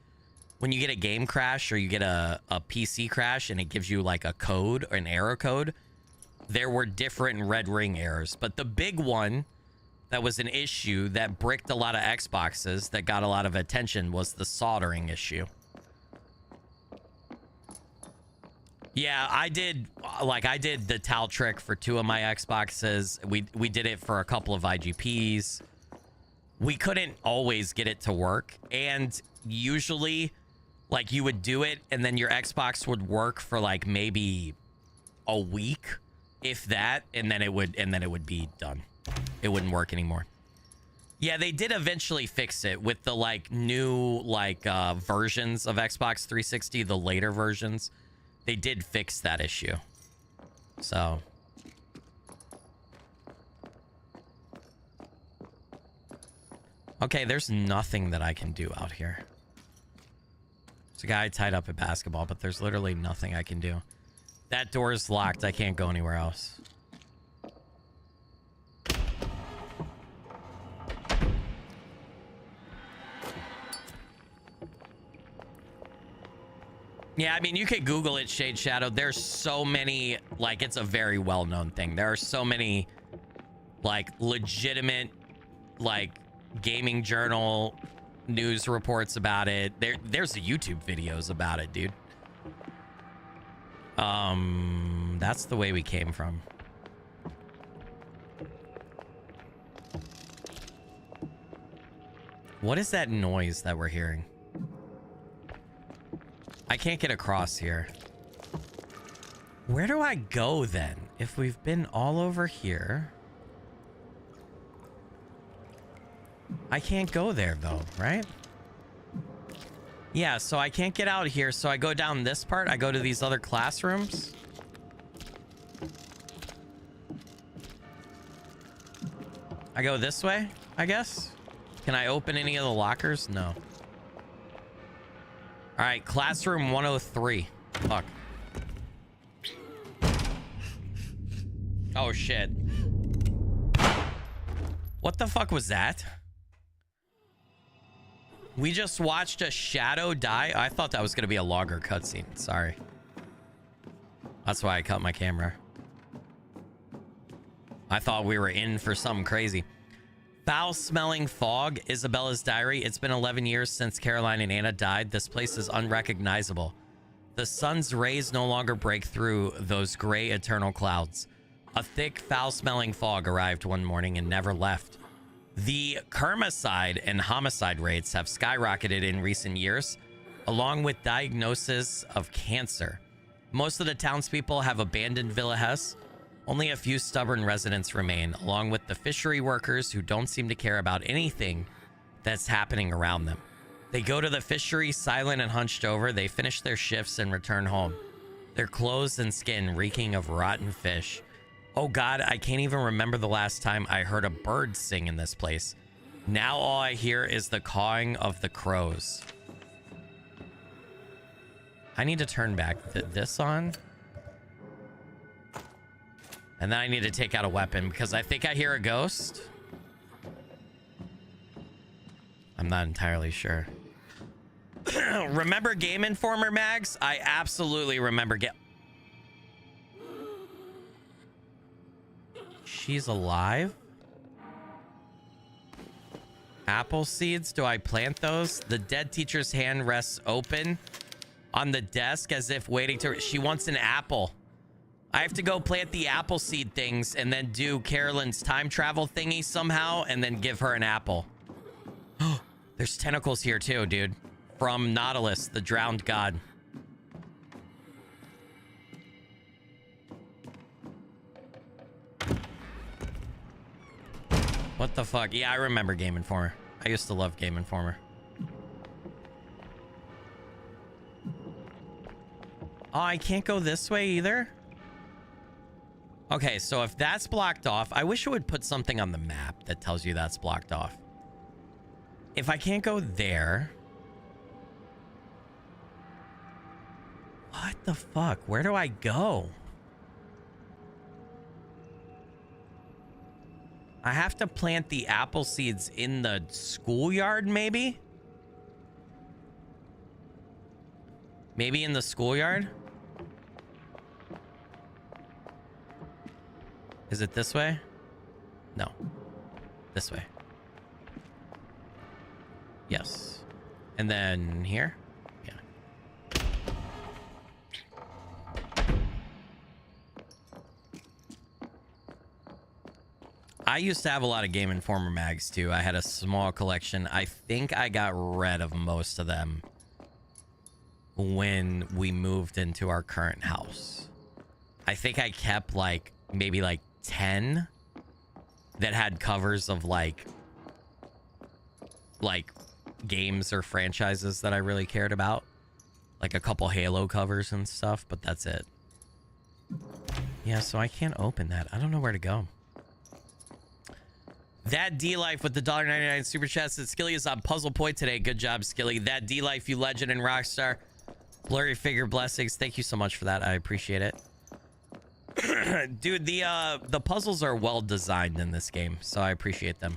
when you get a game crash or you get a PC crash and it gives you like a code or an error code, there were different red ring errors. But the big one that was an issue that bricked a lot of Xboxes that got a lot of attention was the soldering issue. Yeah, I did the towel trick for 2 of my Xboxes. We did it for a couple of IGPs. We couldn't always get it to work, and usually like you would do it and then your Xbox would work for like maybe a week, if that, and then it would be done. It wouldn't work anymore. Yeah, they did eventually fix it with the like new like versions of Xbox 360, the later versions. They did fix that issue. So okay, there's nothing that I can do out here. There's a guy tied up at basketball, but there's literally nothing I can do. That door is locked. I can't go anywhere else. Yeah, I mean, you could Google it, Shade Shadow. There's so many, like, it's a very well-known thing. There are so many, like, legitimate, like, gaming journal news reports about it. There's YouTube videos about it, dude. That's the way we came from. What is that noise that we're hearing? I can't get across here. Where do I go then? If we've been all over here. I can't go there though, right? Yeah, so I can't get out here. So I go down this part. I go to these other classrooms. I go this way, I guess. Can I open any of the lockers? No. All right, classroom 103. Fuck. Oh, shit. What the fuck was that? We just watched a shadow die. I thought that was going to be a longer cutscene. Sorry. That's why I cut my camera. I thought we were in for something crazy. Foul-smelling fog, Isabella's diary. It's been 11 years since Caroline and Anna died. This place is unrecognizable. The sun's rays no longer break through those gray eternal clouds. A thick, foul-smelling fog arrived one morning and never left. The kermicide and homicide rates have skyrocketed in recent years, along with diagnosis of cancer. Most of the townspeople have abandoned Villa Hess. Only a few stubborn residents remain, along with the fishery workers who don't seem to care about anything that's happening around them. They go to the fishery silent and hunched over. They finish their shifts and return home, their clothes and skin reeking of rotten fish. Oh God, I can't even remember the last time I heard a bird sing in this place. Now all I hear is the cawing of the crows. I need to turn back this on. And then I need to take out a weapon because I think I hear a ghost. I'm not entirely sure. Remember Game Informer, Mags? I absolutely remember. She's alive? Apple seeds? Do I plant those? The dead teacher's hand rests open on the desk as if waiting to... She wants an apple. I have to go plant the apple seed things and then do Carolyn's time travel thingy somehow and then give her an apple. There's tentacles here too, dude. From Nautilus, the drowned god. What the fuck? Yeah, I remember Game Informer. I used to love Game Informer. Oh, I can't go this way either? Okay, so if that's blocked off, I wish it would put something on the map that tells you that's blocked off. If I can't go there... What the fuck? Where do I go? I have to plant the apple seeds in the schoolyard, maybe? Maybe in the schoolyard? Is it this way? No. This way. Yes. And then here? Yeah. I used to have a lot of Game Informer mags too. I had a small collection. I think I got rid of most of them when we moved into our current house. I think I kept like maybe like 10 that had covers of like games or franchises that I really cared about, like a couple Halo covers and stuff, but that's it. Yeah, so I can't open that. I don't know where to go. That D-Life with the $1.99 super chat said Skilly is on puzzle point today. Good job, Skilly. That D-Life, you legend and rockstar. Blurry figure blessings. Thank you so much for that. I appreciate it. Dude, the puzzles are well designed in this game, so I appreciate them.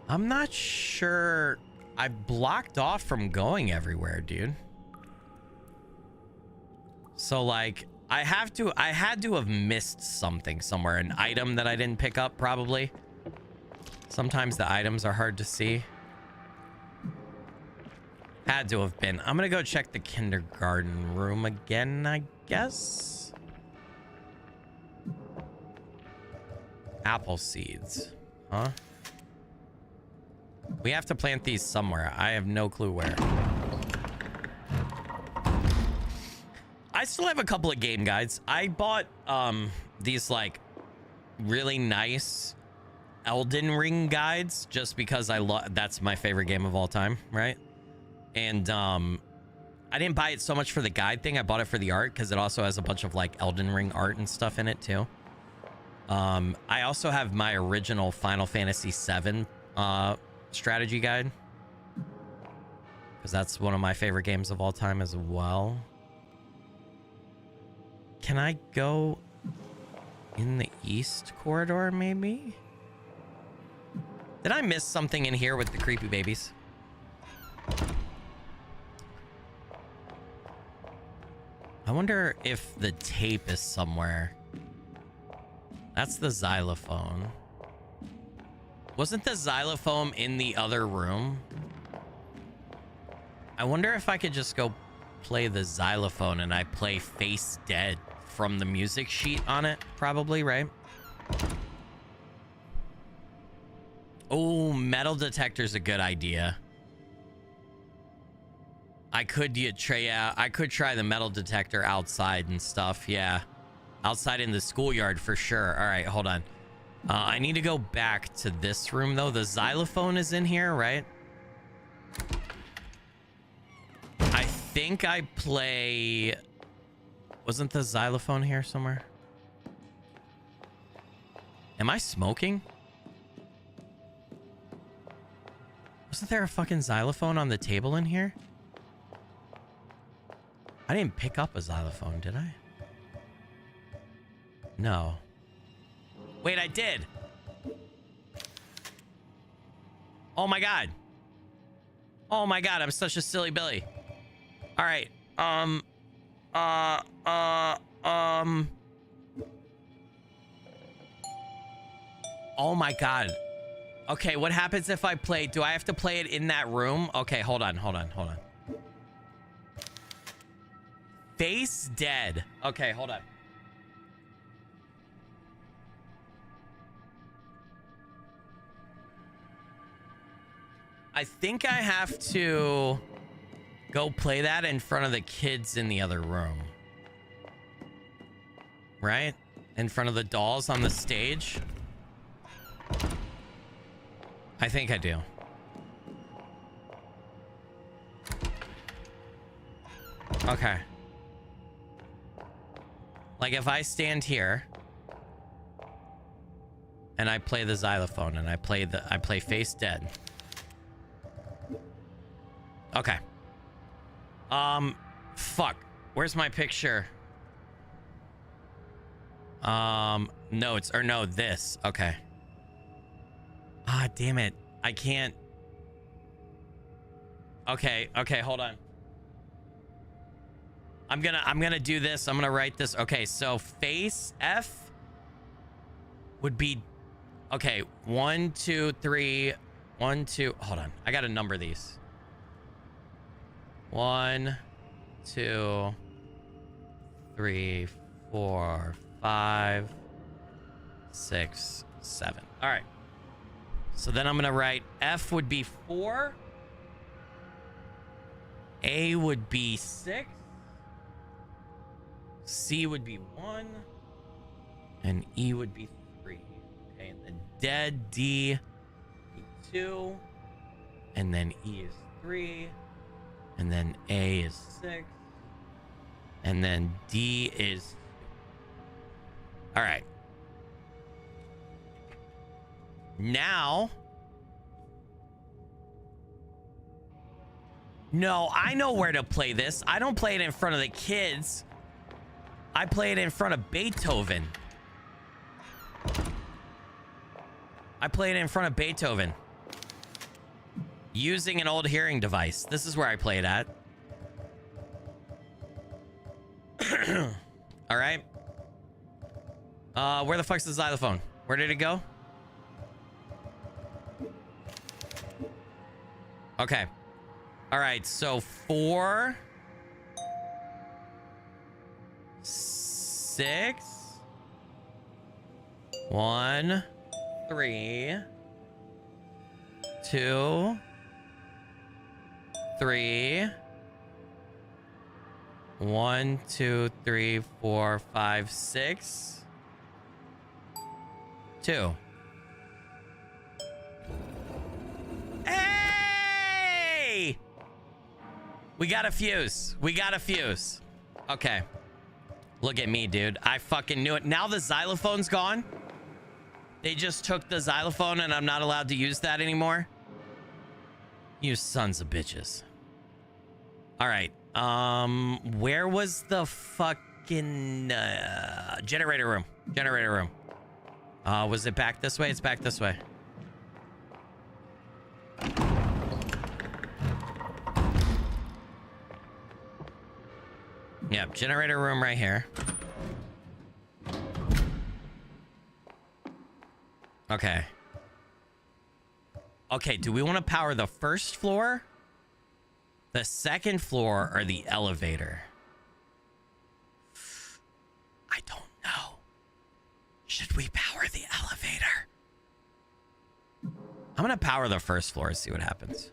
I'm not sure. I blocked off from going everywhere, dude. So like, I had to have missed something somewhere, an item that I didn't pick up probably. Sometimes the items are hard to see. Had to have been. I'm gonna go check the kindergarten room again, I guess. Apple seeds, huh? We have to plant these somewhere. I have no clue where. I still have a couple of game guides. I bought these like really nice Elden Ring guides just because I love, that's my favorite game of all time, right? And I didn't buy it so much for the guide thing. I bought it for the art because it also has a bunch of like Elden Ring art and stuff in it too. I also have my original Final Fantasy VII strategy guide because that's one of my favorite games of all time as well. Can I go in the east corridor maybe? Did I miss something in here with the creepy babies? I wonder if the tape is somewhere. That's the xylophone. Wasn't the xylophone in the other room? I wonder if I could just go play the xylophone and I play Face Dead from the music sheet on it, probably, right? Oh, metal detector's a good idea. I could try the metal detector outside and stuff. Yeah, outside in the schoolyard for sure. All right, hold on. I need to go back to this room though. The xylophone is in here, right? I think I play. Wasn't the xylophone here somewhere? Am I smoking? Wasn't there a fucking xylophone on the table in here? I didn't pick up a xylophone, did I? No. Wait, I did. Oh my god. Oh my god, I'm such a silly Billy. All right. Oh my god. Okay, what happens if I play? Do I have to play it in that room? Okay, hold on. Face Dead. Okay, hold on. I think I have to go play that in front of the kids in the other room. Right? In front of the dolls on the stage. I think I do. Okay. Like if I stand here and I play the xylophone and I play Face Dead. Okay. Fuck. Where's my picture? Notes or no, this. Okay. Ah, damn it. I can't. Okay, hold on. I'm gonna do this. I'm gonna write this. Okay, so face F would be okay. 1, 2, 3. 1, 2. Hold on. I gotta number these. 1, 2, 3, 4, 5, 6, 7. All right. So then I'm gonna write F would be 4. A would be 6. C would be 1. And E would be 3. Okay, and then dead D be 2. And then E is 3. And then A is 6. And then D is... All right. Now... No, I know where to play this. I don't play it in front of the kids. I play it in front of Beethoven. I play it in front of Beethoven. Using an old hearing device. This is where I played at. All right. Where the fuck's the xylophone? Where did it go? Okay. All right. So 4, 6, 1, 3, 2, 3. 1, 2, 3, 4, 5, 6. 2. Hey! We got a fuse. We got a fuse. Okay. Look at me, dude. I fucking knew it. Now the xylophone's gone. They just took the xylophone and I'm not allowed to use that anymore. You sons of bitches. All right. Where was the fucking generator room? Generator room. Was it back this way? It's back this way. Yep, generator room right here. Okay. Okay, do we want to power the first floor, the second floor, or the elevator? I don't know. Should we power the elevator? I'm gonna power the first floor and see what happens.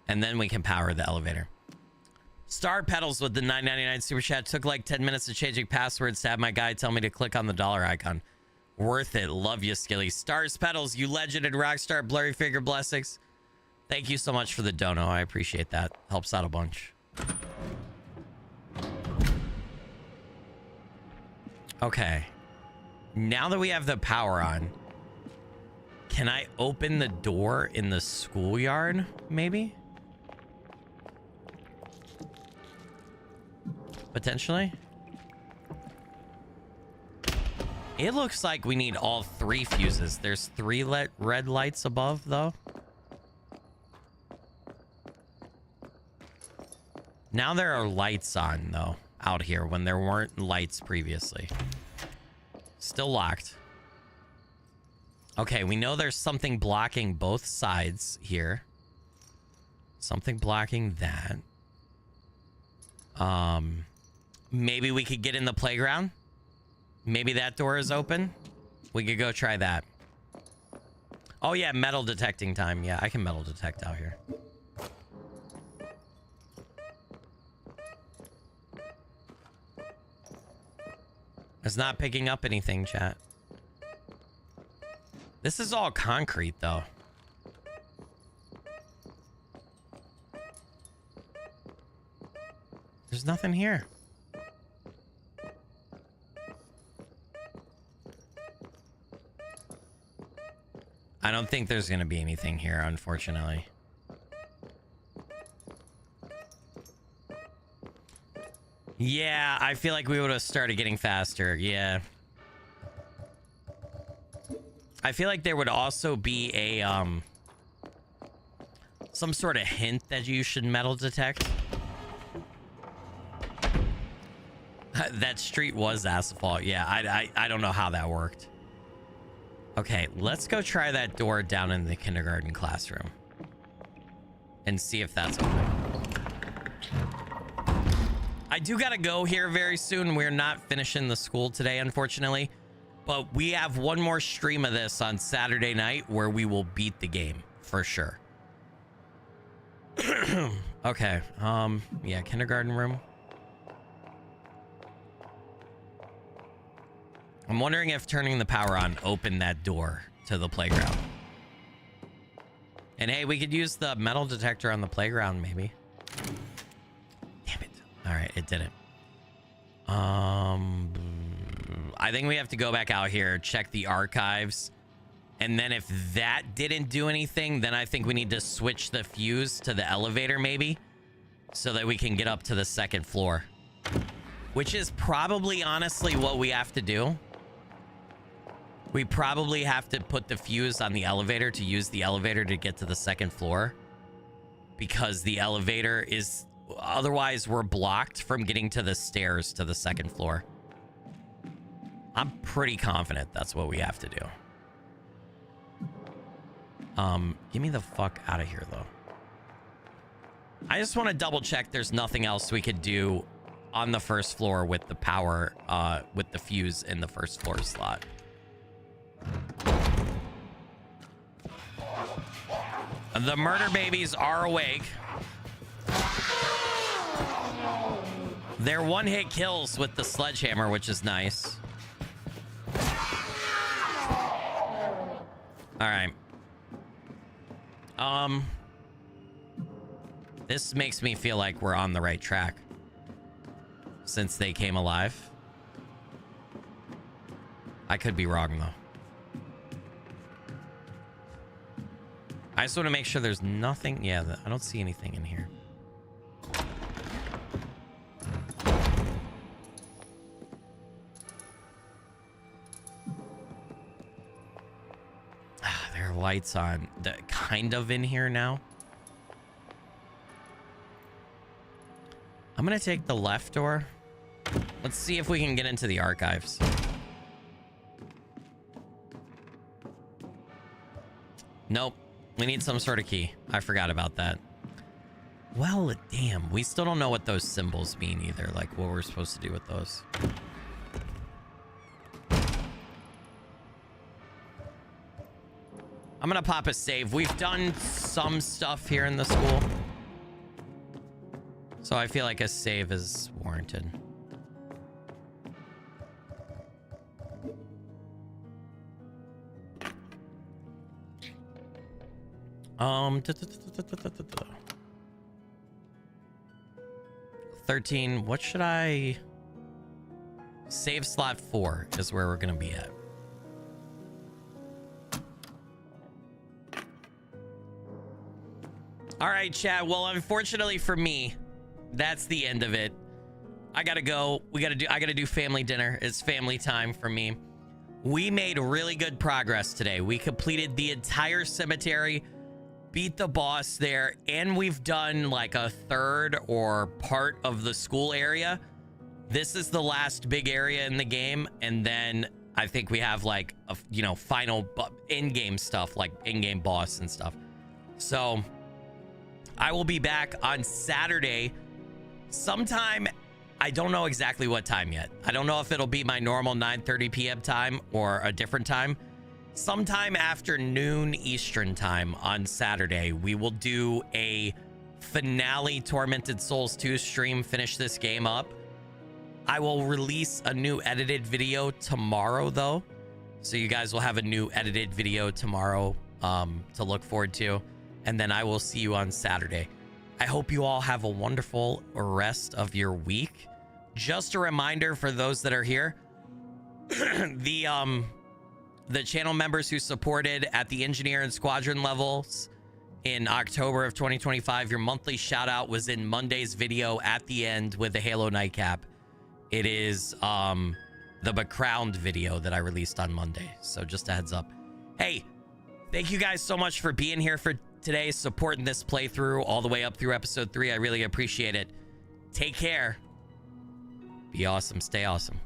And then we can power the elevator. Star Pedals with the $9.99 super chat. Took like 10 minutes of changing passwords to have my guy tell me to click on the dollar icon. Worth it. Love you, Skilly. Stars Pedals, you legend and rockstar. Blurry figure blessings. Thank you so much for the dono. I appreciate that. Helps out a bunch. Okay. Now that we have the power on, can I open the door in the schoolyard, maybe? Potentially. It looks like we need all 3 fuses. There's 3 red lights above, though. Now there are lights on, though, out here when there weren't lights previously. Still locked. Okay, we know there's something blocking both sides here. Something blocking that. Maybe we could get in the playground. Maybe that door is open. We could go try that. Oh yeah, metal detecting time. Yeah, I can metal detect out here. It's not picking up anything, chat. This is all concrete, though. There's nothing here. I don't think there's going to be anything here, unfortunately. Yeah, I feel like we would have started getting faster. Yeah. I feel like there would also be a, some sort of hint that you should metal detect. That street was asphalt. Yeah, I don't know how that worked. Okay, let's go try that door down in the kindergarten classroom. And see if that's open. I do gotta go here very soon. We're not finishing the school today, unfortunately. But we have one more stream of this on Saturday night where we will beat the game for sure. Okay, yeah, kindergarten room. I'm wondering if turning the power on opened that door to the playground. And hey, we could use the metal detector on the playground, maybe. Damn it. All right, it didn't. I think we have to go back out here, check the archives. And then if that didn't do anything, then I think we need to switch the fuse to the elevator, maybe. So that we can get up to the second floor. Which is probably, honestly, what we have to do. We probably have to put the fuse on the elevator to use the elevator to get to the second floor. Because the elevator is... Otherwise, we're blocked from getting to the stairs to the second floor. I'm pretty confident that's what we have to do. Get me the fuck out of here, though. I just want to double check there's nothing else we could do on the first floor with the power, with the fuse in the first floor slot. The murder babies are awake. They're one-hit kills with the sledgehammer, which is nice. All right. This makes me feel like we're on the right track since they came alive. I could be wrong, though. I just want to make sure there's nothing. Yeah, I don't see anything in here. There are lights on. Kind of in here now. I'm going to take the left door. Let's see if we can get into the archives. Nope. We need some sort of key. I forgot about that. Well, damn. We still don't know what those symbols mean either. Like what we're supposed to do with those. I'm going to pop a save. We've done some stuff here in the school. So I feel like a save is warranted. Um, 13. What should I... Save slot 4 is where we're going to be at. All right, chat. Well, unfortunately for me, that's the end of it. I gotta go. I gotta do family dinner. It's family time for me. We made really good progress today. We completed the entire cemetery, beat the boss there, and we've done like a third or part of the school area. This is the last big area in the game, and then I think we have like a, you know, final in-game stuff, like in-game boss and stuff. So I will be back on Saturday sometime. I don't know exactly what time yet. I don't know if it'll be my normal 9:30 p.m. time or a different time. Sometime after noon Eastern time on Saturday, we will do a finale Tormented Souls 2 stream, finish this game up. I will release a new edited video tomorrow, though. So you guys will have a new edited video tomorrow to look forward to. And then I will see you on Saturday. I hope you all have a wonderful rest of your week. Just a reminder for those that are here, the channel members who supported at the engineer and squadron levels in October of 2025, your monthly shout out was in Monday's video at the end with the Halo nightcap. It is the Becrowned video that I released on Monday. So just a heads up. Hey, thank you guys so much for being here for today, supporting this playthrough all the way up through episode 3. I really appreciate it. Take care. Be awesome. Stay awesome.